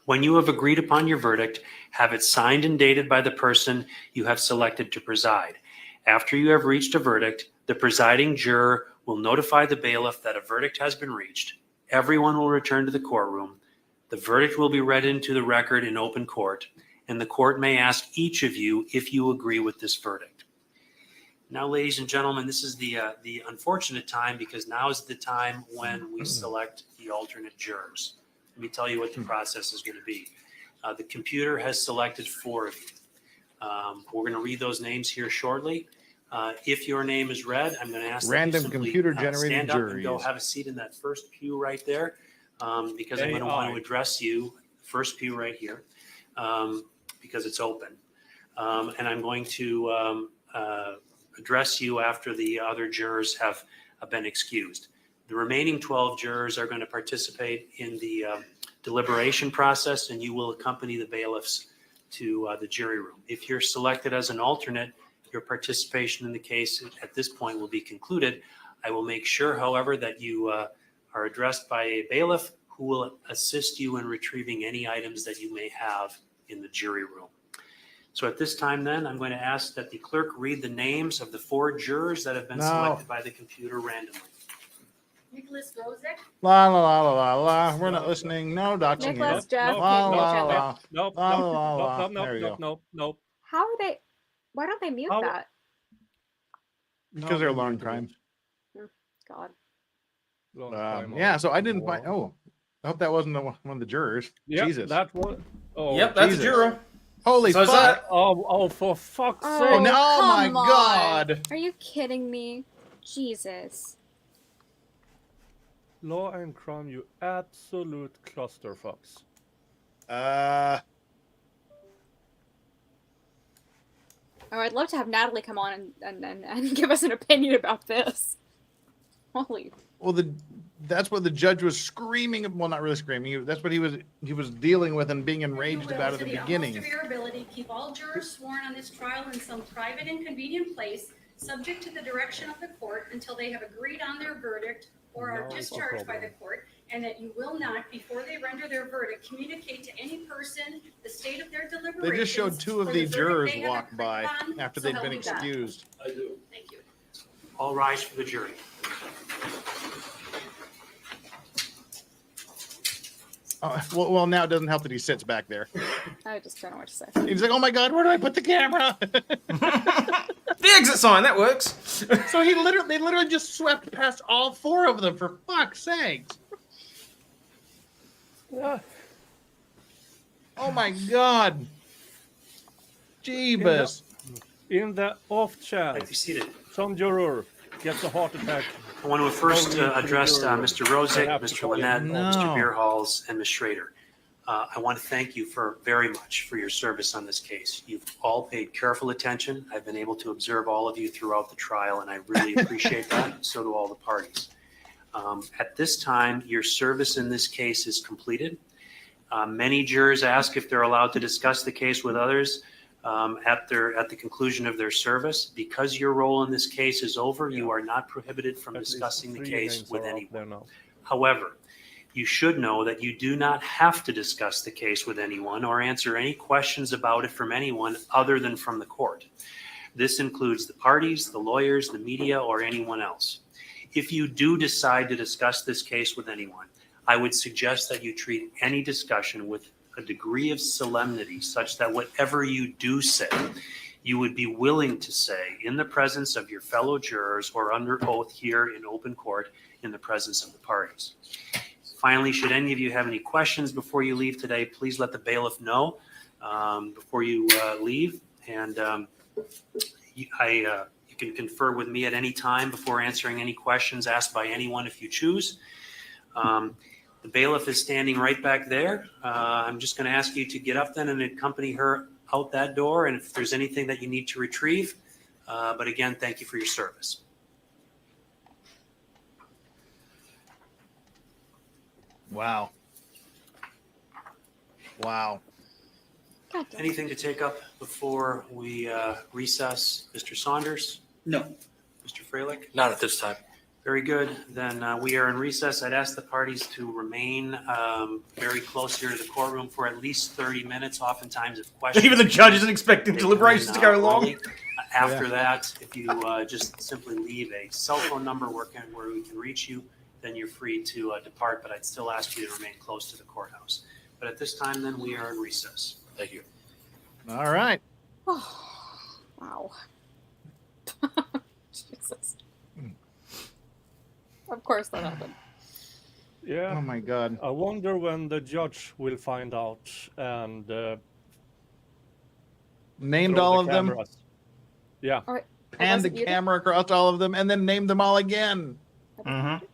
B: When you have agreed upon your verdict, have it signed and dated by the person you have selected to preside. After you have reached a verdict, the presiding juror will notify the bailiff that a verdict has been reached. Everyone will return to the courtroom. The verdict will be read into the record in open court, and the court may ask each of you if you agree with this verdict. Now, ladies and gentlemen, this is the unfortunate time, because now is the time when we select the alternate jurors. Let me tell you what the process is going to be. The computer has selected 4 of you. We're going to read those names here shortly. If your name is read, I'm going to ask
A: Random
B: that you simply
A: computer-generated
B: stand up and go
A: juries.
B: have a seat in that first pew right there, because I'm going to want to address you, first pew right here, because it's open. And I'm going to address you after the other jurors have been excused. The remaining 12 jurors are going to participate in the deliberation process, and you will accompany the bailiffs to the jury room. If you're selected as an alternate, your participation in the case at this point will be concluded. I will make sure, however, that you are addressed by a bailiff who will assist you in retrieving any items that you may have in the jury room. So at this time then, I'm going to ask that the clerk read the names of the 4 jurors that have been
A: No.
B: selected by the computer randomly.
N: Nicholas Rozek,
A: La la la la la la. We're not listening. No doxing
F: Nicholas,
A: yet.
F: Jeff,
A: La
F: Kate,
A: la
F: Chandler.
A: la.
N: nope,
A: La,
N: nope,
A: la, la.
N: nope, nope,
A: There you
N: nope,
A: go.
N: nope, nope.
F: How are they? Why don't they mute
N: How-
F: that?
A: Because they're alarm crimes.
F: God.
A: Yeah, so I didn't find. Oh, I hope that wasn't one of the jurors.
N: Yeah,
A: Jesus.
N: that one. Oh,
H: Yep, that's
A: Jesus.
H: a juror.
A: Holy
H: So is
A: fuck.
H: that-
N: Oh, for fuck's
F: Oh,
N: sake.
A: Oh, no, oh my
F: come on.
A: God.
F: Are you kidding me? Jesus.
N: Law and crime, you absolute clusterfucks.
F: Oh, I'd love to have Natalie come on and give us an opinion about this. Holy.
A: Well, that's what the judge was screaming. Well, not really screaming. That's what he was dealing with and being enraged about at the beginning.
N: To your ability, keep all jurors sworn on this trial in some private and convenient place, subject to the direction of the court until they have agreed on their verdict or are
K: No
N: discharged by the
K: problem.
N: court, and that you will not, before they render their verdict, communicate to any person the state of their deliberations.
A: They just showed two of
N: or
A: the
N: verdict
A: jurors
N: they have
A: walk
N: agreed
A: by
N: upon,
A: after
N: so
A: they'd
N: help
A: been
N: me God.
A: excused.
K: I do.
N: Thank you.
B: All rise for the jury.
A: Well, now it doesn't help that he sits back there.
F: I just don't know what to say.
A: He's like, oh my God, where do I put the camera?
H: The exit sign, that works.
A: So they literally just swept past all 4 of them, for fuck's sake.
N: Yeah.
A: Oh my God. Jeebus.
N: In the off chance
B: Be seated.
N: some juror gets a heart attack,
B: I want to first address Mr. Rozek,
N: have to
B: Mr.
N: call you.
B: Lynette,
A: No.
B: Mr. Beerhalls, and Ms. Schrader. I want to thank you very much for your service on this case. You've all paid careful attention. I've been able to observe all of you throughout the trial, and I really appreciate that. So do all the parties. At this time, your service in this case is completed. Many jurors ask if they're allowed to discuss the case with others at the conclusion of their service. Because your role in this case is over, you are not prohibited from
N: At least
B: discussing the
N: 3
B: case
N: names
B: with
N: are up
B: anyone.
N: there now.
B: However, you should know that you do not have to discuss the case with anyone or answer any questions about it from anyone other than from the court. This includes the parties, the lawyers, the media, or anyone else. If you do decide to discuss this case with anyone, I would suggest that you treat any discussion with a degree of solemnity such that whatever you do say, you would be willing to say in the presence of your fellow jurors or under oath here in open court in the presence of the parties. Finally, should any of you have any questions before you leave today, please let the bailiff know before you leave. And you can confer with me at any time before answering any questions asked by anyone if you choose. The bailiff is standing right back there. I'm just going to ask you to get up then and accompany her out that door, and if there's anything that you need to retrieve. But again, thank you for your service.
A: Wow. Wow.
B: Anything to take up before we recess? Mr. Saunders?
I: No.
B: Mr. Freilich?
D: Not at this time.
B: Very good. Then we are in recess. I'd ask the parties to remain very close here to the courtroom for at least 30 minutes. Oftentimes, if questions...
H: Even the judge isn't expecting
B: they
H: deliberations
B: come
H: to
B: in,
H: go long.
B: early. After that, if you just simply leave a cell phone number where we can reach you, then you're free to depart. But I'd still ask you to remain close to the courthouse. But at this time, then, we are in recess.
D: Thank you.
A: All right.
F: Wow. Jesus. Of course that happened.
N: Yeah.
A: Oh my God.
N: I wonder when the judge will find out and
A: Named
N: throw
A: all
N: the
A: of them,
N: cameras. Yeah.
F: All right.
A: pan the
F: wasn't you
A: camera across all of them, and then name them all again.
H: Mm-hmm.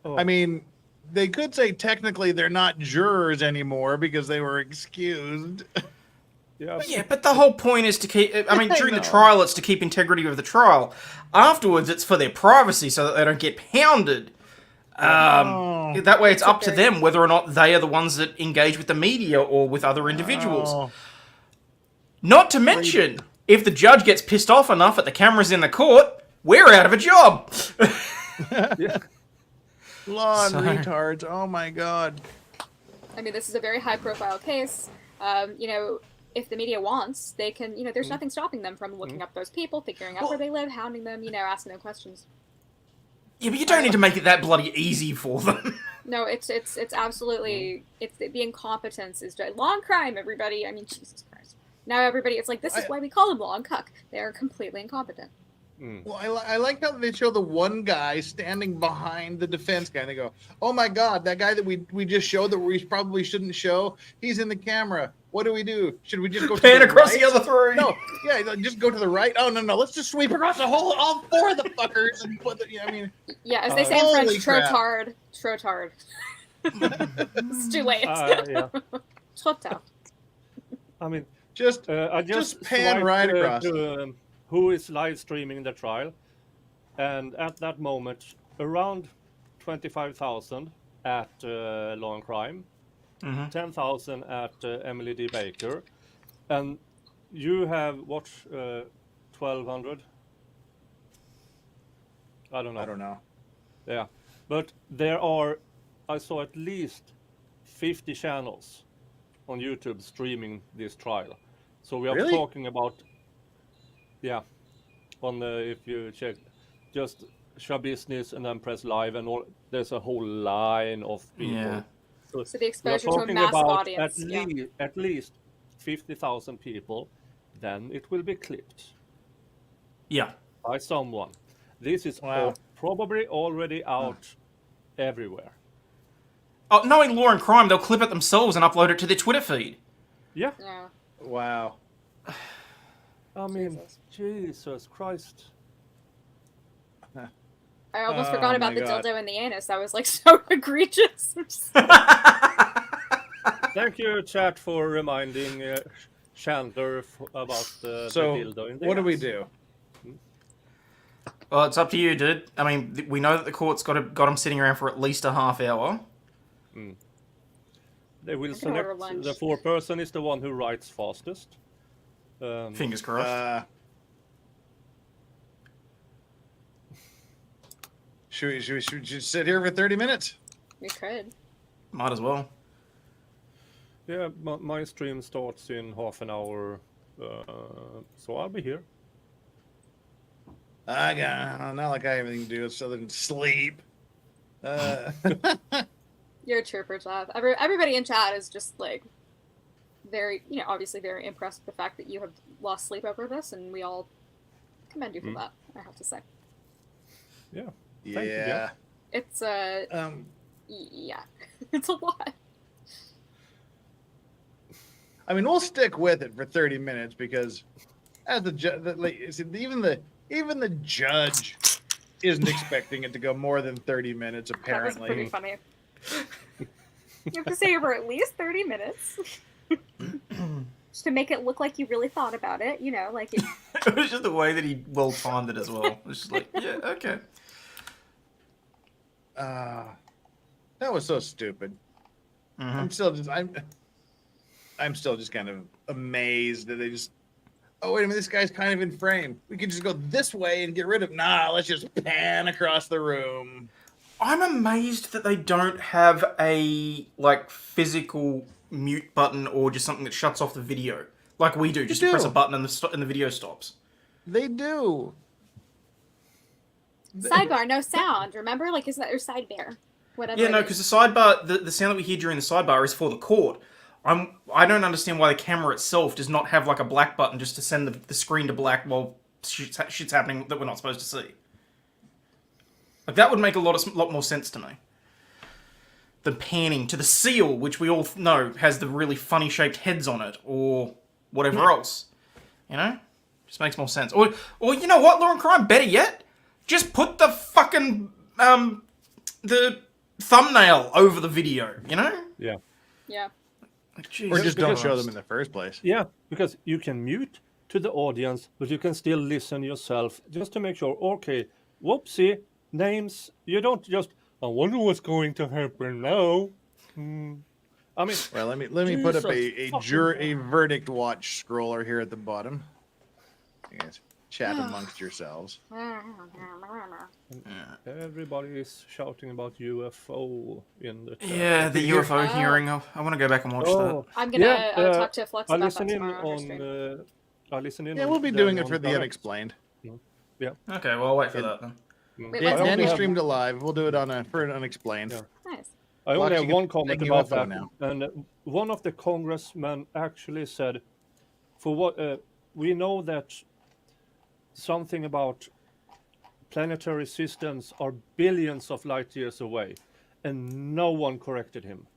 N: Oh.
A: I mean, they could say technically they're not jurors anymore because they were excused.
N: Yeah.
H: Yeah, but the whole point is to keep. I mean,
A: I
H: during the
A: know.
H: trial, it's to keep integrity of the trial. Afterwards, it's for their privacy so that they don't get hounded.
A: Oh.
H: That way, it's up to them whether or not they are the ones that engage with the media or with other individuals.
A: Oh.
H: Not to mention, if the judge gets pissed off enough at the cameras in the court, we're out of a job.
N: Yeah.
A: Lawn
H: So-
A: retards. Oh my god.
F: I mean, this is a very high-profile case. You know, if the media wants, they can. You know, there's nothing stopping them from looking up those people, figuring out where they live, hounding them. You know, asking them questions.
H: Yeah, but you don't need to make it that bloody easy for them.
F: No, it's absolutely it's the incompetence is just law and crime. Everybody, I mean, Jesus Christ. Now everybody, it's like this is why we call them law and cuck. They are completely incompetent.
A: Well, I like how they show the one guy standing behind the defense guy. And they go, "Oh my God, that guy that we just showed that we probably shouldn't show. He's in the camera. What do we do? Should we just go
H: Pan
A: to the
H: across
A: right?
H: the other three.
A: No, yeah, just go to the right. Oh no, let's just sweep across the whole all four of the fuckers and put the. I mean,
F: Yeah, as they say in
A: holy
F: French,
A: crap.
F: trotard. It's too late.
O: Yeah.
F: Trotard.
O: I mean,
A: just
O: I just
A: pan
O: swiped,
A: right across.
O: to, who is live streaming the trial, and at that moment, around 25,000 at Law and Crime, 10,000 at Emily D. Baker, and you have watched 1,200. I don't know. Yeah, but there are, I saw at least 50 channels on YouTube streaming this trial. So we are
A: Really?
O: talking about, yeah, on the, if you check, just SCHABUSINESS and then press live and all, there's a whole line of people.
H: Yeah.
F: So the
O: we are
F: exposure to a
O: talking
F: massive
O: about
F: audience.
O: at least 50,000 people, then it will be clipped
H: Yeah.
O: by someone. This is
A: Wow.
O: probably already out everywhere.
H: Oh, knowing law and crime, they'll clip it themselves and upload it to their Twitter feed.
O: Yeah.
F: Yeah.
A: Wow.
O: I mean, Jesus Christ.
F: I almost
A: Oh
F: forgot about
A: my
F: the
A: God.
F: dildo in the anus. That was like so egregious.
O: Thank you, chat, for reminding Chandler about the dildo in the
A: what do we
O: ass.
A: do?
H: Well, it's up to you, dude. I mean, we know that the court's got him sitting around for at least a half hour.
O: They will
F: can order
O: select
F: lunch.
O: the foreperson is the one who writes fastest.
H: Fingers crossed.
A: Should we just sit here for 30 minutes?
F: We could.
H: Might as well.
O: Yeah, my stream starts in half an hour, so I'll be here.
A: I got not like I have anything to do other than sleep.
F: You're a trooper, Jeff. Everybody in chat is just like very, you know, obviously very impressed with the fact that you have lost sleep over this, and we all commend you for that. I have to say.
O: Yeah.
A: Yeah.
O: Yeah.
F: It's yeah, it's a lot.
A: I mean, we'll stick with it for 30 minutes because as the judge, even the judge isn't expecting it to go more than 30 minutes.
F: That was
A: Apparently,
F: pretty funny. You have to say over at least 30 minutes. Just to make it look like you really thought about it, you know, like it,
H: It was just the way that he well timed it as well. It was just like, yeah, okay.
A: that was so stupid. I'm still just kind of amazed that they just. Oh wait a minute! This guy's kind of in frame. We could just go this way and get rid of. Nah, let's just pan across the room.
H: I'm amazed that they don't have a like physical mute button or just something that shuts off the video like we do. Just press a button and the video stops.
A: They do.
F: sidebar, no sound. Remember, like, is that your sidebar? Whatever.
H: Yeah, no,
F: it
H: because
F: is.
H: the sidebar, the sound that we hear during the sidebar is for the court. I don't understand why the camera itself does not have like a black button just to send the screen to black while shit's happening that we're not supposed to see. Like that would make a lot more sense to me than panning to the seal, which we all know has the really funny shaped heads on it, or whatever else. You know, just makes more sense. Or you know what, Law and Crime, better yet, just put the fucking the thumbnail over the video. You know?
O: Yeah.
F: Yeah.
H: Like,
A: Or just don't show
O: because-
A: them in the first place.
O: Yeah, because you can mute to the audience, but you can still listen yourself just to make sure. Okay, whoopsie, names. You don't just. I wonder what's going to happen now. I mean,
A: Well, let me put up
O: Jesus
A: a verdict watch scroller here at the bottom. Yes. chat amongst yourselves.
O: Everybody is shouting about UFO in the chat.
H: Yeah, the UFO hearing. I want to go back and watch that.
F: I'm gonna talk to Flux about that tomorrow on
O: on. I listen in.
A: Yeah,
O: on
A: we'll be
O: them
A: doing it
O: on
A: for the
O: direct.
A: unexplained.
O: Yeah.
H: Okay, well, I'll wait for that then.
F: Wait,
A: Yeah,
F: what's
A: Danny
F: that?
A: streamed it live. We'll do it on for an unexplained.
O: Yeah.
F: Nice.
O: I only
A: Flux,
O: have
A: you can
O: one comment
A: take
O: about
A: UFO
O: that,
A: now.
O: and one of the congressmen actually said, "For what we know that something about planetary systems are billions of light years away," and no one corrected him.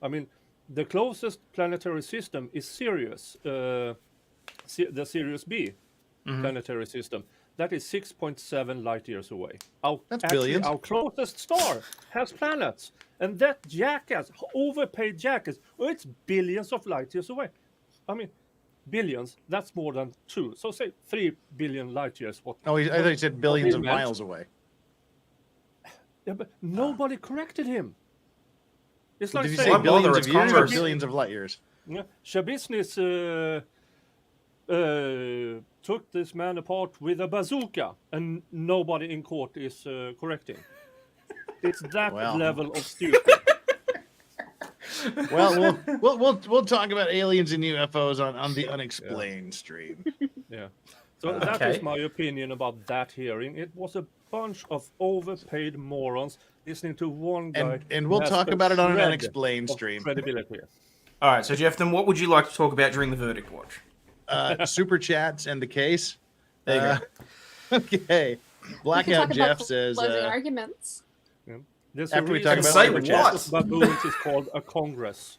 O: I mean, the closest planetary system is Sirius, the Sirius B planetary system. That is 6.7 light years away.
A: That's billions.
O: Our closest star has planets. And that jackass, overpaid jackass, it's billions of light years away. I mean, billions, that's more than 2. So say 3 billion light years.
A: I thought you said billions of
O: he meant.
A: miles away.
O: Yeah, but nobody corrected him. It's
A: Did
O: like
A: you
O: saying,
A: say billions
H: it's
A: of years or
H: Congress.
A: billions of light years?
O: yeah, SCHABUSINESS took this man apart with a bazooka, and nobody in court is correcting. It's that
A: Well.
O: level of stupid.
A: Well, we'll talk about aliens and UFOs on the unexplained stream.
O: Yeah. So that is my opinion about that hearing. It was a bunch of overpaid morons listening to one guy.
A: And we'll
O: who has
A: talk
O: a
A: about it on an
O: shred
A: unexplained
O: of
A: stream.
O: credibility.
H: All right, so Jeff, then what would you like to talk about during the verdict watch?
A: Super chats and the case.
H: There you
A: Okay.
F: We can
A: Blackout
F: talk
A: Jeff
F: about
A: says.
F: closing arguments.
O: There's
A: After
O: a
A: we talk
O: reason
A: about
H: Say
O: why
H: what?
O: the baboons is called a congress.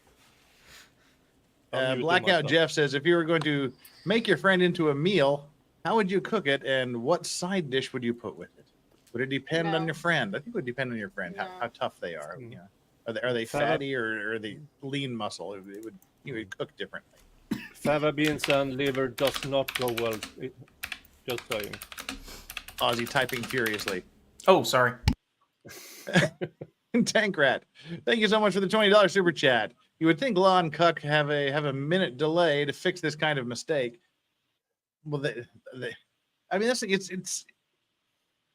O: I'll mute
A: Blackout
O: myself.
A: Jeff says, if you were going to make your friend into a meal, how would you cook it, and what side dish would you put with it? Would it depend on
F: No.
A: your friend? I think it would depend on your friend
F: No.
A: how tough they are.
O: Mm.
A: You know, are they
O: Fava-
A: fatty or are they lean muscle? You would cook differently.
O: Fava beans and liver does not go well. Just saying.
A: Ozzy typing furiously.
H: Oh, sorry.
A: Tank Rat, thank you so much for the $20 super chat. You would think Law and Cuck have a minute delay to fix this kind of mistake. Well, I mean,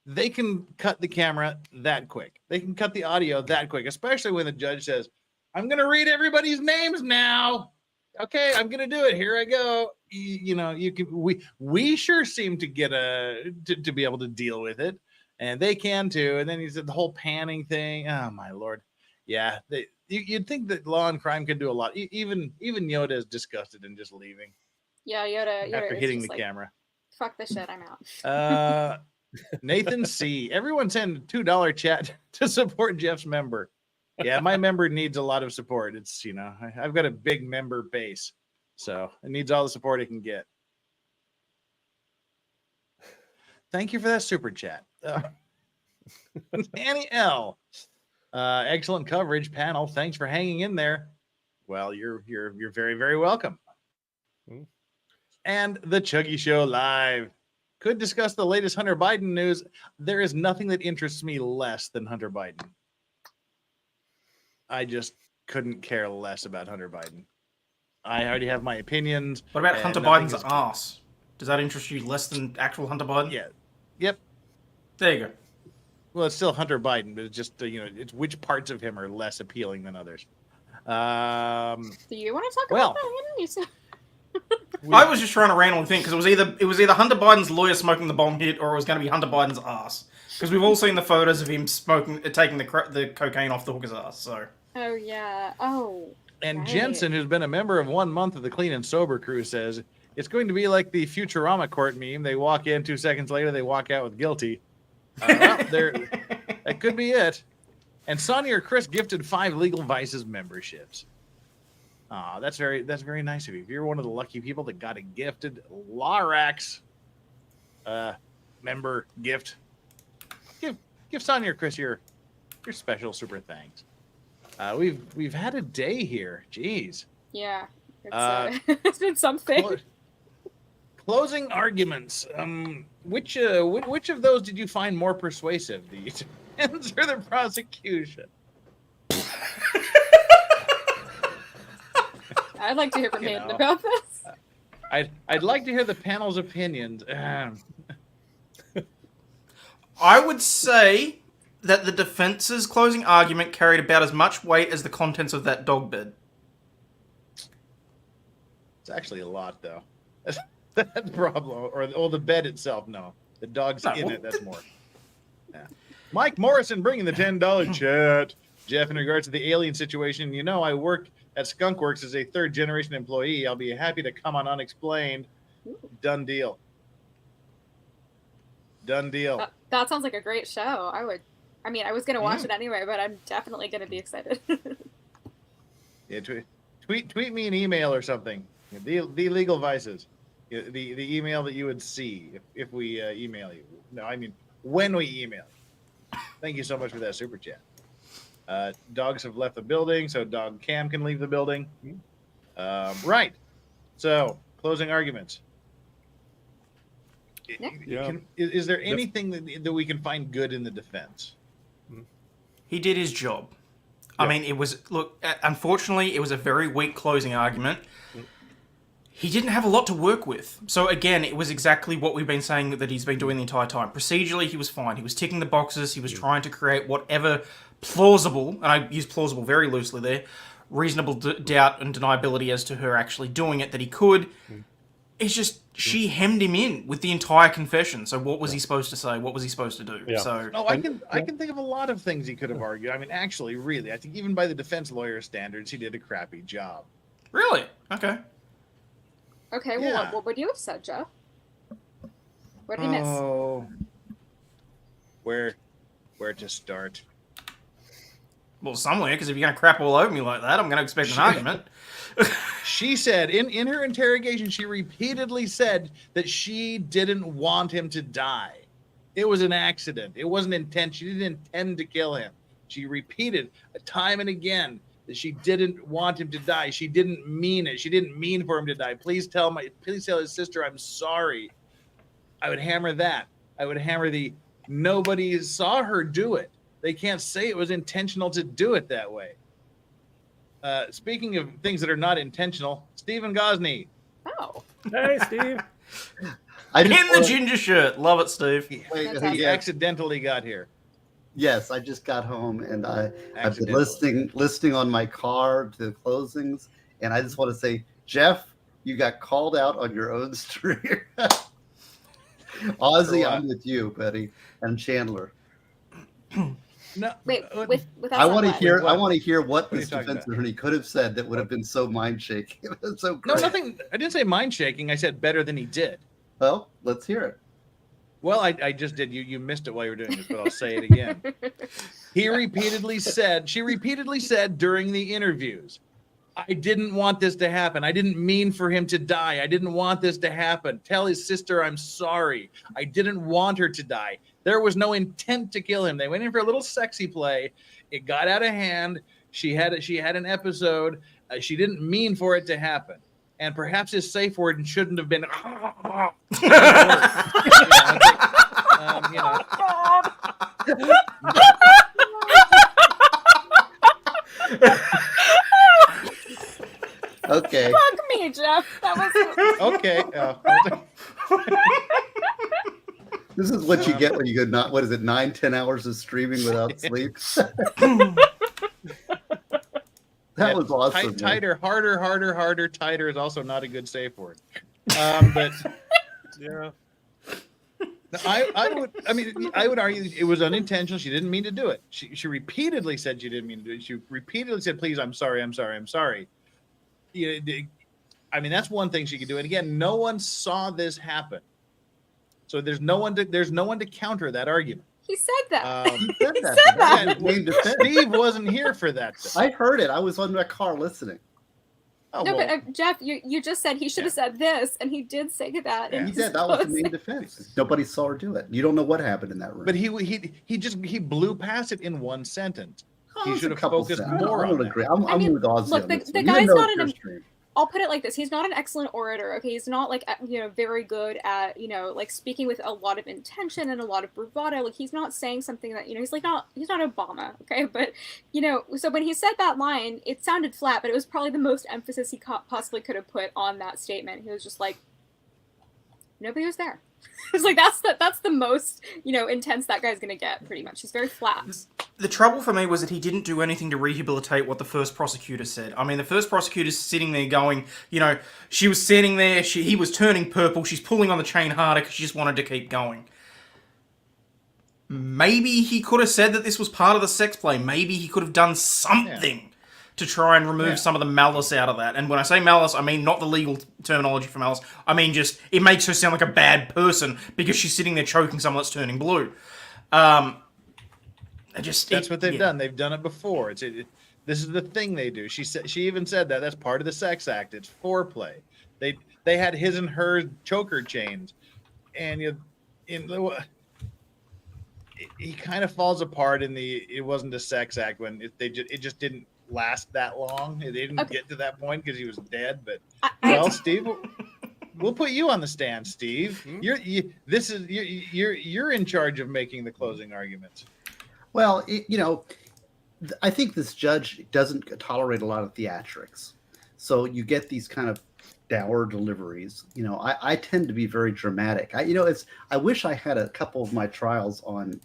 A: they can cut the camera that quick. They can cut the audio that quick, especially when the judge says, "I'm going to read everybody's names now." Okay, I'm going to do it. Here I go. You can. We sure seem to get to be able to deal with it. And they can too. And then he said the whole panning thing. Oh my Lord. Yeah. You'd think that Law and Crime could do a lot. Even Yoda is disgusted and just leaving
F: Yeah, Yoda
A: after
F: is
A: hitting
F: just
A: the
F: like,
A: camera.
F: Fuck this shit, I'm out.
A: Nathan C. Everyone send a $2 chat to support Jeff's member. Yeah, my member needs a lot of support. It's, I've got a big member base. So it needs all the support it can get. Thank you for that super chat. Annie L. Excellent coverage panel. Thanks for hanging in there. Well, you're very, very welcome. And the Chuggy Show live could discuss the latest Hunter Biden news. There is nothing that interests me less than Hunter Biden. I just couldn't care less about Hunter Biden. I already have my opinions.
H: What about
A: and
H: Hunter
A: nothing
H: Biden's
A: is-
H: ass? Does that interest you less than actual Hunter Biden?
A: Yeah. Yep.
H: There you go.
A: Well, it's still Hunter Biden, but it's just it's which parts of him are less appealing than others.
F: Do you want to talk
A: well,
F: about that? You said-
H: I was just trying to randomly think because it was either Hunter Biden's lawyer smoking the bomb hit or it was going to be Hunter Biden's ass because we've all seen the photos of him taking the cocaine off the hooker's ass. So.
F: Oh yeah. Oh.
A: And
F: right.
A: Jensen, who's been a member of 1 month of the Clean and Sober crew, says it's going to be like the Futurama court meme. They walk in, 2 seconds later, they walk out with guilty. That could be it. And Sonia or Chris gifted 5 Legal Vices memberships. That's very nice of you. If you're one of the lucky people that got a gifted Larax member gift, give Sonia or Chris your special super thanks. We've had a day here. Jeez.
F: Yeah. It's, it's been something.
A: Closing arguments. Which of those did you find more persuasive, the defense or the prosecution?
F: I'd like to hear from Hayden about this.
A: I'd like to hear the panel's opinions.
H: I would say that the defense's closing argument carried about as much weight as the contents of that dog bed.
A: It's actually a lot, though. That's the problem. Or the bed itself. No, the dog's in it. That's more. Yeah. Mike Morrison bringing the $10 chat. Jeff, in regards to the alien situation, you know, I work at Skunkworks as a third-generation employee. I'll be happy to come on Unexplained. Done deal. Done deal.
F: That sounds like a great show. I was going to watch it anyway, but I'm definitely going to be excited.
A: Yeah, tweet me an email or something. The legal vices. The email that you would see if we email you. No, I mean when we email you. Thank you so much for that super chat. Dogs have left the building, so Dog Cam can leave the building. Right. So, closing arguments.
O: Yeah.
A: Is there anything that we can find good in the defense?
H: He did his job. I mean, unfortunately, it was a very weak closing argument. He didn't have a lot to work with. So again, it was exactly what we've been saying that he's been doing the entire time. Procedurally, he was fine. He was ticking the boxes. He was trying to create whatever plausible, and I use plausible very loosely there, reasonable doubt and deniability as to her actually doing it that he could. It's just, she hemmed him in with the entire confession. So what was he supposed to say? What was he supposed to do?
O: Yeah.
H: So
A: I can think of a lot of things he could have argued. I mean, actually, really, I think even by the defense lawyer standards, he did a crappy job.
H: Really? Okay.
F: Okay, well,
A: Yeah.
F: what would you have said, Jeff? What did he miss?
A: Oh, where to start?
H: Well, somewhere, because if you're going to crap all over me like that, I'm going to expect an argument.
A: She said in her interrogation, she repeatedly said that she didn't want him to die. It was an accident. It wasn't intent. She didn't intend to kill him. She repeated time and again that she didn't want him to die. She didn't mean it. She didn't mean for him to die. Please tell his sister I'm sorry. I would hammer that. I would hammer nobody saw her do it. They can't say it was intentional to do it that way. Speaking of things that are not intentional, Stephen Gosney.
F: Oh.
O: Hey, Steve.
H: In the ginger shirt. Love it, Steve.
A: He accidentally got here.
L: Yes, I just got home and I've been listening on my car to the closings, and I just want to say, Jeff, you got called out on your own stream. Ozzy, I'm with you, buddy, and Chandler.
A: No,
F: wait.
L: I want to hear. I want to hear what
A: are
L: this
A: you talking
L: defense attorney could have said that would have been so mind shaking. It was so great.
A: No, nothing. I didn't say mind shaking. I said better than he did.
L: Well, let's hear it.
A: Well, I just did. You missed it while you were doing this, but I'll say it again. She repeatedly said during the interviews, I didn't want this to happen. I didn't mean for him to die. I didn't want this to happen. Tell his sister I'm sorry. I didn't want her to die. There was no intent to kill him. They went in for a little sexy play. It got out of hand. She had an episode. She didn't mean for it to happen. And perhaps his safe word shouldn't have been.
L: Okay.
F: Fuck me, Jeff. That was
A: okay.
L: This is what you get when you go not. What is it? 9-10 hours of streaming without sleep. That was awesome.
A: Tighter, harder, tighter is also not a good safe word. But
O: yeah,
A: I would argue it was unintentional. She didn't mean to do it. She repeatedly said she didn't mean to do it. She repeatedly said, "Please, I'm sorry. I mean, that's one thing she could do. And again, no one saw this happen, so there's no one to counter that argument.
F: He said that.
L: He said that.
A: Steve wasn't here for that.
L: I heard it. I was on my car listening.
A: Oh,
F: no,
A: well,
F: but Jeff, you just said he should have said this, and he did say that.
L: He did. That was the main defense. Nobody saw her do it. You don't know what happened in that room.
A: But he blew past it in one sentence. He should have focused
L: sentences.
A: more
L: I
A: on
L: don't
A: that.
L: agree. I'm with Ozzy
F: look,
L: on
F: the
L: this one.
F: guy's
L: Even though
F: not
L: it's
F: an
L: your stream.
F: I'll put it like this: he's not an excellent orator. Okay, he's not like very good at like speaking with a lot of intention and a lot of bravado. Like he's not saying something that he's not Obama. Okay, but so when he said that line, it sounded flat, but it was probably the most emphasis he possibly could have put on that statement. He was just like, nobody was there. It's like that's the most intense that guy's gonna get. Pretty much, he's very flat.
H: The trouble for me was that he didn't do anything to rehabilitate what the first prosecutor said. I mean, the first prosecutor's sitting there going, she was sitting there, he was turning purple, she's pulling on the chain harder because she just wanted to keep going. Maybe he could have said that this was part of the sex play. Maybe he could have done something to try and remove some of the malice out of that. And when I say malice, I mean not the legal terminology for malice. I mean just, it makes her sound like a bad person because she's sitting there choking someone that's turning blue.
A: That's what they've done. They've done it before. This is the thing they do. She even said that's part of the sex act. It's foreplay. They had his and her choker chains, and he kind of falls apart in it wasn't a sex act when it just didn't last that long. They didn't get to that point because he was dead. But Steve, we'll put you on the stand, Steve. You're in charge of making the closing arguments.
L: Well, I think this judge doesn't tolerate a lot of theatrics. So you get these kind of dour deliveries. I tend to be very dramatic. I wish I had a couple of my trials on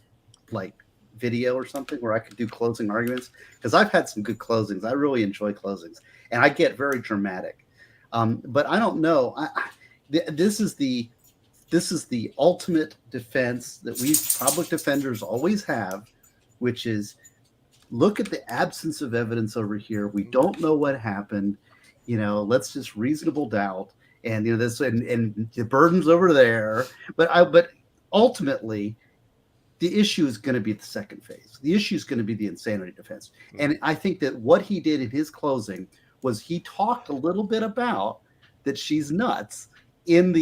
L: like video or something where I could do closing arguments, because I've had some good closings. I really enjoy closings, and I get very dramatic. But I don't know. This is the ultimate defense that we public defenders always have, which is, look at the absence of evidence over here. We don't know what happened. Let's just reasonable doubt, and this and the burden's over there. But ultimately, the issue is going to be the second phase. The issue is going to be the insanity defense. And I think that what he did in his closing was he talked a little bit about that she's nuts in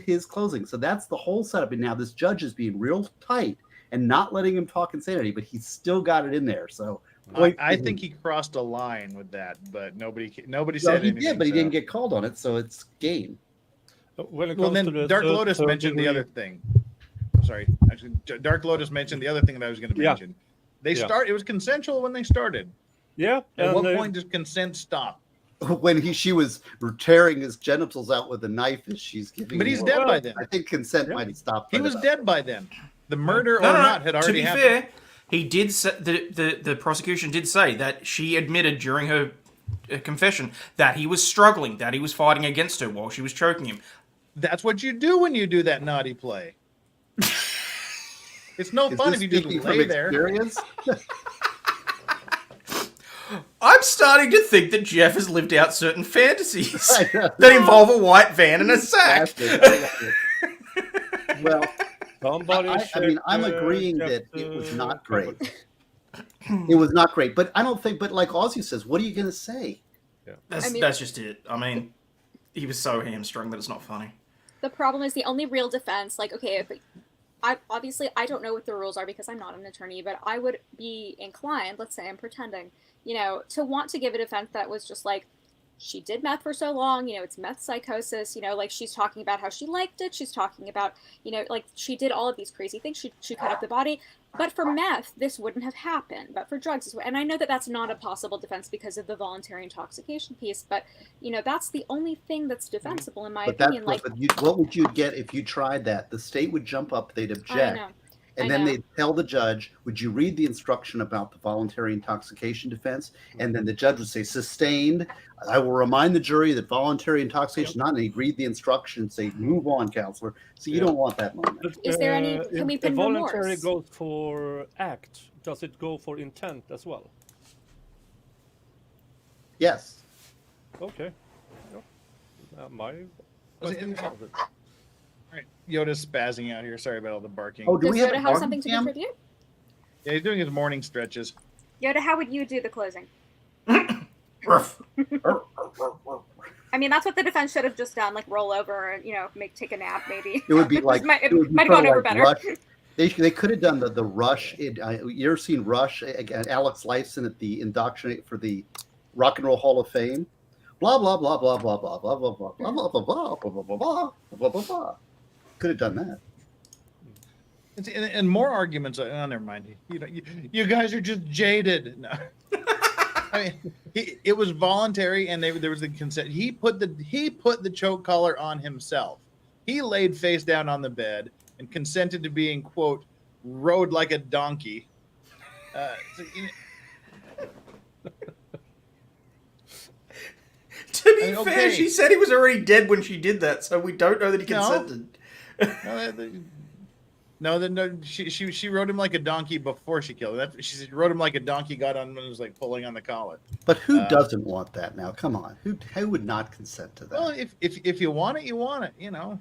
L: his closing. So that's the whole setup. And now this judge is being real tight and not letting him talk insanity, but he's still got it in there. So
A: I think he crossed a line with that, but nobody said anything.
L: He did, but he didn't get called on it, so it's game.
A: Then Dark Lotus mentioned the other thing. Sorry, actually, Dark Lotus mentioned the other thing that I was going to mention. It was consensual when they started.
O: Yeah.
A: At what point does consent stop?
L: When she was tearing his genitals out with a knife as she's giving.
A: But he's dead by then.
L: I think consent might have stopped.
A: He was dead by then. The murder not had already happened.
H: To be fair, he did say, the prosecution did say that she admitted during her confession that he was struggling, that he was fighting against her while she was choking him.
A: That's what you do when you do that naughty play. It's no fun if you just lay there.
H: I'm starting to think that Jeff has lived out certain fantasies that involve a white van and a sack.
L: Well, I'm agreeing that it was not great. It was not great, but I don't think. But like Ozzy says, what are you going to say?
H: That's just it. I mean, he was so hamstrung that it's not funny.
F: The problem is the only real defense. Like, okay, if I don't know what the rules are because I'm not an attorney, but I would be inclined, let's say I'm pretending, to want to give a defense that was just like, she did meth for so long, it's meth psychosis, like she's talking about how she liked it. She's talking about, like she did all of these crazy things. She cut up the body. But for meth, this wouldn't have happened. But for drugs, and I know that that's not a possible defense because of the voluntary intoxication piece. But, that's the only thing that's defensible in my opinion.
L: What would you get if you tried that? The state would jump up, they'd object. And then they'd tell the judge, would you read the instruction about the voluntary intoxication defense? And then the judge would say, sustained. I will remind the jury that voluntary intoxication is not, and he'd read the instruction and say, move on, counselor. So you don't want that moment.
F: Is there any, can we pin remorse?
O: Voluntary goes for act. Does it go for intent as well?
L: Yes.
O: Okay. My
A: All right, Yoda's spazzing out here. Sorry about all the barking.
L: Oh, do we have
F: Yoda have something to contribute?
A: Yeah, he's doing his morning stretches.
F: Yoda, how would you do the closing? I mean, that's what the defense should have just done, like roll over and take a nap, maybe.
L: It would be like
F: might have gone over better.
L: Rush. They could have done the Rush. You ever seen Rush? Alex Lifeson at the indoctrinate for the Rock and Roll Hall of Fame, blah blah blah blah blah blah blah blah blah blah blah blah blah blah blah blah blah blah blah. Could have done that.
A: And more arguments. Oh, never mind. You guys are just jaded. No. I mean, it was voluntary, and there was the consent. He put the choke collar on himself. He laid face down on the bed and consented to being, quote, rode like a donkey.
H: To be fair, she said he was already dead when she did that, so we don't know that he consented.
A: No, she rode him like a donkey before she killed him. She rode him like a donkey, got on and was like pulling on the collar.
L: But who doesn't want that now? Come on, who would not consent to that?
A: Well, if you want it, you want it. You know.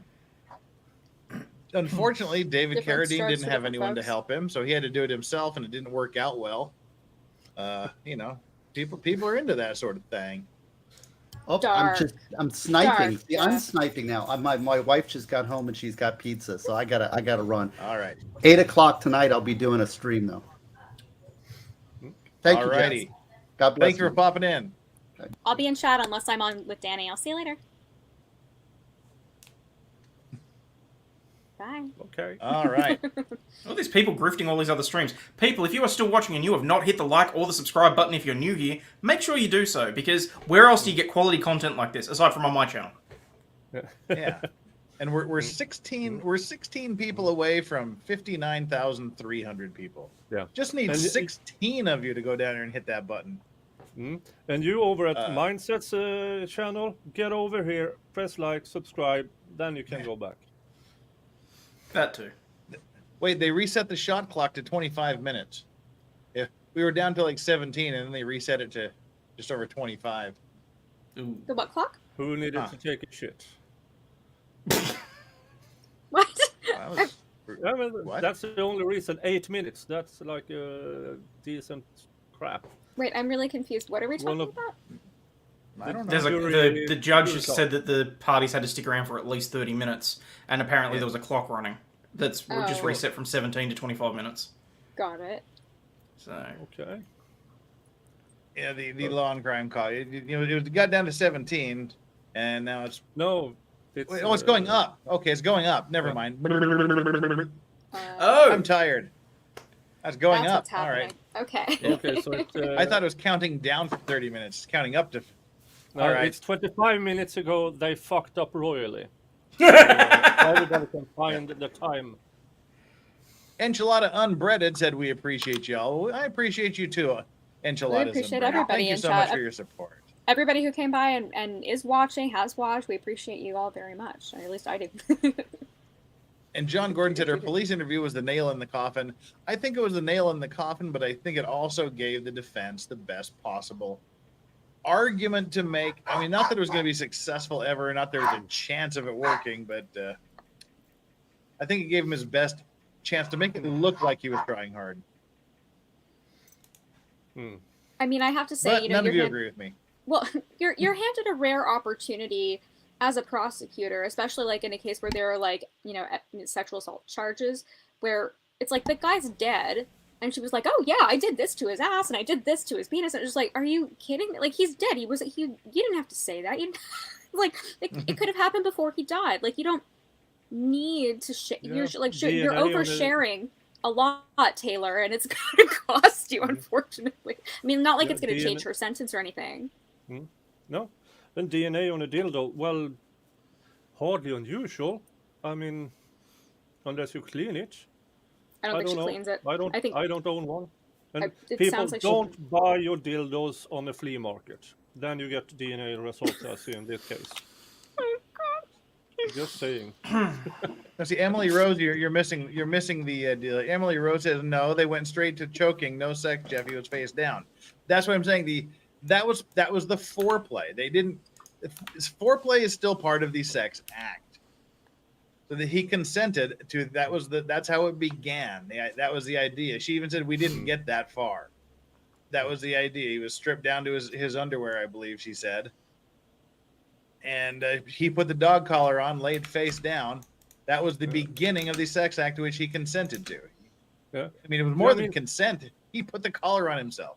A: Unfortunately, David
F: Different
A: Carradine
F: strokes
A: didn't
F: for
A: have
F: different
A: anyone to
F: folks.
A: help him, so he had to do it himself, and it didn't work out well. You know, people are into that sort of thing.
L: Oh,
F: Dark.
L: I'm sniping.
F: Dark,
L: See, I'm
F: yeah.
L: sniping now. My wife just got home and she's got pizza, so I gotta run.
A: All right.
L: 8:00 tonight. I'll be doing a stream though. Thank you,
A: Alrighty.
L: Jess. God bless
A: Thank you for popping in.
F: I'll be in chat unless I'm on with Danny. I'll see you later. Bye.
O: Okay.
A: All right.
H: All these people grifting all these other streams. People, if you are still watching and you have not hit the like or the subscribe button if you're new here, make sure you do so, because where else do you get quality content like this, aside from on my channel?
A: Yeah. And we're 16 people away from 59,300 people.
O: Yeah.
A: Just need
O: And
A: 16 of you to go down there and hit that button.
O: And you over at Mindsets channel, get over here, press like, subscribe, then you can go back.
H: That too.
A: Wait, they reset the shot clock to 25 minutes. If we were down to like 17, and then they reset it to just over 25.
H: Ooh.
F: The what clock?
O: Who needed to take a shit?
F: What?
O: I mean,
A: What?
O: that's the only reason. 8 minutes. That's like a decent crap.
F: Wait, I'm really confused. What are we talking
O: One of-
F: about?
A: I don't know.
H: There's
O: Jury-
H: the judge
O: jury
H: said that the parties had to stick around for at least 30 minutes, and apparently there was a clock running that's just
F: Oh.
H: reset from 17 to 25 minutes.
F: Got it.
H: So
O: Okay.
A: Yeah, the law and crime call. It got down to 17, and now it's
O: No. It's,
A: it's going up. Okay, it's going up. Never mind.
H: oh,
A: I'm tired. That's going
F: That's
A: up.
F: what's
A: All
F: happening.
A: right.
F: Okay.
O: Okay, so it,
A: I thought it was counting down for 30 minutes. It's counting up to.
O: no,
A: all right.
O: it's 25 minutes ago they fucked up royally. Everybody can find the time.
A: Enchilada Unbreaded said, "We appreciate y'all." I appreciate you too, Enchiladas.
F: We appreciate
A: Unbreaded.
F: everybody
A: Thank you
F: in
A: so
F: chat.
A: much for your support.
F: Everybody who came by and is watching, has watched, we appreciate you all very much. Or at least I do.
A: And John Gordon said her police interview was the nail in the coffin. I think it was the nail in the coffin, but I think it also gave the defense the best possible argument to make. I mean, not that it was going to be successful ever, not that there was a chance of it working, but I think it gave him his best chance to make it look like he was trying hard.
F: I mean, I have to say,
A: But
F: you know,
A: none of you
F: you're
A: agree with me.
F: well, you're handed a rare opportunity as a prosecutor, especially like in a case where there are like, you know, sexual assault charges, where it's like the guy's dead, and she was like, "Oh yeah, I did this to his ass, and I did this to his penis," and it's just like, "Are you kidding me? Like he's dead. You didn't have to say that. You like it could have happened before he died. Like you don't need to you're
O: DNA on the-
F: oversharing a lot, Taylor, and it's gonna cost you, unfortunately. I mean, not like
O: Yeah,
F: it's gonna change
O: DNA
F: her sentence or anything."
O: No. And DNA on a dildo, well, hardly unusual. I mean, unless you clean it.
F: I don't think she
O: know.
F: cleans it.
O: I don't.
F: I think
O: I don't own one. And
F: it
O: people
F: sounds like she-
O: don't buy your dildos on a flea market. Then you get DNA results, as in this case. Just saying.
A: Now, see, Emily Rose, you're missing the deal. Emily Rose says no. They went straight to choking. No sex. Jeffy was face down. That's what I'm saying. That was the foreplay. They didn't. Foreplay is still part of the sex act. So that he consented to. That's how it began. That was the idea. She even said we didn't get that far. That was the idea. He was stripped down to his underwear, I believe she said. And he put the dog collar on, laid face down. That was the beginning of the sex act to which he consented to.
O: Yeah.
A: I mean, it was more than consent. He put the collar on himself.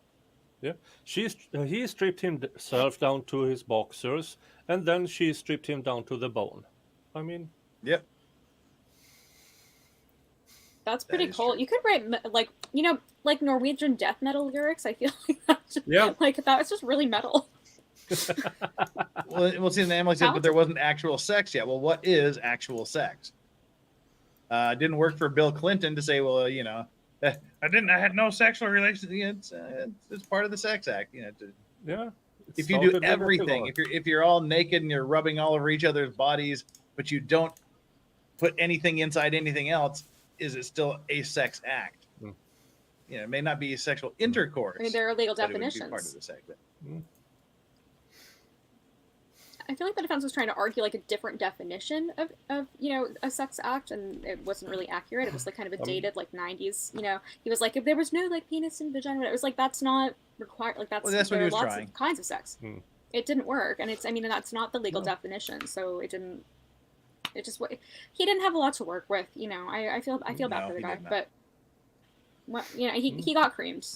O: Yeah, he stripped himself down to his boxers, and then she stripped him down to the bone. I mean,
A: Yep.
F: That's pretty
A: is
F: cool.
A: true.
F: You could write like Norwegian death metal lyrics. I feel like that's just,
O: Yeah.
F: like that was just really metal.
A: Well, see, and Emily said, but there wasn't actual sex yet. Well, what is actual sex? It didn't work for Bill Clinton to say, well, I had no sexual relations. It's part of the Sex Act,
O: yeah.
A: If you do everything, if you're all naked and you're rubbing all over each other's bodies, but you don't put anything inside anything else, is it still a sex act? It may not be sexual intercourse.
F: I mean, there are legal
A: but it would be
F: definitions.
A: part of the sex.
F: I feel like the defense was trying to argue like a different definition of a sex act, and it wasn't really accurate. It was like kind of a dated like 90s. He was like, if there was no like penis and vagina, it was like that's not required. Like that's
A: what
F: there
A: he
F: are
A: was
F: lots
A: trying.
F: of kinds of sex. It didn't work, and that's not the legal definition. So it didn't. It just he didn't have a lot to work with. I feel bad for the guy, but he got creamed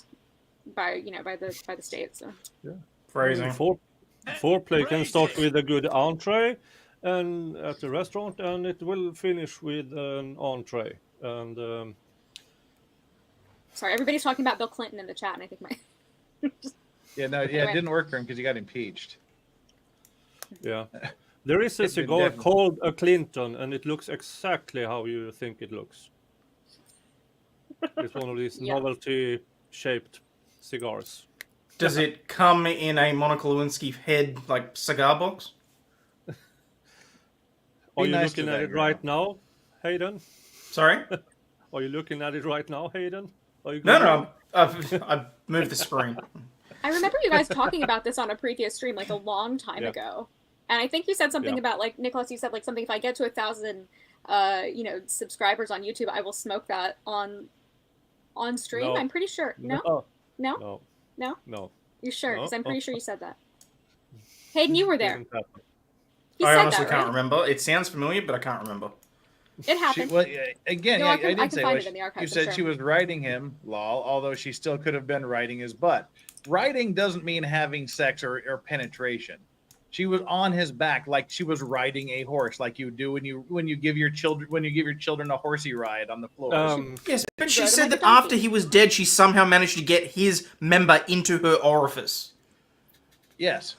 F: by the state. So
H: Phrasing.
O: Foreplay can start with a good entree, and at the restaurant, and it will finish with an entree. And
F: sorry, everybody's talking about Bill Clinton in the chat, and I think
A: it didn't work for him because he got impeached.
O: yeah, there is a cigar called a Clinton, and it looks exactly how you think it looks. It's one of these novelty-shaped cigars.
H: Does it come in a Monica Lewinsky head like cigar box?
O: Are you looking at it right now, Hayden?
H: Sorry?
O: Are you looking at it right now, Hayden?
H: No. I've moved the screen.
F: I remember you guys talking about this on a previous stream like a long time ago, and I think you said something about like Nicholas. You said like something if I get to 1,000, subscribers on YouTube, I will smoke that on stream.
O: No.
F: I'm pretty sure. No. You sure? Because I'm pretty sure you said that. Hayden, you were there.
H: I honestly can't remember. It sounds familiar, but I can't remember.
F: It happened.
A: I did say
F: find it in the archives,
A: you said
F: for
A: she
F: sure.
A: was writing him, lol, although she still could have been writing his butt. Writing doesn't mean having sex or penetration. She was on his back like she was riding a horse, like you do when you give your children a horsey ride on the floor.
H: Yes, but she said that after he was dead, she somehow managed to get his member into her orifice.
A: Yes.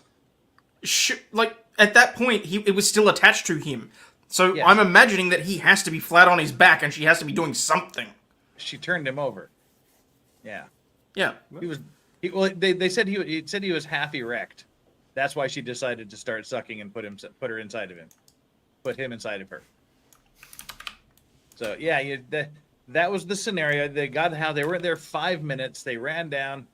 H: Like at that point, it was still attached to him. So
A: Yes.
H: I'm imagining that he has to be flat on his back, and she has to be doing something.
A: She turned him over. Yeah.
H: Yeah.
A: They said he was half erect. That's why she decided to start sucking and put her inside of him, put him inside of her. So yeah, that was the scenario. They were there 5 minutes. They ran down.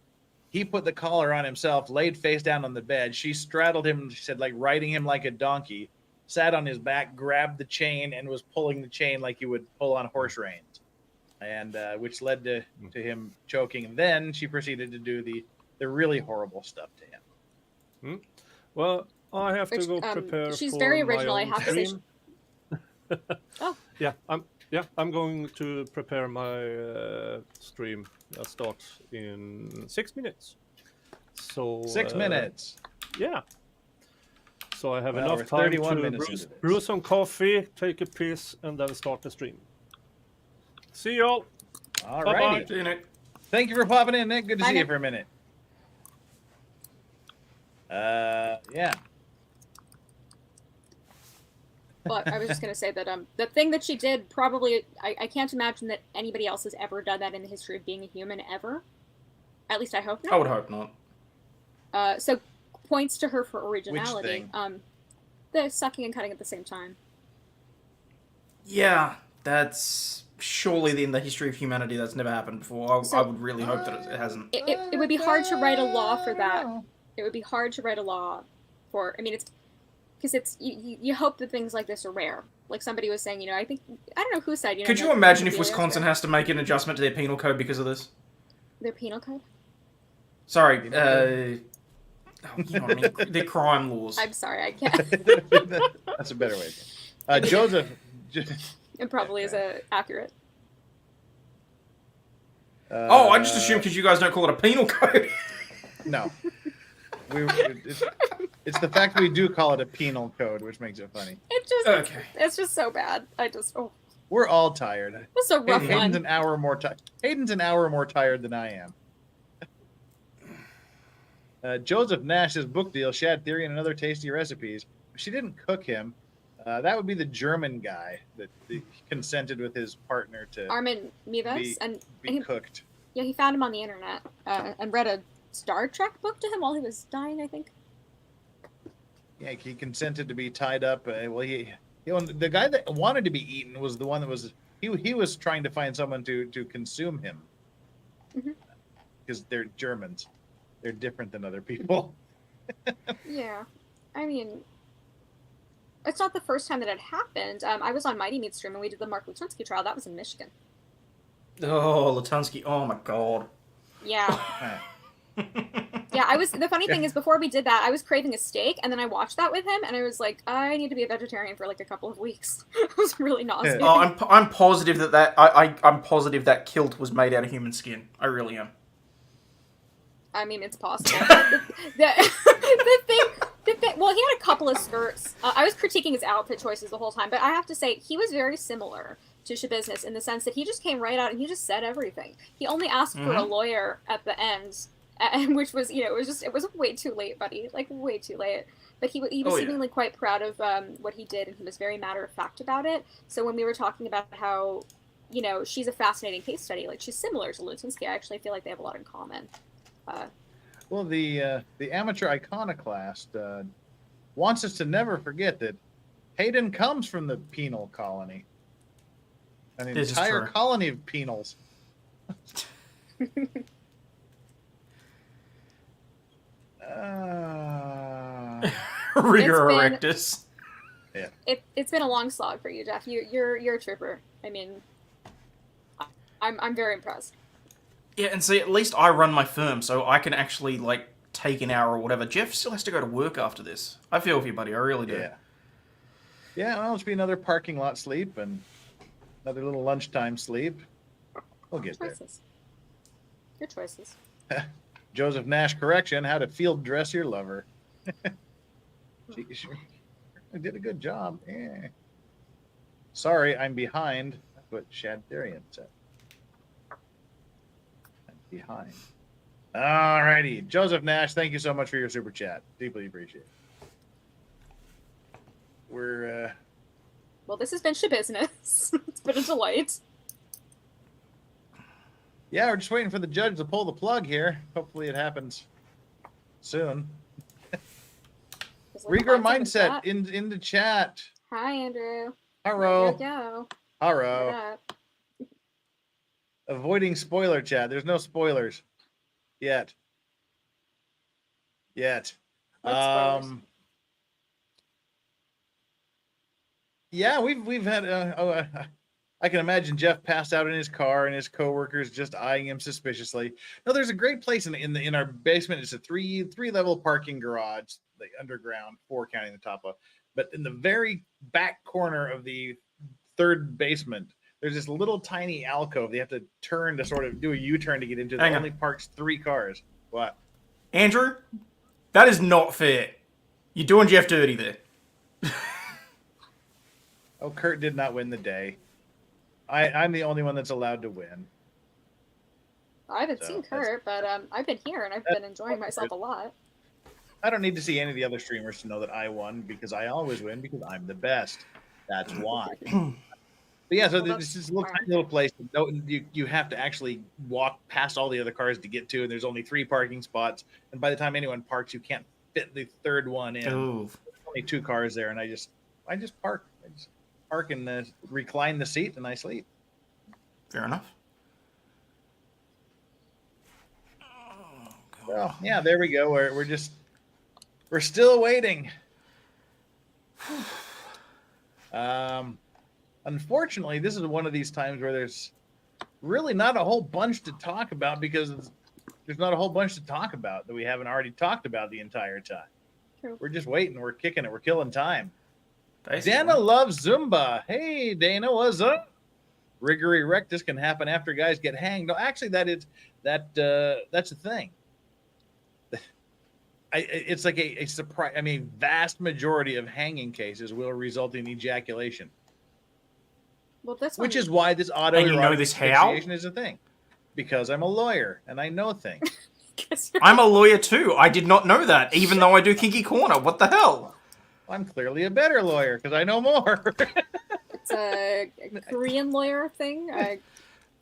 A: He put the collar on himself, laid face down on the bed. She straddled him. She said, like riding him like a donkey. Sat on his back, grabbed the chain, and was pulling the chain like you would pull on horse reins, and which led to him choking. And then she proceeded to do the really horrible stuff to him.
O: Well, I have to go prepare.
F: She's
O: for
F: very
O: my
F: original. I
O: own
F: have to say.
O: stream. I'm going to prepare my stream that starts in 6 minutes. So
A: 6 minutes.
O: Yeah. So I have
A: Well,
O: enough
A: we're
O: time
A: 31
O: to
A: minutes into this.
O: brew some coffee, take a piss, and then start the stream. See y'all.
A: All
O: Bye-bye.
A: righty.
H: See you, Nick.
A: Thank you for popping in, Nick. Good to
F: Bye,
A: see you
F: Nick.
A: for a minute. Yeah.
F: But I was just gonna say that the thing that she did probably I can't imagine that anybody else has ever done that in the history of being a human ever. At least I hope not.
H: I would hope not.
F: So points to her for originality.
A: thing?
F: The sucking and cutting at the same time.
H: Yeah, that's surely in the history of humanity that's never happened before. I would really hope that it hasn't.
F: It would be hard to write a law for that. It would be hard to write a law for. I mean, it's because it's you hope that things like this are rare. Like somebody was saying, I don't know who said.
H: Could you imagine if Wisconsin has to make an adjustment to their penal code because of this?
F: Their penal code?
H: Sorry, their crime laws.
F: I'm sorry, I can't.
A: That's a better way. Joseph.
F: It probably is accurate.
H: I just assumed because you guys don't call it a penal code.
A: No. It's the fact that we do call it a penal code, which makes it funny.
F: It's just so bad.
A: We're all tired.
F: It's a rough
A: Hayden's
F: one.
A: an hour more tired. Hayden's an hour more tired than I am. Joseph Nash's book deal, Shad Theory and Another Tasty Recipes. She didn't cook him. That would be the German guy that consented with his partner to
F: Armin Mivas,
A: be cooked.
F: Yeah, he found him on the internet and read a Star Trek book to him while he was dying, I think.
A: Yeah, he consented to be tied up. The guy that wanted to be eaten was the one that was he was trying to find someone to consume him because they're Germans. They're different than other people.
F: Yeah, I mean, it's not the first time that it happened. I was on Mighty Meat Stream and we did the Mark Latunsky trial. That was in Michigan.
H: Oh, Latunsky. Oh my god.
F: Yeah. Yeah, the funny thing is before we did that, I was craving a steak and then I watched that with him and I was like, I need to be a vegetarian for like a couple of weeks. It was really nauseating.
H: Oh, I'm positive I'm positive that kilt was made out of human skin. I really am.
F: I mean, it's possible. the thing, well, he had a couple of skirts. I was critiquing his outfit choices the whole time, but I have to say, he was very similar to SCHABUSINESS in the sense that he just came right out and he just said everything. He only asked for a lawyer at the end, and which was, it was way too late, buddy. Like, way too late. But he was seemingly quite proud of what he did, and he was very matter-of-fact about it. So when we were talking about how, she's a fascinating case study, like, she's similar to Latunsky, I actually feel like they have a lot in common.
A: Well, the amateur iconoclast wants us to never forget that Hayden comes from the penal colony. An entire colony of penals.
H: Rigor erectus.
A: Yeah.
F: It's been a long slog for you, Jeff. You're a trooper. I mean, I'm very impressed.
H: Yeah, and see, at least I run my firm, so I can actually, like, take an hour or whatever. Jeff still has to go to work after this. I feel for you, buddy. I really do.
A: Yeah, well, it'll be another parking lot sleep and another little lunchtime sleep. We'll get there.
F: Your choices.
A: Joseph Nash correction, how to field dress your lover. She did a good job. Yeah. Sorry, I'm behind. That's what Shad Therian said. Behind. All righty. Joseph Nash, thank you so much for your super chat. Deeply appreciate it. We're
F: well, this has been SCHABUSINESS. It's been a delight.
A: Yeah, we're just waiting for the judge to pull the plug here. Hopefully it happens soon. Rigor Mindset in the chat.
F: Hi, Andrew.
A: Hello.
F: Go.
A: Hello. Avoiding spoiler chat. There's no spoilers yet. Yeah, we've had. I can imagine Jeff passed out in his car and his coworkers just eyeing him suspiciously. No, there's a great place in our basement. It's a three level parking garage, like underground, 4 counting the top of. But in the very back corner of the third basement, there's this little tiny alcove. They have to turn to sort of do a U-turn to get into. It only parks 3 cars. What?
H: Andrew, that is not fair. You're doing Jeff dirty there.
A: Oh, Kurt did not win the day. I'm the only one that's allowed to win.
F: I haven't seen Kurt, but I've been here and I've been enjoying myself a lot.
A: I don't need to see any of the other streamers to know that I won because I always win because I'm the best. That's why. But yeah, so this is a tiny little place. You have to actually walk past all the other cars to get to, and there's only 3 parking spots. And by the time anyone parks, you can't fit the third one in.
H: Ooh.
A: There's only 2 cars there, and I just park. I just park and recline the seat, and I sleep.
H: Fair enough.
A: Well, yeah, there we go. We're still waiting. Unfortunately, this is one of these times where there's really not a whole bunch to talk about because there's not a whole bunch to talk about that we haven't already talked about the entire time.
F: True.
A: We're just waiting. We're kicking it. We're killing time.
H: Basically.
A: Dana loves Zumba. Hey, Dana, what's up? Rigor erectus can happen after guys get hanged. No, actually, that's a thing. it's like a surprise. I mean, vast majority of hanging cases will result in ejaculation,
F: Well, that's
A: which is why this
H: And you know this how?
A: asphyxiation is a thing. Because I'm a lawyer and I know things.
H: I'm a lawyer too. I did not know that, even though I do Kinky Corner. What the hell?
A: I'm clearly a better lawyer because I know more.
F: It's a Korean lawyer thing.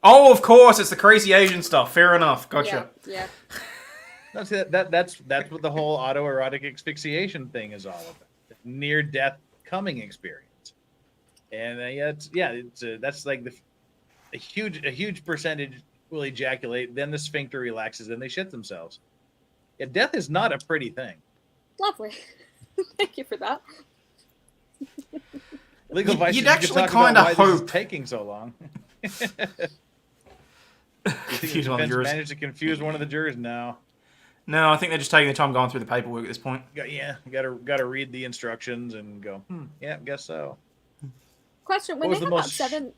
H: Oh, of course, it's the crazy Asian stuff. Fair enough. Gotcha.
F: Yeah.
A: That's what the whole autoerotic asphyxiation thing is all about. Near death coming experience. And that's like a huge percentage will ejaculate, then the sphincter relaxes, then they shit themselves. Yeah, death is not a pretty thing.
F: Lovely. Thank you for that.
A: Legal advice.
H: You'd actually kind of hope
A: taking so long. You think the
H: Confuse one of the
A: defense
H: jurors.
A: managed to confuse one of the jurors? No.
H: No, I think they're just taking their time going through the paperwork at this point.
A: Yeah, got to read the instructions and go. Yeah, guess so.
F: Question: When
A: What was
F: they
A: the
F: have that
A: most
F: 7,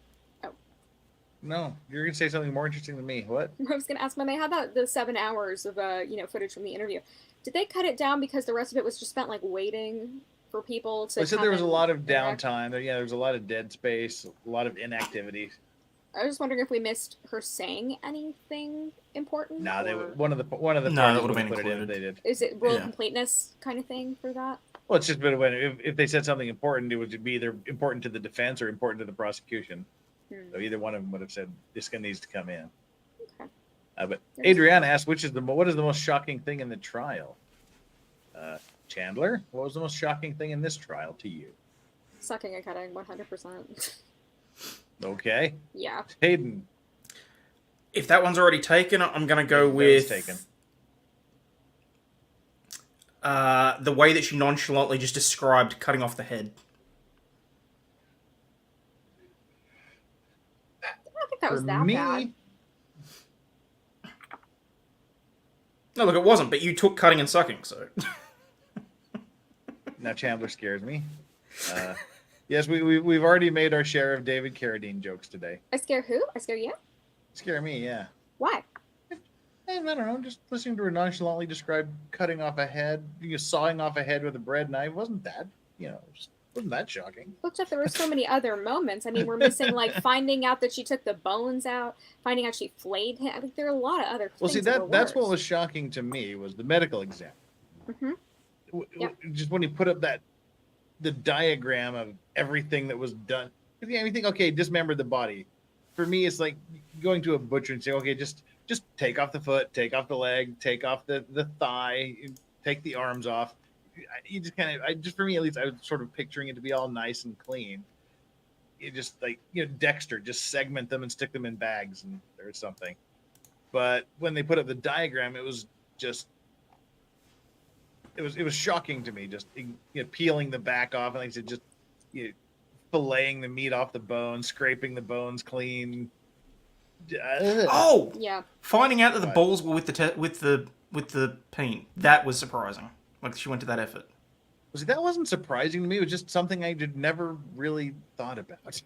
A: No, you're gonna say something more interesting than me. What?
F: I was gonna ask when they had the 7 hours of footage from the interview. Did they cut it down because the rest of it was just spent like waiting for people to?
A: I said
F: come
A: there was a
F: and
A: lot of
F: interact?
A: downtime. There was a lot of dead space, a lot of inactivity.
F: I was just wondering if we missed her saying anything important.
A: No, they
F: or-
A: one of the
H: No,
A: parties
H: that would've been
A: put it in if
H: included.
A: they did.
F: Is it rule
H: Yeah.
F: completeness kind of thing for that?
A: Well, it's just been when if they said something important, it would be either important to the defense or important to the prosecution. So either one of them would have said this guy needs to come in.
F: Okay.
A: But Adriana asked, what is the most shocking thing in the trial? Chandler, what was the most shocking thing in this trial to you?
F: Sucking and cutting, 100%.
A: Okay.
F: Yeah.
A: Hayden.
H: If that one's already taken, I'm going to go
A: That was
H: with
A: taken.
H: The way that she nonchalantly just described cutting off the head.
F: I don't think that was
A: For
F: that
A: me,
F: bad.
H: No, look, it wasn't, but you took cutting and sucking, so.
A: now Chandler scares me. Yes, we've already made our share of David Carradine jokes today.
F: I scare who? I scare you?
A: Scare me, yeah.
F: Why?
A: I don't know, just listening to her nonchalantly describe cutting off a head, sawing off a head with a bread knife, wasn't that shocking?
F: Looked like there were so many other moments. I mean, we're missing like finding out that she took the bones out, finding out she flayed him. I think there are a lot of other things.
A: Well, see,
F: that were
A: that's what
F: worse.
A: was shocking to me was the medical exam.
F: Yep.
A: Just when he put up the diagram of everything that was done. Yeah, you think, okay, dismembered the body. For me, it's like going to a butcher and saying, okay, just take off the foot, take off the leg, take off the thigh, take the arms off. You just for me at least, I was sort of picturing it to be all nice and clean. You just like, Dexter, just segment them and stick them in bags and or something. But when they put up the diagram, it was just, it was shocking to me, just peeling the back off, and like I said, just filleting the meat off the bone, scraping the bones clean.
H: Oh,
F: yeah.
H: Finding out that the balls were with the peen, that was surprising. Like she went to that effort.
A: See, that wasn't surprising to me. It was just something I had never really thought about.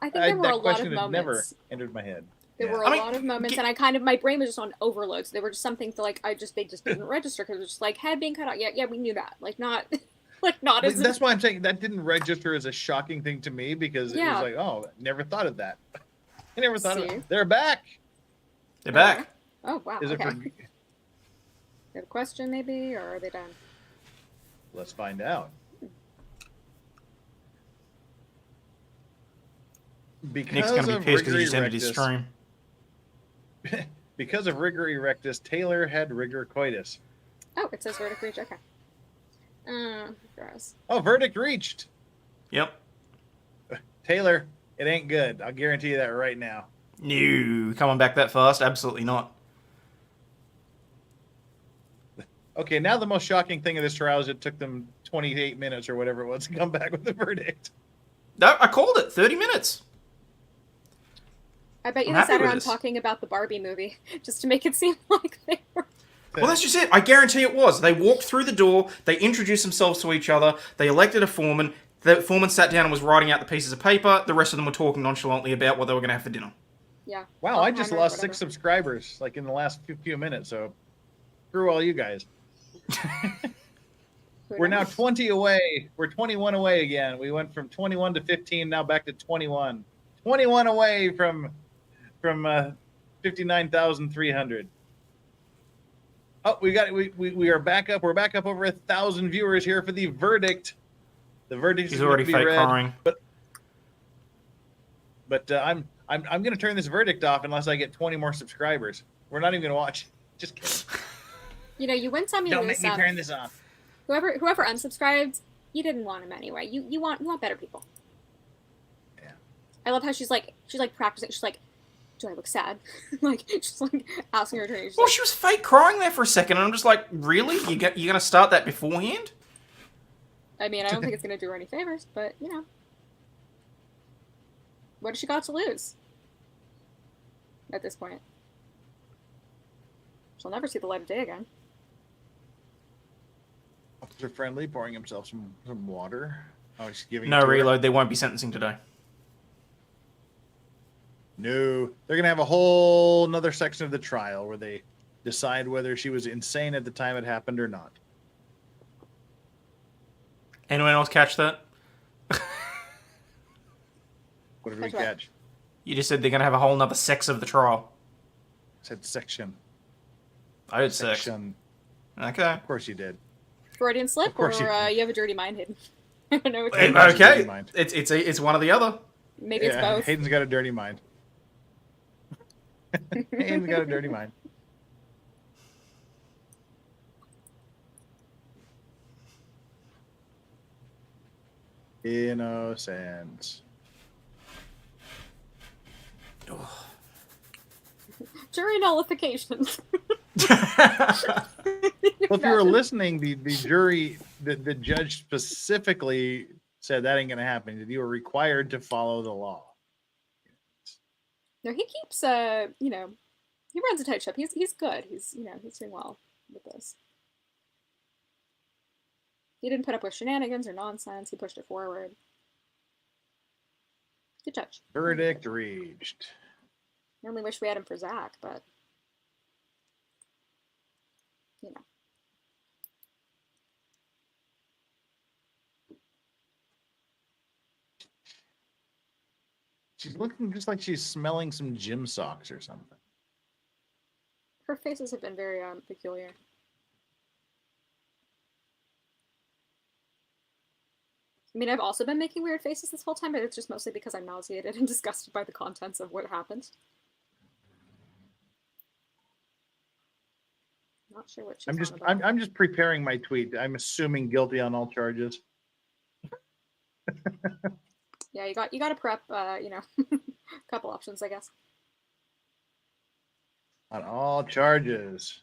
F: I think there were a lot of
A: question had never
F: moments.
A: entered my head.
F: There were a lot of moments, and my brain was just on overload. So they were just something to like, they just didn't register because it was just like head being cut out. Yeah, we knew that. Like not as.
A: That's why I'm saying that didn't register as a shocking thing to me because it was like, oh, never thought of that. I never thought of it. They're back.
H: They're back.
F: Oh wow.
A: Is it
F: Okay.
A: for?
F: You have a question maybe, or are they done?
A: Let's find out.
H: Nick's going to be pissed because he just ended his stream.
A: Because of rigor erectus, Taylor had rigor coitus.
F: Oh, it says verdict reach. Okay. Gross.
A: Oh, verdict reached.
H: Yep.
A: Taylor, it ain't good. I'll guarantee you that right now.
H: No, coming back that fast? Absolutely not.
A: Okay, now the most shocking thing of this trial is it took them 28 minutes or whatever it was to come back with the verdict.
H: No, I called it. 30 minutes.
F: I bet you
H: I'm
F: they
H: happy
F: sat
H: with
F: around
H: this.
F: talking about the Barbie movie just to make it seem like they were.
H: Well, that's just it. I guarantee it was. They walked through the door, they introduced themselves to each other, they elected a foreman, the foreman sat down and was writing out the pieces of paper, the rest of them were talking nonchalantly about what they were going to have for dinner.
F: Yeah.
A: Wow, I just
F: Oppenheimer,
A: lost
F: whatever.
A: 6 subscribers like in the last few minutes, so Screw all you guys. We're now 20 away. We're 21 away again. We went from 21 to 15, now back to 21. 21 away from 59,300. Oh, we are back up. We're back up over 1,000 viewers here for the verdict. The verdict
H: He's
A: is
H: already
A: to be
H: fake
A: read,
H: crying.
A: but I'm going to turn this verdict off unless I get 20 more subscribers. We're not even going to watch. Just kidding.
F: You know, you win some, you
A: Don't
F: lose
A: make me
F: some.
A: turn this off.
F: Whoever unsubscribed, you didn't want him anyway. You want better people.
A: Yeah.
F: I love how she's like practicing. She's like, do I look sad? Like she's like asking her attorney.
H: Well, she was fake crying there for a second, and I'm just like, really? You're gonna start that beforehand?
F: I mean, I don't think it's gonna do her any favors, but you know, what does she got to lose? At this point, she'll never see the light of day again.
A: Officer Friendly pouring himself some water. Oh, she's giving
H: No
A: it to her.
H: reload. They won't be sentencing today.
A: No, they're gonna have a whole another section of the trial where they decide whether she was insane at the time it happened or not.
H: Anyone else catch that?
A: What did we
F: That's right.
A: catch?
H: You just said they're gonna have a whole nother sex of the trial.
A: I said section.
H: I heard sex.
A: Section.
H: Okay.
A: Of course you did.
F: Freudian slip,
A: Of course
F: or
A: you-
F: you have a dirty mind hidden. I don't know. Which
A: Hey,
F: one.
A: Hayden's a dirty
H: Okay.
A: mind.
H: It's one or the other.
F: Maybe it's both.
A: Hayden's got a dirty mind. Hayden's got a dirty mind. Innocence.
F: Jury nullification.
A: Well, if you were listening, the jury, the judge specifically said that ain't going to happen. That you were required to follow the law.
F: No, he keeps you know, he runs a tight ship. He's good. He's doing well with this. He didn't put up with shenanigans or nonsense. He pushed it forward. Good judge.
A: Verdict reached.
F: I only wish we had him for Zach, but you know.
A: She's looking just like she's smelling some gym socks or something.
F: Her faces have been very peculiar. I mean, I've also been making weird faces this whole time, but it's just mostly because I'm nauseated and disgusted by the contents of what happened. Not sure what she's
A: I'm just
F: on about.
A: I'm just preparing my tweet. I'm assuming guilty on all charges.
F: Yeah, you got to prep. You know, a couple options, I guess.
A: On all charges.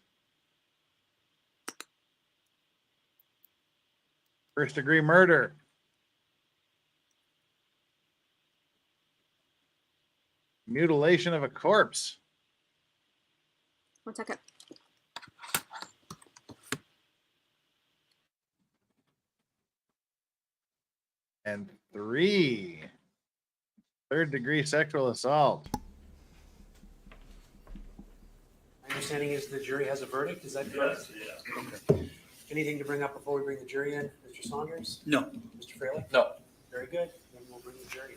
A: First degree murder. Mutilation of a corpse.
F: 1 second.
A: And 3. Third degree sexual assault.
B: My understanding is the jury has a verdict. Is that correct? Yes. Okay. Anything to bring up before we bring the jury in, Mr. Saunders?
I: No.
B: Mr. Fraley?
D: No.
B: Very good. Then we'll bring the jury.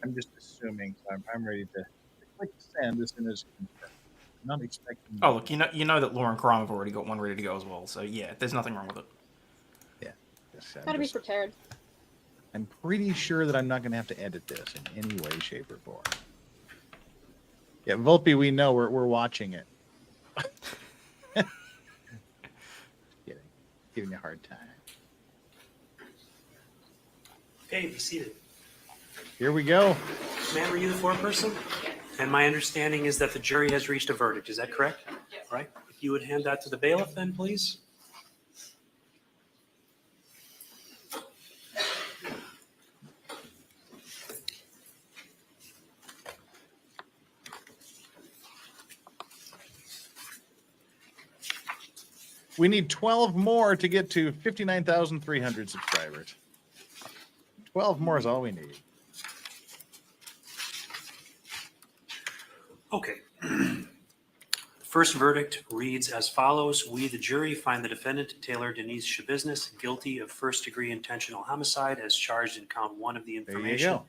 A: I'm just assuming. So I'm ready to click send as soon as confirmed. I'm not expecting.
H: Oh, look, you know that Law and Crime have already got one ready to go as well. So yeah, there's nothing wrong with it.
A: Yes,
F: Gotta be prepared.
A: I'm pretty sure that I'm not going to have to edit this in any way, shape, or form. Yeah, Volpe, we know we're watching it. Kidding. Giving you a hard time.
B: Okay, be seated.
A: Here we go.
B: Ma'am, are you the foreperson? And my understanding is that the jury has reached a verdict. Is that correct? Yes. Right. If you would hand that to the bailiff then, please.
A: We need 12 more to get to 59,300 subscribers. 12 more is all we need.
B: Okay. First verdict reads as follows. We, the jury, find the defendant, Taylor Denise Schabusiness, guilty of first-degree intentional homicide as charged in count 1 of the
A: There you
B: information.
A: go.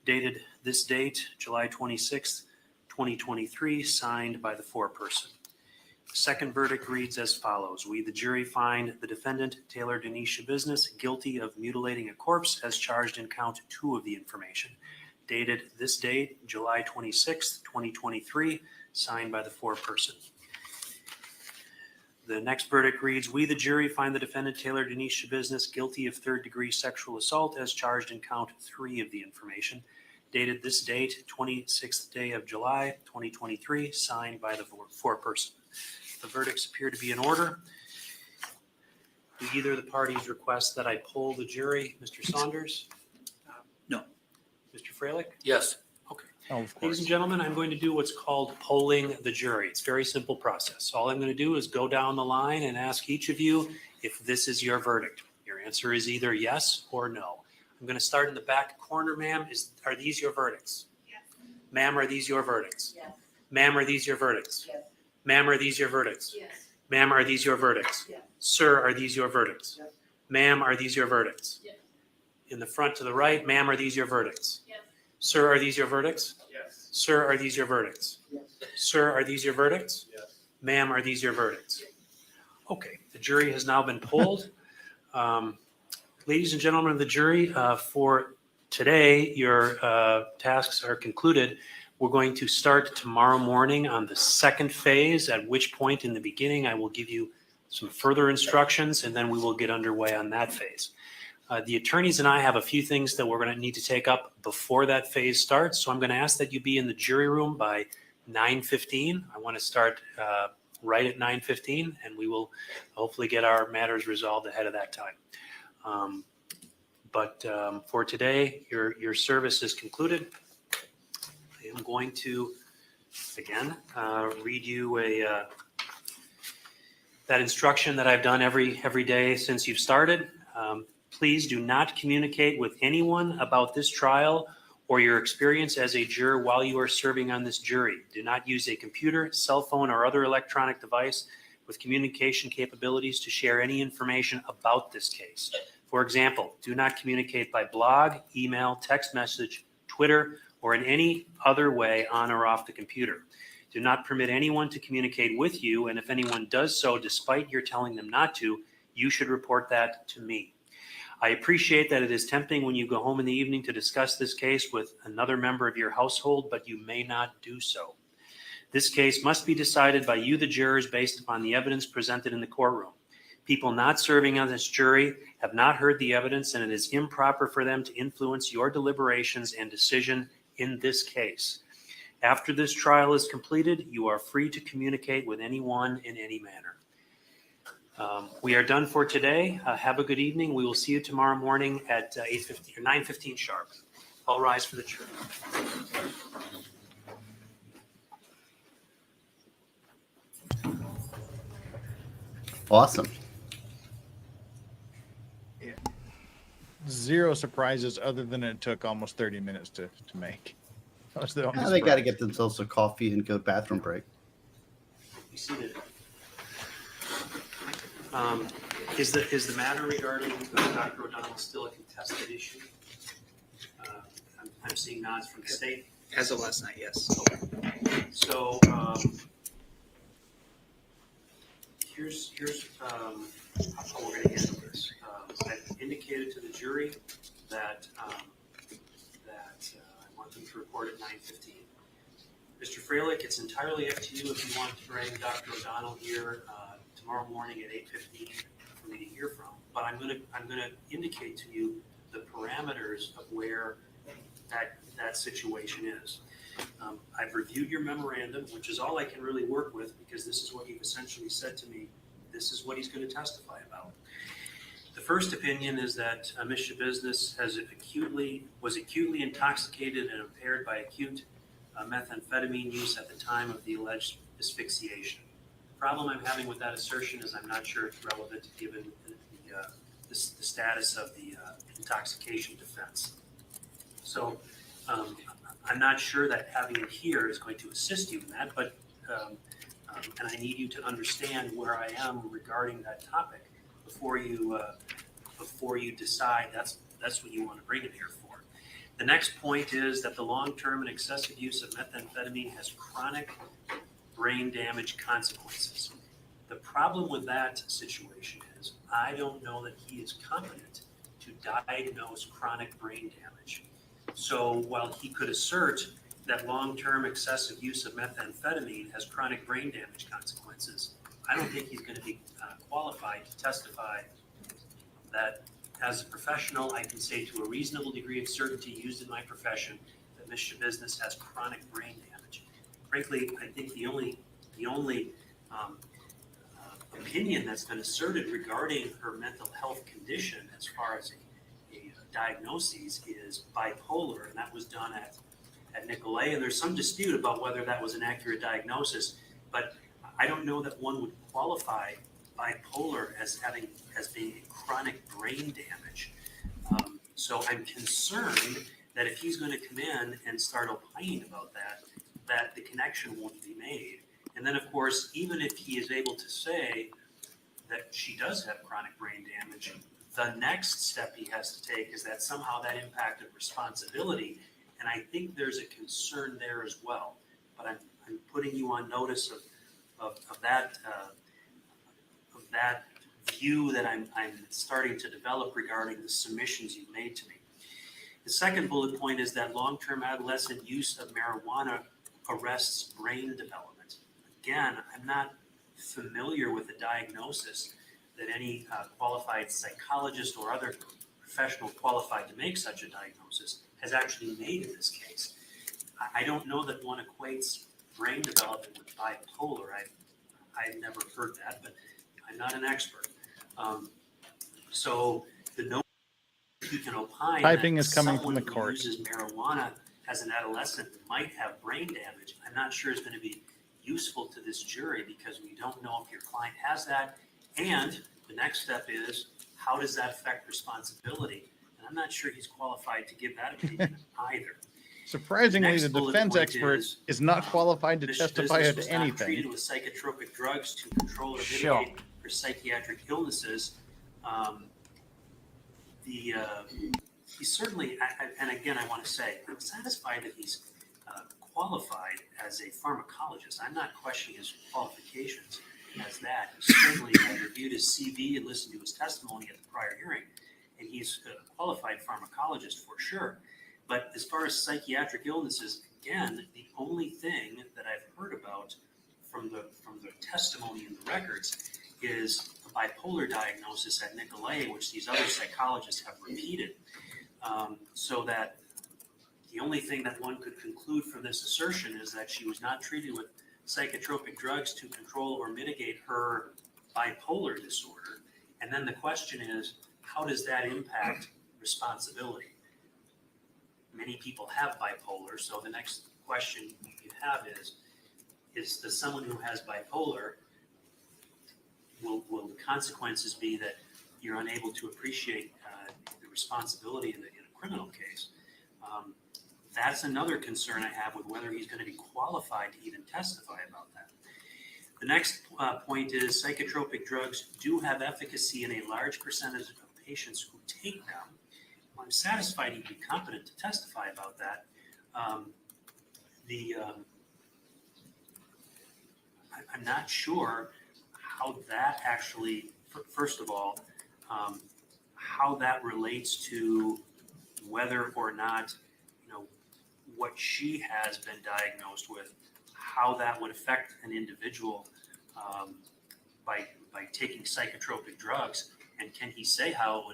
B: Dated this date, July 26th, 2023, signed by the foreperson. Second verdict reads as follows. We, the jury, find the defendant, Taylor Denise Schabusiness, guilty of mutilating a corpse as charged in count 2 of the information. Dated this date, July 26th, 2023, signed by the foreperson. The next verdict reads, we, the jury, find the defendant, Taylor Denise Schabusiness, guilty of third-degree sexual assault as charged in count 3 of the information. Dated this date, 26th day of July, 2023, signed by the foreperson. The verdicts appear to be in order. Do either of the parties request that I poll the jury? Mr. Saunders?
I: No.
B: Mr. Freilich?
D: Yes.
B: Okay.
A: Oh, of
B: Ladies
A: course.
B: and gentlemen, I'm going to do what's called polling the jury. It's a very simple process. All I'm going to do is go down the line and ask each of you if this is your verdict. Your answer is either yes or no. I'm going to start in the back corner, ma'am. Are these your verdicts?
N: Yes.
B: Ma'am, are these your verdicts?
N: Yes.
B: Ma'am, are these your verdicts?
N: Yes.
B: Ma'am, are these your verdicts?
N: Yes.
B: Ma'am, are these your verdicts?
N: Yes.
B: Sir, are these your verdicts?
N: Yes.
B: Ma'am, are these your verdicts?
N: Yes.
B: In the front to the right, ma'am, are these your verdicts?
N: Yes.
B: Sir, are these your verdicts?
O: Yes.
B: Sir, are these your verdicts?
N: Yes.
B: Sir, are these your verdicts?
O: Yes.
B: Ma'am, are these your verdicts? Okay, the jury has now been polled. Ladies and gentlemen of the jury, for today, your tasks are concluded. We're going to start tomorrow morning on the second phase, at which point in the beginning I will give you some further instructions, and then we will get underway on that phase. The attorneys and I have a few things that we're going to need to take up before that phase starts, so I'm going to ask that you be in the jury room by 9:15. I want to start right at 9:15, and we will hopefully get our matters resolved ahead of that time. But for today, your service is concluded. I am going to, again, read you that instruction that I've done every day since you've started. Please do not communicate with anyone about this trial or your experience as a juror while you are serving on this jury. Do not use a computer, cell phone, or other electronic device with communication capabilities to share any information about this case. For example, do not communicate by blog, email, text message, Twitter, or in any other way on or off the computer. Do not permit anyone to communicate with you, and if anyone does so despite your telling them not to, you should report that to me. I appreciate that it is tempting when you go home in the evening to discuss this case with another member of your household, but you may not do so. This case must be decided by you, the jurors, based upon the evidence presented in the courtroom. People not serving on this jury have not heard the evidence, and it is improper for them to influence your deliberations and decision in this case. After this trial is completed, you are free to communicate with anyone in any manner. We are done for today. Have a good evening. We will see you tomorrow morning at 8:15 or 9:15 sharp. All rise for the jury.
L: Awesome.
A: Zero surprises other than it took almost 30 minutes to make. That was the only
L: They got to
A: surprise.
L: get themselves a coffee and go bathroom break.
B: Be seated. Is the matter regarding Dr. O'Donnell still a contested issue? I'm seeing nods from the state.
I: As of last night, yes.
B: So here's how we're going to handle this. I've indicated to the jury that I want them to report at 9:15. Mr. Freilich, it's entirely up to you if you want to bring Dr. O'Donnell here tomorrow morning at 8:15 for me to hear from. But I'm going to indicate to you the parameters of where that situation is. I've reviewed your memorandum, which is all I can really work with because this is what you've essentially said to me. This is what he's going to testify about. The first opinion is that Ms. Schabusiness was acutely intoxicated and impaired by acute methamphetamine use at the time of the alleged asphyxiation. problem I'm having with that assertion is I'm not sure it's relevant given the status of the intoxication defense. So I'm not sure that having it here is going to assist you in that, but and I need you to understand where I am regarding that topic before you decide that's what you want to bring it here for. The next point is that the long-term and excessive use of methamphetamine has chronic brain damage consequences. The problem with that situation is I don't know that he is competent to diagnose chronic brain damage. So while he could assert that long-term excessive use of methamphetamine has chronic brain damage consequences, I don't think he's going to be qualified to testify that as a professional, I can say to a reasonable degree of certainty used in my profession that Ms. SCHABUSINESS has chronic brain damage. Frankly, I think the only opinion that's been asserted regarding her mental health condition as far as a diagnosis is bipolar, and that was done at Nicolay, and there's some dispute about whether that was an accurate diagnosis, but I don't know that one would qualify bipolar as being a chronic brain damage. So I'm concerned that if he's going to come in and start opining about that the connection won't be made. And then, of course, even if he is able to say that she does have chronic brain damage, the next step he has to take is that somehow that impacted responsibility. And I think there's a concern there as well. But I'm putting you on notice of that view that I'm starting to develop regarding the submissions you've made to me. The second bullet point is that long-term adolescent use of marijuana arrests brain development. Again, I'm not familiar with the diagnosis that any qualified psychologist or other professional qualified to make such a diagnosis has actually made in this case. I don't know that one equates brain development with bipolar. I've never heard that, but I'm not an expert. So the notion you can opine
A: Typing
B: that
A: is coming
B: someone
A: from the
B: who
A: court.
B: uses marijuana as an adolescent might have brain damage, I'm not sure is going to be useful to this jury because we don't know if your client has that. And the next step is, how does that affect responsibility? And I'm not sure he's qualified to give that opinion either.
A: Surprisingly,
B: Next
A: the
B: bullet
A: defense
B: point
A: expert
B: is,
A: is not qualified to
B: Ms.
A: testify
B: SCHABUSINESS
A: to
B: was not treated
A: anything.
B: with psychotropic drugs to control or
H: Sure.
B: mitigate her psychiatric illnesses. He certainly, and again, I want to say, I'm satisfied that he's qualified as a pharmacologist. I'm not questioning his qualifications as that. Certainly, I reviewed his CV and listened to his testimony at the prior hearing, and he's a qualified pharmacologist for sure. But as far as psychiatric illnesses, again, the only thing that I've heard about from the testimony in the records is a bipolar diagnosis at Nicolay, which these other psychologists have repeated. So that the only thing that one could conclude from this assertion is that she was not treated with psychotropic drugs to control or mitigate her bipolar disorder. And then the question is, how does that impact responsibility? Many people have bipolar, so the next question you have is does someone who has bipolar, will the consequences be that you're unable to appreciate the responsibility in a criminal case? That's another concern I have with whether he's going to be qualified to even testify about that. The next point is psychotropic drugs do have efficacy in a large percentage of patients who take them. Well, I'm satisfied he'd be competent to testify about that. I'm not sure how that actually, first of all, how that relates to whether or not, what she has been diagnosed with, how that would affect an individual by taking psychotropic drugs, and can he say how it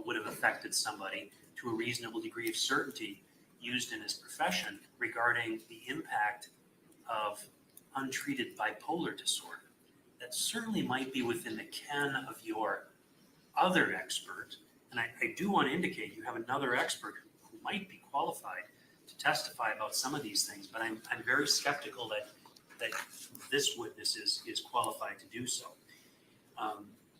B: would have affected somebody to a reasonable degree of certainty used in his profession regarding the impact of untreated bipolar disorder? That certainly might be within the ken of your other expert, and I do want to indicate you have another expert who might be qualified to testify about some of these things, but I'm very skeptical that that this witness is qualified to do so.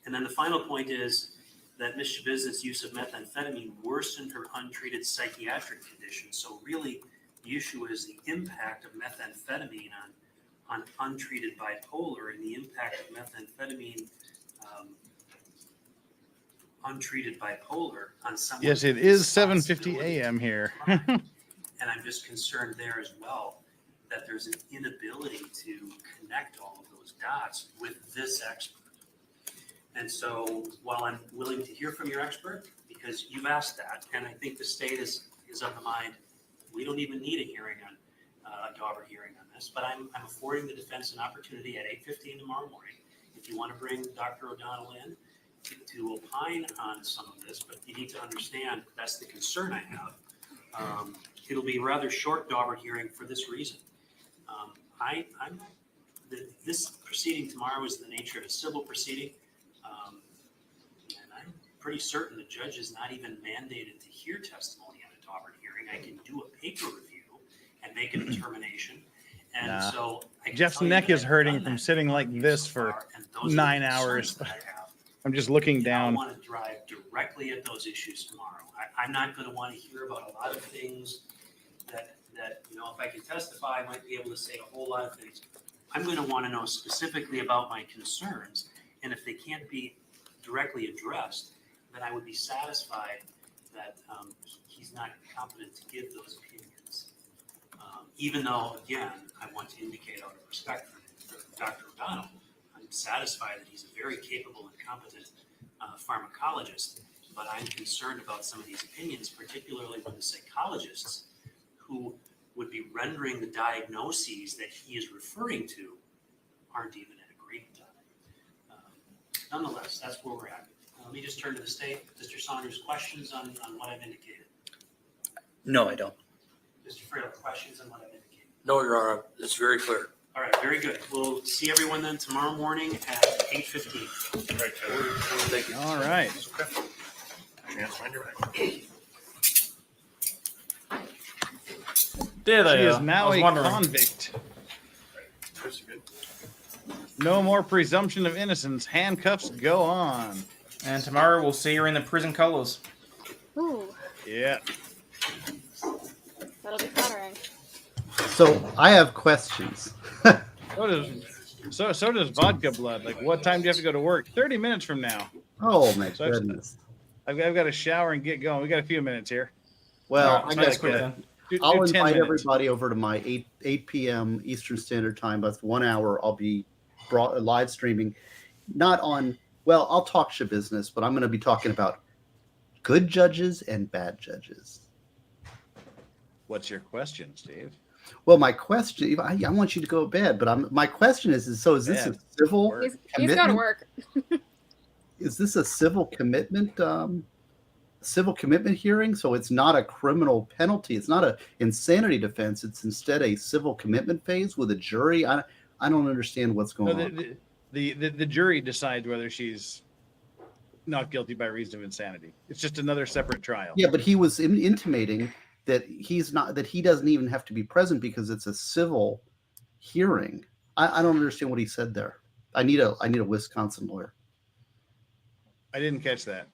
B: And then the final point is that Ms. Schabusines' use of methamphetamine worsened her untreated psychiatric condition. So really, the issue is the impact of methamphetamine on untreated bipolar and the impact of methamphetamine untreated bipolar on someone.
A: Yes, it is 7:50 a.m. here.
B: And I'm just concerned there as well that there's an inability to connect all of those dots with this expert. And so while I'm willing to hear from your expert, because you've asked that, and I think the state is of the mind, we don't even need a hearing on a Dauber hearing on this, but I'm affording the defense an opportunity at 8:15 tomorrow morning. If you want to bring Dr. O'Donnell in to opine on some of this, but you need to understand that's the concern I have. It'll be a rather short Dauber hearing for this reason. This proceeding tomorrow is the nature of a civil proceeding. And I'm pretty certain the judge is not even mandated to hear testimony at a Dauber hearing. I can do a paper review and make a determination. And
A: Nah.
B: so I can
A: Jeff's
B: tell you
A: neck
B: that
A: is
B: I've
A: hurting
B: done
A: from
B: that
A: sitting like this for
B: far, and those are the
A: 9
B: concerns
A: hours.
B: that I have.
A: I'm just looking
B: And I
A: down.
B: want to drive directly at those issues tomorrow. I'm not going to want to hear about a lot of things that if I can testify, I might be able to say a whole lot of things. I'm going to want to know specifically about my concerns, and if they can't be directly addressed, then I would be satisfied that he's not competent to give those opinions. Even though, again, I want to indicate out of respect for Dr. O'Donnell, I'm satisfied that he's a very capable and competent pharmacologist, but I'm concerned about some of these opinions, particularly when the psychologists who would be rendering the diagnoses that he is referring to aren't even in agreement on it. Nonetheless, that's where we're at. Let me just turn to the state. Mr. Saunders, questions on what I've indicated?
I: No, I don't.
B: Mr. Frail, questions on what I've indicated?
D: No, Your Honor, it's very clear.
B: All right, very good. We'll see everyone then tomorrow morning at 8:15.
D: Thank you.
A: All right.
H: There
A: She
H: they
A: is
H: are.
A: now
H: I was
A: a
H: wondering.
A: convict. No more presumption of innocence. Handcuffs go on.
H: And tomorrow we'll see her in the prison colors.
F: Ooh,
A: Yeah.
F: that'll be flattering.
L: So I have questions.
A: So does vodka blood. Like, what time do you have to go to work? 30 minutes from now.
L: Oh my
A: So I've-
L: goodness.
A: I've got to shower and get going. We got a few minutes here.
L: Well,
H: Alright,
L: I
H: so that's
L: got
H: quick
L: to.
H: then.
A: Do
L: I'll
A: 10
L: invite
A: minutes.
L: everybody over to my 8 p.m. Eastern Standard Time. That's 1 hour. I'll be live streaming. Not on. Well, I'll talk business, but I'm going to be talking about good judges and bad judges.
A: What's your question, Steve?
L: Well, my question. I want you to go to bed, but my question is so is this a
A: Bed.
L: civil
A: Work.
F: He's got to
L: commitment?
F: work.
L: Is this a civil commitment? Civil commitment hearing, so it's not a criminal penalty. It's not a insanity defense. It's instead a civil commitment phase with a jury. I don't understand what's going
A: No,
L: on.
A: the jury decides whether she's not guilty by reason of insanity. It's just another separate trial.
L: Yeah, but he was intimating that he doesn't even have to be present because it's a civil hearing. I don't understand what he said there. I need a Wisconsin lawyer.
A: I didn't catch that.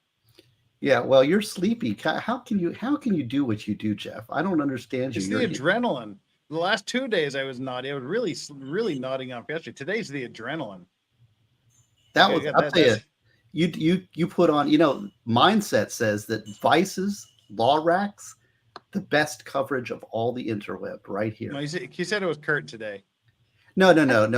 L: Yeah, well, you're sleepy. How can you do what you do, Jeff? I don't understand you.
A: It's the adrenaline. The last 2 days I was naughty. I was really nodding off yesterday. Today's the adrenaline.
L: That
A: Okay,
L: was,
A: yeah,
L: I'll tell you, you put on, mindset says that Vice's law racks, the best coverage of all the interweb right here.
A: No, he said it was Kurt today.
L: No,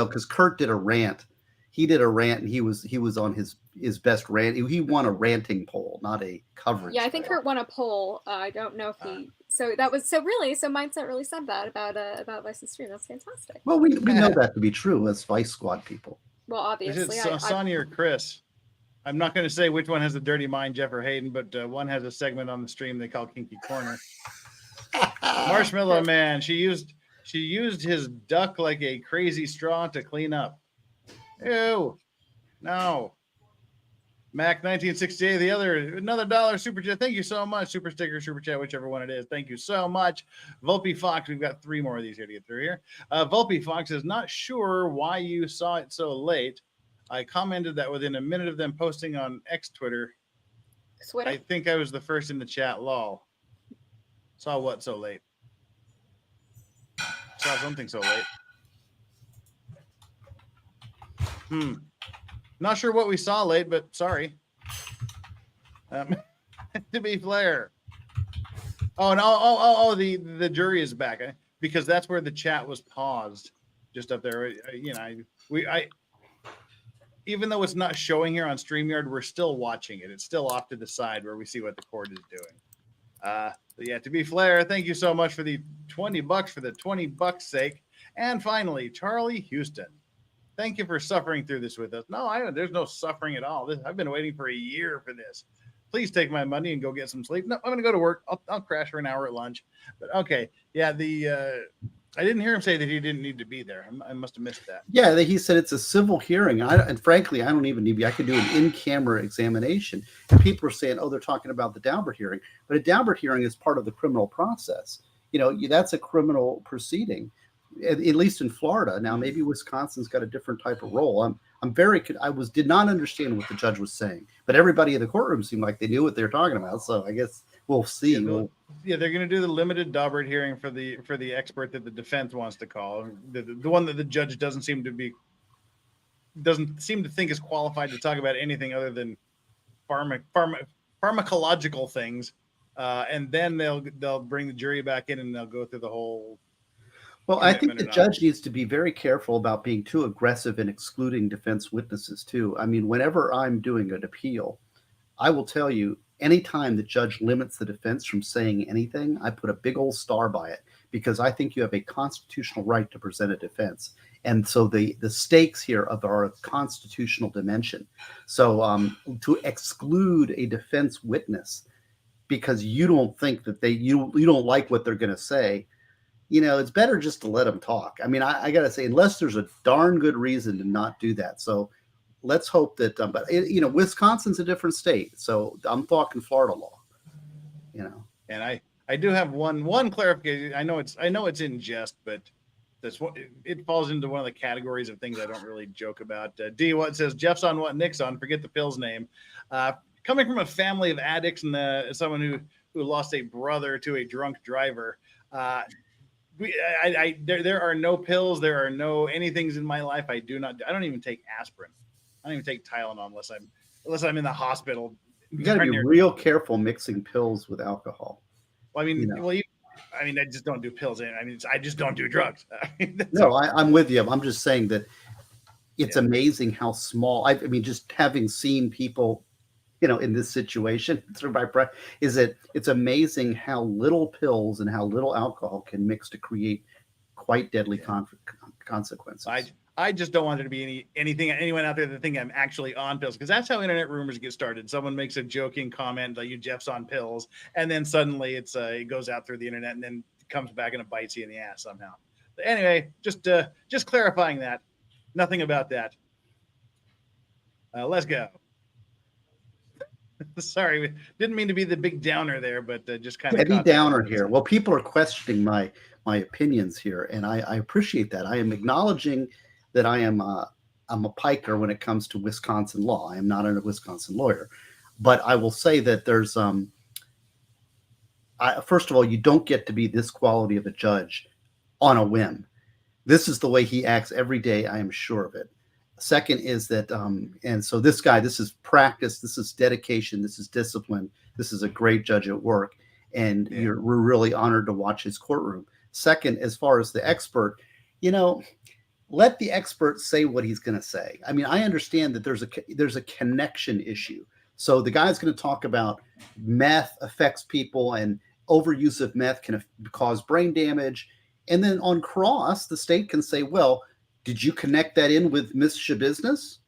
L: because Kurt did a rant. He did a rant and he was on his best rant. He won a ranting poll, not a coverage.
F: Yeah, I think
L: poll.
F: Kurt won a poll. I don't know if he. So Mindset really said that about Vice's stream. That's fantastic.
L: Well, we know that to be true as Vice Squad people.
F: Well,
A: Is
F: obviously,
A: it Sonia or Chris? I'm not going to say which one has a dirty mind, Jeff or Hayden, but one has a segment on the stream they call Kinky Corner. Marshmallow Man, she used his duck like a crazy straw to clean up. Ew, no. Mac 1968, another dollar super chat. Thank you so much. Super sticker, super chat, whichever one it is. Thank you so much. Volpe Fox, we've got 3 more of these here to get through here. Volpe Fox is not sure why you saw it so late. I commented that within a minute of them posting on X Twitter. I think I was the first in the chat. Lol. Saw what so late? Saw something so late. Not sure what we saw late, but sorry. To be fair. Oh, no. The jury is back. Because that's where the chat was paused. Just up there. You know, even though it's not showing here on StreamYard, we're still watching it. It's still off to the side where we see what the court is doing. But yeah, to be fair, thank you so much for the $20 for the $20 sake. And finally, Charlie Houston. Thank you for suffering through this with us. No, there's no suffering at all. I've been waiting for a year for this. Please take my money and go get some sleep. No, I'm going to go to work. I'll crash for an hour at lunch. But okay. Yeah, I didn't hear him say that he didn't need to be there. I must have missed that.
L: Yeah, he said it's a civil hearing. And frankly, I don't even need to be. I could do an in-camera examination. And people are saying, oh, they're talking about the Daubert hearing. But a Daubert hearing is part of the criminal process. You know, that's a criminal proceeding, at least in Florida. Now, maybe Wisconsin's got a different type of role. Did not understand what the judge was saying. But everybody in the courtroom seemed like they knew what they were talking about. So I guess we'll see.
A: Yeah, they're going to do the limited Daubert hearing for the expert that the defense wants to call, the one that the judge doesn't seem to think is qualified to talk about anything other than pharmacological things, and then they'll bring the jury back in and they'll go through the whole.
L: Well, I think the judge needs to be very careful about being too aggressive in excluding defense witnesses too. I mean, whenever I'm doing an appeal, I will tell you, anytime the judge limits the defense from saying anything, I put a big old star by it, because I think you have a constitutional right to present a defense. And so the stakes here are a constitutional dimension. So to exclude a defense witness because you don't think that you don't like what they're going to say, you know, it's better just to let them talk. I mean, I got to say, unless there's a darn good reason to not do that. So let's hope that, but Wisconsin's a different state. So I'm talking Florida law, you know. And
A: I do have one clarification. I know it's in jest, but that's what it falls into one of the categories of things I don't really joke about. D what says Jeff's on what Nick's on. Forget the pill's name. Coming from a family of addicts and someone who lost a brother to a drunk driver. There are no pills. There are no anythings in my life. I don't even take aspirin. I don't even take Tylenol unless I'm in the hospital.
L: You got to be real careful mixing pills with alcohol.
A: Well, I mean, I just don't do pills. I just don't do drugs.
L: I'm with you. I'm just saying that it's amazing how small. I mean, just having seen people, in this situation, it's amazing how little pills and how little alcohol can mix to create quite deadly consequences.
A: I just don't want there to be anyone out there that think I'm actually on pills, because that's how internet rumors get started. Someone makes a joking comment like, Jeff's on pills, and then suddenly it goes out through the internet and then comes back and it bites you in the ass somehow. But anyway, just clarifying that. Nothing about that. Let's go. Sorry, didn't mean to be the big downer there, but just kind of
L: heavy downer here. Well, people are questioning my opinions here, and I appreciate that. I am acknowledging that I'm a piker when it comes to Wisconsin law. I am not a Wisconsin lawyer, but I will say that there's first of all, you don't get to be this quality of a judge on a whim. This is the way he acts every day. I am sure of it. Second is that, and so this guy, this is practice, this is dedication, this is discipline. This is a great judge at work, and we're really honored to watch his courtroom. Second, as far as the expert, let the expert say what he's going to say. I mean, I understand that there's a connection issue. So the guy's going to talk about meth affects people, and overuse of meth can cause brain damage. And then on cross, the state can say, well, did you connect that in with Miss SCHABUSINESS?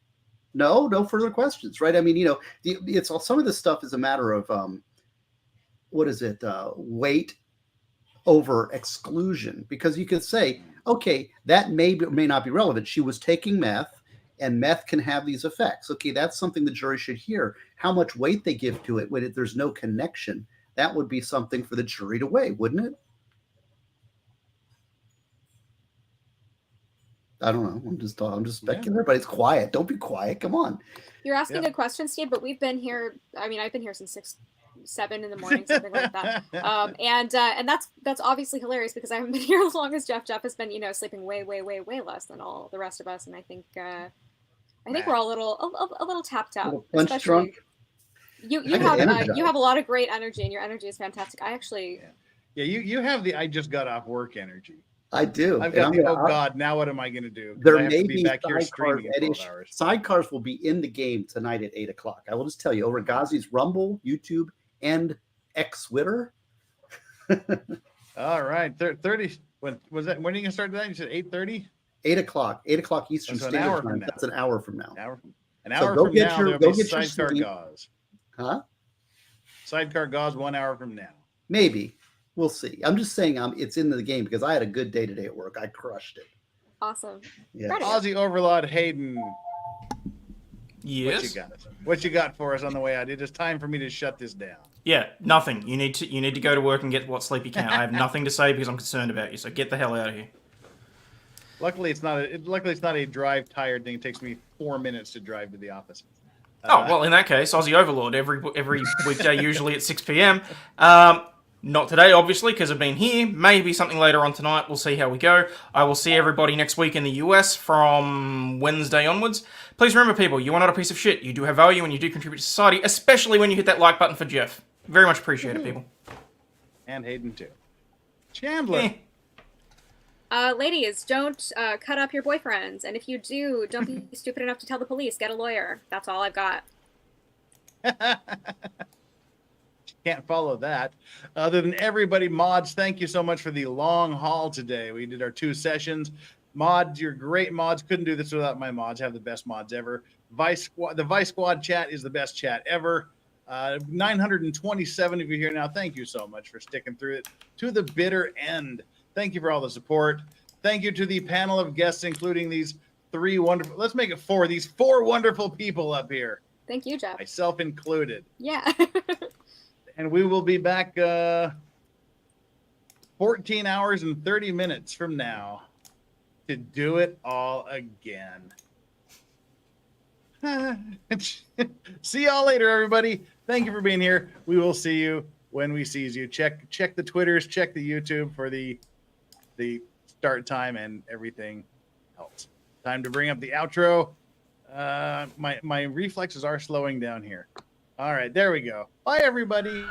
L: No further questions, right? I mean, it's all, some of this stuff is a matter of weight over exclusion, because you could say, okay, that may not be relevant. She was taking meth, and meth can have these effects. Okay, that's something the jury should hear. How much weight they give to it when there's no connection, that would be something for the jury to weigh, wouldn't it? I don't know. I'm just speculating. Everybody's quiet. Don't be quiet. Come on.
F: You're asking a question, Steve, but we've been here. I mean, I've been here since 7 in the morning, something like that. And that's obviously hilarious because I haven't been here as long as Jeff. Jeff has been, sleeping way less than all the rest of us, and I think we're all a little tapped out.
L: Punch drunk.
F: You have a lot of great energy, and your energy is fantastic. I actually.
A: Yeah, you have the I just got off work energy.
L: I do.
A: I've got God, now what am I going to do?
L: There
A: I have
L: may
A: to be back here streaming in 12 hours.
L: Sidecars will be in the game tonight at 8 o'clock. I will just tell you over Ghazi's Rumble, YouTube, and X Twitter.
A: All right, 30. When was that? When are you going to start that? You said 8:30.
L: 8 o'clock. 8 o'clock Eastern Standard Time. That's an hour from now.
A: An hour from now. There'll be Sidecar Gauze.
L: Huh?
A: Sidecar Gauze 1 hour from now.
L: Maybe. We'll see. I'm just saying it's into the game because I had a good day today at work. I crushed it.
F: Awesome.
L: Yeah.
A: Aussie Overlord Hayden.
H: Yes.
A: What you got for us on the way out? It is time for me to shut this down.
H: Yeah, nothing. You need to go to work and get what sleep you can. I have nothing to say because I'm concerned about you. So get the hell out of here.
A: Luckily, it's not a drive tired thing. It takes me 4 minutes to drive to the office.
H: Well, in that case, Aussie Overlord every weekday, usually at 6 p.m. Not today, obviously, because I've been here. Maybe something later on tonight. We'll see how we go. I will see everybody next week in the US from Wednesday onwards. Please remember, people, you are not a piece of shit. You do have value and you do contribute to society, especially when you hit that like button for Jeff. Very much appreciate it, people.
A: And Hayden, too. Chandler.
F: Ladies, don't cut up your boyfriends. And if you do, don't be stupid enough to tell the police. Get a lawyer. That's all I've got.
A: Can't follow that. Other than everybody, mods, thank you so much for the long haul today. We did our 2 sessions. Mods, you're great mods. Couldn't do this without my mods. Have the best mods ever. The Vice Squad chat is the best chat ever. 927 of you here now. Thank you so much for sticking through it to the bitter end. Thank you for all the support. Thank you to the panel of guests, including these 3 wonderful, let's make it 4, these 4 wonderful people up here.
F: Thank you, Jeff.
A: Myself included.
F: Yeah.
A: And we will be back 14 hours and 30 minutes from now to do it all again. See y'all later, everybody. Thank you for being here. We will see you when we sees you. Check the Twitters, check the YouTube for the start time and everything else. Time to bring up the outro. My reflexes are slowing down here. All right, there we go. Bye, everybody.